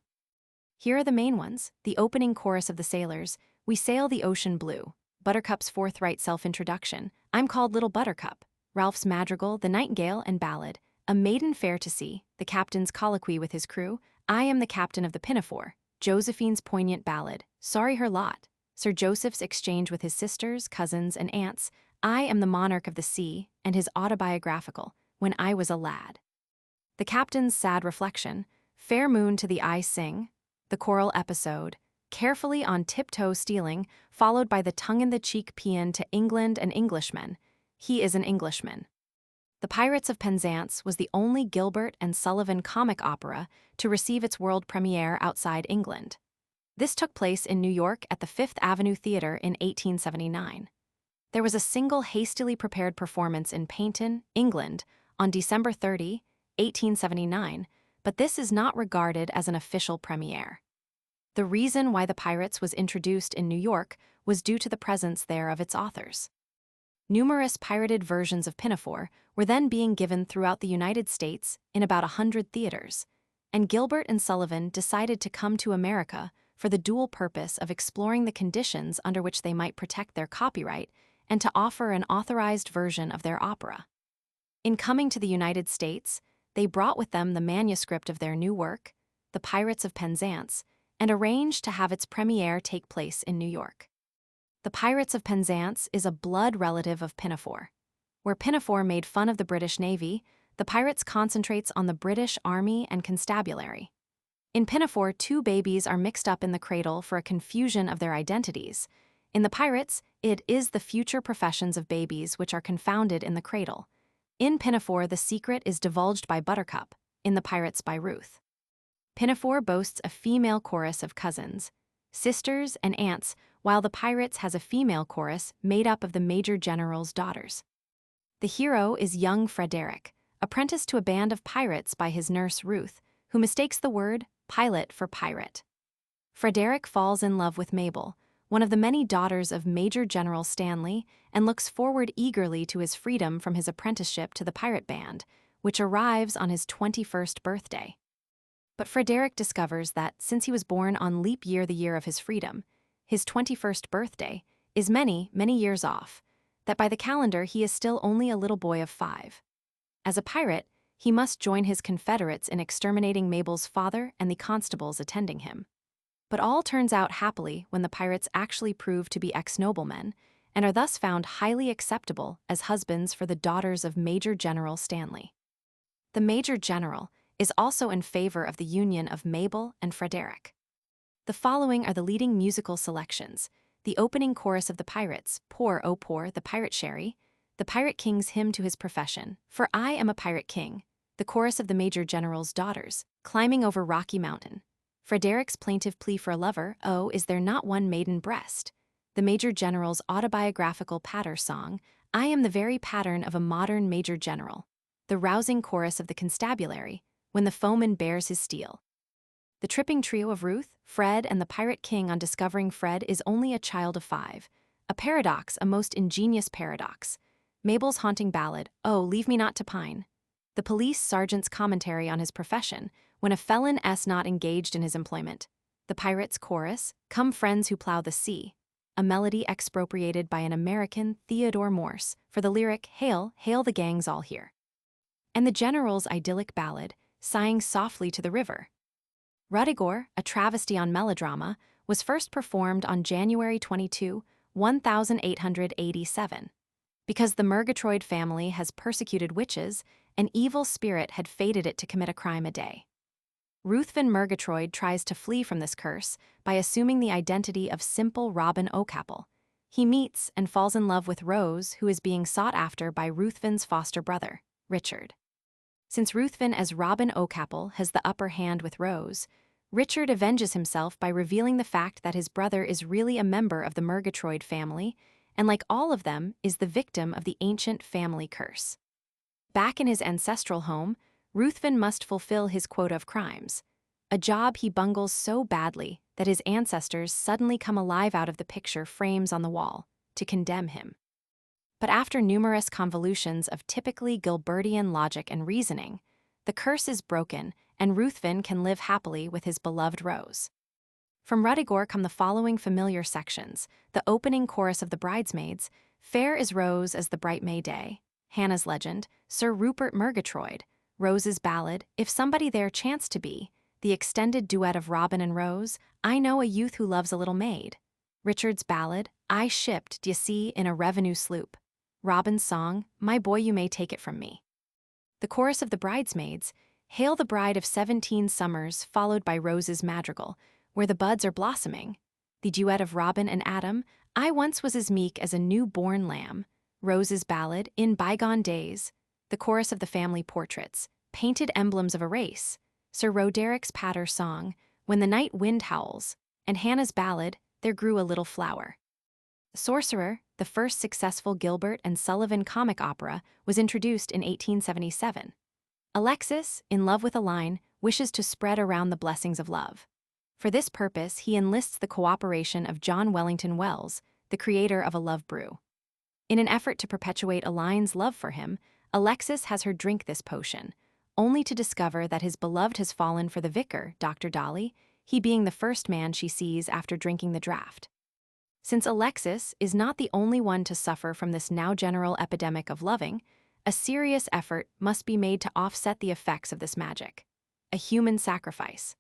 Here are the main ones: the opening chorus of the Sailors, We Sail the Ocean Blue, Buttercup's forthright self-introduction, I'm called Little Buttercup, Ralph's madrigal, The Nightingale and Ballad, A Maiden Fair to See, the captain's colloquy with his crew, I am the captain of the Pinafore, Josephine's poignant ballad, Sorry her lot, Sir Joseph's exchange with his sisters, cousins, and aunts, I am the monarch of the sea, and his autobiographical, When I Was a Lad. The captain's sad reflection, Fair moon to the eye sing, the choral episode, Carefully on tiptoe stealing, followed by the tongue-in-the-cheek paean to England and Englishmen, He is an Englishman. The Pirates of Penzance was the only Gilbert and Sullivan comic opera to receive its world premiere outside England. This took place in New York at the Fifth Avenue Theater in 1879. There was a single hastily prepared performance in Paynton, England, on December 30, 1879, but this is not regarded as an official premiere. The reason why The Pirates was introduced in New York was due to the presence there of its authors. Numerous pirated versions of Pinafore were then being given throughout the United States in about 100 theaters, and Gilbert and Sullivan decided to come to America for the dual purpose of exploring the conditions under which they might protect their copyright and to offer an authorized version of their opera. In coming to the United States, they brought with them the manuscript of their new work, The Pirates of Penzance, and arranged to have its premiere take place in New York. The Pirates of Penzance is a blood relative of Pinafore. Where Pinafore made fun of the British Navy, the Pirates concentrates on the British Army and Constabulary. In Pinafore, two babies are mixed up in the cradle for a confusion of their identities. In the Pirates, it is the future professions of babies which are confounded in the cradle. In Pinafore, the secret is divulged by Buttercup, in the Pirates by Ruth. Pinafore boasts a female chorus of cousins, sisters, and aunts, while the Pirates has a female chorus made up of the Major General's daughters. The hero is young Frederick, apprenticed to a band of pirates by his nurse Ruth, who mistakes the word pilot for pirate. Frederick falls in love with Mabel, one of the many daughters of Major General Stanley, and looks forward eagerly to his freedom from his apprenticeship to the pirate band, which arrives on his 21st birthday. But Frederick discovers that, since he was born on leap year, the year of his freedom, his 21st birthday is many, many years off, that by the calendar he is still only a little boy of 5. As a pirate, he must join his confederates in exterminating Mabel's father and the constables attending him. But all turns out happily when the pirates actually prove to be ex-noblemen, and are thus found highly acceptable as husbands for the daughters of Major General Stanley. The Major General is also in favor of the union of Mabel and Frederick. The following are the leading musical selections: the opening chorus of the Pirates, Pour, O Pour, the Pirate Sherry; the Pirate King's hymn to his profession, For I Am a Pirate King; the chorus of the Major General's daughters, Climbing Over Rocky Mountain; Frederick's plaintive plea for a lover, Oh, Is There Not One Maiden Breast; the Major General's autobiographical patter song, I Am the Very Pattern of a Modern Major General; the rousing chorus of the Constabulary, When the Foeman Bares His Steel. The tripping trio of Ruth, Fred, and the Pirate King on discovering Fred is only a child of 5. A paradox, a most ingenious paradox. Mabel's haunting ballad, Oh, Leave Me Not to Pine. The police sergeant's commentary on his profession, when a felon is not engaged in his employment. The Pirates' chorus, Come Friends Who Plow the Sea. A melody expropriated by an American, Theodore Morse, for the lyric, Hail, hail the gang's all here. And the general's idyllic ballad, Sighing Softly to the River. Ruddigore, a travesty on melodrama, was first performed on January 22, 1887. Because the Murgatroyd family has persecuted witches, an evil spirit had fated it to commit a crime a day. Ruthven Murgatroyd tries to flee from this curse by assuming the identity of simple Robin O'Capple. He meets and falls in love with Rose, who is being sought after by Ruthven's foster brother, Richard. Since Ruthven as Robin O'Capple has the upper hand with Rose, Richard avenges himself by revealing the fact that his brother is really a member of the Murgatroyd family, and like all of them, is the victim of the ancient family curse. Back in his ancestral home, Ruthven must fulfill his quota of crimes, a job he bungles so badly that his ancestors suddenly come alive out of the picture frames on the wall to condemn him. But after numerous convolutions of typically Gilbertian logic and reasoning, the curse is broken and Ruthven can live happily with his beloved Rose. From Ruddigore come the following familiar sections: the opening chorus of the Bridesmaids, Fair is Rose as the Bright May Day; Hannah's Legend, Sir Rupert Murgatroyd; Rose's Ballad, If Somebody There Chanced to Be; the extended duet of Robin and Rose, I Know a Youth Who Loves a Little Maid; Richard's Ballad, I Shipped, D'ye See, in a Revenue Sloop; Robin's Song, My Boy You May Take It From Me. The chorus of the Bridesmaids, Hail the Bride of 17 Summers, followed by Rose's Madrigal, Where the Buds Are Blossoming; the duet of Robin and Adam, I Once Was as Meek as a New-Born Lamb; Rose's Ballad, In Bygone Days; the chorus of the family portraits, Painted Emblems of a Race; Sir Roderick's Patter Song, When the Night Wind Howls; and Hannah's Ballad, There Grew a Little Flower. Sorcerer, the first successful Gilbert and Sullivan comic opera, was introduced in 1877. Alexis, in love with a line, wishes to spread around the blessings of love. For this purpose, he enlists the cooperation of John Wellington Wells, the creator of A Love Brew. In an effort to perpetuate Aline's love for him, Alexis has her drink this potion, only to discover that his beloved has fallen for the vicar, Dr. Dolly, he being the first man she sees after drinking the draught. Since Alexis is not the only one to suffer from this now general epidemic of loving, a serious effort must be made to offset the effects of this magic. A human sacrifice.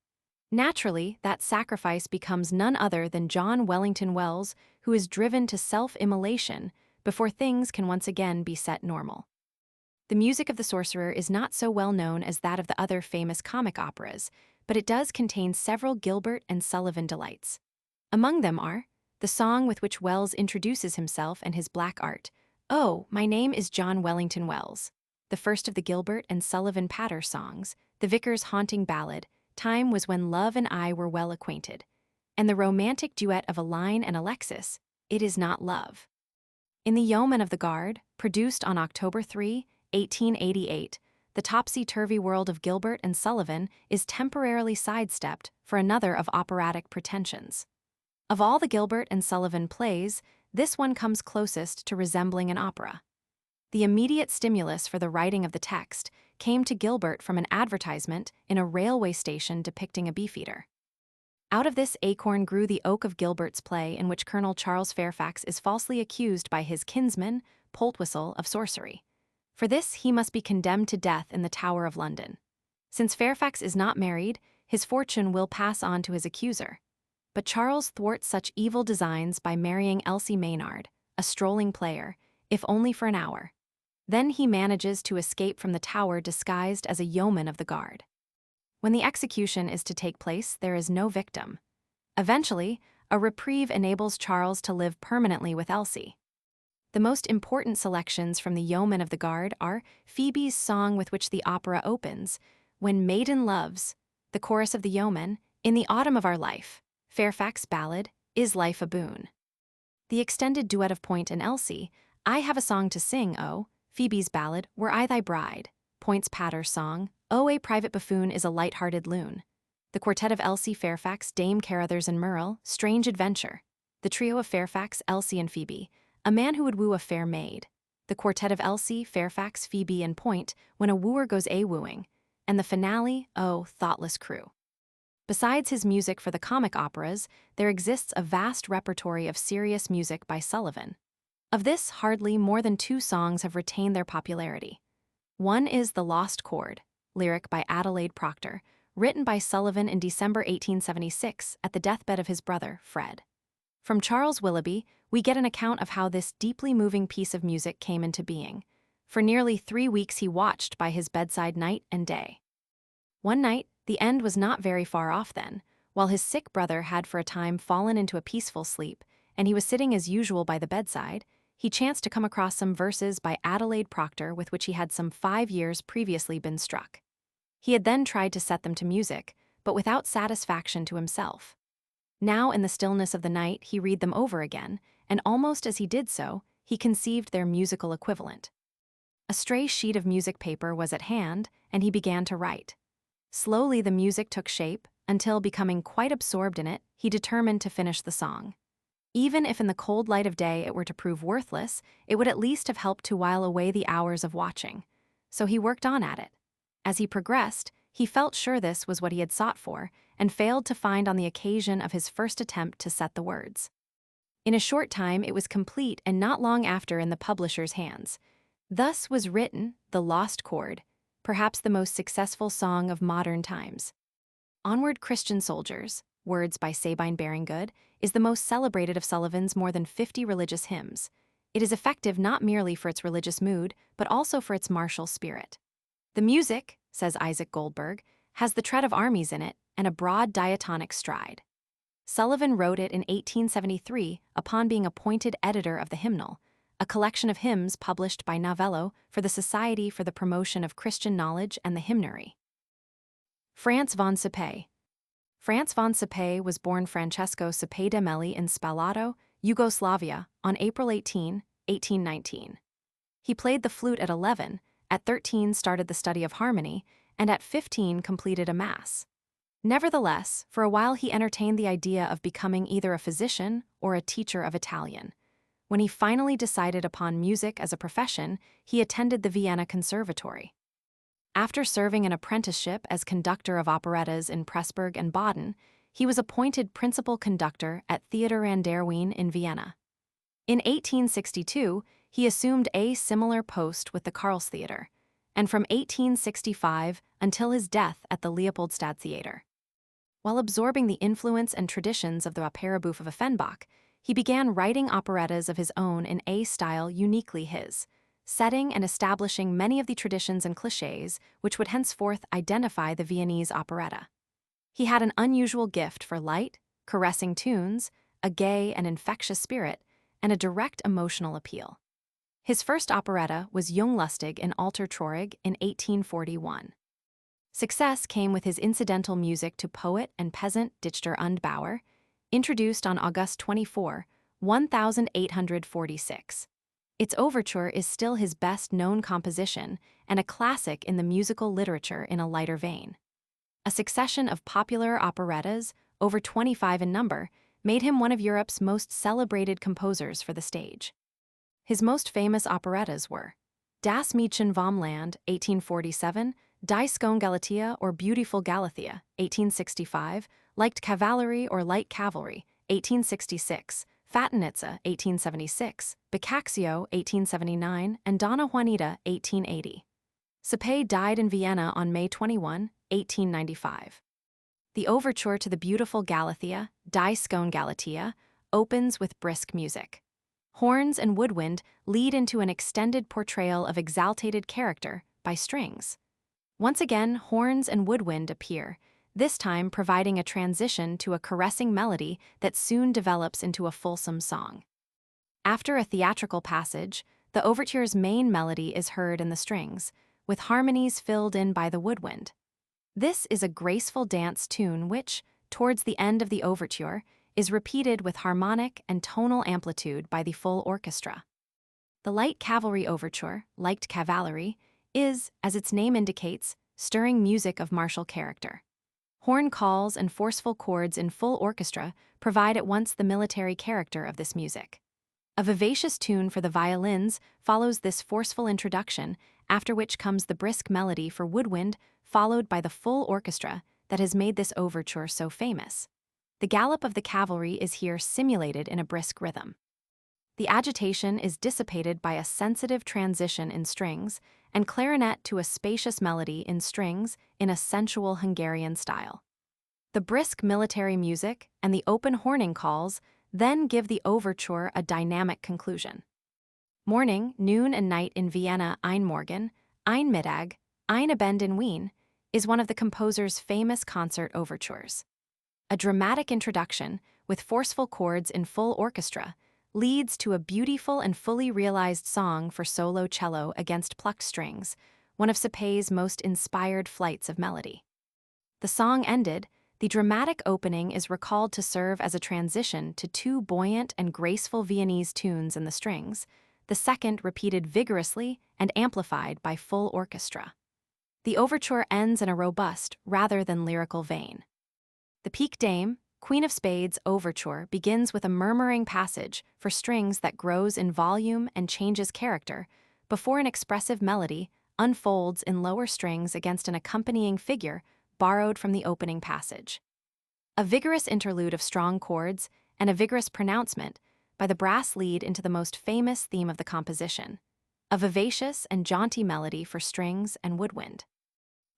Naturally, that sacrifice becomes none other than John Wellington Wells, who is driven to self-immolation before things can once again be set normal. The music of The Sorcerer is not so well known as that of the other famous comic operas, but it does contain several Gilbert and Sullivan delights. Among them are the song with which Wells introduces himself and his black art, "Oh, my name is John Wellington Wells," the first of the Gilbert and Sullivan patter songs, the Vicar's haunting ballad, "Time was when love and I were well acquainted," and the romantic duet of Aline and Alexis, "It is not love." In The Yeoman of the Guard, produced on October 3, 1888, the topsy-turvy world of Gilbert and Sullivan is temporarily sidestepped for another of operatic pretensions. Of all the Gilbert and Sullivan plays, this one comes closest to resembling an opera. The immediate stimulus for the writing of the text came to Gilbert from an advertisement in a railway station depicting a beefeater. Out of this acorn grew the oak of Gilbert's play, in which Colonel Charles Fairfax is falsely accused by his kinsman, Poltwhistle, of sorcery. For this he must be condemned to death in the Tower of London. Since Fairfax is not married, his fortune will pass on to his accuser. But Charles thwarts such evil designs by marrying Elsie Maynard, a strolling player, if only for an hour. Then he manages to escape from the Tower disguised as a yeoman of the guard. When the execution is to take place, there is no victim. Eventually, a reprieve enables Charles to live permanently with Elsie. The most important selections from the Yeoman of the Guard are Phoebe's song with which the opera opens, "When Maiden Loves," the chorus of the Yeoman, "In the Autumn of Our Life," Fairfax ballad, "Is Life a Boon?" The extended duet of Point and Elsie, "I Have a Song to Sing, Oh," Phoebe's ballad, "Were I Thy Bride," Point's patter's song, "Oh, a Private Buffoon is a Light-Hearted Loon," the quartet of Elsie, Fairfax, Dame Carruthers and Merle, "Strange Adventure," the trio of Fairfax, Elsie and Phoebe, "A Man Who Would Woo a Fair Maid," the quartet of Elsie, Fairfax, Phoebe and Point, "When a Wooer Goes A-Wooing," and the finale, "Oh, Thoughtless Crew." Besides his music for the comic operas, there exists a vast repertory of serious music by Sullivan. Of this, hardly more than 2 songs have retained their popularity. One is The Lost Chord, lyric by Adelaide Proctor, written by Sullivan in December 1876 at the deathbed of his brother, Fred. From Charles Willoughby, we get an account of how this deeply moving piece of music came into being. For nearly 3 weeks he watched by his bedside night and day. One night, the end was not very far off then, while his sick brother had for a time fallen into a peaceful sleep, and he was sitting as usual by the bedside, he chanced to come across some verses by Adelaide Proctor with which he had some 5 years previously been struck. He had then tried to set them to music, but without satisfaction to himself. Now, in the stillness of the night, he read them over again, and almost as he did so, he conceived their musical equivalent. A stray sheet of music paper was at hand, and he began to write. Slowly the music took shape, until, becoming quite absorbed in it, he determined to finish the song. Even if in the cold light of day it were to prove worthless, it would at least have helped to while away the hours of watching. So he worked on at it. As he progressed, he felt sure this was what he had sought for, and failed to find on the occasion of his first attempt to set the words. In a short time it was complete, and not long after in the publisher's hands. Thus was written The Lost Chord, perhaps the most successful song of modern times. Onward, Christian Soldiers, words by Sabine Baringgood, is the most celebrated of Sullivan's more than 50 religious hymns. It is effective not merely for its religious mood, but also for its martial spirit. The music, says Isaac Goldberg, has the tread of armies in it and a broad diatonic stride. Sullivan wrote it in 1873 upon being appointed editor of the Hymnal, a collection of hymns published by Novello for the Society for the Promotion of Christian Knowledge and the Hymnary. Franz von Szippé. Franz von Szippé was born Francesco Szippé de Melli in Spalato, Yugoslavia, on April 18, 1819. He played the flute at 11, at 13 started the study of harmony, and at 15 completed a mass. Nevertheless, for a while he entertained the idea of becoming either a physician or a teacher of Italian. When he finally decided upon music as a profession, he attended the Vienna Conservatory. After serving an apprenticeship as conductor of operettas in Pressburg and Baden, he was appointed principal conductor at Theater an der Wien in Vienna. In 1862, he assumed a similar post with the Karlstheater, and from 1865 until his death at the Leopoldstadt Theater. While absorbing the influence and traditions of the Opera-Bouffe of Offenbach, he began writing operettas of his own in a style uniquely his, setting and establishing many of the traditions and clichés which would henceforth identify the Viennese operetta. He had an unusual gift for light, caressing tunes, a gay and infectious spirit, and a direct emotional appeal. His first operetta was Junglustig in Alter Traurig in 1841. Success came with his incidental music to Poet and Peasant Dichter und Bauer, introduced on August 24, 1846. Its overture is still his best-known composition and a classic in the musical literature in a lighter vein. A succession of popular operettas, over 25 in number, made him one of Europe's most celebrated composers for the stage. His most famous operettas were Das Mädchen vom Land, 1847, Die Schöne Galatea or Beautiful Galathea, 1865, Leicht Kavallerie or Light Cavalry, 1866, Fatinitza, 1876, Boccaccio, 1879, and Donna Juanita, 1880. Sapé died in Vienna on May 21, 1895. The overture to the Beautiful Galathea, Die Schöne Galatea, opens with brisk music. Horns and woodwind lead into an extended portrayal of exaltated character by strings. Once again, horns and woodwind appear, this time providing a transition to a caressing melody that soon develops into a fulsome song. After a theatrical passage, the overture's main melody is heard in the strings, with harmonies filled in by the woodwind. This is a graceful dance tune which, towards the end of the overture, is repeated with harmonic and tonal amplitude by the full orchestra. The Light Cavalry Overture, Leicht Kavallerie, is, as its name indicates, stirring music of martial character. Horn calls and forceful chords in full orchestra provide at once the military character of this music. A vivacious tune for the violins follows this forceful introduction, after which comes the brisk melody for woodwind, followed by the full orchestra that has made this overture so famous. The gallop of the cavalry is here simulated in a brisk rhythm. The agitation is dissipated by a sensitive transition in strings and clarinet to a spacious melody in strings in a sensual Hungarian style. The brisk military music and the open horning calls then give the overture a dynamic conclusion. Morning, noon, and night in Vienna, Ein Morgen, Ein Mittag, Ein Abend in Wien, is one of the composer's famous concert overtures. A dramatic introduction, with forceful chords in full orchestra, leads to a beautiful and fully realized song for solo cello against plucked strings, one of Sapé's most inspired flights of melody. The song ended, the dramatic opening is recalled to serve as a transition to two buoyant and graceful Viennese tunes in the strings, the second repeated vigorously and amplified by full orchestra. The overture ends in a robust rather than lyrical vein. The Pique Dame, Queen of Spades overture begins with a murmuring passage for strings that grows in volume and changes character, before an expressive melody unfolds in lower strings against an accompanying figure borrowed from the opening passage. A vigorous interlude of strong chords and a vigorous pronouncement by the brass lead into the most famous theme of the composition, a vivacious and jaunty melody for strings and woodwind.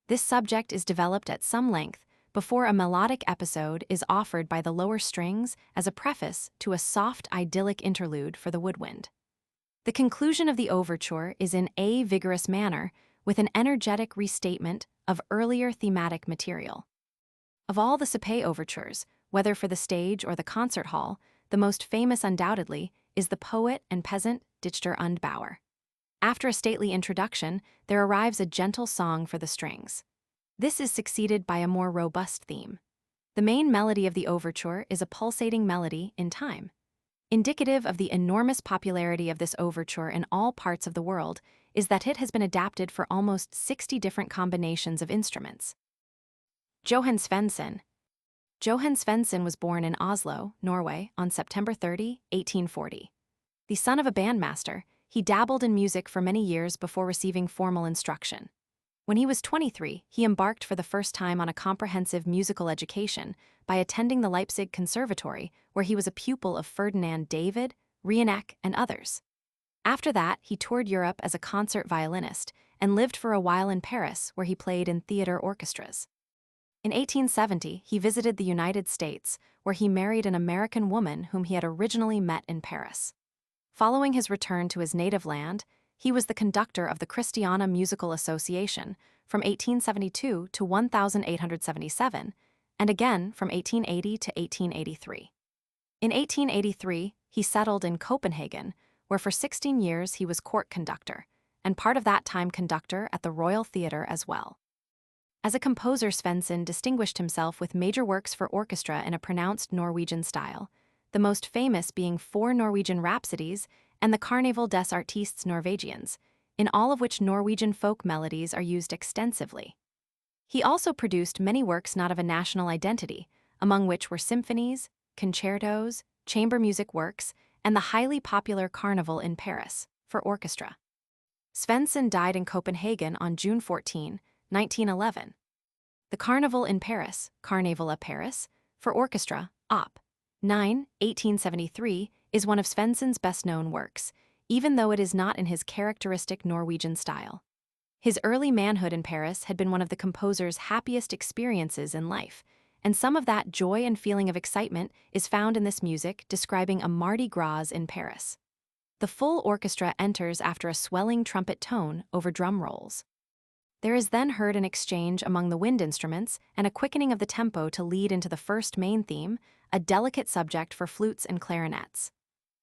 This subject is developed at some length before a melodic episode is offered by the lower strings as a preface to a soft idyllic interlude for the woodwind. The conclusion of the overture is in a vigorous manner, with an energetic restatement of earlier thematic material. Of all the Sapé overtures, whether for the stage or the concert hall, the most famous undoubtedly is the Poet and Peasant Dichter und Bauer. After a stately introduction, there arrives a gentle song for the strings. This is succeeded by a more robust theme. The main melody of the overture is a pulsating melody in time. Indicative of the enormous popularity of this overture in all parts of the world is that it has been adapted for almost 60 different combinations of instruments. Johan Svensson. Johan Svensson was born in Oslo, Norway, on September 30, 1840. The son of a bandmaster, he dabbled in music for many years before receiving formal instruction. When he was 23, he embarked for the first time on a comprehensive musical education by attending the Leipzig Conservatory, where he was a pupil of Ferdinand David, Rieneck, and others. After that, he toured Europe as a concert violinist and lived for a while in Paris, where he played in theater orchestras. In 1870, he visited the United States, where he married an American woman whom he had originally met in Paris. Following his return to his native land, he was the conductor of the Christiana Musical Association from 1872 to 1877, and again from 1880 to 1883. In 1883, he settled in Copenhagen, where for 16 years he was court conductor, and part of that time conductor at the Royal Theatre as well. As a composer, Svensson distinguished himself with major works for orchestra in a pronounced Norwegian style, the most famous being 4 Norwegian rhapsodies and the Carnaval des Artistes Norvégiens, in all of which Norwegian folk melodies are used extensively. He also produced many works not of a national identity, among which were symphonies, concertos, chamber music works, and the highly popular Carnival in Paris, for orchestra. Svensson died in Copenhagen on June 14, 1911. The Carnival in Paris, Carnaval à Paris, for orchestra, Op. 9, 1873, is one of Svensson's best-known works, even though it is not in his characteristic Norwegian style. His early manhood in Paris had been one of the composer's happiest experiences in life, and some of that joy and feeling of excitement is found in this music describing a Mardi Gras in Paris. The full orchestra enters after a swelling trumpet tone over drum rolls. There is then heard an exchange among the wind instruments and a quickening of the tempo to lead into the first main theme, a delicate subject for flutes and clarinets.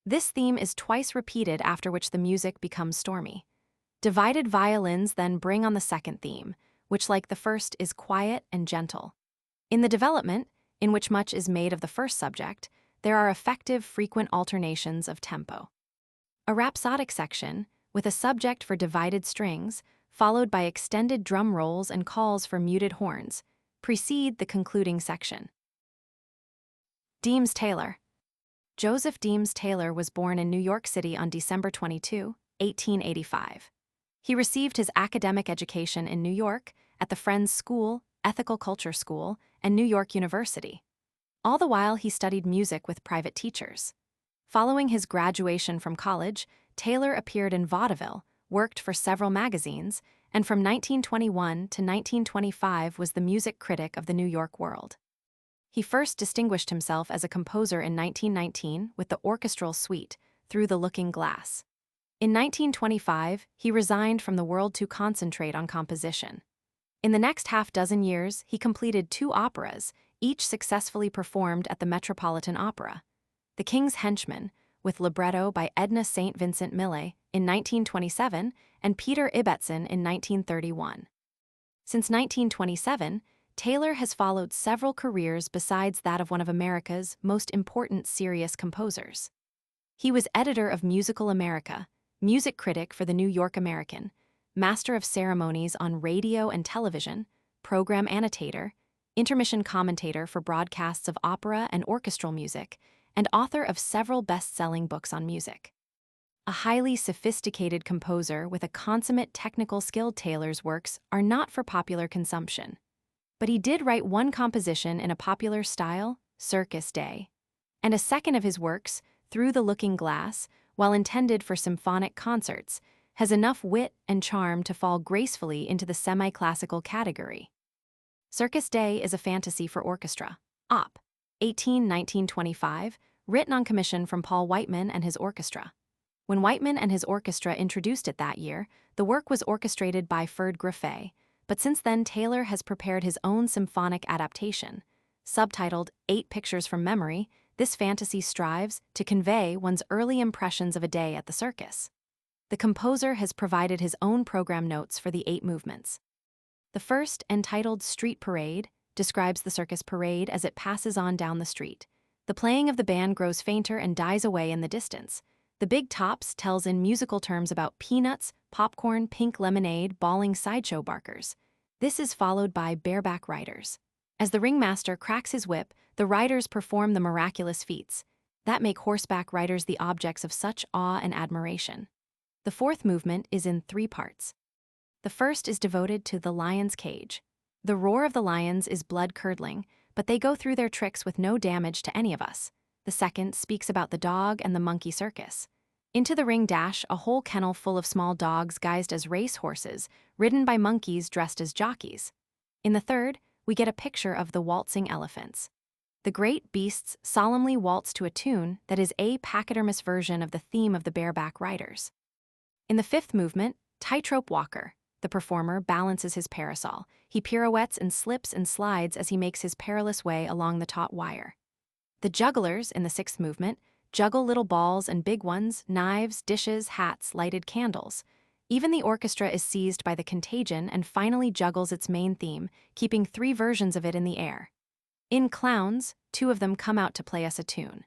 This theme is twice repeated, after which the music becomes stormy. Divided violins then bring on the second theme, which, like the first, is quiet and gentle. In the development, in which much is made of the first subject, there are effective, frequent alternations of tempo. A rhapsodic section, with a subject for divided strings, followed by extended drum rolls and calls for muted horns, precede the concluding section. Deems Taylor. Joseph Deems Taylor was born in New York City on December 22, 1885. He received his academic education in New York at the Friends School, Ethical Culture School, and New York University. All the while, he studied music with private teachers. Following his graduation from college, Taylor appeared in vaudeville, worked for several magazines, and from 1921 to 1925 was the music critic of the New York World. He first distinguished himself as a composer in 1919 with the orchestral suite, Through the Looking Glass. In 1925, he resigned from the World to concentrate on composition. In the next half-dozen years, he completed 2 operas, each successfully performed at the Metropolitan Opera. The King's Henchman, with libretto by Edna St. Vincent Millay in 1927 and Peter Ibbetson in 1931. Since 1927, Taylor has followed several careers besides that of one of America's most important serious composers. He was editor of Musical America, music critic for the New York American, master of ceremonies on radio and television, program annotator, intermission commentator for broadcasts of opera and orchestral music, and author of several best-selling books on music. A highly sophisticated composer with a consummate technical skill, Taylor's works are not for popular consumption. But he did write one composition in a popular style, Circus Day, and a second of his works, Through the Looking Glass, while intended for symphonic concerts, has enough wit and charm to fall gracefully into the semi-classical category. Circus Day is a fantasy for orchestra, Op. 18-1925, written on commission from Paul Whiteman and his orchestra. When Whiteman and his orchestra introduced it that year, the work was orchestrated by Ferd Griffet, but since then Taylor has prepared his own symphonic adaptation. Subtitled 8 Pictures from Memory, this fantasy strives to convey one's early impressions of a day at the circus. The composer has provided his own program notes for the 8 movements. The first, entitled Street Parade, describes the circus parade as it passes on down the street. The playing of the band grows fainter and dies away in the distance. The Big Tops tells in musical terms about peanuts, popcorn, pink lemonade, bawling sideshow barkers. This is followed by bareback riders. As the ringmaster cracks his whip, the riders perform the miraculous feats that make horseback riders the objects of such awe and admiration. The fourth movement is in 3 parts. The first is devoted to the lion's cage. The roar of the lions is blood-curdling, but they go through their tricks with no damage to any of us. The second speaks about the dog and the monkey circus. Into the ring dash a whole kennel full of small dogs guised as race horses, ridden by monkeys dressed as jockeys. In the third, we get a picture of the waltzing elephants. The great beasts solemnly waltz to a tune that is a pachydermis version of the theme of the bareback riders. In the fifth movement, Tightrope Walker, the performer balances his parasol. He pirouettes and slips and slides as he makes his perilous way along the taut wire. The jugglers, in the sixth movement, juggle little balls and big ones, knives, dishes, hats, lighted candles. Even the orchestra is seized by the contagion and finally juggles its main theme, keeping 3 versions of it in the air. In Clowns, 2 of them come out to play us a tune.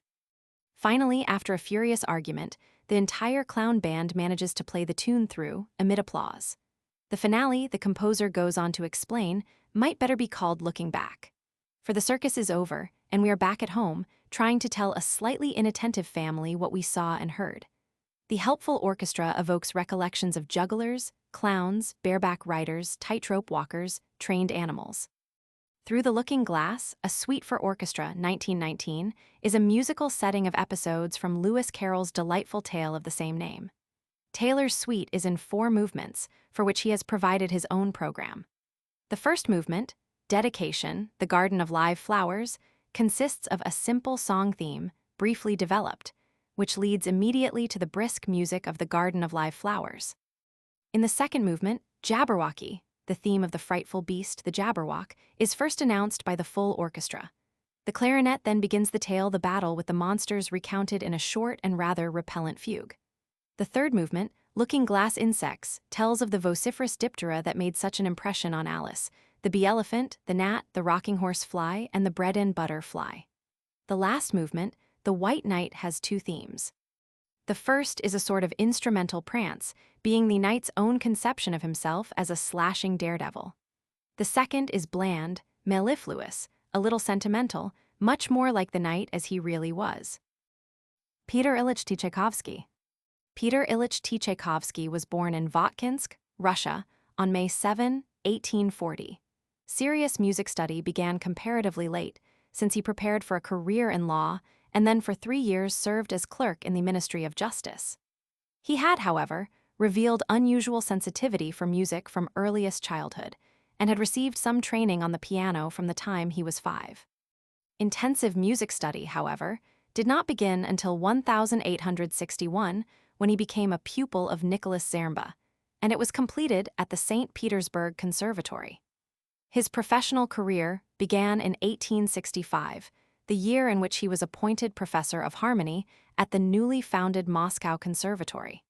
Finally, after a furious argument, the entire clown band manages to play the tune through, amid applause. The finale, the composer goes on to explain, might better be called Looking Back. For the circus is over, and we are back at home, trying to tell a slightly inattentive family what we saw and heard. The helpful orchestra evokes recollections of jugglers, clowns, bareback riders, tightrope walkers, trained animals. Through the Looking Glass, a suite for orchestra, 1919, is a musical setting of episodes from Lewis Carroll's delightful tale of the same name. Taylor's suite is in 4 movements, for which he has provided his own program. The first movement, Dedication, the Garden of Live Flowers, consists of a simple song theme, briefly developed, which leads immediately to the brisk music of the Garden of Live Flowers. In the second movement, Jabberwocky, the theme of the frightful beast, the Jabberwock, is first announced by the full orchestra. The clarinet then begins the tale, the battle with the monsters recounted in a short and rather repellent fugue. The third movement, Looking Glass Insects, tells of the vociferous diptera that made such an impression on Alice, the bee elephant, the gnat, the rocking horse fly, and the bread and butter fly. The last movement, The White Knight, has 2 themes. The first is a sort of instrumental prance, being the knight's own conception of himself as a slashing daredevil. The second is bland, mellifluous, a little sentimental, much more like the knight as he really was. Peter Ilyich Tchaikovsky. Peter Ilyich Tchaikovsky was born in Votkinsk, Russia, on May 7, 1840. Serious music study began comparatively late, since he prepared for a career in law and then for 3 years served as clerk in the Ministry of Justice. He had, however, revealed unusual sensitivity for music from earliest childhood, and had received some training on the piano from the time he was 5. Intensive music study, however, did not begin until 1861, when he became a pupil of Nicholas Zermba, and it was completed at the St. Petersburg Conservatory. His professional career began in 1865, the year in which he was appointed professor of harmony at the newly founded Moscow Conservatory.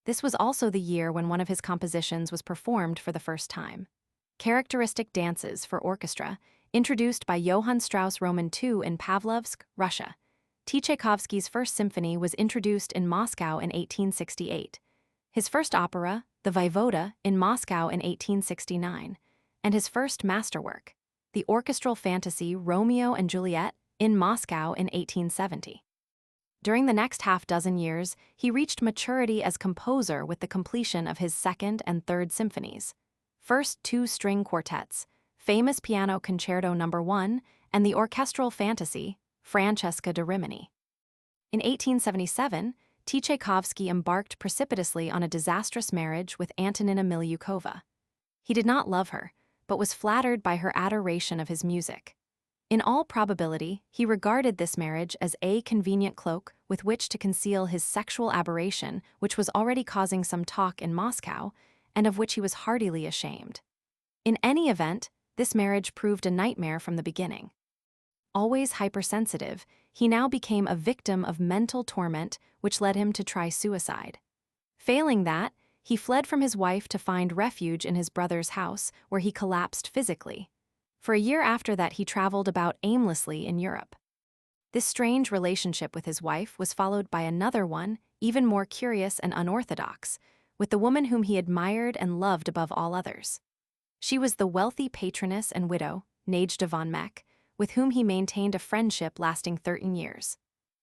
This was also the year when one of his compositions was performed for the first time. Characteristic dances for orchestra, introduced by Johann Strauss Roman II in Pavlovsk, Russia. Tchaikovsky's first symphony was introduced in Moscow in 1868. His first opera, The Voivode, in Moscow in 1869, and his first masterwork, the orchestral fantasy Romeo and Juliet, in Moscow in 1870. During the next half-dozen years, he reached maturity as composer with the completion of his second and third symphonies. First 2 string quartets, famous piano concerto No. 1, and the orchestral fantasy, Francesca da Rimini. In 1877, Tchaikovsky embarked precipitously on a disastrous marriage with Antonina Miliukova. He did not love her, but was flattered by her adoration of his music. In all probability, he regarded this marriage as a convenient cloak with which to conceal his sexual aberration, which was already causing some talk in Moscow, and of which he was heartily ashamed. In any event, this marriage proved a nightmare from the beginning. Always hypersensitive, he now became a victim of mental torment, which led him to try suicide. Failing that, he fled from his wife to find refuge in his brother's house, where he collapsed physically. For a year after that, he traveled about aimlessly in Europe. This strange relationship with his wife was followed by another one, even more curious and unorthodox, with the woman whom he admired and loved above all others. She was the wealthy patroness and widow, Nadezhda von Meck, with whom he maintained a friendship lasting 13 years.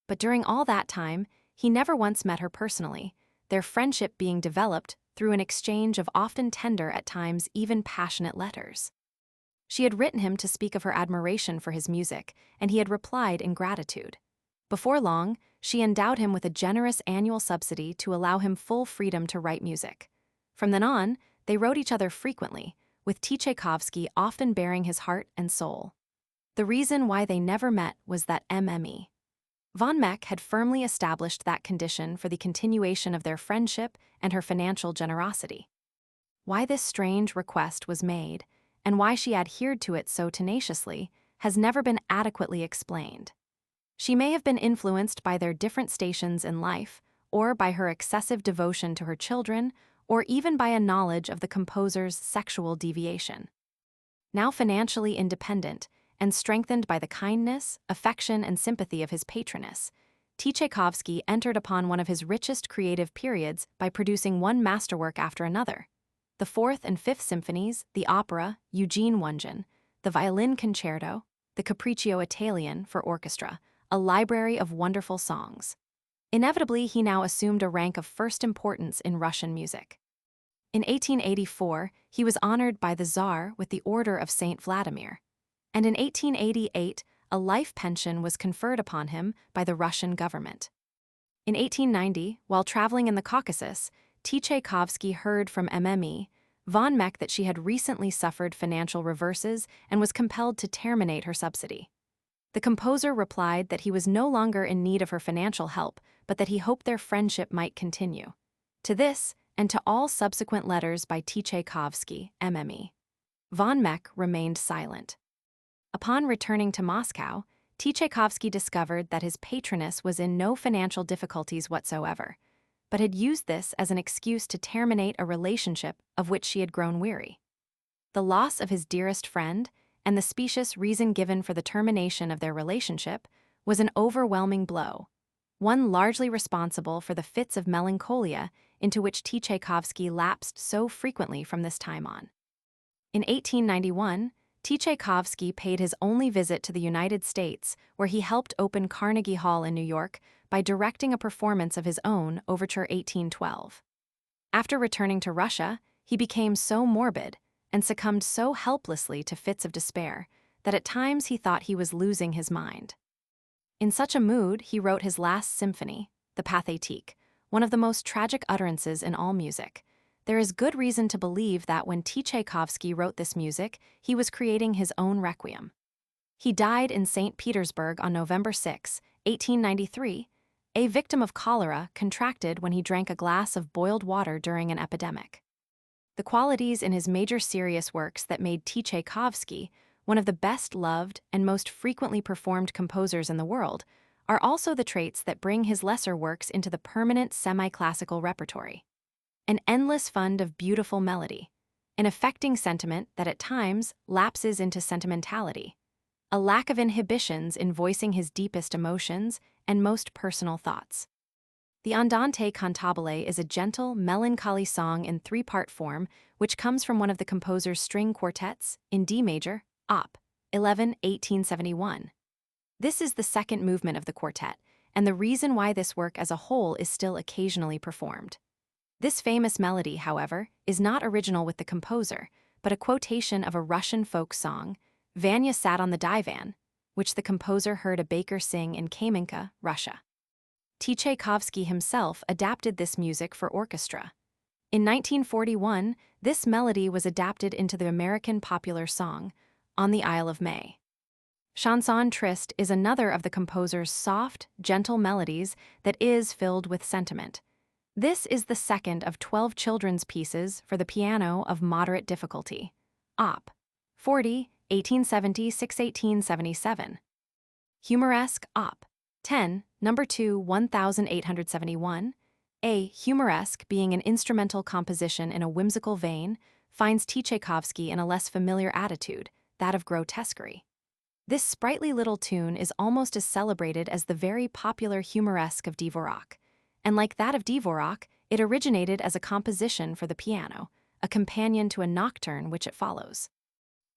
But during all that time, he never once met her personally, their friendship being developed through an exchange of often tender, at times even passionate letters. She had written him to speak of her admiration for his music, and he had replied in gratitude. Before long, she endowed him with a generous annual subsidy to allow him full freedom to write music. From then on, they wrote each other frequently, with Tchaikovsky often bearing his heart and soul. The reason why they never met was that Mme. Von Meck had firmly established that condition for the continuation of their friendship and her financial generosity. Why this strange request was made, and why she adhered to it so tenaciously, has never been adequately explained. She may have been influenced by their different stations in life, or by her excessive devotion to her children, or even by a knowledge of the composer's sexual deviation. Now financially independent, and strengthened by the kindness, affection, and sympathy of his patroness, Tchaikovsky entered upon one of his richest creative periods by producing one masterwork after another. The Fourth and Fifth Symphonies, the opera, Eugene Onegin, the violin concerto, the Capriccio Italian for orchestra, a library of wonderful songs. Inevitably, he now assumed a rank of first importance in Russian music. In 1884, he was honored by the Tsar with the Order of St. Vladimir, and in 1888, a life pension was conferred upon him by the Russian government. In 1890, while traveling in the Caucasus, Tchaikovsky heard from Mme. Von Meck that she had recently suffered financial reverses and was compelled to terminate her subsidy. The composer replied that he was no longer in need of her financial help, but that he hoped their friendship might continue. To this, and to all subsequent letters by Tchaikovsky, Mme. Von Meck remained silent. Upon returning to Moscow, Tchaikovsky discovered that his patroness was in no financial difficulties whatsoever, but had used this as an excuse to terminate a relationship of which she had grown weary. The loss of his dearest friend, and the specious reason given for the termination of their relationship, was an overwhelming blow, one largely responsible for the fits of melancholia into which Tchaikovsky lapsed so frequently from this time on. In 1891, Tchaikovsky paid his only visit to the United States, where he helped open Carnegie Hall in New York by directing a performance of his own Overture 1812. After returning to Russia, he became so morbid and succumbed so helplessly to fits of despair that at times he thought he was losing his mind. In such a mood, he wrote his last symphony, the Pathétique, one of the most tragic utterances in all music. There is good reason to believe that when Tchaikovsky wrote this music, he was creating his own requiem. He died in St. Petersburg on November 6, 1893, a victim of cholera contracted when he drank a glass of boiled water during an epidemic. The qualities in his major serious works that made Tchaikovsky one of the best-loved and most frequently performed composers in the world are also the traits that bring his lesser works into the permanent semi-classical repertory. An endless fund of beautiful melody, an affecting sentiment that at times lapses into sentimentality, a lack of inhibitions in voicing his deepest emotions and most personal thoughts. The Andante cantabile is a gentle, melancholy song in three-part form which comes from one of the composer's string quartets in D major, Op. 11, 1871. This is the second movement of the quartet, and the reason why this work as a whole is still occasionally performed. This famous melody, however, is not original with the composer, but a quotation of a Russian folk song, Vanya Sat on the Divan, which the composer heard a baker sing in Kamenka, Russia. Tchaikovsky himself adapted this music for orchestra. In 1941, this melody was adapted into the American popular song, On the Isle of May. Chanson Triste is another of the composer's soft, gentle melodies that is filled with sentiment. This is the second of 12 children's pieces for the piano of moderate difficulty, Op. 40, 1870-1877. Humoresque Op. 10, No. 2, 1871, a humoresque being an instrumental composition in a whimsical vein, finds Tchaikovsky in a less familiar attitude, that of grotesquerie. This sprightly little tune is almost as celebrated as the very popular humoresque of Dvorak, and like that of Dvorak, it originated as a composition for the piano, a companion to a nocturne which it follows.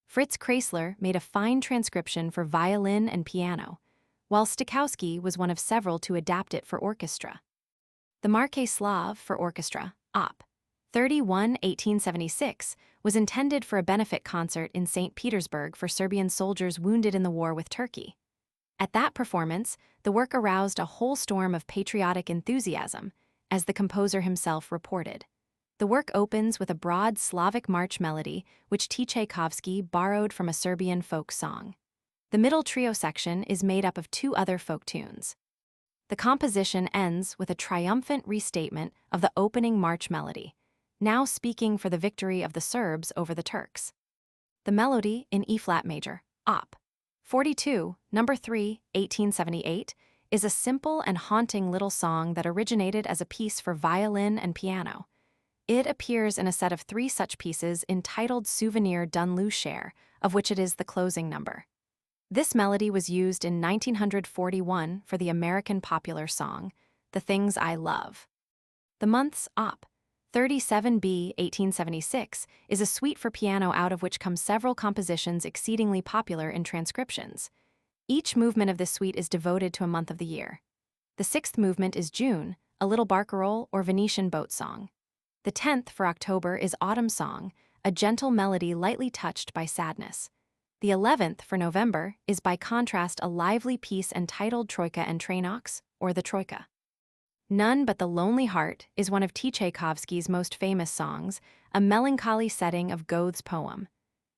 Fritz Kreisler made a fine transcription for violin and piano, while Stokowski was one of several to adapt it for orchestra. The Marquis Slav for orchestra, Op. 31, 1876, was intended for a benefit concert in St. Petersburg for Serbian soldiers wounded in the war with Turkey. At that performance, the work aroused a whole storm of patriotic enthusiasm, as the composer himself reported. The work opens with a broad Slavic march melody, which Tchaikovsky borrowed from a Serbian folk song. The middle trio section is made up of two other folk tunes. The composition ends with a triumphant restatement of the opening march melody, now speaking for the victory of the Serbs over the Turks. The melody in E-flat major, Op. 42, number 3, 1878, is a simple and haunting little song that originated as a piece for violin and piano. It appears in a set of 3 such pieces entitled Souvenir d'un Loup-Cher, of which it is the closing number. This melody was used in 1941 for the American popular song, The Things I Love. The month's Op. 37b, 1876, is a suite for piano out of which come several compositions exceedingly popular in transcriptions. Each movement of this suite is devoted to a month of the year. The 6th movement is June, a little barcarolle or Venetian boat song. The 10th for October is Autumn Song, a gentle melody lightly touched by sadness. The 11th for November is by contrast a lively piece entitled Troika and Trainox, or the Troika. None But the Lonely Heart is one of Tchaikovsky's most famous songs, a melancholy setting of Goethe's poem.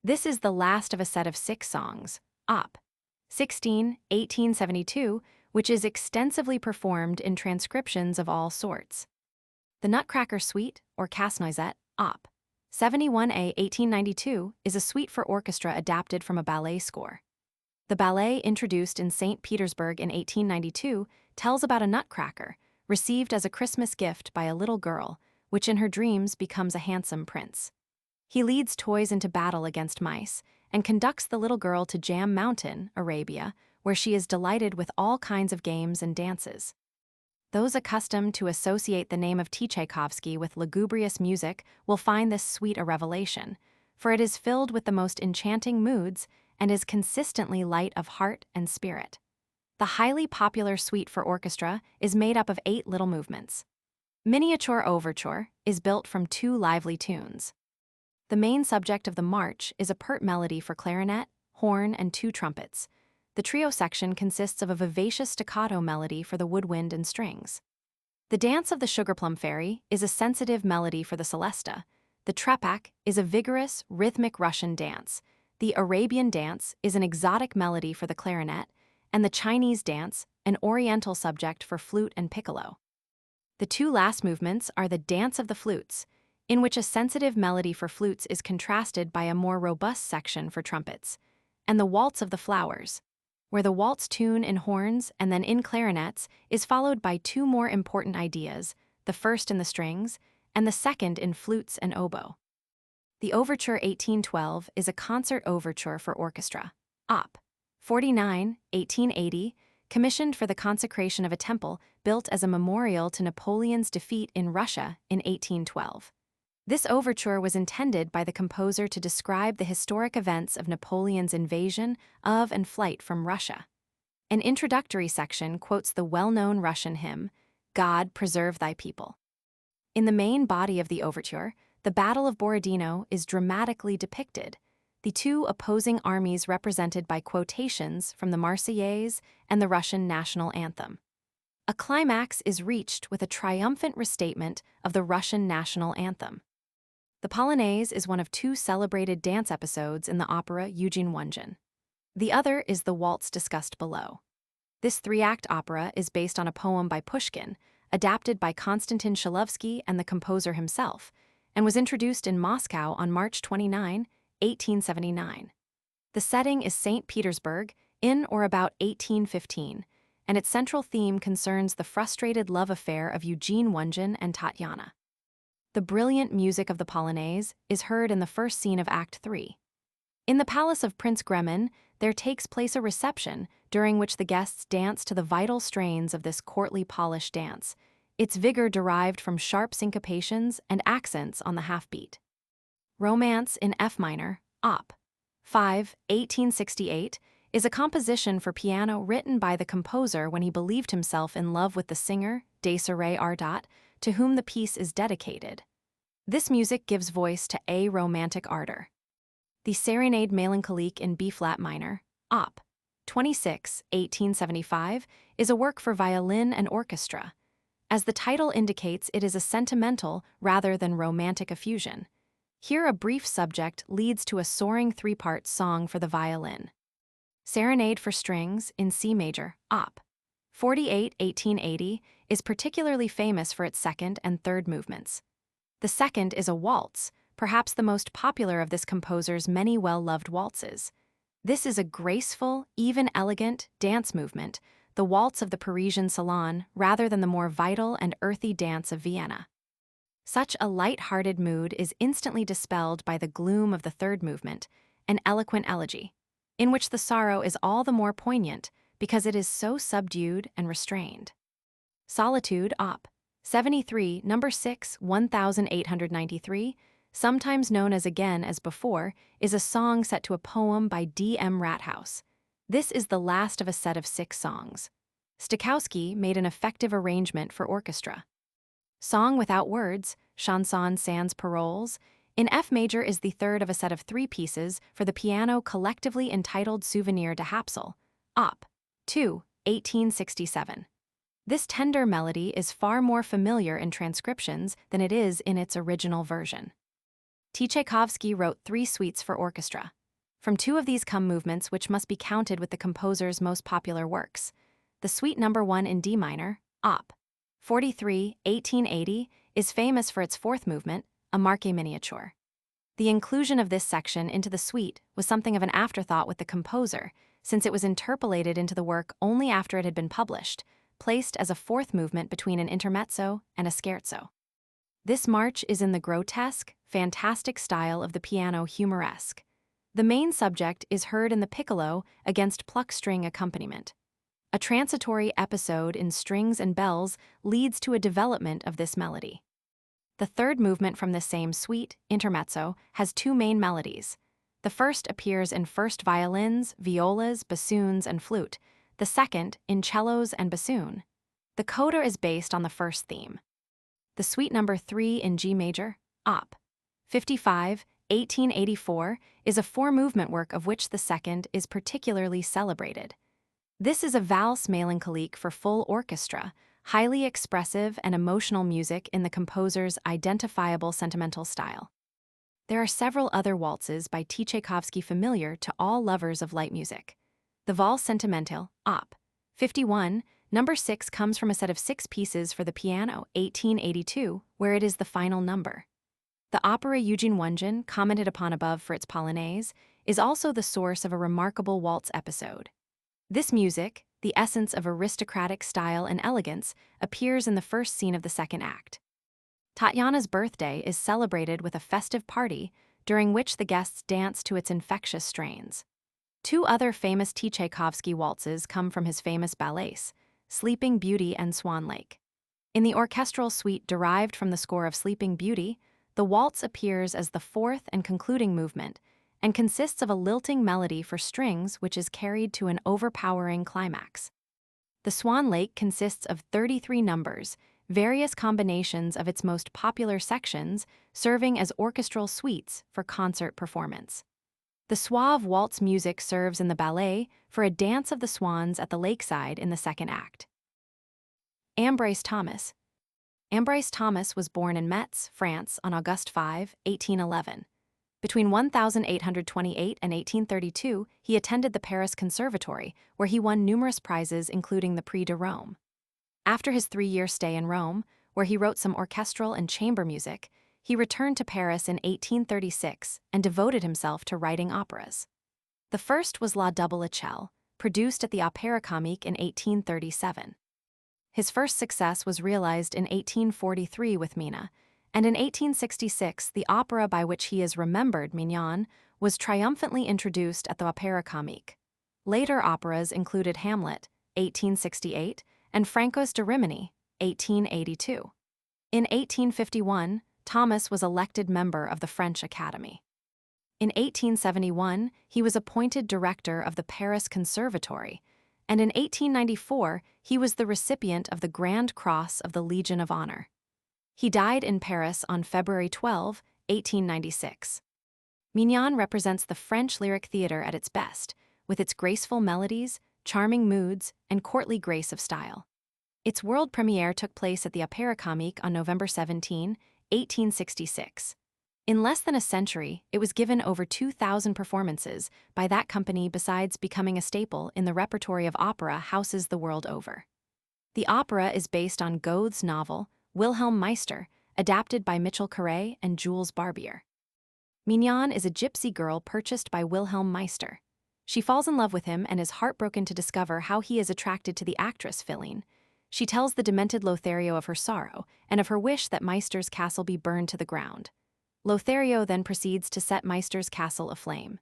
This is the last of a set of 6 songs, Op. 16, 1872, which is extensively performed in transcriptions of all sorts. The Nutcracker Suite, or Casse-Noisette, Op. 71a, 1892, is a suite for orchestra adapted from a ballet score. The ballet, introduced in St. Petersburg in 1892, tells about a nutcracker, received as a Christmas gift by a little girl, which in her dreams becomes a handsome prince. He leads toys into battle against mice, and conducts the little girl to Jam Mountain, Arabia, where she is delighted with all kinds of games and dances. Those accustomed to associate the name of Tchaikovsky with lugubrious music will find this suite a revelation, for it is filled with the most enchanting moods and is consistently light of heart and spirit. The highly popular suite for orchestra is made up of 8 little movements. Miniature Overture is built from 2 lively tunes. The main subject of the march is a pert melody for clarinet, horn, and 2 trumpets. The trio section consists of a vivacious staccato melody for the woodwind and strings. The Dance of the Sugarplum Fairy is a sensitive melody for the celesta. The Trepak is a vigorous, rhythmic Russian dance. The Arabian Dance is an exotic melody for the clarinet, and the Chinese Dance, an oriental subject for flute and piccolo. The 2 last movements are the Dance of the Flutes, in which a sensitive melody for flutes is contrasted by a more robust section for trumpets, and the Waltz of the Flowers, where the waltz tune in horns and then in clarinets is followed by 2 more important ideas, the first in the strings and the second in flutes and oboe. The Overture 1812 is a concert overture for orchestra, Op. 49, 1880, commissioned for the consecration of a temple built as a memorial to Napoleon's defeat in Russia in 1812. This overture was intended by the composer to describe the historic events of Napoleon's invasion of and flight from Russia. An introductory section quotes the well-known Russian hymn, God Preserve Thy People. In the main body of the overture, the Battle of Borodino is dramatically depicted, the 2 opposing armies represented by quotations from the Marseillaise and the Russian national anthem. A climax is reached with a triumphant restatement of the Russian national anthem. The Polonaise is one of 2 celebrated dance episodes in the opera Eugene Onegin. The other is the waltz discussed below. This 3-act opera is based on a poem by Pushkin, adapted by Konstantin Chaikovsky and the composer himself, and was introduced in Moscow on March 29, 1879. The setting is St. Petersburg, in or about 1815, and its central theme concerns the frustrated love affair of Eugene Onegin and Tatiana. The brilliant music of the Polonaise is heard in the first scene of Act 3. In the palace of Prince Gremin, there takes place a reception during which the guests dance to the vital strains of this courtly Polish dance, its vigor derived from sharp syncopations and accents on the half-beat. Romance in F minor, Op. 5, 1868, is a composition for piano written by the composer when he believed himself in love with the singer, Desiree Ardot, to whom the piece is dedicated. This music gives voice to a romantic ardor. The Sérénade mélancolique in B-flat minor, Op. 26, 1875, is a work for violin and orchestra. As the title indicates, it is a sentimental rather than romantic effusion. Here, a brief subject leads to a soaring three-part song for the violin. Serenade for Strings in C major, Op. 48, 1880, is particularly famous for its second and third movements. The second is a waltz, perhaps the most popular of this composer's many well-loved waltzes. This is a graceful, even elegant dance movement, the waltz of the Parisian salon rather than the more vital and earthy dance of Vienna. Such a light-hearted mood is instantly dispelled by the gloom of the third movement, an eloquent elegy, in which the sorrow is all the more poignant because it is so subdued and restrained. Solitude, Op. 73, number 6, 1893, sometimes known as Again as Before, is a song set to a poem by D.M. Rathaus. This is the last of a set of 6 songs. Stokowski made an effective arrangement for orchestra. Song Without Words, Chanson sans Paroles, in F major is the third of a set of 3 pieces for the piano collectively entitled Souvenir de Hapsel, Op. 2, 1867. This tender melody is far more familiar in transcriptions than it is in its original version. Tchaikovsky wrote 3 suites for orchestra. From 2 of these come movements which must be counted with the composer's most popular works. The Suite No. 1 in D minor, Op. 43, 1880, is famous for its 4th movement, a Marquet miniature. The inclusion of this section into the suite was something of an afterthought with the composer, since it was interpolated into the work only after it had been published, placed as a 4th movement between an intermezzo and a scherzo. This march is in the grotesque, fantastic style of the piano humoresque. The main subject is heard in the piccolo against pluck string accompaniment. A transitory episode in strings and bells leads to a development of this melody. The 3rd movement from this same suite, intermezzo, has 2 main melodies. The first appears in first violins, violas, bassoons, and flute, the second in cellos and bassoon. The coda is based on the first theme. The Suite No. 3 in G major, Op. 55, 1884, is a 4-movement work of which the second is particularly celebrated. This is a valse mélancolique for full orchestra, highly expressive and emotional music in the composer's identifiable sentimental style. There are several other waltzes by Tchaikovsky familiar to all lovers of light music. The Valse Sentimentale, Op. 51, number 6 comes from a set of 6 pieces for the piano, 1882, where it is the final number. The opera Eugene Onegin, commented upon above for its Polonaise, is also the source of a remarkable waltz episode. This music, the essence of aristocratic style and elegance, appears in the first scene of the second act. Tatiana's birthday is celebrated with a festive party, during which the guests dance to its infectious strains. 2 other famous Tchaikovsky waltzes come from his famous ballets, Sleeping Beauty and Swan Lake. In the orchestral suite derived from the score of Sleeping Beauty, the waltz appears as the 4th and concluding movement, and consists of a lilting melody for strings which is carried to an overpowering climax. The Swan Lake consists of 33 numbers, various combinations of its most popular sections serving as orchestral suites for concert performance. The suave waltz music serves in the ballet for a dance of the swans at the lakeside in the second act. Ambroise Thomas. Ambroise Thomas was born in Metz, France on August 5, 1811. Between 1828 and 1832, he attended the Paris Conservatory, where he won numerous prizes including the Prix de Rome. After his 3-year stay in Rome, where he wrote some orchestral and chamber music, he returned to Paris in 1836 and devoted himself to writing operas. The first was La Double Échelle, produced at the Opéra Comique in 1837. His first success was realized in 1843 with Mina, and in 1866 the opera by which he is remembered, Mignon, was triumphantly introduced at the Opéra Comique. Later operas included Hamlet, 1868, and Francos de Rimini, 1882. In 1851, Thomas was elected member of the French Academy. In 1871, he was appointed director of the Paris Conservatory, and in 1894, he was the recipient of the Grand Cross of the Legion of Honor. He died in Paris on February 12, 1896. Mignon represents the French lyric theater at its best, with its graceful melodies, charming moods, and courtly grace of style. Its world premiere took place at the Opéra Comique on November 17, 1866. In less than a century, it was given over 2,000 performances by that company, besides becoming a staple in the repertory of opera houses the world over. The opera is based on Goethe's novel, Wilhelm Meister, adapted by Mitchell Carré and Jules Barbier. Mignon is a gypsy girl purchased by Wilhelm Meister. She falls in love with him and is heartbroken to discover how he is attracted to the actress Philine. She tells the demented Lothario of her sorrow and of her wish that Meister's castle be burned to the ground. Lothario then proceeds to set Meister's castle aflame.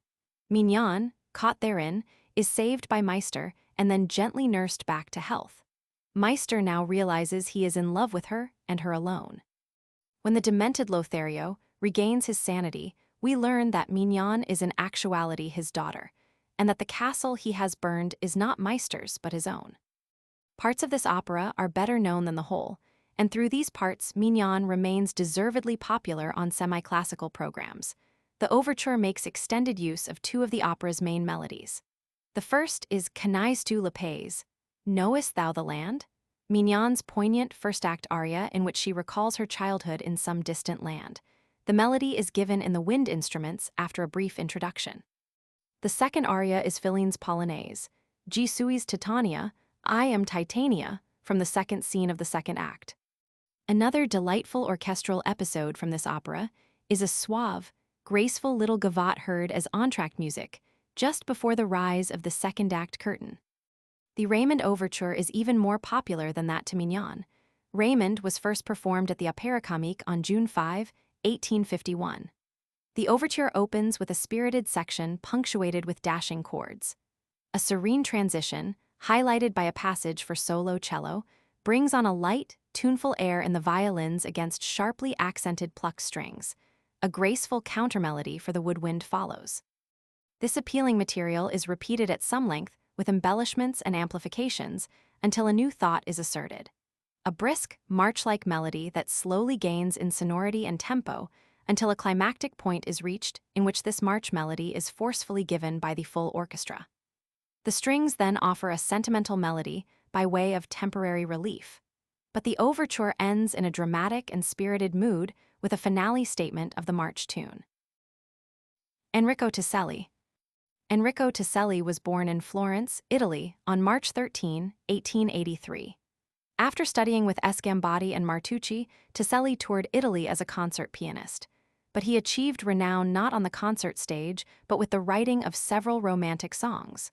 Mignon, caught therein, is saved by Meister and then gently nursed back to health. Meister now realizes he is in love with her and her alone. When the demented Lothario regains his sanity, we learn that Mignon is in actuality his daughter, and that the castle he has burned is not Meister's but his own. Parts of this opera are better known than the whole, and through these parts Mignon remains deservedly popular on semi-classical programs. The overture makes extended use of two of the opera's main melodies. The first is Connais tu le pays? Knowest thou the land? Mignon's poignant first-act aria in which she recalls her childhood in some distant land. The melody is given in the wind instruments after a brief introduction. The second aria is Philine's Polonaise, Je suis Titania, I am Titania, from the second scene of the second act. Another delightful orchestral episode from this opera is a suave, graceful little gavotte heard as entr'acte music just before the rise of the second act curtain. The Raymond Overture is even more popular than that to Mignon. Raymond was first performed at the Opéra Comique on June 5, 1851. The overture opens with a spirited section punctuated with dashing chords. A serene transition, highlighted by a passage for solo cello, brings on a light, tuneful air in the violins against sharply accented plucked strings. A graceful countermelody for the woodwind follows. This appealing material is repeated at some length with embellishments and amplifications until a new thought is asserted. A brisk, march-like melody that slowly gains in sonority and tempo until a climactic point is reached in which this march melody is forcefully given by the full orchestra. The strings then offer a sentimental melody by way of temporary relief, but the overture ends in a dramatic and spirited mood with a finale statement of the march tune. Enrico Ticelli. Enrico Ticelli was born in Florence, Italy, on March 13, 1883. After studying with Sgambati and Martucci, Ticelli toured Italy as a concert pianist, but he achieved renown not on the concert stage but with the writing of several romantic songs.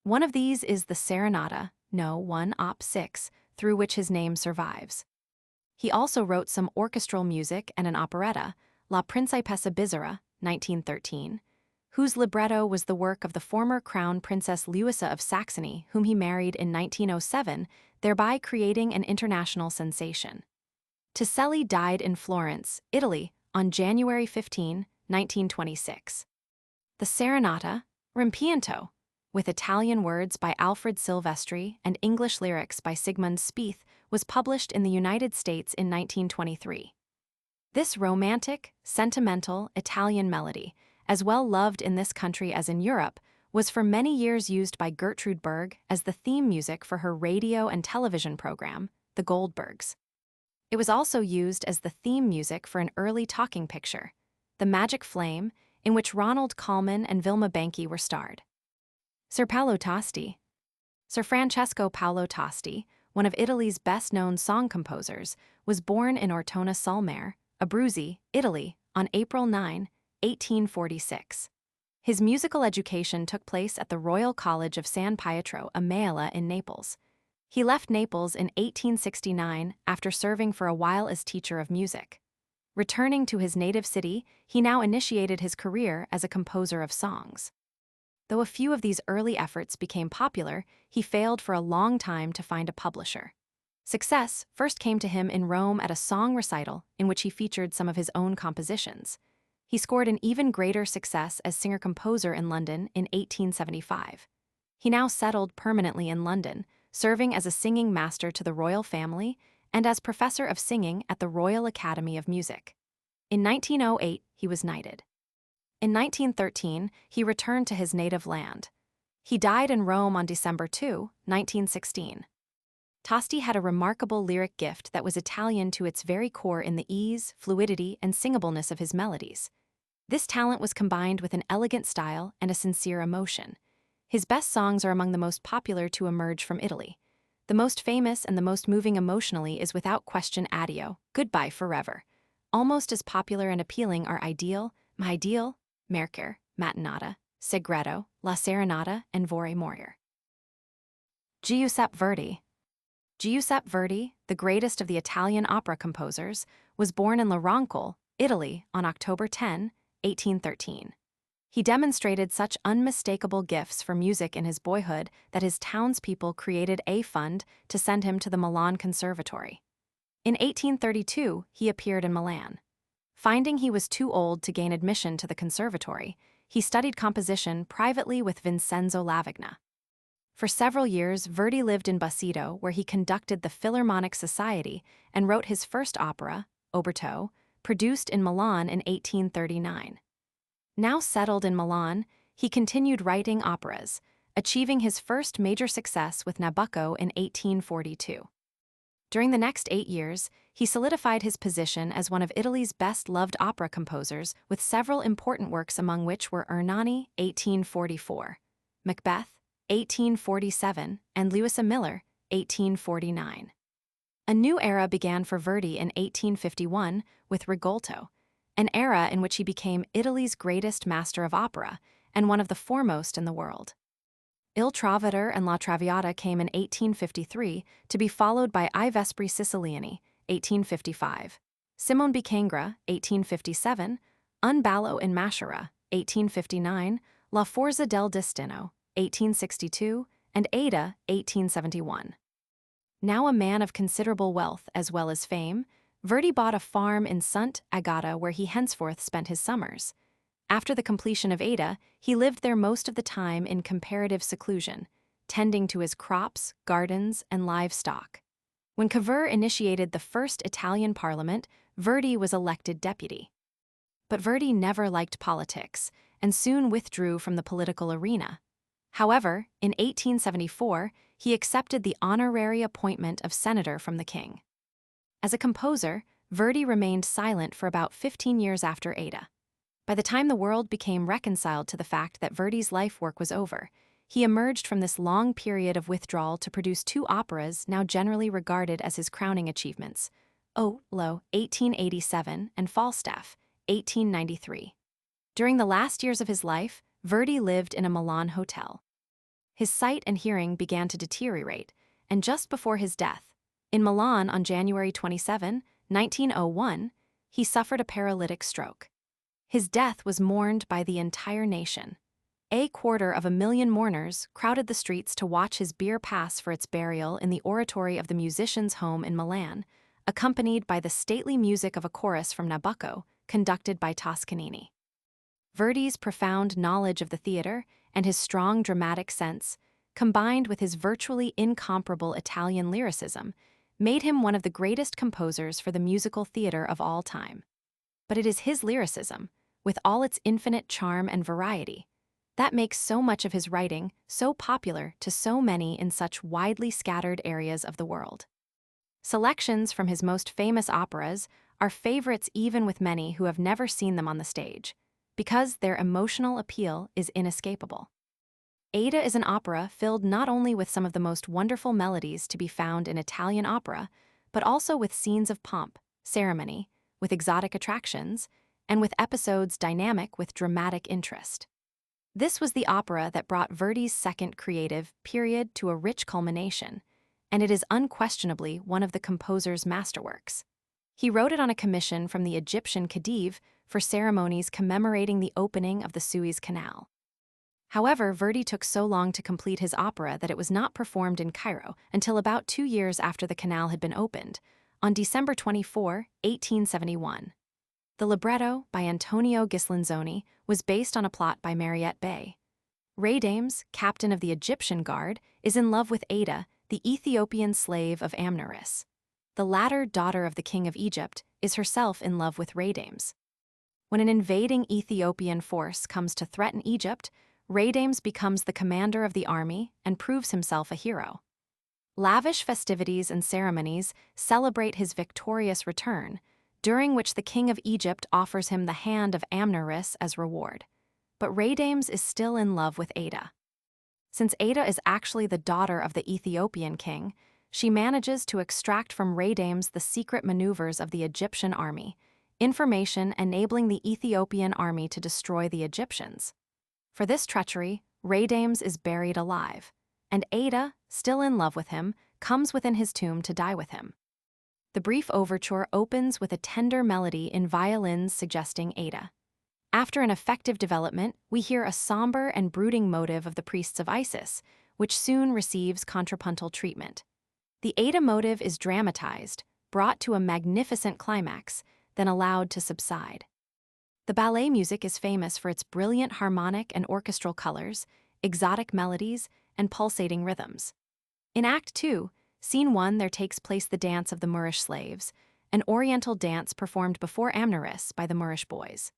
One of these is the Serenata, No. 1 Op. 6, through which his name survives. He also wrote some orchestral music and an operetta, La Principessa Bizzarra, 1913, whose libretto was the work of the former Crown Princess Louisa of Saxony, whom he married in 1907, thereby creating an international sensation. Ticelli died in Florence, Italy, on January 15, 1926. The Serenata, Rimpianto, with Italian words by Alfred Silvestri and English lyrics by Sigmund Spieth, was published in the United States in 1923. This romantic, sentimental Italian melody, as well loved in this country as in Europe, was for many years used by Gertrude Berg as the theme music for her radio and television program, The Goldbergs. It was also used as the theme music for an early talking picture, The Magic Flame, in which Ronald Colman and Vilma Banky were starred. Sir Paolo Tosti. Sir Francesco Paolo Tosti, one of Italy's best-known song composers, was born in Ortona sul Mare, Abruzzi, Italy, on April 9, 1846. His musical education took place at the Royal College of San Pietro a Maiella in Naples. He left Naples in 1869 after serving for a while as teacher of music. Returning to his native city, he now initiated his career as a composer of songs. Though a few of these early efforts became popular, he failed for a long time to find a publisher. Success first came to him in Rome at a song recital in which he featured some of his own compositions. He scored an even greater success as singer-composer in London in 1875. He now settled permanently in London, serving as a singing master to the royal family and as professor of singing at the Royal Academy of Music. In 1908, he was knighted. In 1913, he returned to his native land. He died in Rome on December 2, 1916. Tosti had a remarkable lyric gift that was Italian to its very core in the ease, fluidity, and singableness of his melodies. This talent was combined with an elegant style and a sincere emotion. His best songs are among the most popular to emerge from Italy. The most famous and the most moving emotionally is without question Addio, Goodbye Forever. Almost as popular and appealing are Ideal, My Ideal, Mercure, Mattinata, Segreto, La Serenata, and Vorrei Morire. Giuseppe Verdi. Giuseppe Verdi, the greatest of the Italian opera composers, was born in La Roncolle, Italy, on October 10, 1813. He demonstrated such unmistakable gifts for music in his boyhood that his townspeople created a fund to send him to the Milan Conservatory. In 1832, he appeared in Milan. Finding he was too old to gain admission to the conservatory, he studied composition privately with Vincenzo Lavagna. For several years, Verdi lived in Busseto, where he conducted the Philharmonic Society and wrote his first opera, Oberto, produced in Milan in 1839. Now settled in Milan, he continued writing operas, achieving his first major success with Nabucco in 1842. During the next 8 years, he solidified his position as one of Italy's best-loved opera composers with several important works among which were Ernani, 1844, Macbeth, 1847, and Louisa Miller, 1849. A new era began for Verdi in 1851 with Rigoletto, an era in which he became Italy's greatest master of opera and one of the foremost in the world. Il Trovatore and La Traviata came in 1853 to be followed by I Vespri Siciliani, 1855, Simone Bichengra, 1857, Un ballo in Maschera, 1859, La Forza del Destino, 1862, and Ada, 1871. Now a man of considerable wealth as well as fame, Verdi bought a farm in Sant' Agata where he henceforth spent his summers. After the completion of Ada, he lived there most of the time in comparative seclusion, tending to his crops, gardens, and livestock. When Cavour initiated the first Italian parliament, Verdi was elected deputy. But Verdi never liked politics and soon withdrew from the political arena. However, in 1874, he accepted the honorary appointment of senator from the king. As a composer, Verdi remained silent for about 15 years after Ada. By the time the world became reconciled to the fact that Verdi's life work was over, he emerged from this long period of withdrawal to produce 2 operas now generally regarded as his crowning achievements, Othello, 1887, and Falstaff, 1893. During the last years of his life, Verdi lived in a Milan hotel. His sight and hearing began to deteriorate, and just before his death, in Milan on January 27, 1901, he suffered a paralytic stroke. His death was mourned by the entire nation. 250,000 mourners crowded the streets to watch his bier pass for its burial in the oratory of the musician's home in Milan, accompanied by the stately music of a chorus from Nabucco, conducted by Toscanini. Verdi's profound knowledge of the theater and his strong dramatic sense, combined with his virtually incomparable Italian lyricism, made him one of the greatest composers for the musical theater of all time. But it is his lyricism, with all its infinite charm and variety, that makes so much of his writing so popular to so many in such widely scattered areas of the world. Selections from his most famous operas are favorites even with many who have never seen them on the stage, because their emotional appeal is inescapable. Ada is an opera filled not only with some of the most wonderful melodies to be found in Italian opera, but also with scenes of pomp, ceremony, with exotic attractions, and with episodes dynamic with dramatic interest. This was the opera that brought Verdi's second creative period to a rich culmination, and it is unquestionably one of the composer's masterworks. He wrote it on a commission from the Egyptian Khedive for ceremonies commemorating the opening of the Suez Canal. However, Verdi took so long to complete his opera that it was not performed in Cairo until about 2 years after the canal had been opened, on December 24, 1871. The libretto, by Antonio Ghislanzoni, was based on a plot by Mariette Bey. Ray Dames, captain of the Egyptian Guard, is in love with Ada, the Ethiopian slave of Amneris. The latter, daughter of the king of Egypt, is herself in love with Ray Dames. When an invading Ethiopian force comes to threaten Egypt, Ray Dames becomes the commander of the army and proves himself a hero. Lavish festivities and ceremonies celebrate his victorious return, during which the king of Egypt offers him the hand of Amneris as reward. But Radames is still in love with Ada. Since Ada is actually the daughter of the Ethiopian king, she manages to extract from Radames the secret maneuvers of the Egyptian army, information enabling the Ethiopian army to destroy the Egyptians. For this treachery, Radames is buried alive, and Ada, still in love with him, comes within his tomb to die with him. The brief overture opens with a tender melody in violins suggesting Ada. After an effective development, we hear a somber and brooding motive of the priests of Isis, which soon receives contrapuntal treatment. The Ada motive is dramatized, brought to a magnificent climax, then allowed to subside. The ballet music is famous for its brilliant harmonic and orchestral colors, exotic melodies, and pulsating rhythms. In Act 2, Scene 1, there takes place the dance of the Moorish slaves, an oriental dance performed before Amneris by the Moorish boys.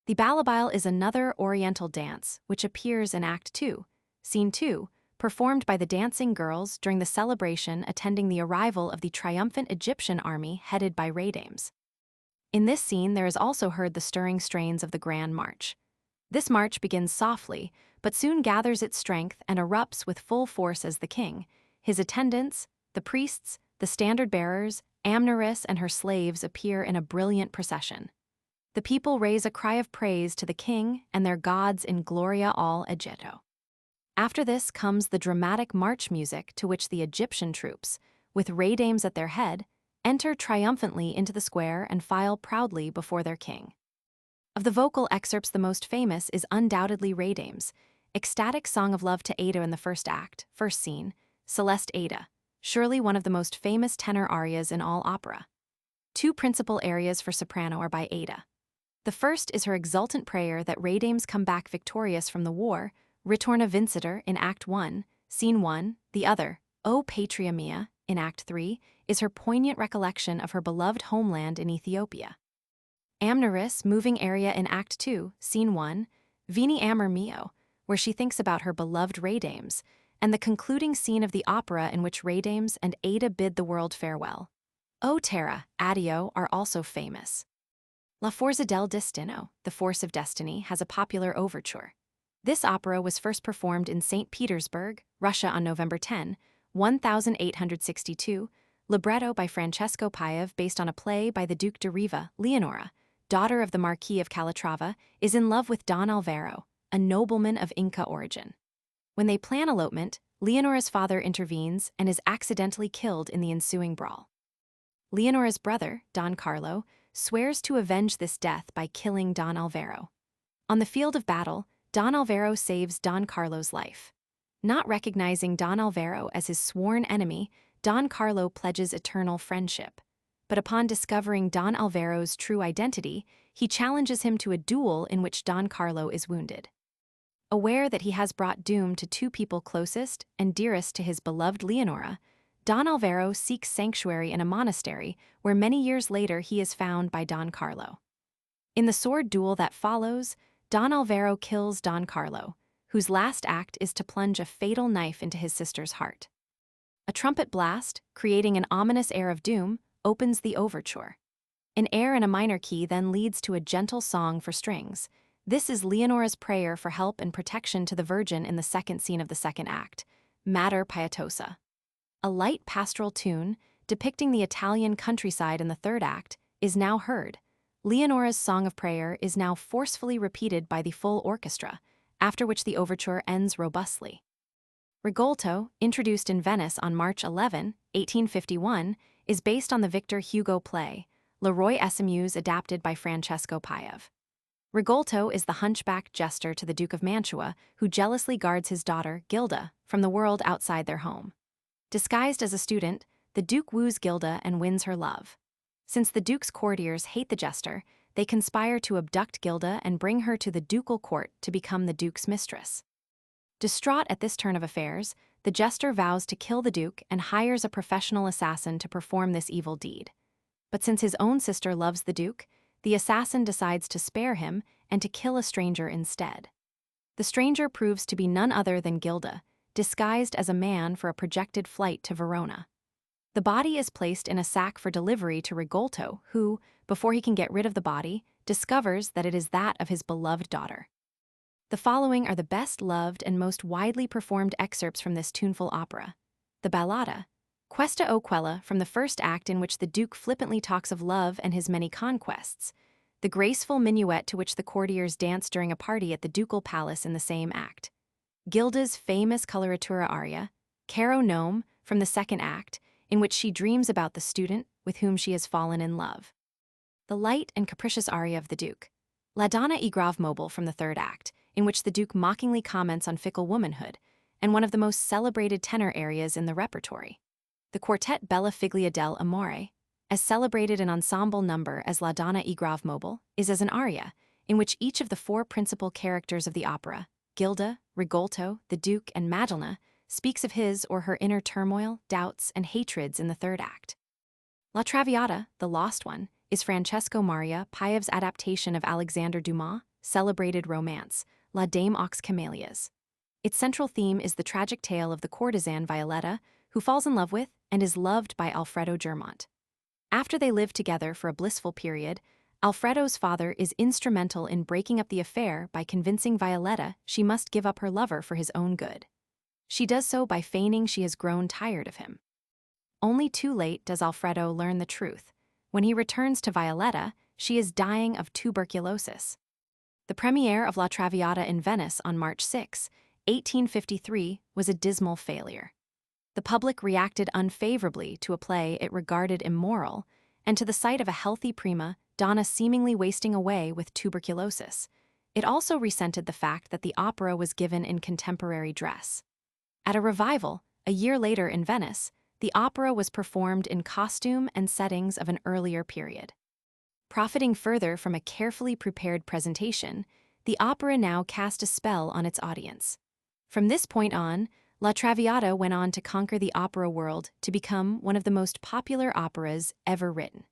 The Balabail is another oriental dance which appears in Act 2, Scene 2, performed by the dancing girls during the celebration attending the arrival of the triumphant Egyptian army headed by Radames. In this scene, there is also heard the stirring strains of the Grand March. This march begins softly, but soon gathers its strength and erupts with full force as the king, his attendants, the priests, the standard-bearers, Amneris and her slaves appear in a brilliant procession. The people raise a cry of praise to the king and their gods in Gloria al Egitto. After this comes the dramatic march music to which the Egyptian troops, with Radames at their head, enter triumphantly into the square and file proudly before their king. Of the vocal excerpts, the most famous is undoubtedly Radames' ecstatic song of love to Ada in the first act, first scene, Celeste Ada, surely one of the most famous tenor arias in all opera. Two principal arias for soprano are by Ada. The first is her exultant prayer that Radames come back victorious from the war, Ritorna Vincitor in Act 1, Scene 1. The other, O Patria Mia, in Act 3, is her poignant recollection of her beloved homeland in Ethiopia. Amneris' moving aria in Act 2, Scene 1, Veni Amor Mio, where she thinks about her beloved Radames, and the concluding scene of the opera in which Radames and Ada bid the world farewell. O Terra, Addio are also famous. La Forza del Destino, The Force of Destiny, has a popular overture. This opera was first performed in St. Petersburg, Russia on November 10, 1862, libretto by Francesco Payev based on a play by the Duke de Riva. Leonora, daughter of the Marquis of Calatrava, is in love with Don Alvaro, a nobleman of Inca origin. When they plan elopement, Leonora's father intervenes and is accidentally killed in the ensuing brawl. Leonora's brother, Don Carlo, swears to avenge this death by killing Don Alvaro. On the field of battle, Don Alvaro saves Don Carlo's life. Not recognizing Don Alvaro as his sworn enemy, Don Carlo pledges eternal friendship. But upon discovering Don Alvaro's true identity, he challenges him to a duel in which Don Carlo is wounded. Aware that he has brought doom to two people closest and dearest to his beloved Leonora, Don Alvaro seeks sanctuary in a monastery where many years later he is found by Don Carlo. In the sword duel that follows, Don Alvaro kills Don Carlo, whose last act is to plunge a fatal knife into his sister's heart. A trumpet blast, creating an ominous air of doom, opens the overture. An air in a minor key then leads to a gentle song for strings. This is Leonora's prayer for help and protection to the Virgin in the second scene of the second act, Mater Pietosa. A light pastoral tune, depicting the Italian countryside in the third act, is now heard. Leonora's song of prayer is now forcefully repeated by the full orchestra, after which the overture ends robustly. Rigoletto, introduced in Venice on March 11, 1851, is based on the Victor Hugo play, Leroy Essamuse adapted by Francesco Payev. Rigoletto is the hunchback jester to the Duke of Mantua, who jealously guards his daughter, Gilda, from the world outside their home. Disguised as a student, the Duke woos Gilda and wins her love. Since the Duke's courtiers hate the jester, they conspire to abduct Gilda and bring her to the ducal court to become the Duke's mistress. Distraught at this turn of affairs, the jester vows to kill the Duke and hires a professional assassin to perform this evil deed. But since his own sister loves the Duke, the assassin decides to spare him and to kill a stranger instead. The stranger proves to be none other than Gilda, disguised as a man for a projected flight to Verona. The body is placed in a sack for delivery to Rigolto, who, before he can get rid of the body, discovers that it is that of his beloved daughter. The following are the best-loved and most widely performed excerpts from this tuneful opera. The ballata, Questa o quella, from the first act in which the Duke flippantly talks of love and his many conquests, the graceful minuet to which the courtiers dance during a party at the ducal palace in the same act, Gilda's famous coloratura aria, Caro nome, from the second act, in which she dreams about the student with whom she has fallen in love, the light and capricious aria of the Duke, La Donna e grave mobile, from the third act, in which the Duke mockingly comments on fickle womanhood, and one of the most celebrated tenor arias in the repertory. The quartet Bella Figlia del Amore, as celebrated an ensemble number as La Donna e grave mobile, is as an aria, in which each of the four principal characters of the opera, Gilda, Rigolto, the Duke, and Madalena, speaks of his or her inner turmoil, doubts, and hatreds in the third act. La Traviata, the Lost One, is Francesco Maria Piev's adaptation of Alexander Dumas' celebrated romance, La Dame aux Camélias. Its central theme is the tragic tale of the courtesan Violetta, who falls in love with and is loved by Alfredo Germont. After they live together for a blissful period, Alfredo's father is instrumental in breaking up the affair by convincing Violetta she must give up her lover for his own good. She does so by feigning she has grown tired of him. Only too late does Alfredo learn the truth. When he returns to Violetta, she is dying of tuberculosis. The premiere of La Traviata in Venice on March 6, 1853, was a dismal failure. The public reacted unfavorably to a play it regarded immoral, and to the sight of a healthy prima donna seemingly wasting away with tuberculosis. It also resented the fact that the opera was given in contemporary dress. At a revival, a year later in Venice, the opera was performed in costume and settings of an earlier period. Profiting further from a carefully prepared presentation, the opera now cast a spell on its audience. From this point on, La Traviata went on to conquer the opera world to become one of the most popular operas ever written.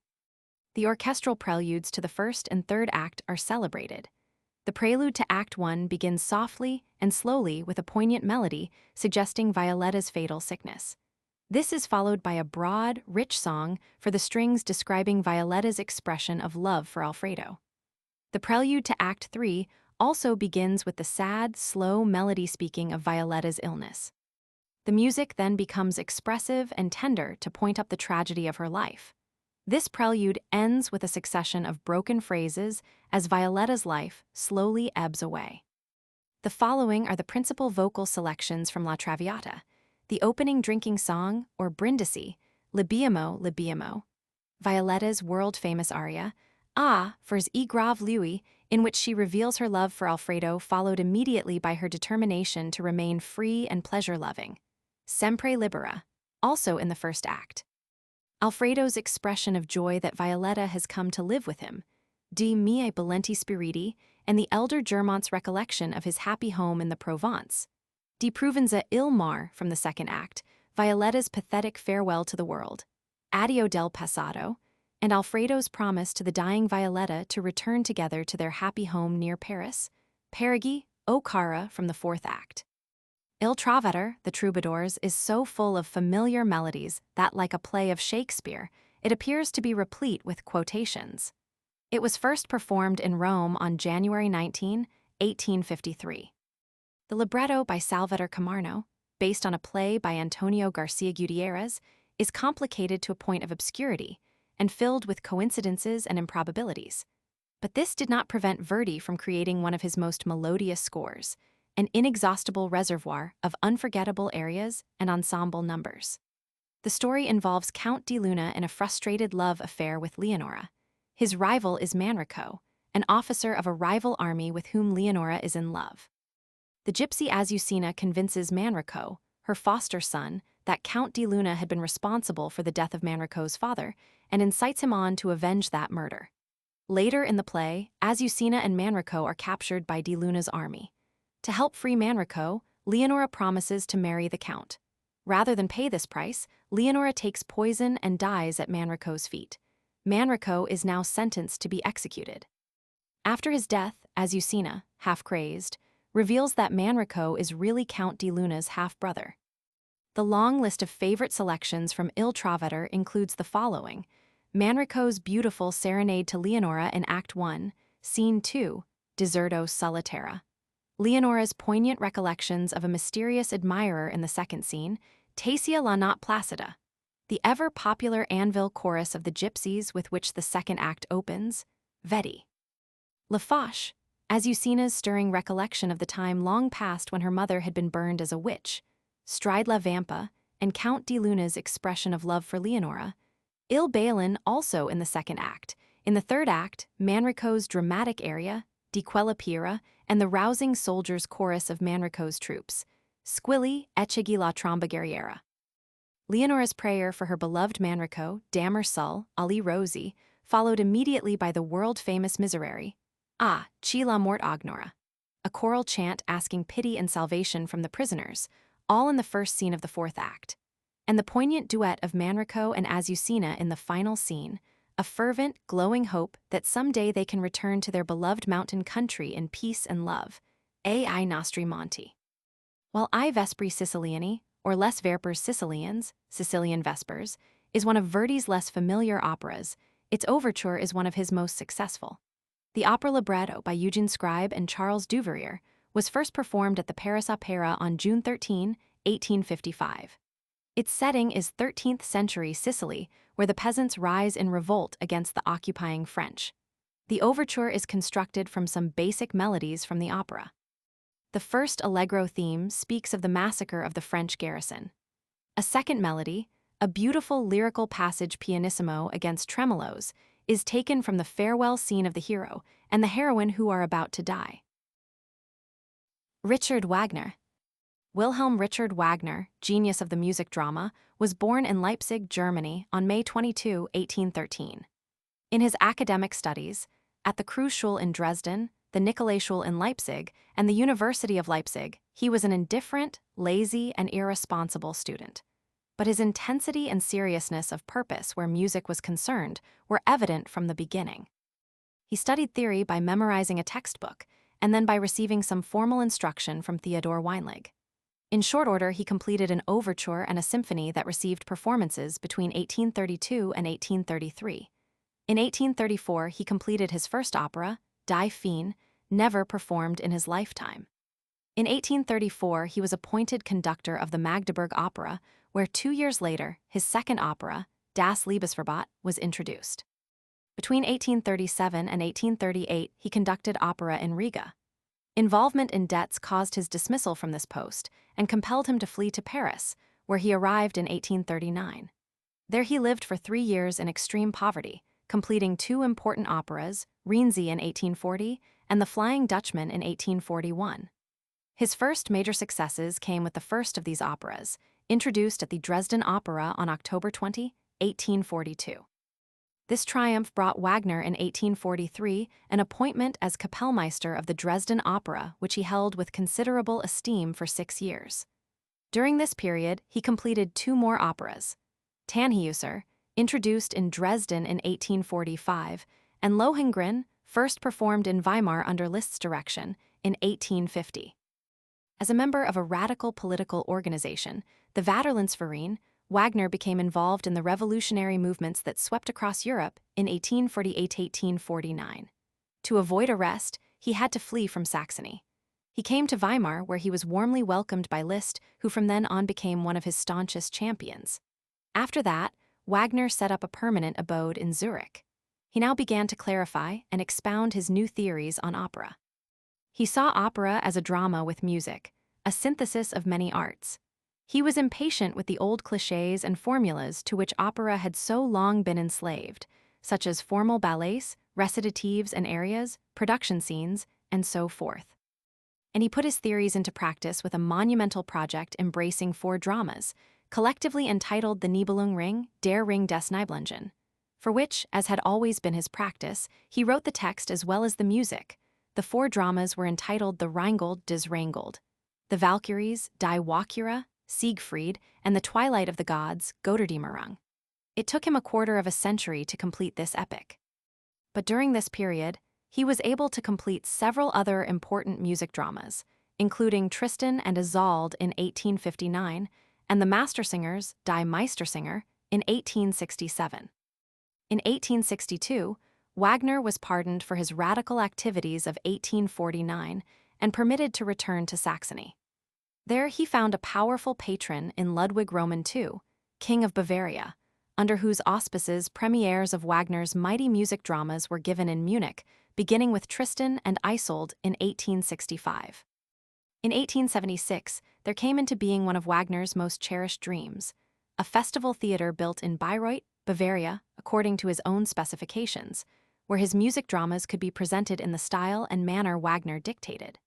The orchestral preludes to the first and third act are celebrated. The prelude to Act 1 begins softly and slowly with a poignant melody suggesting Violetta's fatal sickness. This is followed by a broad, rich song for the strings describing Violetta's expression of love for Alfredo. The prelude to Act 3 also begins with the sad, slow melody speaking of Violetta's illness. The music then becomes expressive and tender to point up the tragedy of her life. This prelude ends with a succession of broken phrases as Violetta's life slowly ebbs away. The following are the principal vocal selections from La Traviata. The opening drinking song, or Brindisi, Libbiamo, Libbiamo, Violetta's world-famous aria, Ah, fors I grave lui, in which she reveals her love for Alfredo, followed immediately by her determination to remain free and pleasure-loving, Sempre libera, also in the first act. Alfredo's expression of joy that Violetta has come to live with him, Di miei bolenti spiriti, and the elder Germont's recollection of his happy home in the Provence, Di Provenza il mar, from the second act, Violetta's pathetic farewell to the world, Addio del passato, and Alfredo's promise to the dying Violetta to return together to their happy home near Paris, Perighi, o cara, from the fourth act. Il Trovatore, the Troubadours, is so full of familiar melodies that, like a play of Shakespeare, it appears to be replete with quotations. It was first performed in Rome on January 19, 1853. The libretto by Salvatore Camarno, based on a play by Antonio Garcia Gutierrez, is complicated to a point of obscurity and filled with coincidences and improbabilities. But this did not prevent Verdi from creating one of his most melodious scores, an inexhaustible reservoir of unforgettable arias and ensemble numbers. The story involves Count di Luna in a frustrated love affair with Leonora. His rival is Manrico, an officer of a rival army with whom Leonora is in love. The gypsy Azucena convinces Manrico, her foster son, that Count di Luna had been responsible for the death of Manrico's father, and incites him on to avenge that murder. Later in the play, Azucena and Manrico are captured by di Luna's army. To help free Manrico, Leonora promises to marry the Count. Rather than pay this price, Leonora takes poison and dies at Manrico's feet. Manrico is now sentenced to be executed. After his death, Azucena, half-crazed, reveals that Manrico is really Count di Luna's half-brother. The long list of favorite selections from Il Trovatore includes the following: Manrico's beautiful serenade to Leonora in Act 1, Scene 2, Deserto Solitera. Leonora's poignant recollections of a mysterious admirer in the second scene, Tasia la Not Placida. The ever-popular anvil chorus of the Gypsies with which the second act opens, Vedi. La Fauche, Azucena's stirring recollection of the time long past when her mother had been burned as a witch, Stride la Vampa, and Count di Luna's expression of love for Leonora. Il Balin also in the second act. In the third act, Manrico's dramatic aria, Di quella Pira, and the rousing soldiers' chorus of Manrico's troops, Squilli, Echeghi la Tromba Guerriera. Leonora's prayer for her beloved Manrico, Dammer Sul, Ali Rosi, followed immediately by the world-famous Miserere, Ah, Chi la Mort Agnora, a choral chant asking pity and salvation from the prisoners, all in the first scene of the fourth act, and the poignant duet of Manrico and Azucena in the final scene, a fervent, glowing hope that someday they can return to their beloved mountain country in peace and love, Ai Nostri Monti. While I Vespri Siciliani, or Les Vespers Sicilians, Sicilian Vespers, is one of Verdi's less familiar operas, its overture is one of his most successful. The opera libretto by Eugene Scribe and Charles Duvalier was first performed at the Paris Opera on June 13, 1855. Its setting is 13th century Sicily, where the peasants rise in revolt against the occupying French. The overture is constructed from some basic melodies from the opera. The first allegro theme speaks of the massacre of the French garrison. A second melody, a beautiful lyrical passage pianissimo against tremolos, is taken from the farewell scene of the hero and the heroine who are about to die. Richard Wagner. Wilhelm Richard Wagner, genius of the music drama, was born in Leipzig, Germany on May 22, 1813. In his academic studies, at the Kreuzschule in Dresden, the Nikolaischule in Leipzig, and the University of Leipzig, he was an indifferent, lazy, and irresponsible student. But his intensity and seriousness of purpose where music was concerned were evident from the beginning. He studied theory by memorizing a textbook, and then by receiving some formal instruction from Theodor Weinlig. In short order, he completed an overture and a symphony that received performances between 1832 and 1833. In 1834, he completed his first opera, Die Feen, never performed in his lifetime. In 1834, he was appointed conductor of the Magdeburg Opera, where 2 years later, his second opera, Das Liebesverbot, was introduced. Between 1837 and 1838, he conducted opera in Riga. Involvement in debts caused his dismissal from this post and compelled him to flee to Paris, where he arrived in 1839. There he lived for 3 years in extreme poverty, completing 2 important operas, Rienzi in 1840 and The Flying Dutchman in 1841. His first major successes came with the first of these operas, introduced at the Dresden Opera on October 20, 1842. This triumph brought Wagner in 1843 an appointment as Kapellmeister of the Dresden Opera, which he held with considerable esteem for 6 years. During this period, he completed 2 more operas, Tannhäuser, introduced in Dresden in 1845, and Lohengrin, first performed in Weimar under Liszt's direction in 1850. As a member of a radical political organization, the Vaterlandsverein, Wagner became involved in the revolutionary movements that swept across Europe in 1848–1849. To avoid arrest, he had to flee from Saxony. He came to Weimar, where he was warmly welcomed by Liszt, who from then on became one of his staunchest champions. After that, Wagner set up a permanent abode in Zurich. He now began to clarify and expound his new theories on opera. He saw opera as a drama with music, a synthesis of many arts. He was impatient with the old clichés and formulas to which opera had so long been enslaved, such as formal ballets, recitatives and arias, production scenes, and so forth. And he put his theories into practice with a monumental project embracing 4 dramas, collectively entitled The Nibelung Der Ring des Nibelungen, for which, as had always been his practice, he wrote the text as well as the music. The 4 dramas were entitled The Rheingold des Rheingold, The Valkyries, Die Walküre, Siegfried, and The Twilight of the Gods, Götterdämmerung. It took him a quarter of a century to complete this epic. But during this period, he was able to complete several other important music dramas, including Tristan and Isolde in 1859, and the Mastersingers, Die Meistersinger, in 1867. In 1862, Wagner was pardoned for his radical activities of 1849 and permitted to return to Saxony. There he found a powerful patron in Ludwig Roman II, King of Bavaria, under whose auspices premieres of Wagner's mighty music dramas were given in Munich, beginning with Tristan and Isolde in 1865. In 1876, there came into being one of Wagner's most cherished dreams, a festival theater built in Bayreuth, Bavaria, according to his own specifications, where his music dramas could be presented in the style and manner Wagner dictated.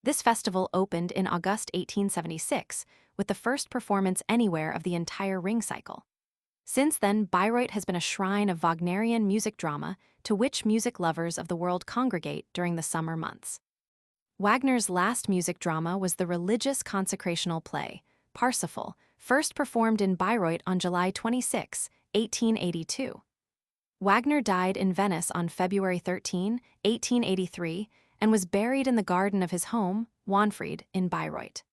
This festival opened in August 1876, with the first performance anywhere of the entire Ring cycle. Since then, Bayreuth has been a shrine of Wagnerian music drama to which music lovers of the world congregate during the summer months. Wagner's last music drama was the religious consecrational play, Parsifal, first performed in Bayreuth on July 26, 1882. Wagner died in Venice on February 13, 1883, and was buried in the garden of his home, Wanfried, in Bayreuth.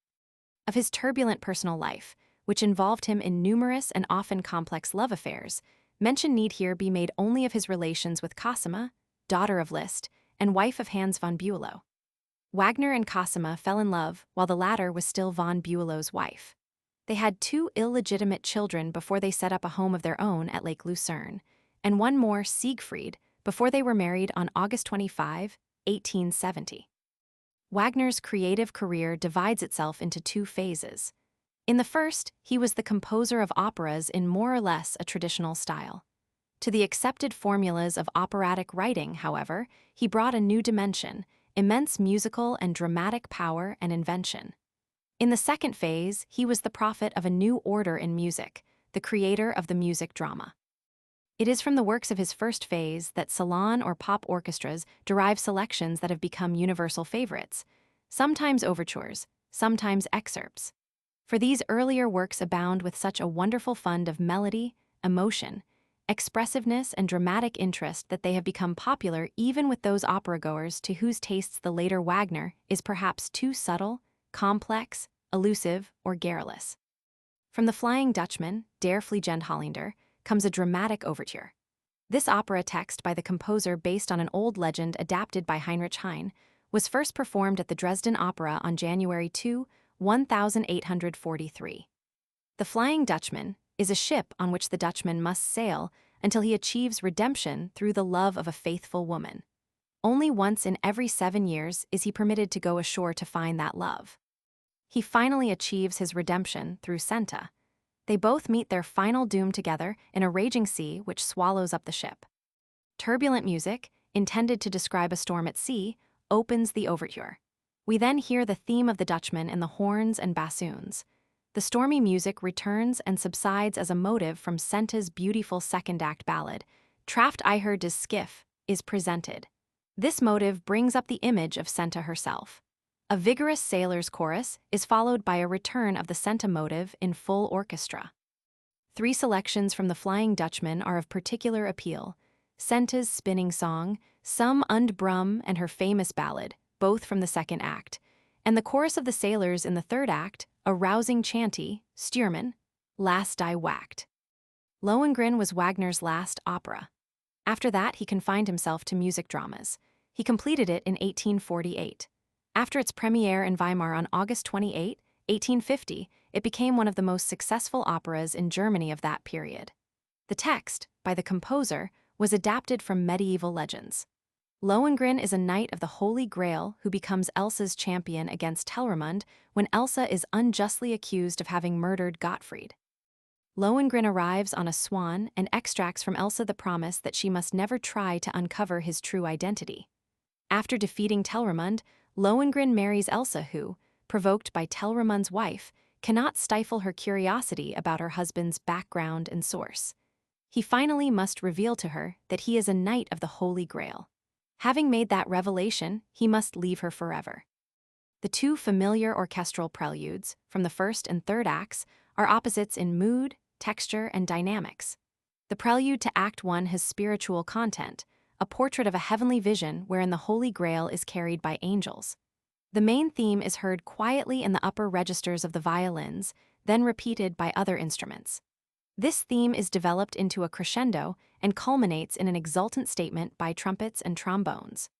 Of his turbulent personal life, which involved him in numerous and often complex love affairs, mention need here be made only of his relations with Cosima, daughter of Liszt, and wife of Hans von Bülow. Wagner and Cosima fell in love while the latter was still von Bülow's wife. They had 2 illegitimate children before they set up a home of their own at Lake Lucerne, and one more, Siegfried, before they were married on August 25, 1870. Wagner's creative career divides itself into 2 phases. In the first, he was the composer of operas in more or less a traditional style. To the accepted formulas of operatic writing, however, he brought a new dimension, immense musical and dramatic power and invention. In the second phase, he was the prophet of a new order in music, the creator of the music drama. It is from the works of his first phase that salon or pop orchestras derive selections that have become universal favorites, sometimes overtures, sometimes excerpts. For these earlier works abound with such a wonderful fund of melody, emotion, expressiveness, and dramatic interest that they have become popular even with those opera-goers to whose tastes the later Wagner is perhaps too subtle, complex, elusive, or garrulous. From The Flying Dutchman, Der Fliegende Holländer, comes a dramatic overture. This opera text by the composer based on an old legend adapted by Heinrich Heine was first performed at the Dresden Opera on January 2, 1843. The Flying Dutchman is a ship on which the Dutchman must sail until he achieves redemption through the love of a faithful woman. Only once in every 7 years is he permitted to go ashore to find that love. He finally achieves his redemption through Senta. They both meet their final doom together in a raging sea which swallows up the ship. Turbulent music, intended to describe a storm at sea, opens the overture. We then hear the theme of the Dutchman in the horns and bassoons. The stormy music returns and subsides as a motive from Senta's beautiful second-act ballad, Traft Iher des Skiff, is presented. This motive brings up the image of Senta herself. A vigorous sailor's chorus is followed by a return of the Senta motive in full orchestra. 3 selections from The Flying Dutchman are of particular appeal: Senta's spinning song, Some und Brum, and her famous ballad, both from the second act, and the chorus of the sailors in the third act, a rousing chanty, Stürmen, Last Die Whacked. Lohengrin was Wagner's last opera. After that, he confined himself to music dramas. He completed it in 1848. After its premiere in Weimar on August 28, 1850, it became one of the most successful operas in Germany of that period. The text, by the composer, was adapted from medieval legends. Lohengrin is a knight of the Holy Grail who becomes Elsa's champion against Telramund when Elsa is unjustly accused of having murdered Gottfried. Lohengrin arrives on a swan and extracts from Elsa the promise that she must never try to uncover his true identity. After defeating Telramund, Lohengrin marries Elsa who, provoked by Telramund's wife, cannot stifle her curiosity about her husband's background and source. He finally must reveal to her that he is a knight of the Holy Grail. Having made that revelation, he must leave her forever. The 2 familiar orchestral preludes, from the first and third acts, are opposites in mood, texture, and dynamics. The prelude to Act 1 has spiritual content, a portrait of a heavenly vision wherein the Holy Grail is carried by angels. The main theme is heard quietly in the upper registers of the violins, then repeated by other instruments. This theme is developed into a crescendo and culminates in an exultant statement by trumpets and trombones.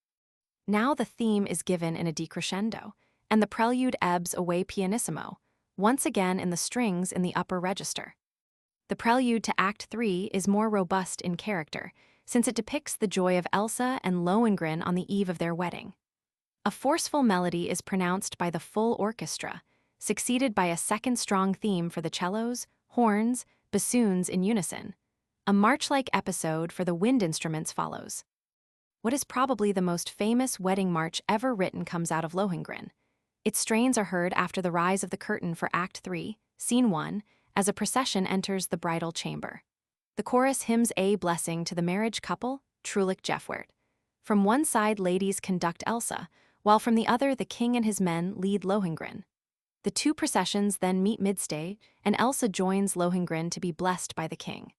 Now the theme is given in a decrescendo, and the prelude ebbs away pianissimo, once again in the strings in the upper register. The prelude to Act 3 is more robust in character, since it depicts the joy of Elsa and Lohengrin on the eve of their wedding. A forceful melody is pronounced by the full orchestra, succeeded by a second strong theme for the cellos, horns, bassoons in unison. A march-like episode for the wind instruments follows. What is probably the most famous wedding march ever written comes out of Lohengrin. Its strains are heard after the rise of the curtain for Act 3, Scene 1, as a procession enters the bridal chamber. The chorus hymns a blessing to the marriage couple, Trulich Jeffwert. From one side, ladies conduct Elsa, while from the other, the king and his men lead Lohengrin. The two processions then meet midstage, and Elsa joins Lohengrin to be blessed by the king.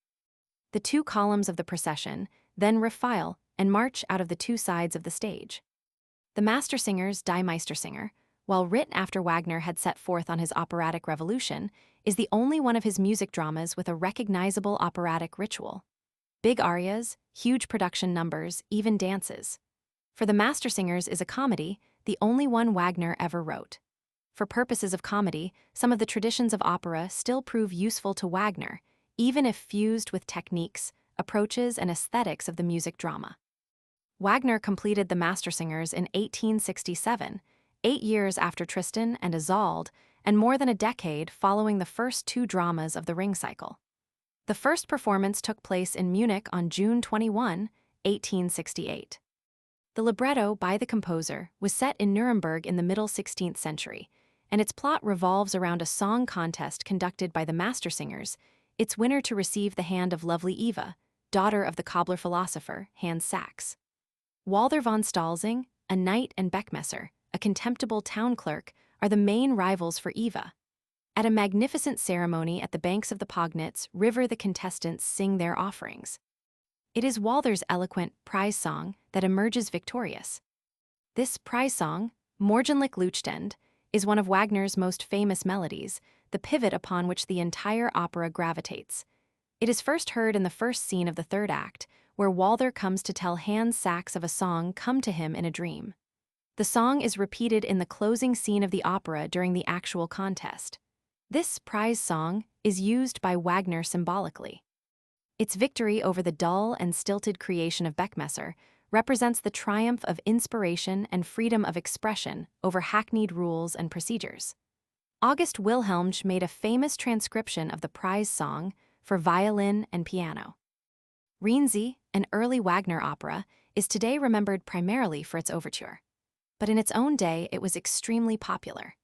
The two columns of the procession then refile and march out of the two sides of the stage. The Mastersingers, Die Meistersinger, while written after Wagner had set forth on his operatic revolution, is the only one of his music dramas with a recognizable operatic ritual. Big arias, huge production numbers, even dances. For the Mastersingers is a comedy, the only one Wagner ever wrote. For purposes of comedy, some of the traditions of opera still prove useful to Wagner, even if fused with techniques, approaches, and aesthetics of the music drama. Wagner completed the Mastersingers in 1867, 8 years after Tristan and Isolde, and more than a decade following the first two dramas of the Ring cycle. The first performance took place in Munich on June 21, 1868. The libretto by the composer was set in Nuremberg in the middle 16th century, and its plot revolves around a song contest conducted by the Mastersingers, its winner to receive the hand of lovely Eva, daughter of the cobbler philosopher Hans Sachs. Walther von Stalzing, a knight, and Beckmesser, a contemptible town clerk, are the main rivals for Eva. At a magnificent ceremony at the banks of the Pognitz River, the contestants sing their offerings. It is Walther's eloquent prize song that emerges victorious. This prize song, Morgenlich Leuchtend, is one of Wagner's most famous melodies, the pivot upon which the entire opera gravitates. It is first heard in the first scene of the third act, where Walther comes to tell Hans Sachs of a song come to him in a dream. The song is repeated in the closing scene of the opera during the actual contest. This prize song is used by Wagner symbolically. Its victory over the dull and stilted creation of Beckmesser represents the triumph of inspiration and freedom of expression over hackneyed rules and procedures. August Wilhelmsch made a famous transcription of the prize song for violin and piano. Rienzi, an early Wagner opera, is today remembered primarily for its overture. But in its own day, it was extremely popular.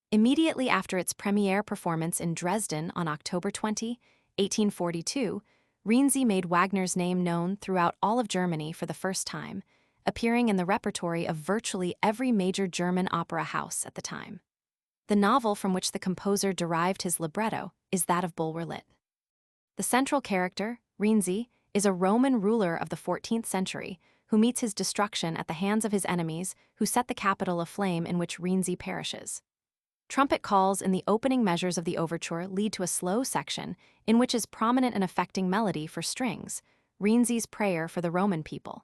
Immediately after its premiere performance in Dresden on October 20, 1842, Rienzi made Wagner's name known throughout all of Germany for the first time, appearing in the repertory of virtually every major German opera house at the time. The novel from which the composer derived his libretto is that of Bulwer Lytt. The central character, Rienzi, is a Roman ruler of the 14th century who meets his destruction at the hands of his enemies who set the capital aflame, in which Rienzi perishes. Trumpet calls in the opening measures of the overture lead to a slow section in which is prominent an affecting melody for strings, Rienzi's prayer for the Roman people.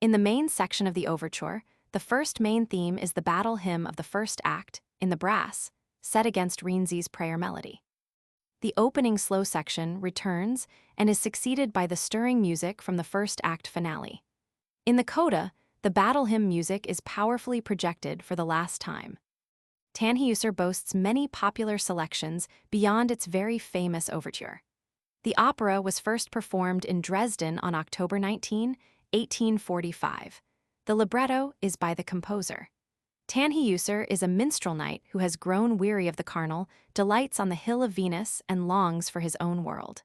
In the main section of the overture, the first main theme is the battle hymn of the first act, in the brass, set against Rienzi's prayer melody. The opening slow section returns and is succeeded by the stirring music from the first act finale. In the coda, the battle hymn music is powerfully projected for the last time. Tannhäuser boasts many popular selections beyond its very famous overture. The opera was first performed in Dresden on October 19, 1845. The libretto is by the composer. Tannhäuser is a minstrel knight who has grown weary of the carnal, delights on the hill of Venus, and longs for his own world.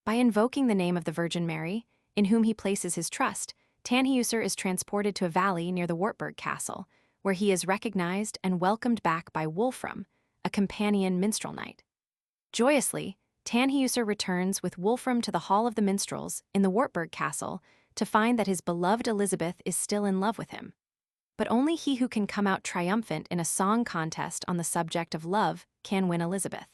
By invoking the name of the Virgin Mary, in whom he places his trust, Tannhäuser is transported to a valley near the Wartburg Castle, where he is recognized and welcomed back by Wolfram, a companion minstrel knight. Joyously, Tannhäuser returns with Wolfram to the Hall of the Minstrels in the Wartburg Castle to find that his beloved Elizabeth is still in love with him. But only he who can come out triumphant in a song contest on the subject of love can win Elizabeth.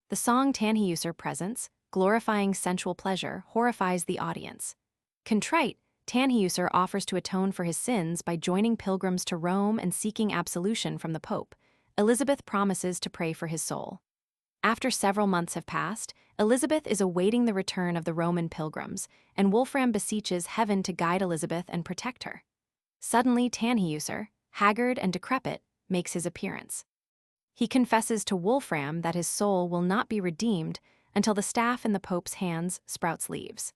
The song Tannhäuser Presents, glorifying sensual pleasure, horrifies the audience. Contrite, Tannhäuser offers to atone for his sins by joining pilgrims to Rome and seeking absolution from the Pope. Elizabeth promises to pray for his soul. After several months have passed, Elizabeth is awaiting the return of the Roman pilgrims, and Wolfram beseeches heaven to guide Elizabeth and protect her. Suddenly, Tannhäuser, haggard and decrepit, makes his appearance. He confesses to Wolfram that his soul will not be redeemed until the staff in the Pope's hands sprouts leaves.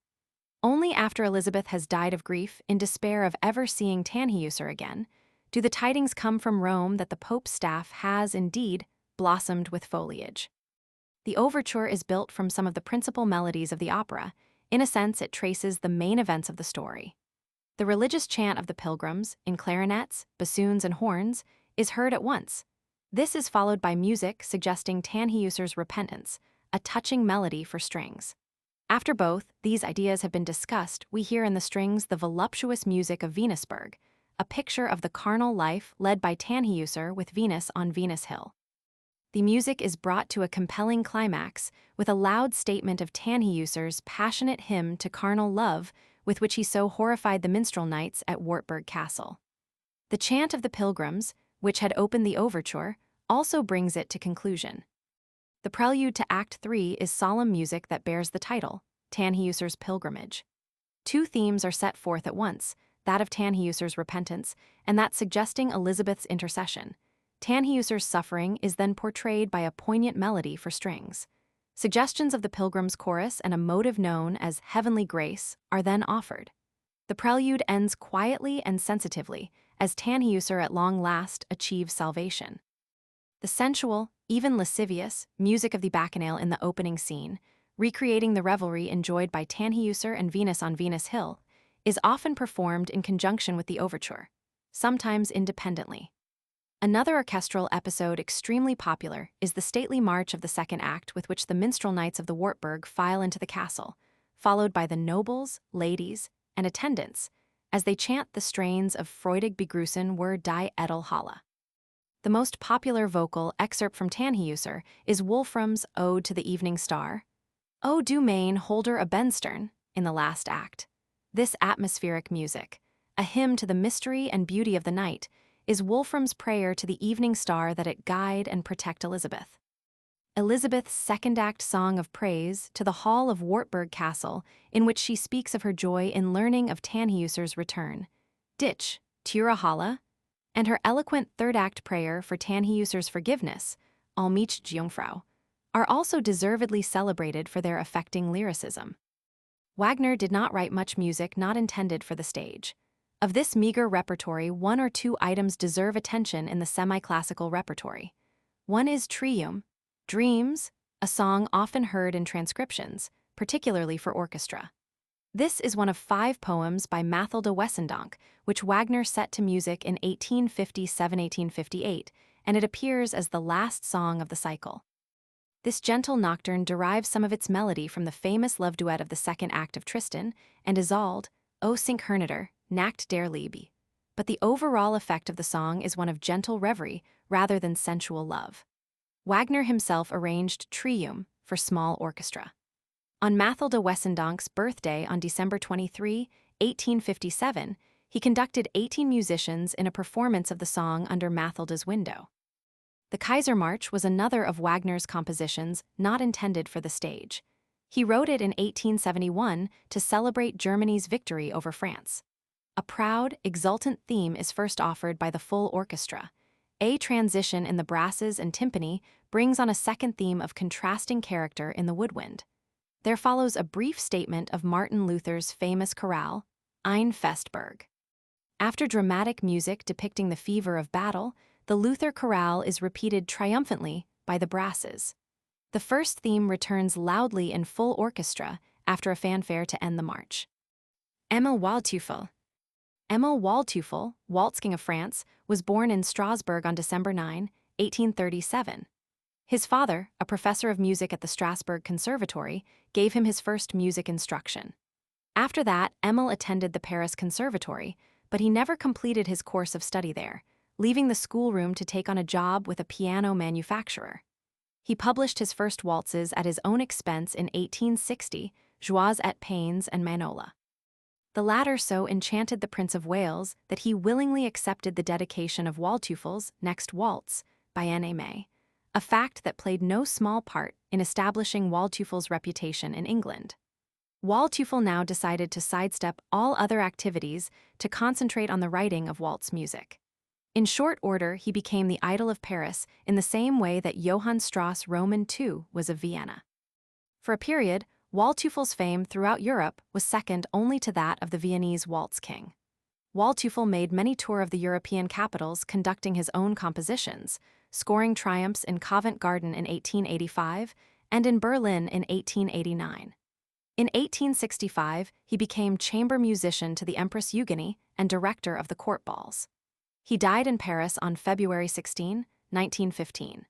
Only after Elizabeth has died of grief, in despair of ever seeing Tannhäuser again, do the tidings come from Rome that the Pope's staff has, indeed, blossomed with foliage. The overture is built from some of the principal melodies of the opera. In a sense, it traces the main events of the story. The religious chant of the pilgrims, in clarinets, bassoons, and horns, is heard at once. This is followed by music suggesting Tannhäuser's repentance, a touching melody for strings. After both these ideas have been discussed, we hear in the strings the voluptuous music of Venusberg, a picture of the carnal life led by Tannhäuser with Venus on Venus Hill. The music is brought to a compelling climax with a loud statement of Tannhäuser's passionate hymn to carnal love with which he so horrified the minstrel knights at Wartburg Castle. The chant of the pilgrims, which had opened the overture, also brings it to conclusion. The prelude to Act 3 is solemn music that bears the title, Tannhäuser's Pilgrimage. Two themes are set forth at once, that of Tannhäuser's repentance and that suggesting Elizabeth's intercession. Tannhäuser's suffering is then portrayed by a poignant melody for strings. Suggestions of the Pilgrim's chorus and a motive known as Heavenly Grace are then offered. The prelude ends quietly and sensitively, as Tannhäuser at long last achieves salvation. The sensual, even lascivious, music of the Bacchanale in the opening scene, recreating the revelry enjoyed by Tannhäuser and Venus on Venus Hill, is often performed in conjunction with the overture, sometimes independently. Another orchestral episode extremely popular is the stately march of the second act with which the minstrel knights of the Wartburg file into the castle, followed by the nobles, ladies, and attendants, as they chant the strains of Freudig begrüßen wir die Edelhalle. The most popular vocal excerpt from Tannhäuser is Wolfram's Ode to the Evening Star, O du mein Holder Abenstern, in the last act. This atmospheric music, a hymn to the mystery and beauty of the night, is Wolfram's prayer to the evening star that it guide and protect Elizabeth. Elizabeth's second-act song of praise to the hall of Wartburg Castle, in which she speaks of her joy in learning of Tannhäuser's return, Dich, Tura Halle, and her eloquent third-act prayer for Tannhäuser's forgiveness, Allmächtige Jungfrau, are also deservedly celebrated for their affecting lyricism. Wagner did not write much music not intended for the stage. Of this meager repertory, one or two items deserve attention in the semi-classical repertory. One is Trium, Dreams, a song often heard in transcriptions, particularly for orchestra. This is one of 5 poems by Mathilde Wessendonck, which Wagner set to music in 1857-1858, and it appears as the last song of the cycle. This gentle nocturne derives some of its melody from the famous love duet of the second act of Tristan and Isolde, O Sink Herneter, Nacht der Liebe, but the overall effect of the song is one of gentle reverie rather than sensual love. Wagner himself arranged Trium for small orchestra. On Mathilde Wessendonck's birthday on December 23, 1857, he conducted 18 musicians in a performance of the song under Mathilde's window. The Kaisermarch was another of Wagner's compositions not intended for the stage. He wrote it in 1871 to celebrate Germany's victory over France. A proud, exultant theme is first offered by the full orchestra. A transition in the brasses and timpani brings on a second theme of contrasting character in the woodwind. There follows a brief statement of Martin Luther's famous chorale, Ein Festberg. After dramatic music depicting the fever of battle, the Luther chorale is repeated triumphantly by the brasses. The first theme returns loudly in full orchestra after a fanfare to end the march. Emil Waldteufel. Emil Waldteufel, Waltz King of France, was born in Strasbourg on December 9, 1837. His father, a professor of music at the Strasbourg Conservatory, gave him his first music instruction. After that, Emil attended the Paris Conservatory, but he never completed his course of study there, leaving the schoolroom to take on a job with a piano manufacturer. He published his first waltzes at his own expense in 1860, Joies et Peines and Manola. The latter so enchanted the Prince of Wales that he willingly accepted the dedication of Waldteufel's Next Waltz by N.A. May, a fact that played no small part in establishing Waldteufel's reputation in England. Waldteufel now decided to sidestep all other activities to concentrate on the writing of waltz music. In short order, he became the idol of Paris in the same way that Johann Strauss Roman II was of Vienna. For a period, Waldteufel's fame throughout Europe was second only to that of the Viennese waltz king. Waldteufel made many tours of the European capitals conducting his own compositions, scoring triumphs in Covent Garden in 1885 and in Berlin in 1889. In 1865, he became chamber musician to the Empress Eugenie and director of the court balls. He died in Paris on February 16, 1915.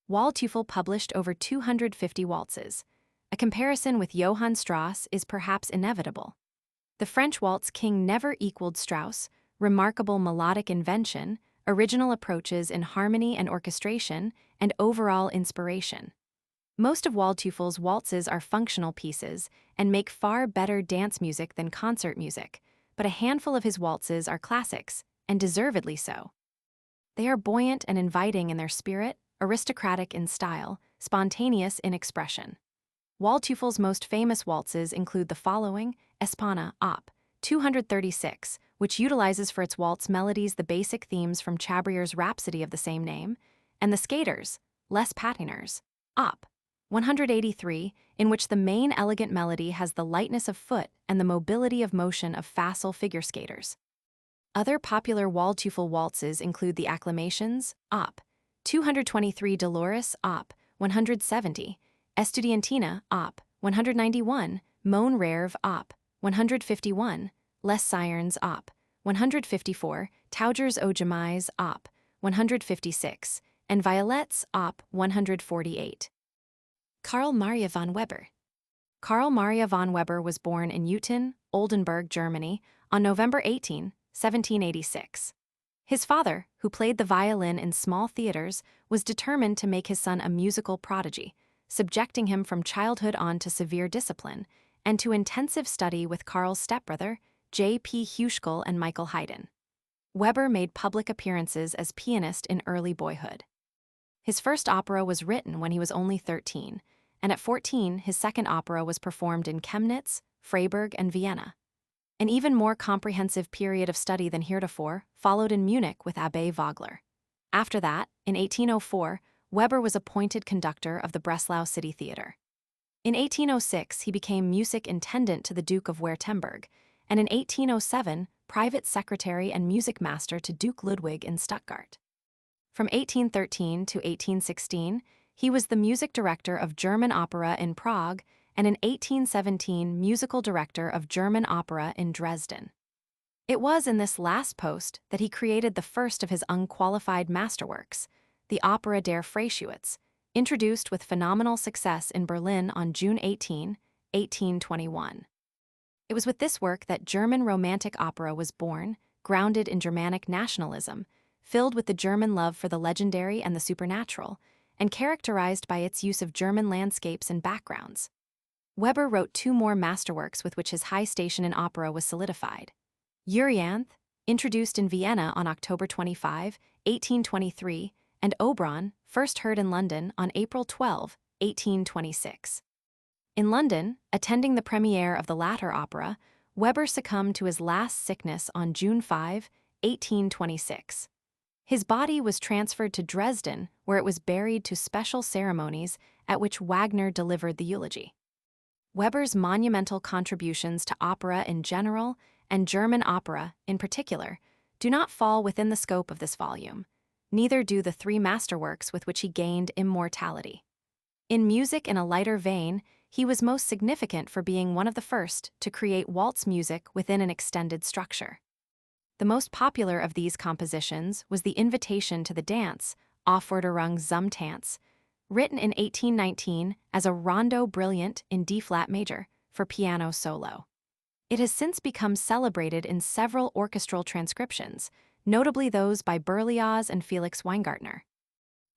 Waldteufel published over 250 waltzes. A comparison with Johann Strauss is perhaps inevitable. The French waltz king never equaled Strauss' remarkable melodic invention, original approaches in harmony and orchestration, and overall inspiration. Most of Waldteufel's waltzes are functional pieces and make far better dance music than concert music, but a handful of his waltzes are classics, and deservedly so. They are buoyant and inviting in their spirit, aristocratic in style, spontaneous in expression. Waldteufel's most famous waltzes include the following: Espana, Op. 236, which utilizes for its waltz melodies the basic themes from Chabrier's Rhapsody of the same name, and the Skaters, Les Patineurs, Op. 183, in which the main elegant melody has the lightness of foot and the mobility of motion of facile figure skaters. Other popular Waldteufel waltzes include the Acclamations, Op. 223, Dolores, Op. 170, Estudiantina, Op. 191, Mon Rêve, Op. 151, Les Sirens, Op. 154, Taugers aux Gemmes, Op. 156, and Violettes, Op. 148. Karl Maria von Weber. Karl Maria von Weber was born in Euten, Oldenburg, Germany, on November 18, 1786. His father, who played the violin in small theaters, was determined to make his son a musical prodigy, subjecting him from childhood on to severe discipline and to intensive study with Karl's stepbrother, J.P. Huschel and Michael Haydn. Weber made public appearances as pianist in early boyhood. His first opera was written when he was only 13, and at 14 his second opera was performed in Chemnitz, Freiburg, and Vienna. An even more comprehensive period of study than heretofore followed in Munich with Abbé Vogler. After that, in 1804, Weber was appointed conductor of the Breslau City Theatre. In 1806, he became music intendant to the Duke of Württemberg, and in 1807, private secretary and music master to Duke Ludwig in Stuttgart. From 1813 to 1816, he was the music director of German opera in Prague, and in 1817 musical director of German opera in Dresden. It was in this last post that he created the first of his unqualified masterworks, the Opera der Freischütz, introduced with phenomenal success in Berlin on June 18, 1821. It was with this work that German Romantic opera was born, grounded in Germanic nationalism, filled with the German love for the legendary and the supernatural, and characterized by its use of German landscapes and backgrounds. Weber wrote two more masterworks with which his high station in opera was solidified. Euryanthe, introduced in Vienna on October 25, 1823, and Oberon, first heard in London on April 12, 1826. In London, attending the premiere of the latter opera, Weber succumbed to his last sickness on June 5, 1826. His body was transferred to Dresden, where it was buried to special ceremonies at which Wagner delivered the eulogy. Weber's monumental contributions to opera in general and German opera in particular do not fall within the scope of this volume. Neither do the three masterworks with which he gained immortality. In music in a lighter vein, he was most significant for being one of the first to create waltz music within an extended structure. The most popular of these compositions was the Invitation to the Dance, Aufforderung zum Tanz, written in 1819 as a rondo brilliant in D-flat major for piano solo. It has since become celebrated in several orchestral transcriptions, notably those by Berlioz and Felix Weingartner.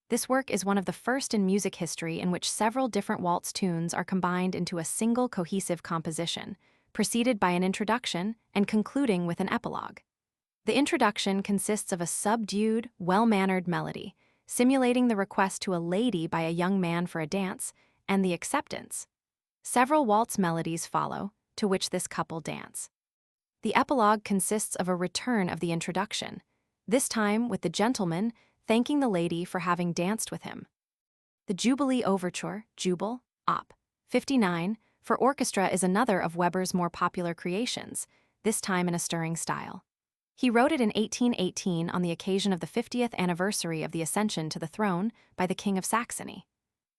This work is one of the first in music history in which several different waltz tunes are combined into a single cohesive composition, preceded by an introduction and concluding with an epilogue. The introduction consists of a subdued, well-mannered melody, simulating the request to a lady by a young man for a dance, and the acceptance. Several waltz melodies follow, to which this couple dance. The epilogue consists of a return of the introduction, this time with the gentleman thanking the lady for having danced with him. The Jubilee Overture, Jubel, Op. 59, for orchestra is another of Weber's more popular creations, this time in a stirring style. He wrote it in 1818 on the occasion of the 50th anniversary of the ascension to the throne by the King of Saxony.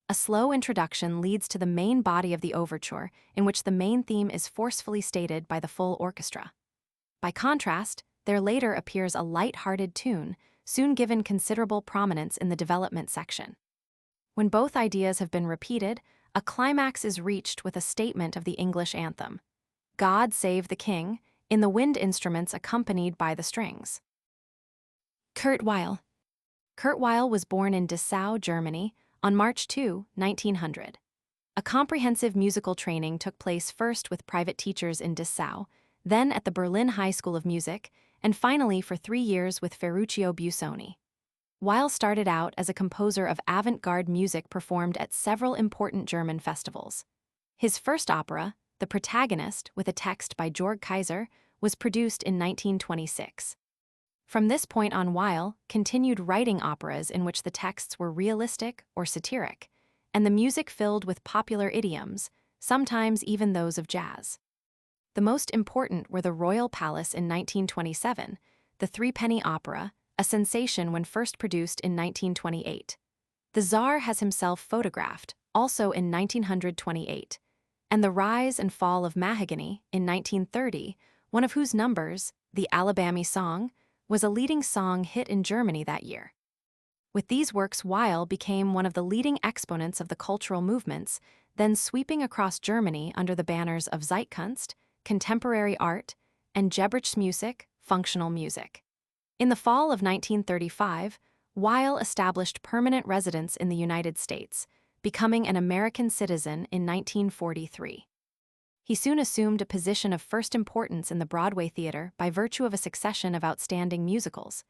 A slow introduction leads to the main body of the overture, in which the main theme is forcefully stated by the full orchestra. By contrast, there later appears a light-hearted tune, soon given considerable prominence in the development section. When both ideas have been repeated, a climax is reached with a statement of the English anthem, "God Save the King," in the wind instruments accompanied by the strings. Kurt Weill. Kurt Weill was born in Dessau, Germany, on March 2, 1900. A comprehensive musical training took place first with private teachers in Dessau, then at the Berlin High School of Music, and finally for 3 years with Ferruccio Busoni. Weill started out as a composer of avant-garde music performed at several important German festivals. His first opera, The Protagonist, with a text by Georg Kaiser, was produced in 1926. From this point on, Weill continued writing operas in which the texts were realistic or satiric, and the music filled with popular idioms, sometimes even those of jazz. The most important were the Royal Palace in 1927, the Threepenny Opera, a sensation when first produced in 1928. The Tsar has himself photographed, also in 1928, and The Rise and Fall of Mahogany in 1930, one of whose numbers, the Alabama Song, was a leading song hit in Germany that year. With these works, Weill became one of the leading exponents of the cultural movements, then sweeping across Germany under the banners of Zeitkunst, contemporary art, and Gebrauchsmusik, functional music. In the fall of 1935, Weill established permanent residence in the United States, becoming an American citizen in 1943. He soon assumed a position of first importance in the Broadway theater by virtue of a succession of outstanding musicals: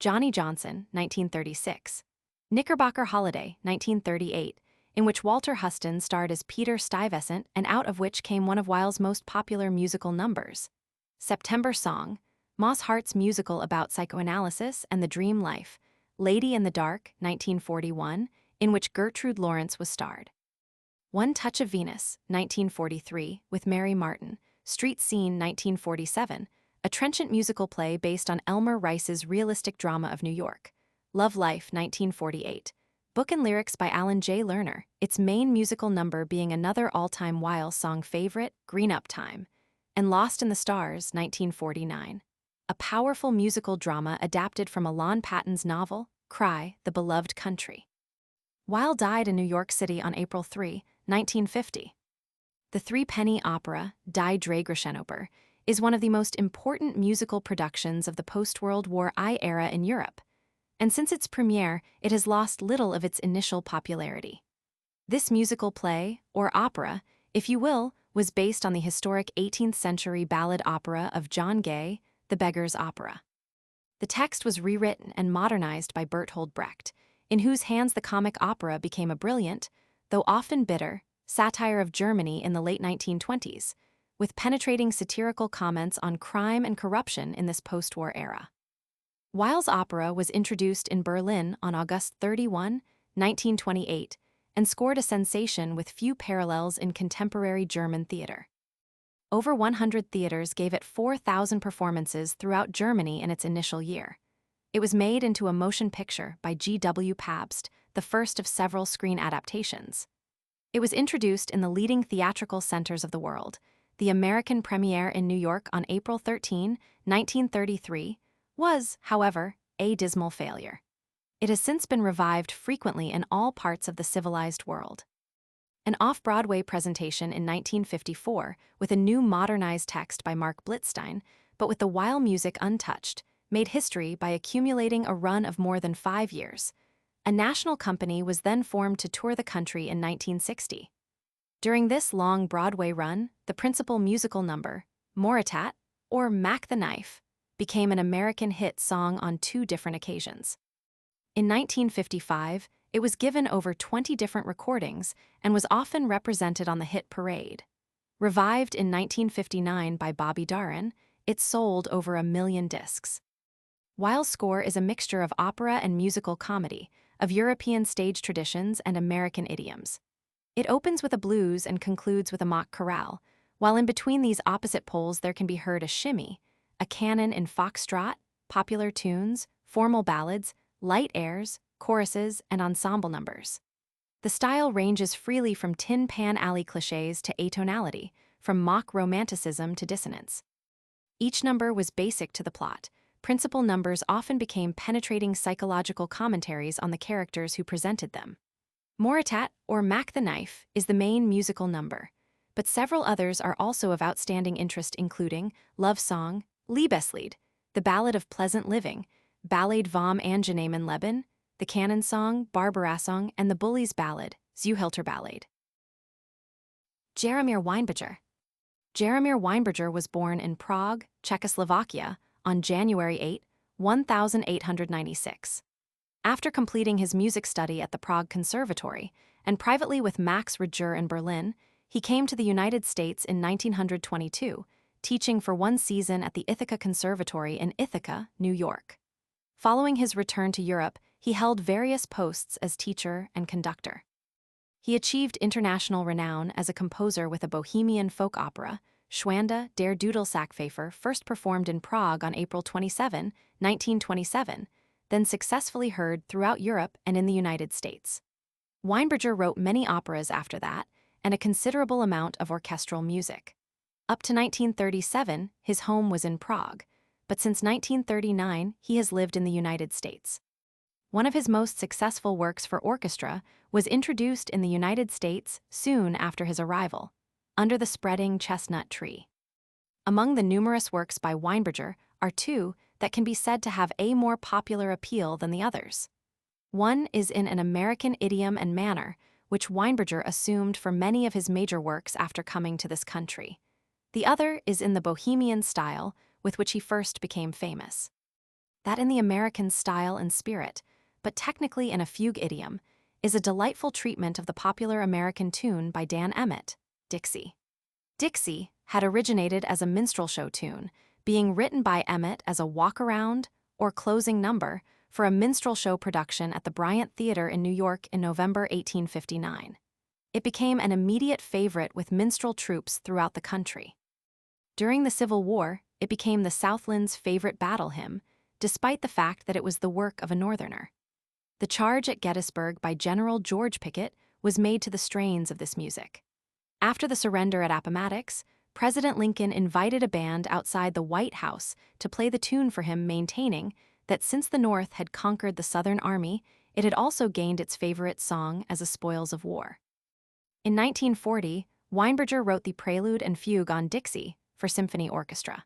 Johnny Johnson, 1936, Knickerbocker Holiday, 1938, in which Walter Huston starred as Peter Stuyvesant and out of which came one of Weill's most popular musical numbers, September Song, Moss Hart's musical about psychoanalysis and the dream life, Lady in the Dark, 1941, in which Gertrude Lawrence was starred. One Touch of Venus, 1943, with Mary Martin, Street Scene, 1947, a trenchant musical play based on Elmer Rice's realistic drama of New York, Love Life, 1948, book and lyrics by Alan J. Lerner, its main musical number being another all-time Weill song favorite, Green Up Time, and Lost in the Stars, 1949, a powerful musical drama adapted from Alon Patton's novel, Cry, The Beloved Country. Weill died in New York City on April 3, 1950. The Threepenny Opera, Die Dreigeschoenoper, is one of the most important musical productions of the post-World War I era in Europe, and since its premiere, it has lost little of its initial popularity. This musical play, or opera, if you will, was based on the historic 18th-century ballad opera of John Gay, The Beggar's Opera. The text was rewritten and modernized by Bertolt Brecht, in whose hands the comic opera became a brilliant, though often bitter, satire of Germany in the late 1920s, with penetrating satirical comments on crime and corruption in this post-war era. Weill's opera was introduced in Berlin on August 31, 1928, and scored a sensation with few parallels in contemporary German theater. Over 100 theaters gave it 4,000 performances throughout Germany in its initial year. It was made into a motion picture by G.W. Pabst, the first of several screen adaptations. It was introduced in the leading theatrical centers of the world. The American premiere in New York on April 13, 1933, was, however, a dismal failure. It has since been revived frequently in all parts of the civilized world. An off-Broadway presentation in 1954 with a new modernized text by Mark Blitzstein, but with the Weil music untouched, made history by accumulating a run of more than 5 years. A national company was then formed to tour the country in 1960. During this long Broadway run, the principal musical number, Moritat, or Mac the Knife, became an American hit song on 2 different occasions. In 1955, it was given over 20 different recordings and was often represented on the hit parade. Revived in 1959 by Bobby Darin, it sold over 1 million discs. Weil's score is a mixture of opera and musical comedy, of European stage traditions and American idioms. It opens with a blues and concludes with a mock chorale, while in between these opposite poles there can be heard a shimmy, a canon in foxtrot, popular tunes, formal ballads, light airs, choruses, and ensemble numbers. The style ranges freely from Tin Pan Alley clichés to atonality, from mock romanticism to dissonance. Each number was basic to the plot. Principal numbers often became penetrating psychological commentaries on the characters who presented them. Moritat, or Mac the Knife, is the main musical number, but several others are also of outstanding interest, including Love Song, Liebeslied, The Ballad of Pleasant Living, Ballade vom angenehmen Leben, the Canon Song, Barbarasong, and the Bully's Ballad, Zuhälter Ballade. Jaromír Weinberger. Jaromír Weinberger was born in Prague, Czechoslovakia, on January 8, 1896. After completing his music study at the Prague Conservatory, and privately with Max Reger in Berlin, he came to the United States in 1922, teaching for 1 season at the Ithaca Conservatory in Ithaca, New York. Following his return to Europe, he held various posts as teacher and conductor. He achieved international renown as a composer with a Bohemian folk opera, Schwanda der Dudelsackpfeifer, first performed in Prague on April 27, 1927, then successfully heard throughout Europe and in the United States. Weinberger wrote many operas after that, and a considerable amount of orchestral music. Up to 1937, his home was in Prague, but since 1939, he has lived in the United States. One of his most successful works for orchestra was introduced in the United States soon after his arrival, Under the Spreading Chestnut Tree. Among the numerous works by Weinberger are 2 that can be said to have a more popular appeal than the others. One is in an American idiom and manner, which Weinberger assumed for many of his major works after coming to this country. The other is in the Bohemian style, with which he first became famous. That in the American style and spirit, but technically in a fugue idiom, is a delightful treatment of the popular American tune by Dan Emmett, Dixie. Dixie had originated as a minstrel show tune, being written by Emmett as a walk-around or closing number for a minstrel show production at the Bryant Theater in New York in November 1859. It became an immediate favorite with minstrel troops throughout the country. During the Civil War, it became the Southland's favorite battle hymn, despite the fact that it was the work of a Northerner. The charge at Gettysburg by General George Pickett was made to the strains of this music. After the surrender at Appomattox, President Lincoln invited a band outside the White House to play the tune for him, maintaining that since the North had conquered the Southern Army, it had also gained its favorite song as a spoils of war. In 1940, Weinberger wrote the prelude and fugue on Dixie for symphony orchestra.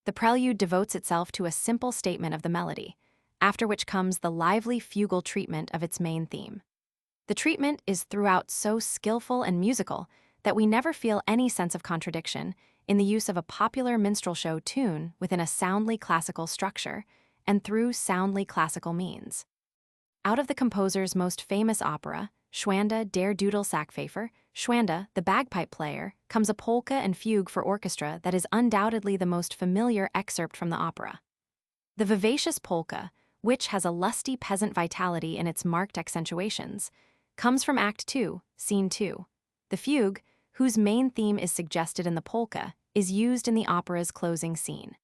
The prelude devotes itself to a simple statement of the melody, after which comes the lively fugal treatment of its main theme. The treatment is throughout so skillful and musical that we never feel any sense of contradiction in the use of a popular minstrel show tune within a soundly classical structure and through soundly classical means. Out of the composer's most famous opera, Schwanda der Dudelsackpfeifer, Schwanda, the bagpipe player, comes a polka and fugue for orchestra that is undoubtedly the most familiar excerpt from the opera. The vivacious polka, which has a lusty peasant vitality in its marked accentuations, comes from Act 2, Scene 2. The fugue, whose main theme is suggested in the polka, is used in the opera's closing scene.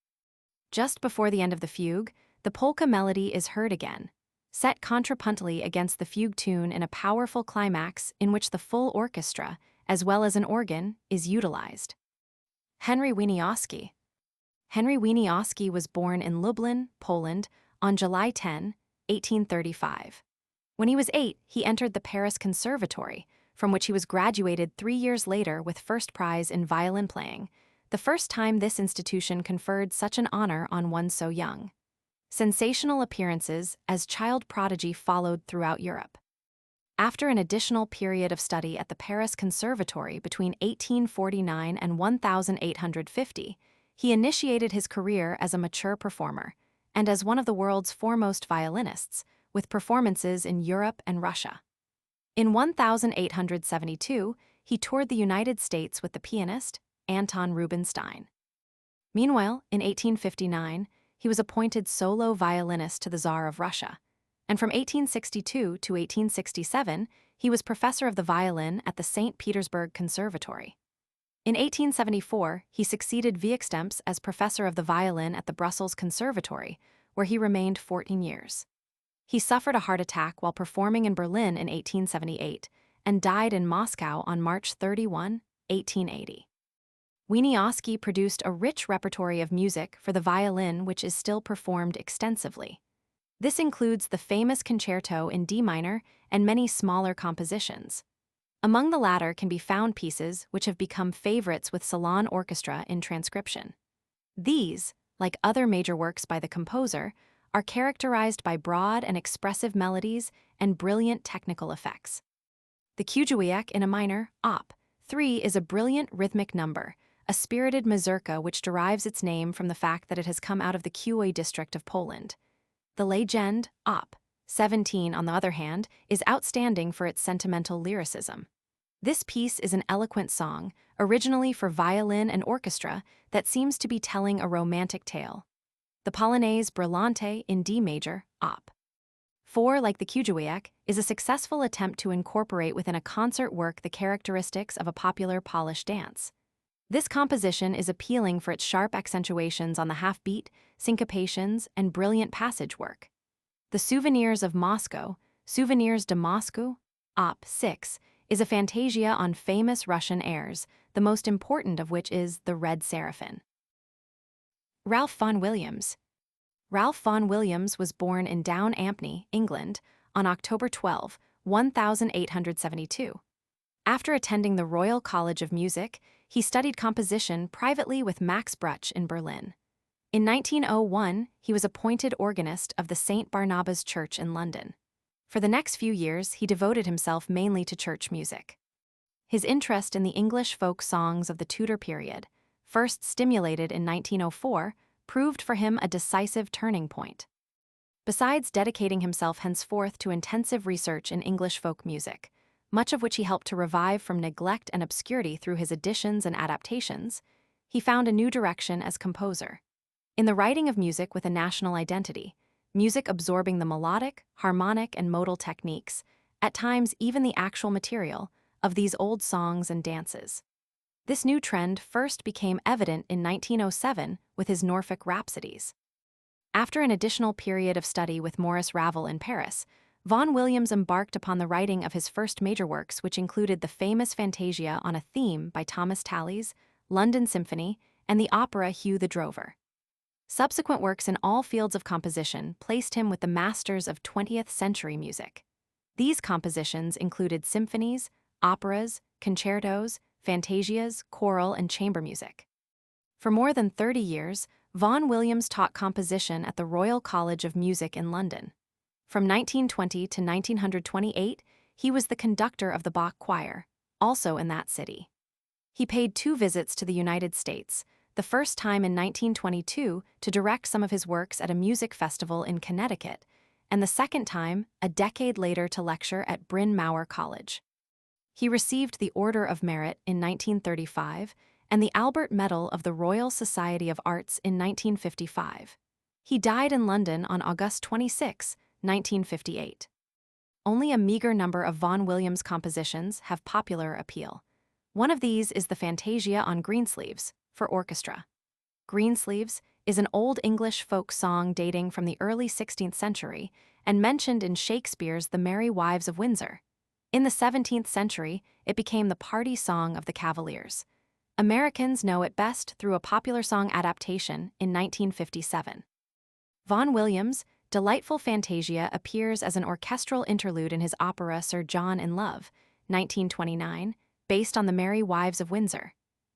Just before the end of the fugue, the polka melody is heard again, set contrapuntally against the fugue tune in a powerful climax in which the full orchestra, as well as an organ, is utilized. Henry Wieniawski. Henry Wieniawski was born in Lublin, Poland, on July 10, 1835. When he was 8, he entered the Paris Conservatory, from which he was graduated 3 years later with first prize in violin playing, the first time this institution conferred such an honor on one so young. Sensational appearances as child prodigy followed throughout Europe. After an additional period of study at the Paris Conservatory between 1849 and 1850, he initiated his career as a mature performer and as one of the world's foremost violinists, with performances in Europe and Russia. In 1872, he toured the United States with the pianist Anton Rubinstein. Meanwhile, in 1859, he was appointed solo violinist to the Tsar of Russia, and from 1862 to 1867, he was professor of the violin at the St. Petersburg Conservatory. In 1874, he succeeded Vieuxtemps as professor of the violin at the Brussels Conservatory, where he remained 14 years. He suffered a heart attack while performing in Berlin in 1878 and died in Moscow on March 31, 1880. Wieniawski produced a rich repertory of music for the violin which is still performed extensively. This includes the famous concerto in D minor and many smaller compositions. Among the latter can be found pieces which have become favorites with salon orchestra in transcription. These, like other major works by the composer, are characterized by broad and expressive melodies and brilliant technical effects. The Kujawiak in a minor, Op. 3, is a brilliant rhythmic number, a spirited mazurka which derives its name from the fact that it has come out of the Kujawski district of Poland. The Legend, Op. 17, on the other hand, is outstanding for its sentimental lyricism. This piece is an eloquent song, originally for violin and orchestra, that seems to be telling a romantic tale. The Polonaise Brillante in D major, Op. 4, like the Kujawiak, is a successful attempt to incorporate within a concert work the characteristics of a popular Polish dance. This composition is appealing for its sharp accentuations on the half-beat, syncopations, and brilliant passage work. The Souvenirs of Moscow, Souvenirs de Moscou, Op. 6, is a fantasia on famous Russian airs, the most important of which is the Red Seraphim. Ralph Vaughan Williams. Ralph Vaughan Williams was born in Down Ampney, England, on October 12, 1872. After attending the Royal College of Music, he studied composition privately with Max Bruch in Berlin. In 1901, he was appointed organist of the St. Barnabas Church in London. For the next few years, he devoted himself mainly to church music. His interest in the English folk songs of the Tudor period, first stimulated in 1904, proved for him a decisive turning point. Besides dedicating himself henceforth to intensive research in English folk music, much of which he helped to revive from neglect and obscurity through his additions and adaptations, he found a new direction as composer. In the writing of music with a national identity, music absorbing the melodic, harmonic, and modal techniques, at times even the actual material, of these old songs and dances. This new trend first became evident in 1907 with his Norfolk Rhapsodies. After an additional period of study with Maurice Ravel in Paris, Vaughan Williams embarked upon the writing of his first major works, which included the famous Fantasia on a Theme by Thomas Tallis, London Symphony, and the opera Hugh the Drover. Subsequent works in all fields of composition placed him with the masters of 20th century music. These compositions included symphonies, operas, concertos, fantasias, choral, and chamber music. For more than 30 years, Vaughan Williams taught composition at the Royal College of Music in London. From 1920 to 1928, he was the conductor of the Bach Choir, also in that city. He paid 2 visits to the United States, the first time in 1922 to direct some of his works at a music festival in Connecticut, and the second time, a decade later, to lecture at Bryn Mawr College. He received the Order of Merit in 1935 and the Albert Medal of the Royal Society of Arts in 1955. He died in London on August 26, 1958. Only a meager number of Vaughan Williams' compositions have popular appeal. One of these is the Fantasia on Greensleeves, for orchestra. Greensleeves is an Old English folk song dating from the early 16th century and mentioned in Shakespeare's The Merry Wives of Windsor. In the 17th century, it became the party song of the Cavaliers. Americans know it best through a popular song adaptation in 1957. Vaughan Williams' delightful Fantasia appears as an orchestral interlude in his opera Sir John in Love, 1929, based on The Merry Wives of Windsor.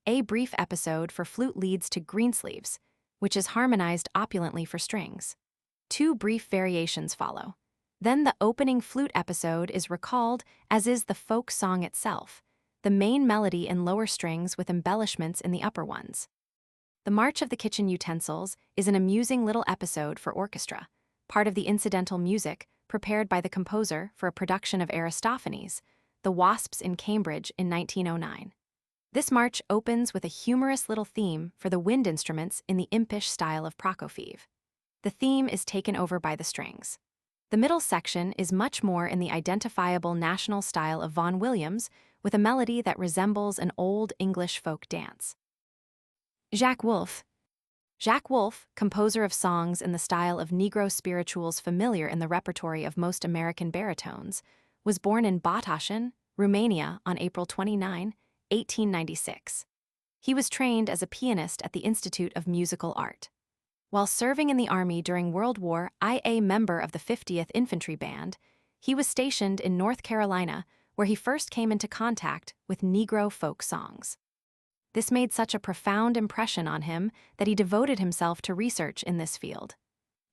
A brief episode for flute leads to Greensleeves, which is harmonized opulently for strings. 2 brief variations follow. Then the opening flute episode is recalled, as is the folk song itself, the main melody in lower strings with embellishments in the upper ones. The March of the Kitchen Utensils is an amusing little episode for orchestra, part of the incidental music prepared by the composer for a production of Aristophanes, The Wasps in Cambridge in 1909. This march opens with a humorous little theme for the wind instruments in the impish style of Prokofiev. The theme is taken over by the strings. The middle section is much more in the identifiable national style of Vaughan Williams, with a melody that resembles an old English folk dance. Jacques Wolf. Jacques Wolf, composer of songs in the style of Negro spirituals familiar in the repertory of most American baritones, was born in Bătașan, Romania on April 29, 1896. He was trained as a pianist at the Institute of Musical Art. While serving in the Army during World War I, a member of the 50th Infantry Band, he was stationed in North Carolina, where he first came into contact with Negro folk songs. This made such a profound impression on him that he devoted himself to research in this field.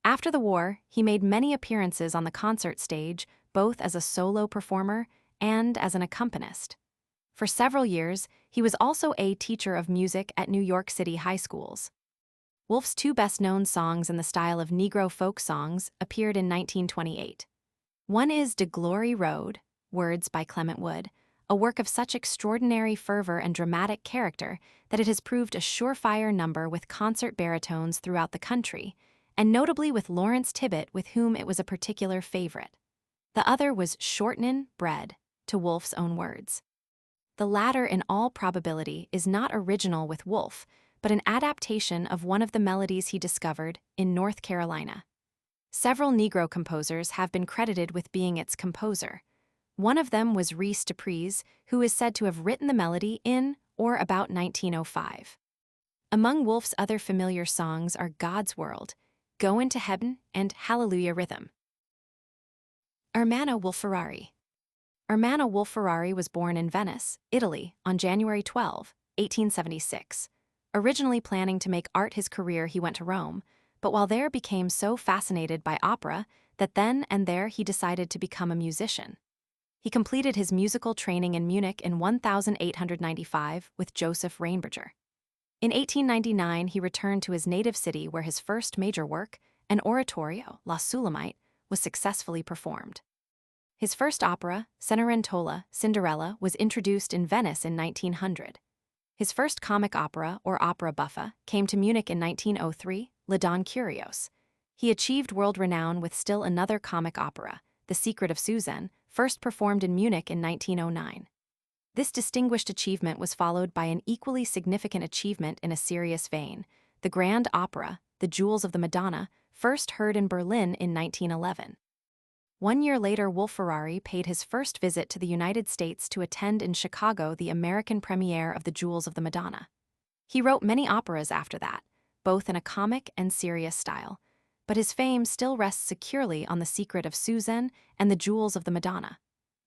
After the war, he made many appearances on the concert stage, both as a solo performer and as an accompanist. For several years, he was also a teacher of music at New York City high schools. Wolf's 2 best-known songs in the style of Negro folk songs appeared in 1928. One is De Glory Road, words by Clement Wood, a work of such extraordinary fervor and dramatic character that it has proved a surefire number with concert baritones throughout the country, and notably with Lawrence Tibbett, with whom it was a particular favorite. The other was Shortnin' Bread, to Wolf's own words. The latter, in all probability, is not original with Wolf, but an adaptation of one of the melodies he discovered in North Carolina. Several Negro composers have been credited with being its composer. One of them was Rhys Dupres, who is said to have written the melody in or about 1905. Among Wolf's other familiar songs are God's World, Go Into Heaven, and Hallelujah Rhythm. Ermanno Wolf-Ferrari. Ermanno Wolf-Ferrari was born in Venice, Italy, on January 12, 1876. Originally planning to make art his career, he went to Rome, but while there became so fascinated by opera that then and there he decided to become a musician. He completed his musical training in Munich in 1895 with Joseph Reinberger. In 1899, he returned to his native city where his first major work, an oratorio, La Sulamite, was successfully performed. His first opera, Cenerentola, Cinderella, was introduced in Venice in 1900. His first comic opera, or opera buffa, came to Munich in 1903, Le Don Curios. He achieved world renown with still another comic opera, The Secret of Suzanne, first performed in Munich in 1909. This distinguished achievement was followed by an equally significant achievement in a serious vein, the grand opera, The Jewels of the Madonna, first heard in Berlin in 1911. 1 year later, Wolf-Ferrari paid his first visit to the United States to attend in Chicago the American premiere of The Jewels of the Madonna. He wrote many operas after that, both in a comic and serious style, but his fame still rests securely on The Secret of Suzanne and The Jewels of the Madonna.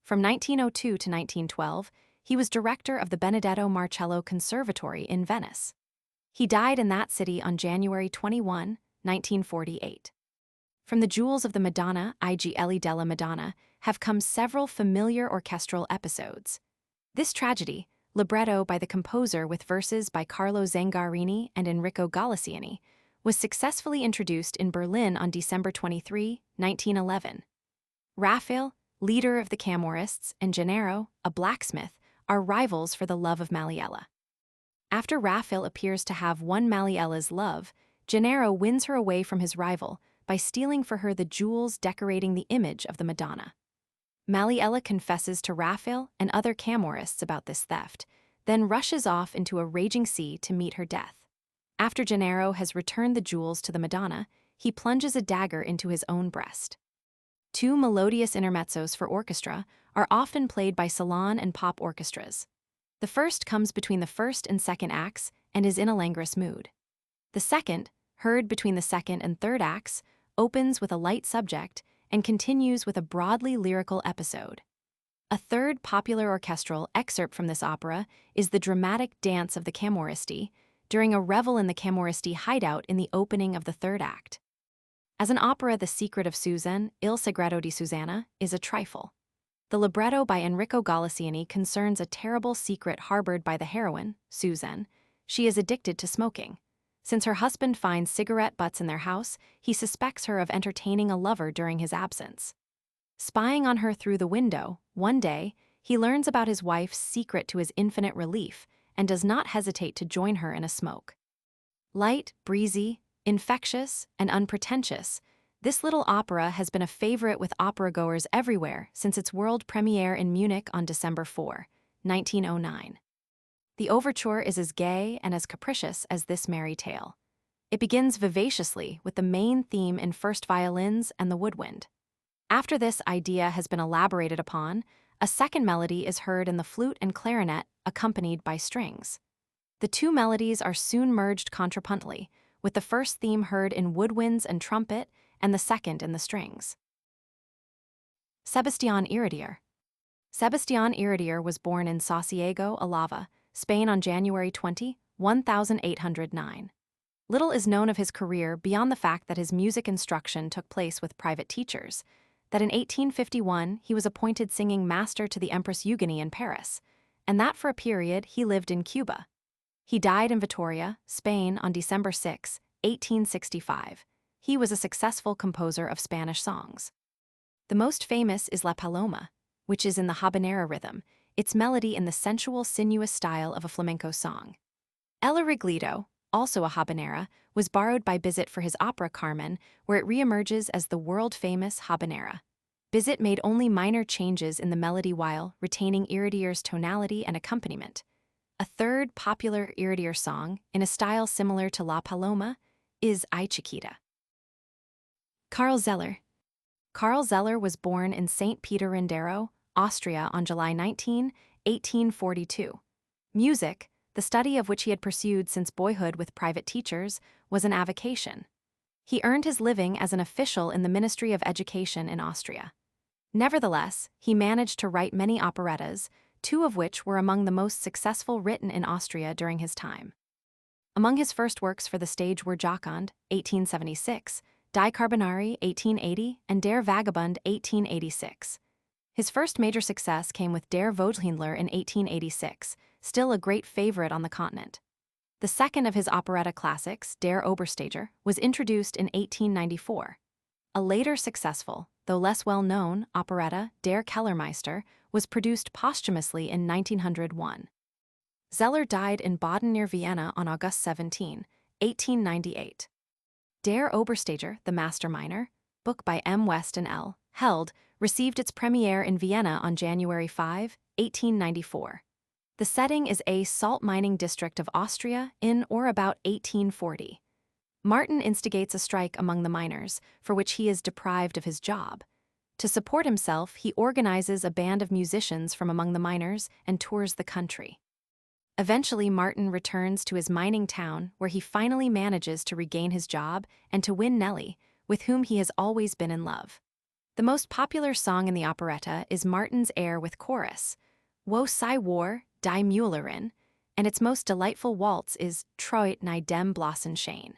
From 1902 to 1912, he was director of the Benedetto Marcello Conservatory in Venice. He died in that city on January 21, 1948. From The Jewels of the Madonna, I Gli della Madonna, have come several familiar orchestral episodes. This tragedy, libretto by the composer with verses by Carlo Zangarini and Enrico Galassiani, was successfully introduced in Berlin on December 23, 1911. Raphael, leader of the Camorrists, and Gennaro, a blacksmith, are rivals for the love of Maliella. After Raphael appears to have won Maliella's love, Gennaro wins her away from his rival by stealing for her the jewels decorating the image of the Madonna. Maliella confesses to Raphael and other Camorrists about this theft, then rushes off into a raging sea to meet her death. After Gennaro has returned the jewels to the Madonna, he plunges a dagger into his own breast. 2 melodious intermezzos for orchestra are often played by salon and pop orchestras. The first comes between the first and second acts and is in a languorous mood. The second, heard between the second and third acts, opens with a light subject and continues with a broadly lyrical episode. A third popular orchestral excerpt from this opera is the dramatic dance of the Camorristi during a revel in the Camorristi hideout in the opening of the third act. As an opera, The Secret of Susan, Il Segreto di Susanna, is a trifle. The libretto by Enrico Galassini concerns a terrible secret harbored by the heroine, Susan. She is addicted to smoking. Since her husband finds cigarette butts in their house, he suspects her of entertaining a lover during his absence. Spying on her through the window, one day, he learns about his wife's secret to his infinite relief and does not hesitate to join her in a smoke. Light, breezy, infectious, and unpretentious, this little opera has been a favorite with opera-goers everywhere since its world premiere in Munich on December 4, 1909. The overture is as gay and as capricious as this merry tale. It begins vivaciously with the main theme in first violins and the woodwind. After this idea has been elaborated upon, a second melody is heard in the flute and clarinet accompanied by strings. The two melodies are soon merged contrapuntally, with the first theme heard in woodwinds and trumpet and the second in the strings. Sebastián Iradier. Sebastián Iradier was born in Sasiego, Álava, Spain on January 20, 1809. Little is known of his career beyond the fact that his music instruction took place with private teachers, that in 1851 he was appointed singing master to the Empress Eugenie in Paris, and that for a period he lived in Cuba. He died in Vitoria, Spain on December 6, 1865. He was a successful composer of Spanish songs. The most famous is La Paloma, which is in the habanera rhythm, its melody in the sensual, sinuous style of a flamenco song. El Arreglito, also a habanera, was borrowed by Bizet for his opera Carmen, where it reemerges as the world-famous habanera. Bizet made only minor changes in the melody while retaining Iradier's tonality and accompaniment. A third popular Iradier song, in a style similar to La Paloma, is Ay Chiquita. Karl Zeller. Karl Zeller was born in St. Peter-Rendero, Austria on July 19, 1842. Music, the study of which he had pursued since boyhood with private teachers, was an avocation. He earned his living as an official in the Ministry of Education in Austria. Nevertheless, he managed to write many operettas, two of which were among the most successful written in Austria during his time. Among his first works for the stage were Jocond, 1876, Die Carbonari, 1880, and Der Vagabund, 1886. His first major success came with Der Vogtländer in 1886, still a great favorite on the continent. The second of his operetta classics, Der Obersteiger, was introduced in 1894. A later successful, though less well-known, operetta, Der Kellermeister, was produced posthumously in 1901. Zeller died in Baden near Vienna on August 17, 1898. Der Obersteiger, The Master Miner, book by M. West and L. Held, received its premiere in Vienna on January 5, 1894. The setting is a salt mining district of Austria in or about 1840. Martin instigates a strike among the miners, for which he is deprived of his job. To support himself, he organizes a band of musicians from among the miners and tours the country. Eventually, Martin returns to his mining town, where he finally manages to regain his job and to win Nellie, with whom he has always been in love. The most popular song in the operetta is Martin's air with chorus, Wo sei war, die Müllerin, and its most delightful waltz is Treut nie dem bloßen Schein.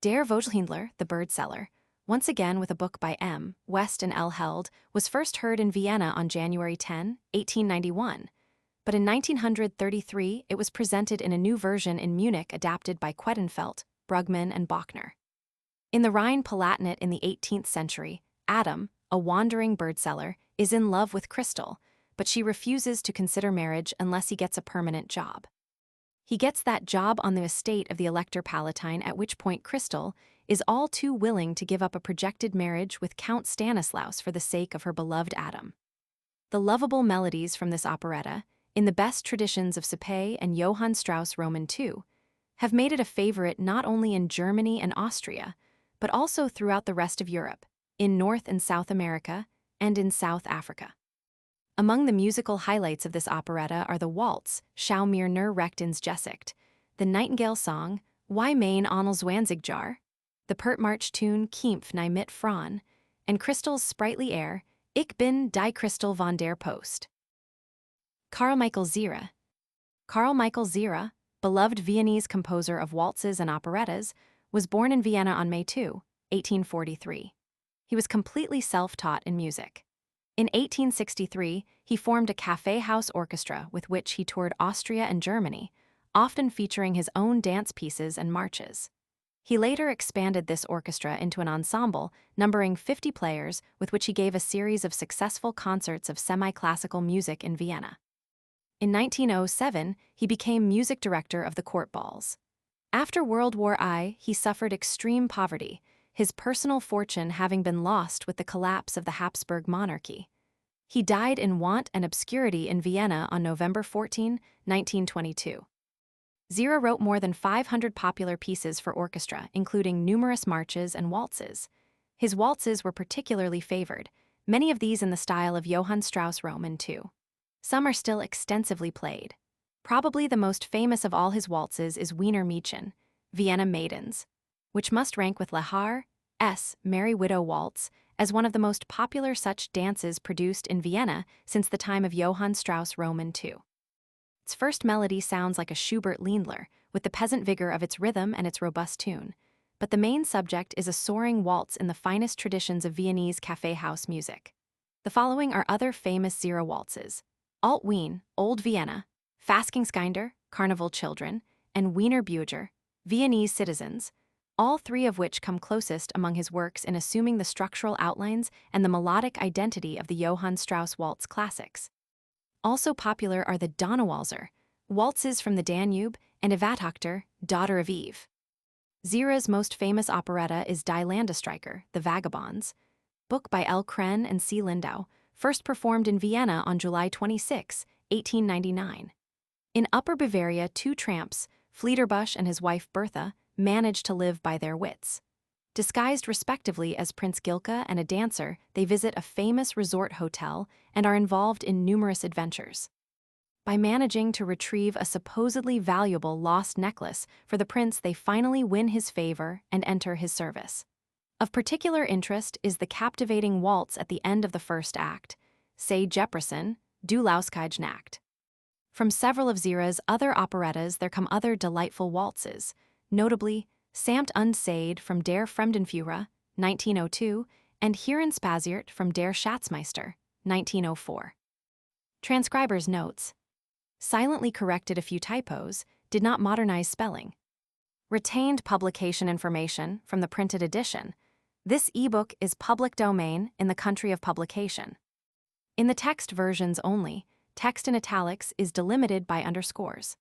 Der Vogtländer, The Bird Seller, once again with a book by M. West and L. Held, was first heard in Vienna on January 10, 1891. But in 1933, it was presented in a new version in Munich adapted by Quedenfeldt, Brugmann, and Bachner. In the Rhine-Palatinate in the 18th century, Adam, a wandering birdseller, is in love with Crystal, but she refuses to consider marriage unless he gets a permanent job. He gets that job on the estate of the Elector Palatine, at which point Crystal is all too willing to give up a projected marriage with Count Stanislaus for the sake of her beloved Adam. The lovable melodies from this operetta, in the best traditions of Sepe and Johann Strauss Roman II, have made it a favorite not only in Germany and Austria, but also throughout the rest of Europe, in North and South America, and in South Africa. Among the musical highlights of this operetta are the waltz, Schau mir nur recht ins Gesicht, the Nightingale song, Wie mein Onel Zwanzigjahr, the pert march tune Kiempf nie mit Frauen, and Crystal's sprightly air, Ich bin die Christel von der Post. Carl Michael Zira. Carl Michael Zira, beloved Viennese composer of waltzes and operettas, was born in Vienna on May 2, 1843. He was completely self-taught in music. In 1863, he formed a café house orchestra with which he toured Austria and Germany, often featuring his own dance pieces and marches. He later expanded this orchestra into an ensemble numbering 50 players with which he gave a series of successful concerts of semi-classical music in Vienna. In 1907, he became music director of the court balls. After World War I, he suffered extreme poverty, his personal fortune having been lost with the collapse of the Habsburg monarchy. He died in want and obscurity in Vienna on November 14, 1922. Zira wrote more than 500 popular pieces for orchestra, including numerous marches and waltzes. His waltzes were particularly favored, many of these in the style of Johann Strauss Roman II. Some are still extensively played. Probably the most famous of all his waltzes is Wiener Mädchen, Vienna Maidens, which must rank with Lehar's Merry Widow Waltz as one of the most popular such dances produced in Vienna since the time of Johann Strauss Roman II. Its first melody sounds like a Schubert Liedler, with the peasant vigor of its rhythm and its robust tune, but the main subject is a soaring waltz in the finest traditions of Viennese café house music. The following are other famous Zira waltzes: Alt Wien, Old Vienna, Faschingskinder, Carnival Children, and Wiener Bürger, Viennese Citizens, all three of which come closest among his works in assuming the structural outlines and the melodic identity of the Johann Strauss waltz classics. Also popular are the Donauwalzer, Waltzes from the Danube, and Evatakter, Daughter of Eve. Zira's most famous operetta is Die Landstreicher, The Vagabonds, book by L. Kren and C. Lindau, first performed in Vienna on July 26, 1899. In Upper Bavaria, two tramps, Fliederbusch and his wife Bertha, manage to live by their wits. Disguised respectively as Prince Gilka and a dancer, they visit a famous resort hotel and are involved in numerous adventures. By managing to retrieve a supposedly valuable lost necklace for the prince, they finally win his favor and enter his service. Of particular interest is the captivating waltz at the end of the first act, Say Jefferson, Du Lauskage Nacht. From several of Zira's other operettas there come other delightful waltzes, notably Samt und Seide from Der Fremdenführer, 1902, and Hirnspaziert from Der Schatzmeister, 1904. Transcriber's notes: silently corrected a few typos, did not modernize spelling. Retained publication information from the printed edition. This ebook is public domain in the country of publication. In the text versions only, text in italics is delimited by underscores.